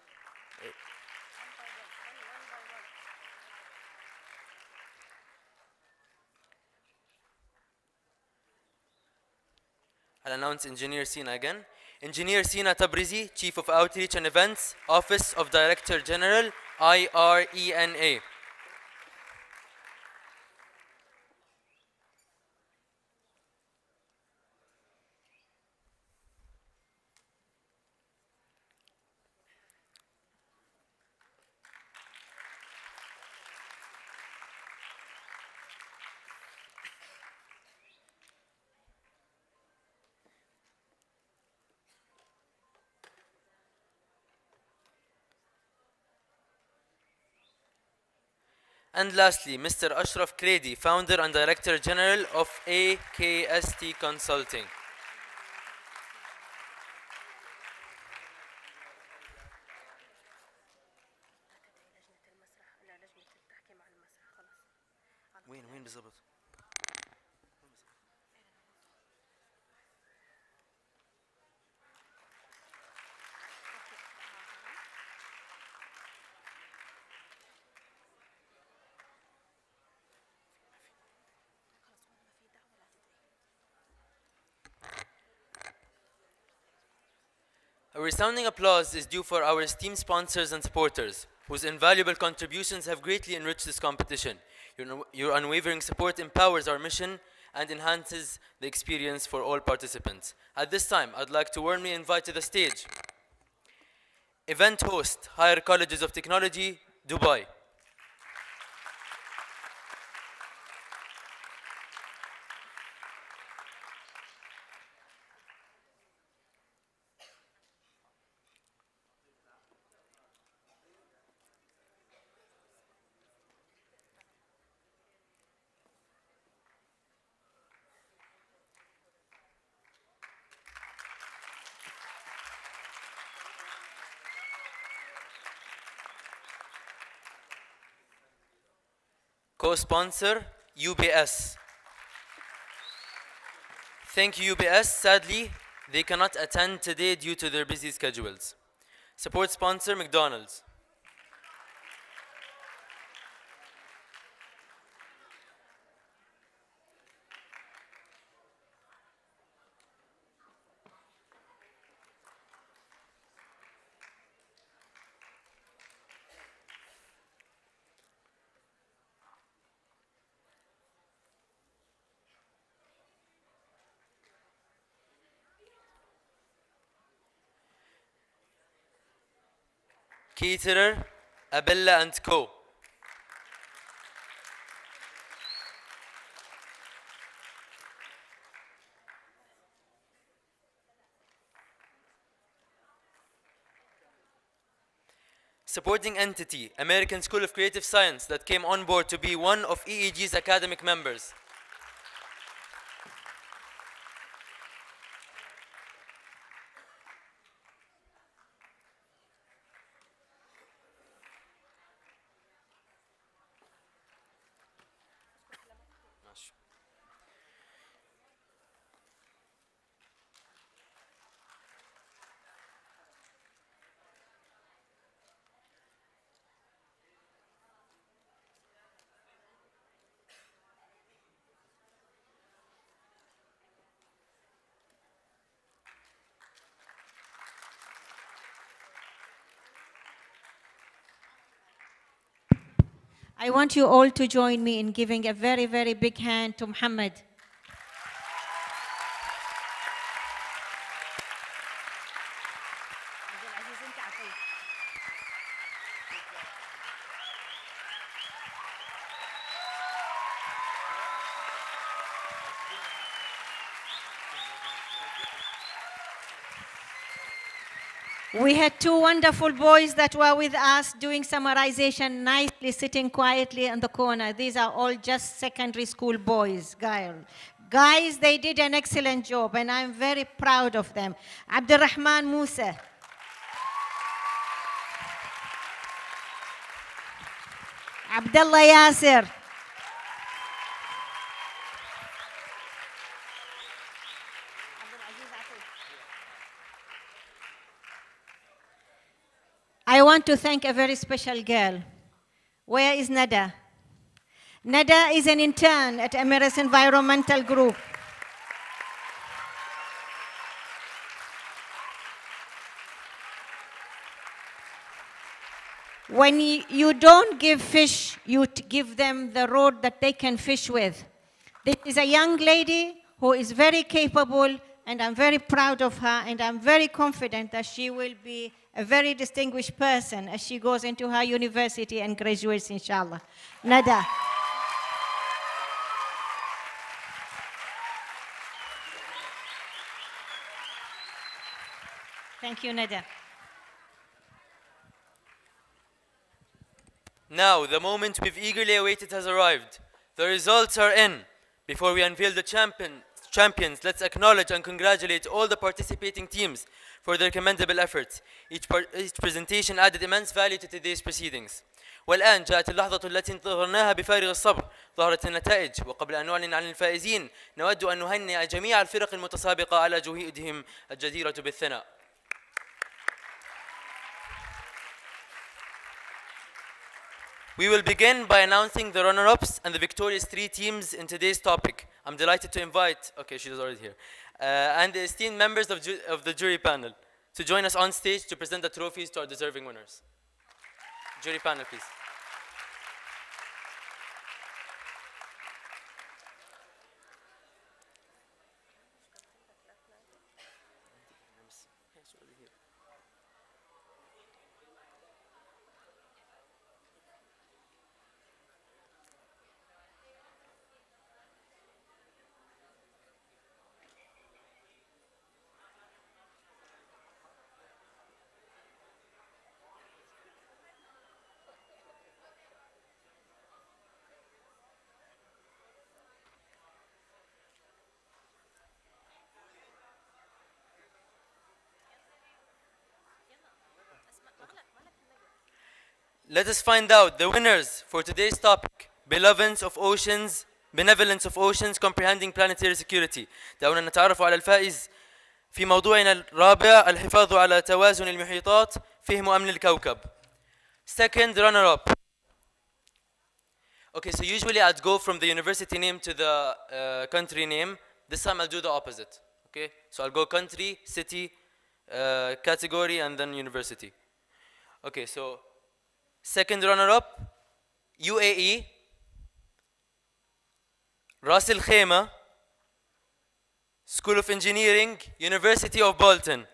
I'll announce Engineer Sina again. Engineer Sina Tabrizi, Chief of Outreach and Events, Office of Director General, IRENA. And lastly, Mr. Ashraf Kredi, Founder and Director General of AKST Consulting. وين بالضبط؟ A resounding applause is due for our esteemed sponsors and supporters, whose invaluable contributions have greatly enriched this competition. Your unwavering support empowers our mission and enhances the experience for all participants. At this time, I'd like to warmly invite to the stage event host, Higher Colleges of Technology, Dubai. Co-sponsor, UBS. Thank you, UBS. Sadly, they cannot attend today due to their busy schedules. Support sponsor, McDonald's. Caterer, Abella and Co. Supporting entity, American School of Creative Science, that came on board to be one of EEG's academic members. I want you all to join me in giving a very, very big hand to Muhammad. We had two wonderful boys that were with us doing summarization nicely, sitting quietly in the corner. These are all just secondary school boys, guys, they did an excellent job, and I'm very proud of them. Abdurrahman Musa. Abdullah Yasir. I want to thank a very special girl. Where is Nada? Nada is an intern at Emirates Environmental Group. When you don't give fish, you give them the rod that they can fish with. This is a young lady who is very capable, and I'm very proud of her, and I'm very confident that she will be a very distinguished person as she goes into her university and graduates, inshallah. Nada. Thank you, Nada. Now, the moment we've eagerly awaited has arrived. The results are in. Before we unveil the champions, let's acknowledge and congratulate all the participating teams for their commendable efforts. Each presentation added immense value to today's proceedings. والآن جاءت اللحظة التي انتظرناها بفارغ الصبر. ظهرت النتائج، وقبل أن نعلن عن الفائزين نود أن نهنئ جميع الفرق المتسابقة على جهودهم الجديرة بالثناء. We will begin by announcing the runner-ups and the victorious three teams in today's topic. I'm delighted to invite, okay, she's already here, and the esteemed members of the jury panel to join us on stage to present the trophies to our deserving winners. Jury panel, please. Let us find out the winners for today's topic, Benevolence of Oceans Comprehending Planetary Security. دعونا نتعرف على الفائز في موضوعنا الرابع الحفاظ على توازن المحيطات فهم أمن الكوكب. Second runner-up. Okay, so usually I'd go from the university name to the country name. This time I'll do the opposite. Okay, so I'll go country, city, category, and then university. Okay, so second runner-up, UAE, Ras Al Khaimah, School of Engineering, University of Bolton.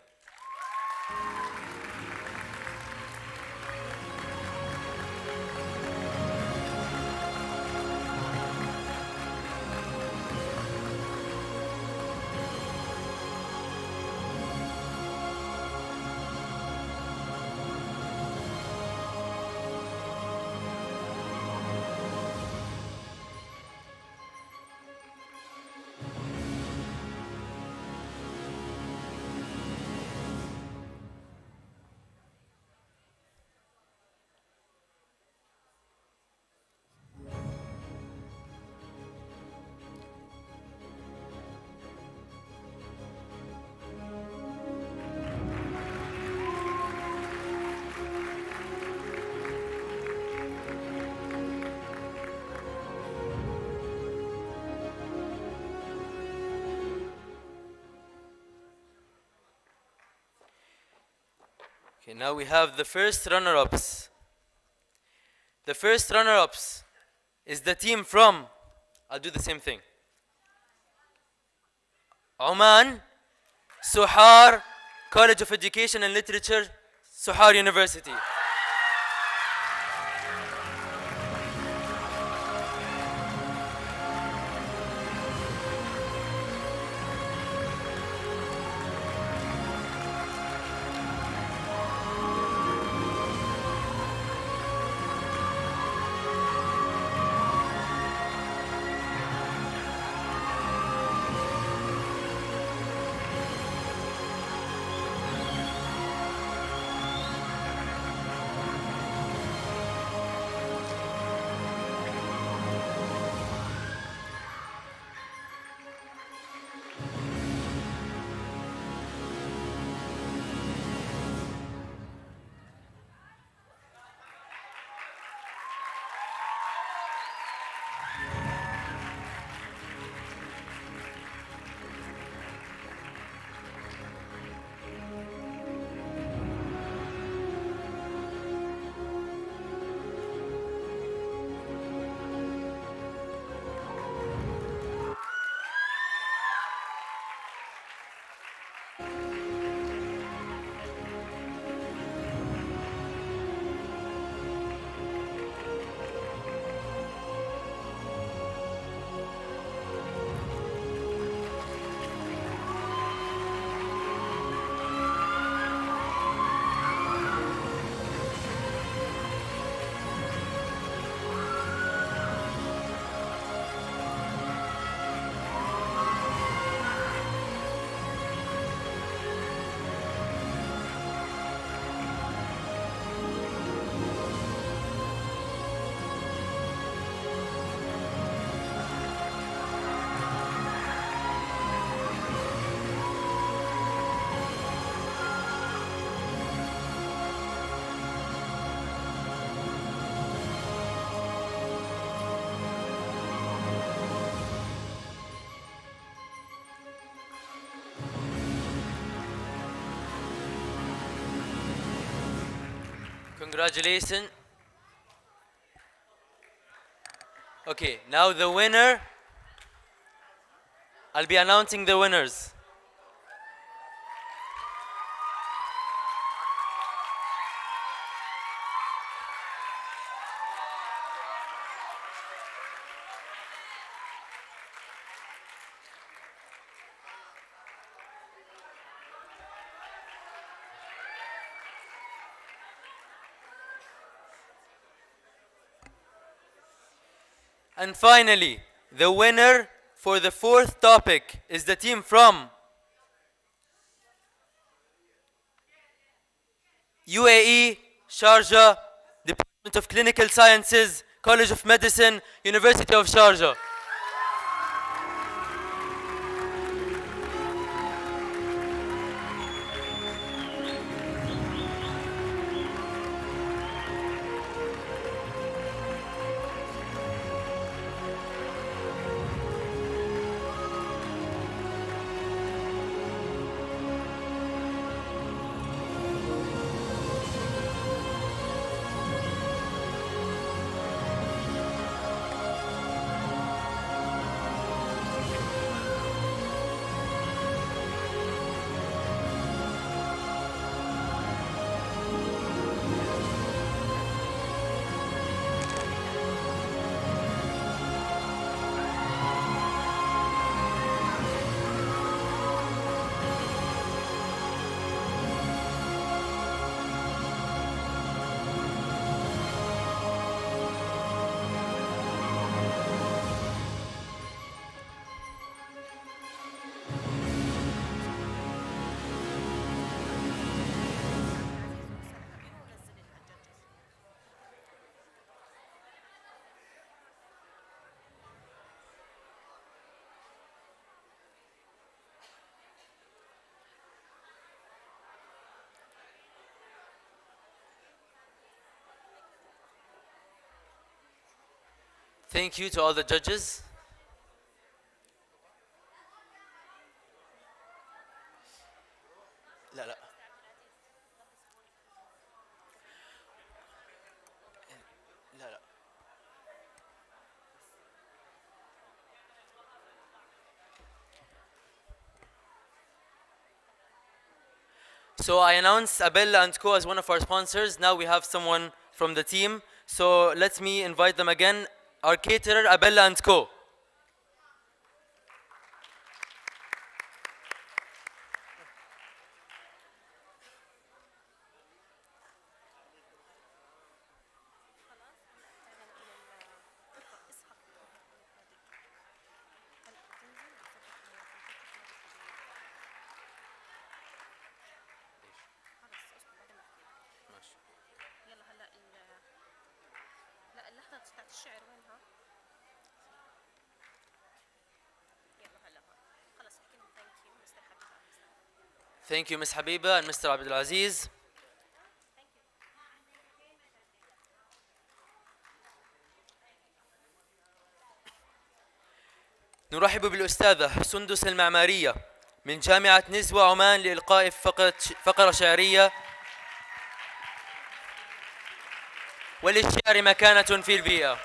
Okay, now we have the first runner-ups. The first runner-ups is the team from, I'll do the same thing. Oman, Suhar, College of Education and Literature, Suhar University. Congratulations. Okay, now the winner. I'll be announcing the winners. And finally, the winner for the fourth topic is the team from UAE, Sharjah, Department of Clinical Sciences, College of Medicine, University of Sharjah. Thank you to all the judges. لا لا So I announced Abella and Co as one of our sponsors. Now we have someone from the team. So let me invite them again. Our caterer, Abella and Co. Thank you, Ms. Habiba and Mr. Abdulaziz. نرحب بالأستاذة سندس المعمارية من جامعة نزوة عمان لإلقاء فقرة شعرية وللشعر مكانة في البيئة.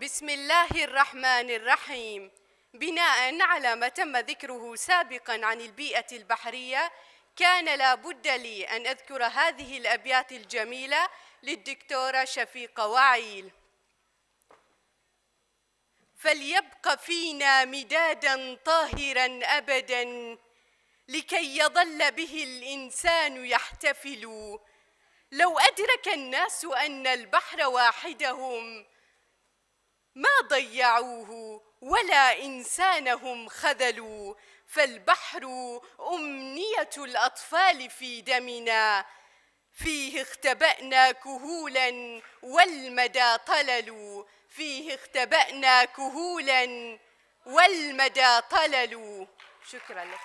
بسم الله الرحمن الرحيم. بناء على ما تم ذكره سابقا عن البيئة البحرية، كان لا بد لي أن أذكر هذه الأبيات الجميلة للدكتورة شفيقة وعيل. فليبق فينا مدادا طاهرا أبدا لكي يظل به الإنسان يحتفل. لو أدرك الناس أن البحر واحدهم ما ضيعوه ولا إنسانهم خذلوا. فالبحر أمنية الأطفال في دمنا، فيه اختبأنا كهولا والمدى طلل. فيه اختبأنا كهولا والمدى طلل. شكرا لك.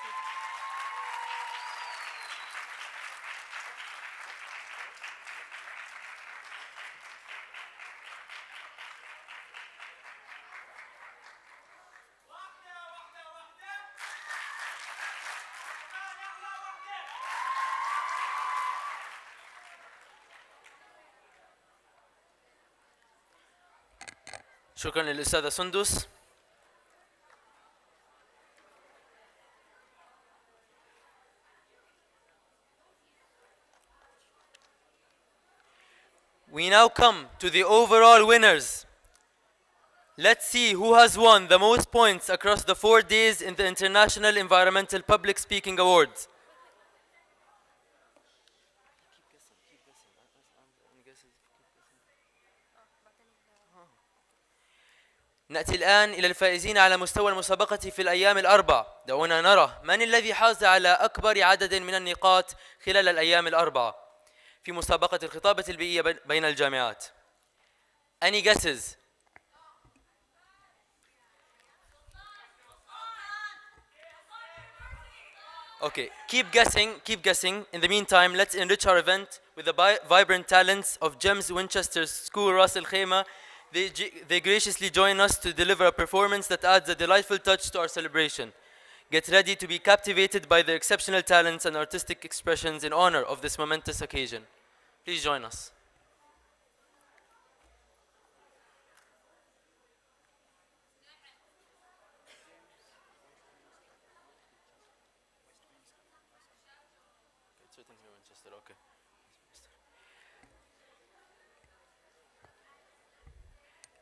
شكرا للأستاذة سندس. We now come to the overall winners. Let's see who has won the most points across the 4 days in the International Environmental Public Speaking Awards. نأتي الآن إلى الفائزين على مستوى المسابقة في الأيام الأربع. دعونا نرى من الذي حاز على أكبر عدد من النقاط خلال الأيام الأربعة في مسابقة الخطابة البيئية بين الجامعات. Any guesses? Okay, keep guessing. In the meantime, let's enrich our event with the vibrant talents of GEMS Winchester School Ras Al Khaimah. They graciously join us to deliver a performance that adds a delightful touch to our celebration. Get ready to be captivated by their exceptional talents and artistic expressions in honor of this momentous occasion. Please join us.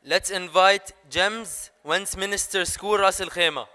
Let's invite GEMS Westminster School Ras Al Khaimah.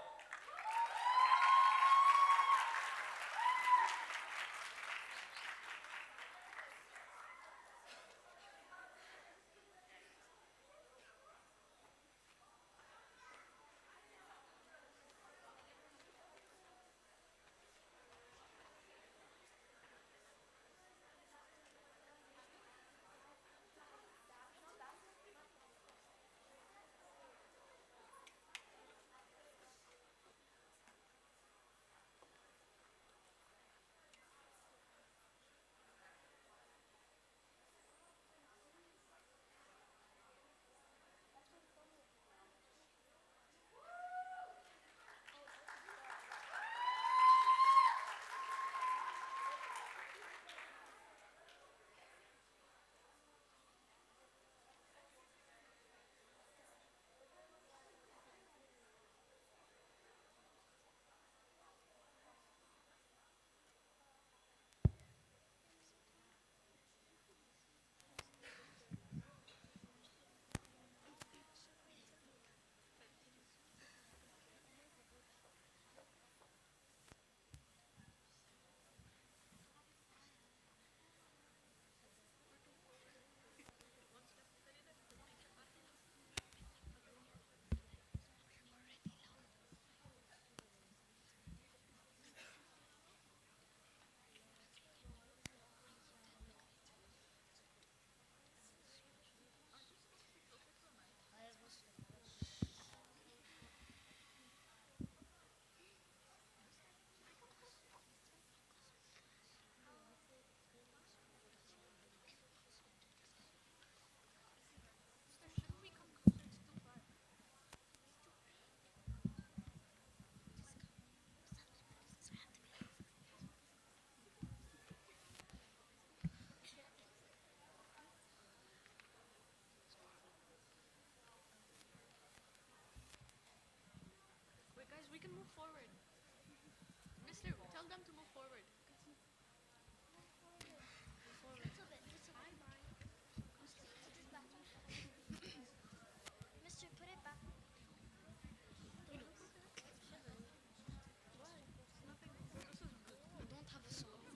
can move forward. Mister, tell them to move forward. Mister, put it back. Don't have a soul.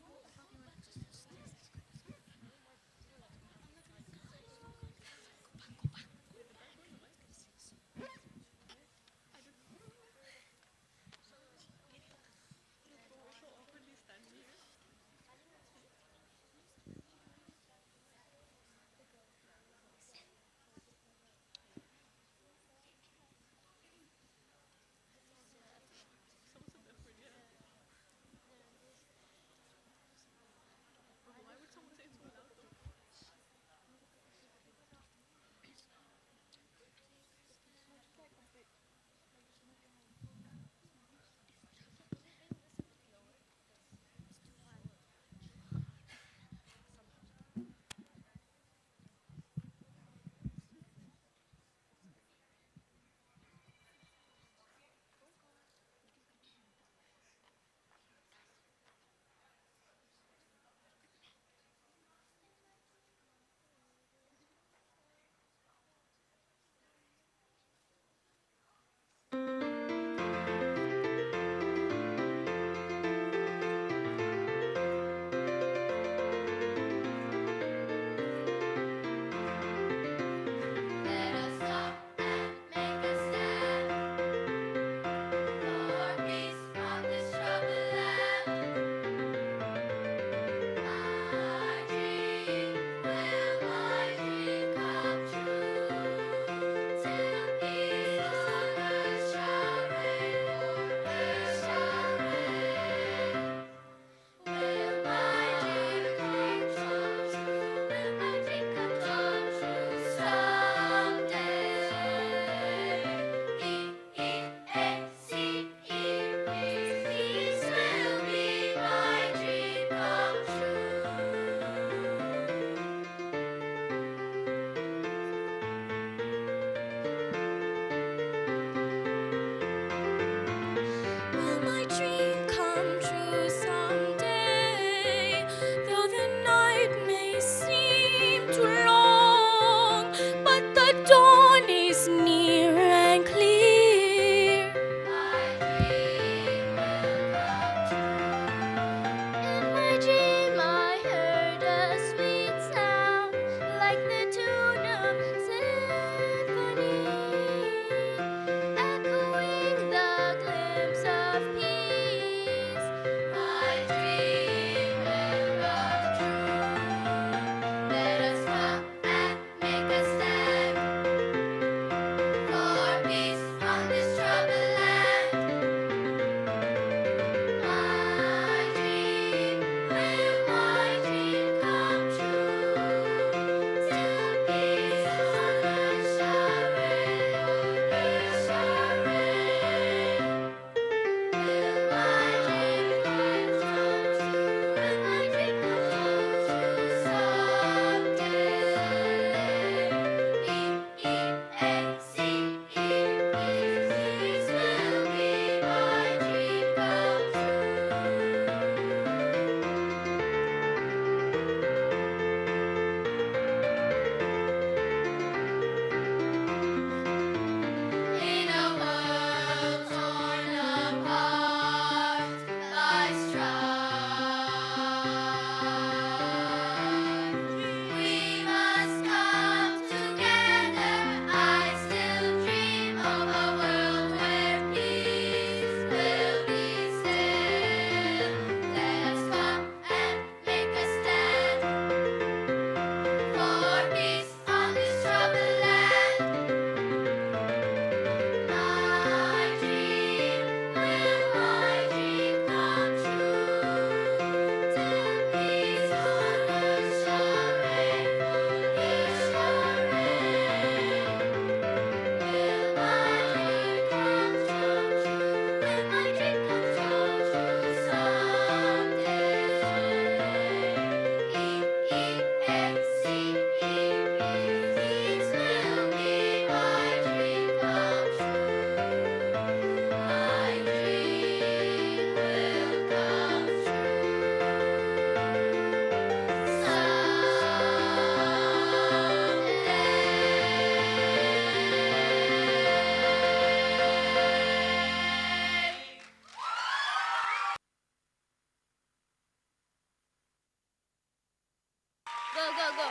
go, go.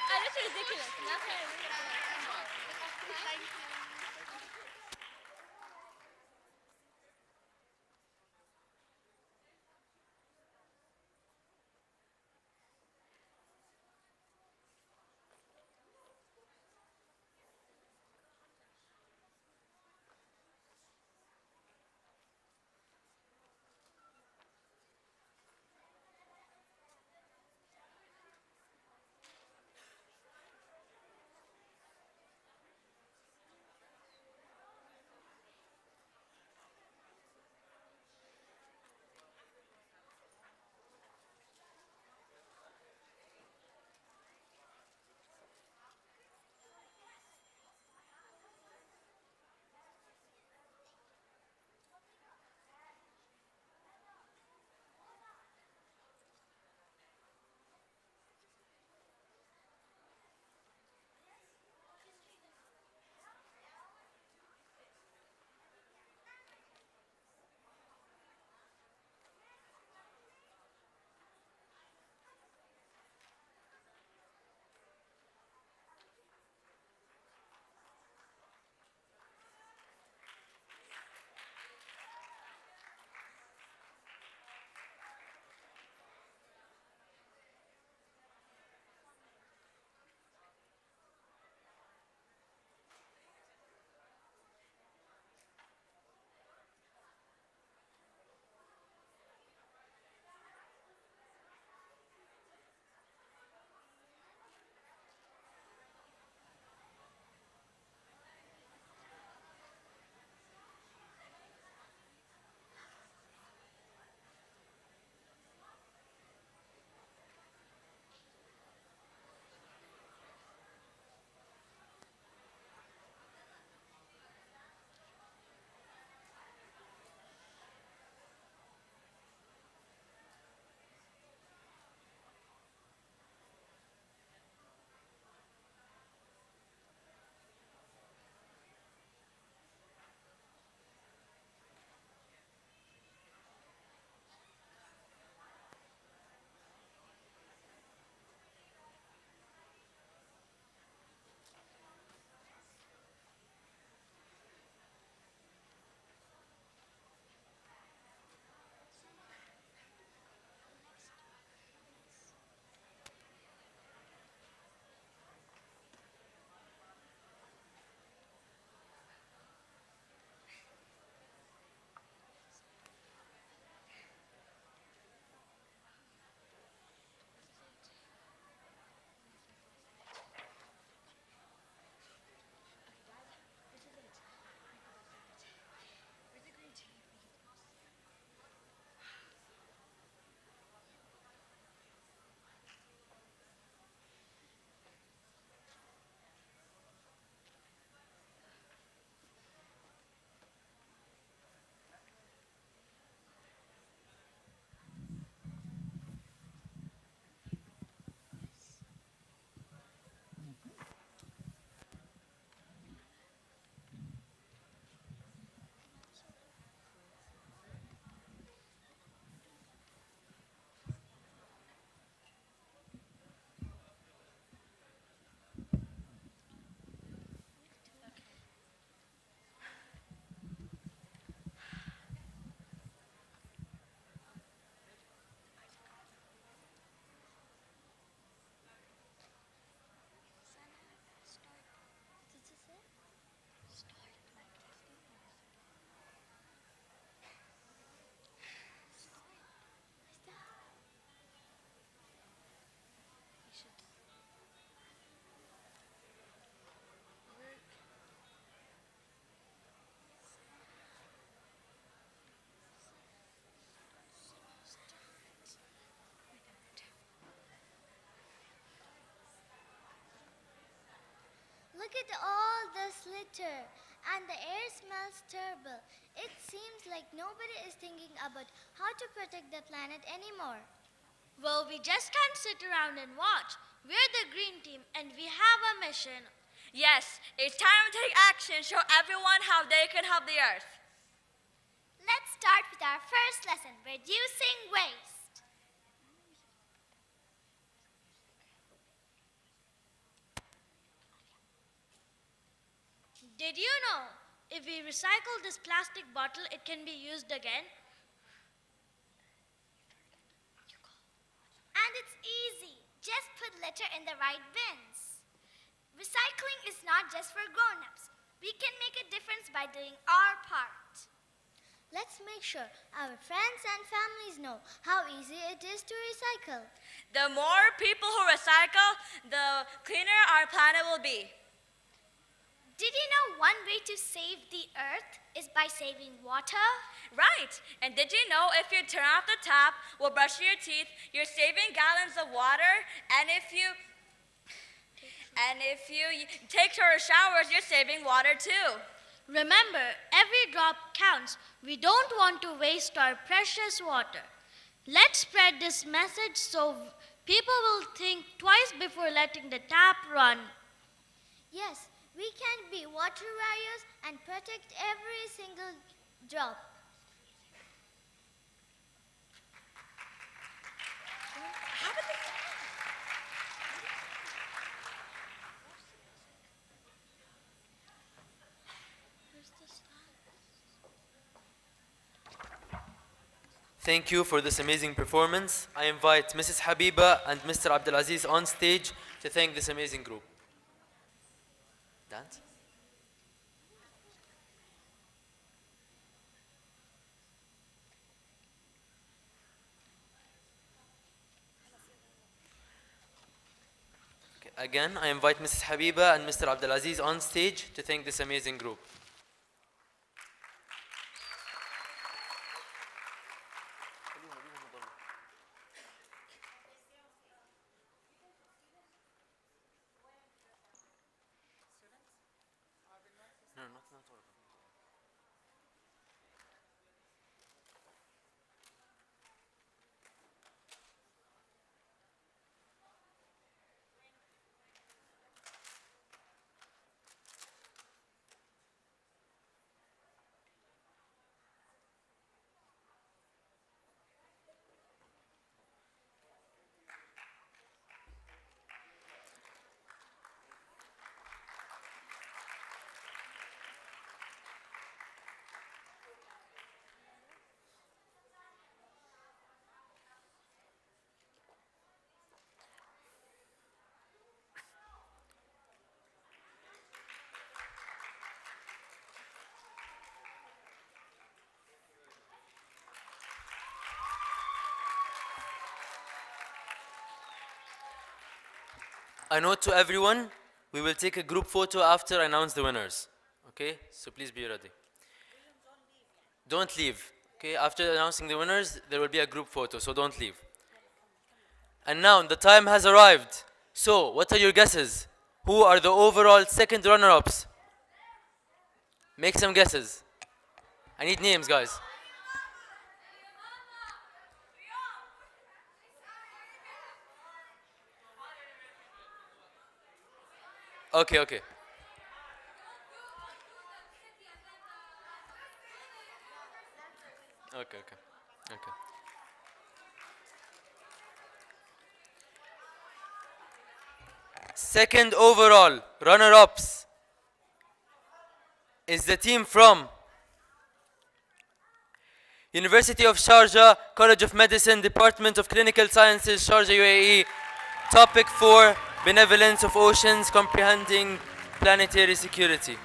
That's ridiculous. That's ridiculous. Thank you. Look at all this litter, and the air smells terrible. It seems like nobody is thinking about how to protect the planet anymore. Well, we just can't sit around and watch. We're the green team and we have a mission. Yes, it's time to take action, show everyone how they can help the earth. Let's start with our first lesson, reducing waste. Did you know if we recycle this plastic bottle, it can be used again? And it's easy. Just put litter in the right bins. Recycling is not just for grown-ups. We can make a difference by doing our part. Let's make sure our friends and families know how easy it is to recycle. The more people who recycle, the cleaner our planet will be. Did you know one way to save the earth is by saving water? Right. And did you know if you turn off the tap while brushing your teeth, you're saving gallons of water? And if you take shorter showers, you're saving water too. Remember, every drop counts. We don't want to waste our precious water. Let's spread this message so people will think twice before letting the tap run. Yes, we can be water warriors and protect every single drop. Thank you for this amazing performance. I invite Mrs. Habiba and Mr. Abdulaziz on stage to thank this amazing group. Dance? Okay. Again, I invite Mrs. Habiba and Mr. Abdulaziz on stage to thank this amazing group. I note to everyone, we will take a group photo after I announce the winners. Okay, so please be ready. Don't leave. Okay, after announcing the winners, there will be a group photo, so don't leave. And now the time has arrived. So, what are your guesses? Who are the overall second runner-ups? Make some guesses. I need names, guys. Okay, okay. Okay, okay, okay. Second overall runner-ups is the team from University of Sharjah, College of Medicine, Department of Clinical Sciences, Sharjah, UAE. Topic 4, Benevolence of Oceans, Comprehending Planetary Security.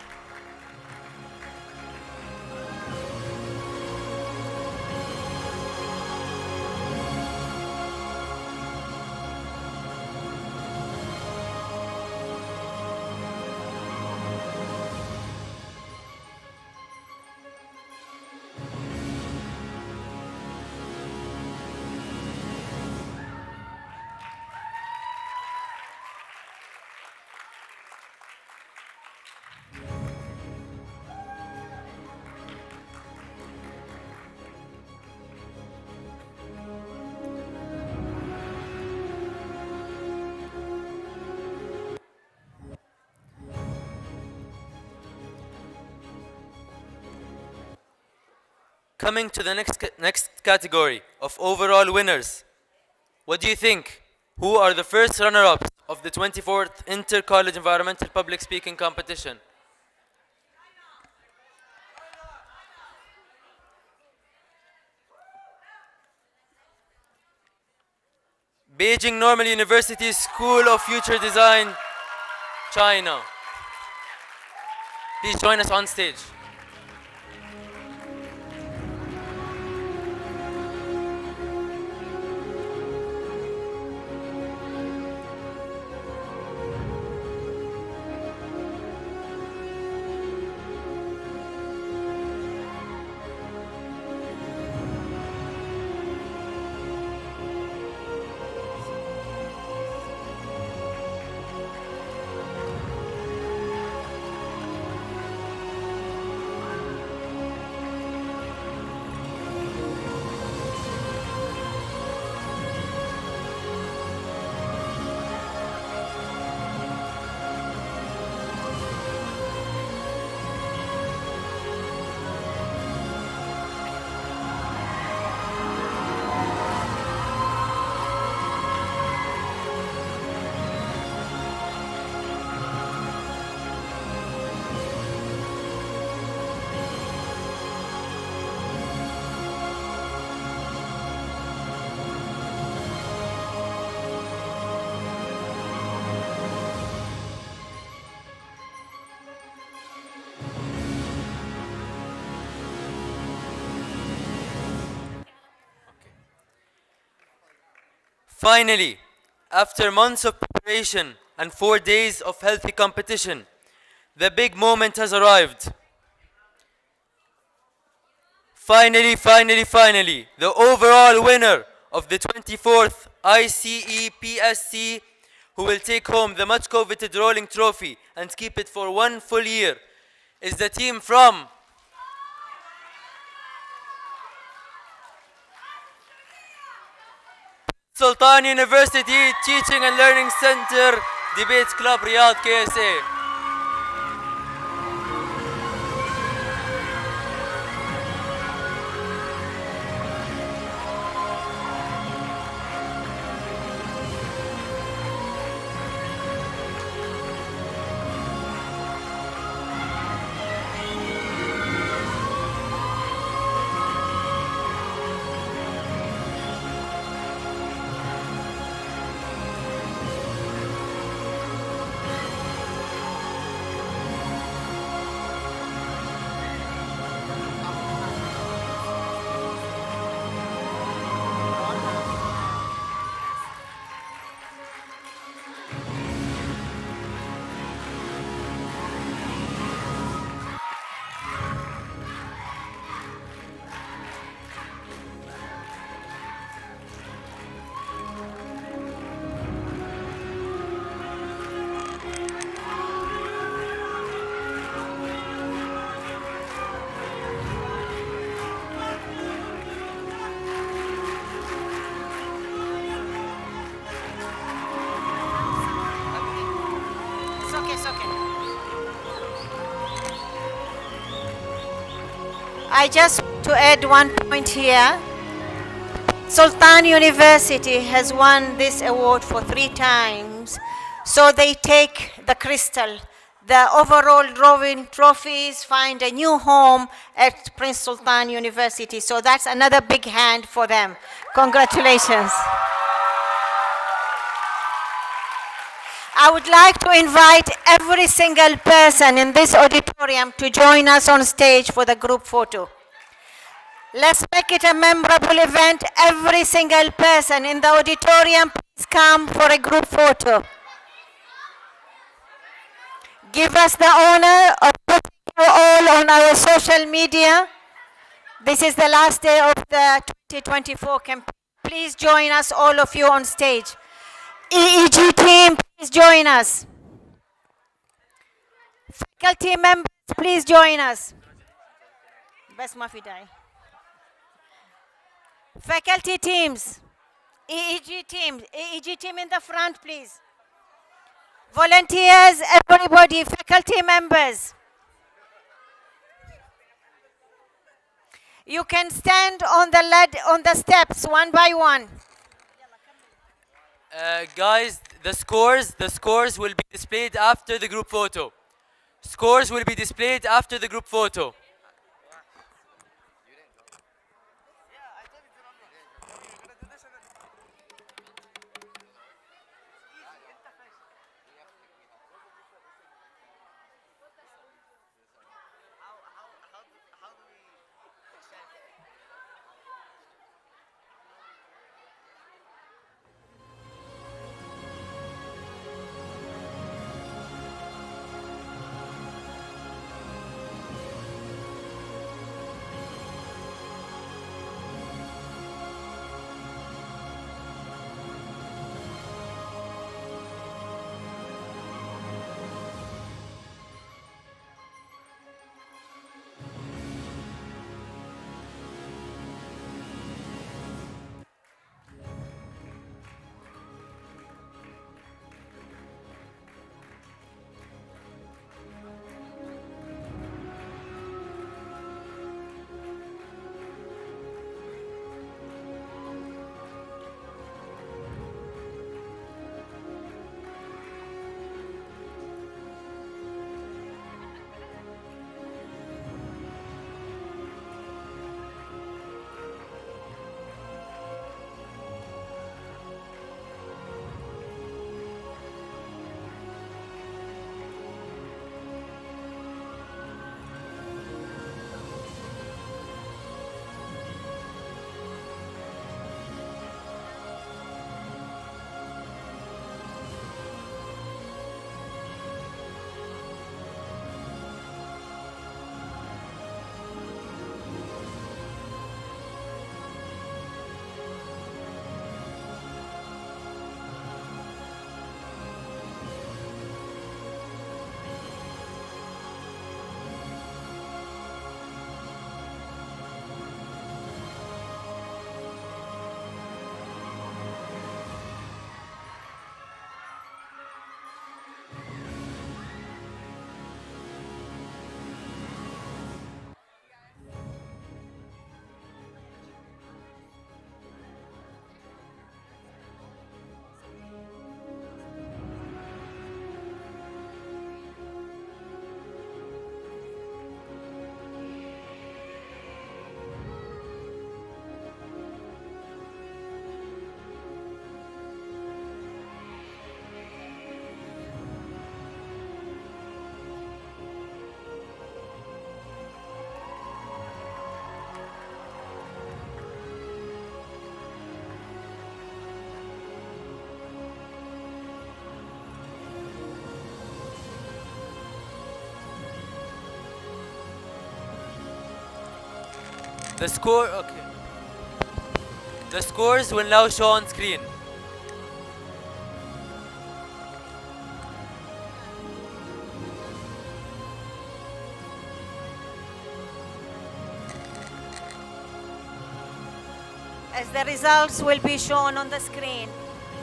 Coming to the next category of overall winners. What do you think? Who are the first runner-ups of the 24th Inter-College Environmental Public Speaking Competition? Beijing Normal University School of Future Design, China. Please join us on stage. Finally, after months of preparation and 4 days of healthy competition, the big moment has arrived. Finally, the overall winner of the 24th ICEPSC, who will take home the much coveted rolling trophy and keep it for 1 full year, is the team from Sultan University Teaching and Learning Center, Debate Club, Riyadh, KSA. I just want to add one point here. Sultan University has won this award for 3 times. So they take the crystal, the overall drawing trophies, find a new home at Prince Sultan University. So that's another big hand for them. Congratulations. I would like to invite every single person in this auditorium to join us on stage for the group photo. Let's make it a memorable event. Every single person in the auditorium, please come for a group photo. Give us the honor of putting you all on our social media. This is the last day of the 2024 campaign. Please join us, all of you on stage. EEG team, please join us. Faculty members, please join us. Best Mafi Dai. Faculty teams, EEG team in the front, please. Volunteers, everybody, faculty members. You can stand on the steps one by one. Guys, the scores will be displayed after the group photo. Scores will be displayed after the group photo. Okay. The scores will now show on screen. As the results will be shown on the screen,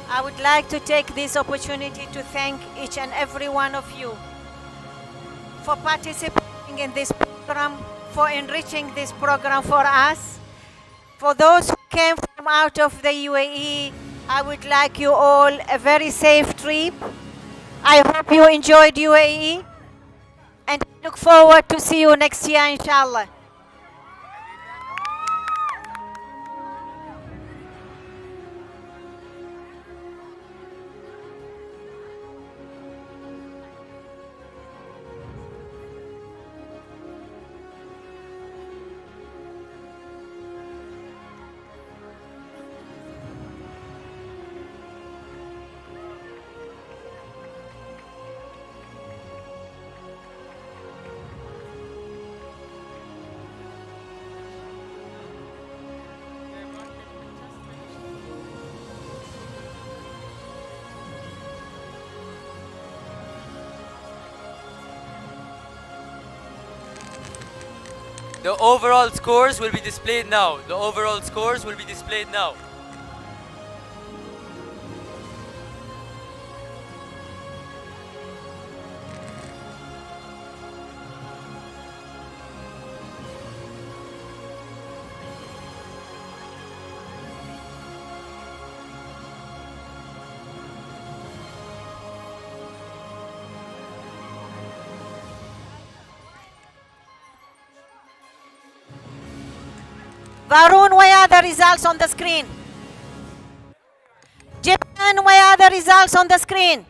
I would like to take this opportunity to thank each and every one of you for participating in this program, for enriching this program for us. For those who came from out of the UAE, I would like you all a very safe trip. I hope you enjoyed UAE and look forward to see you next year, inshallah. The overall scores will be displayed now. The overall scores will be displayed now. Varun, where are the results on the screen? Japan, where are the results on the screen?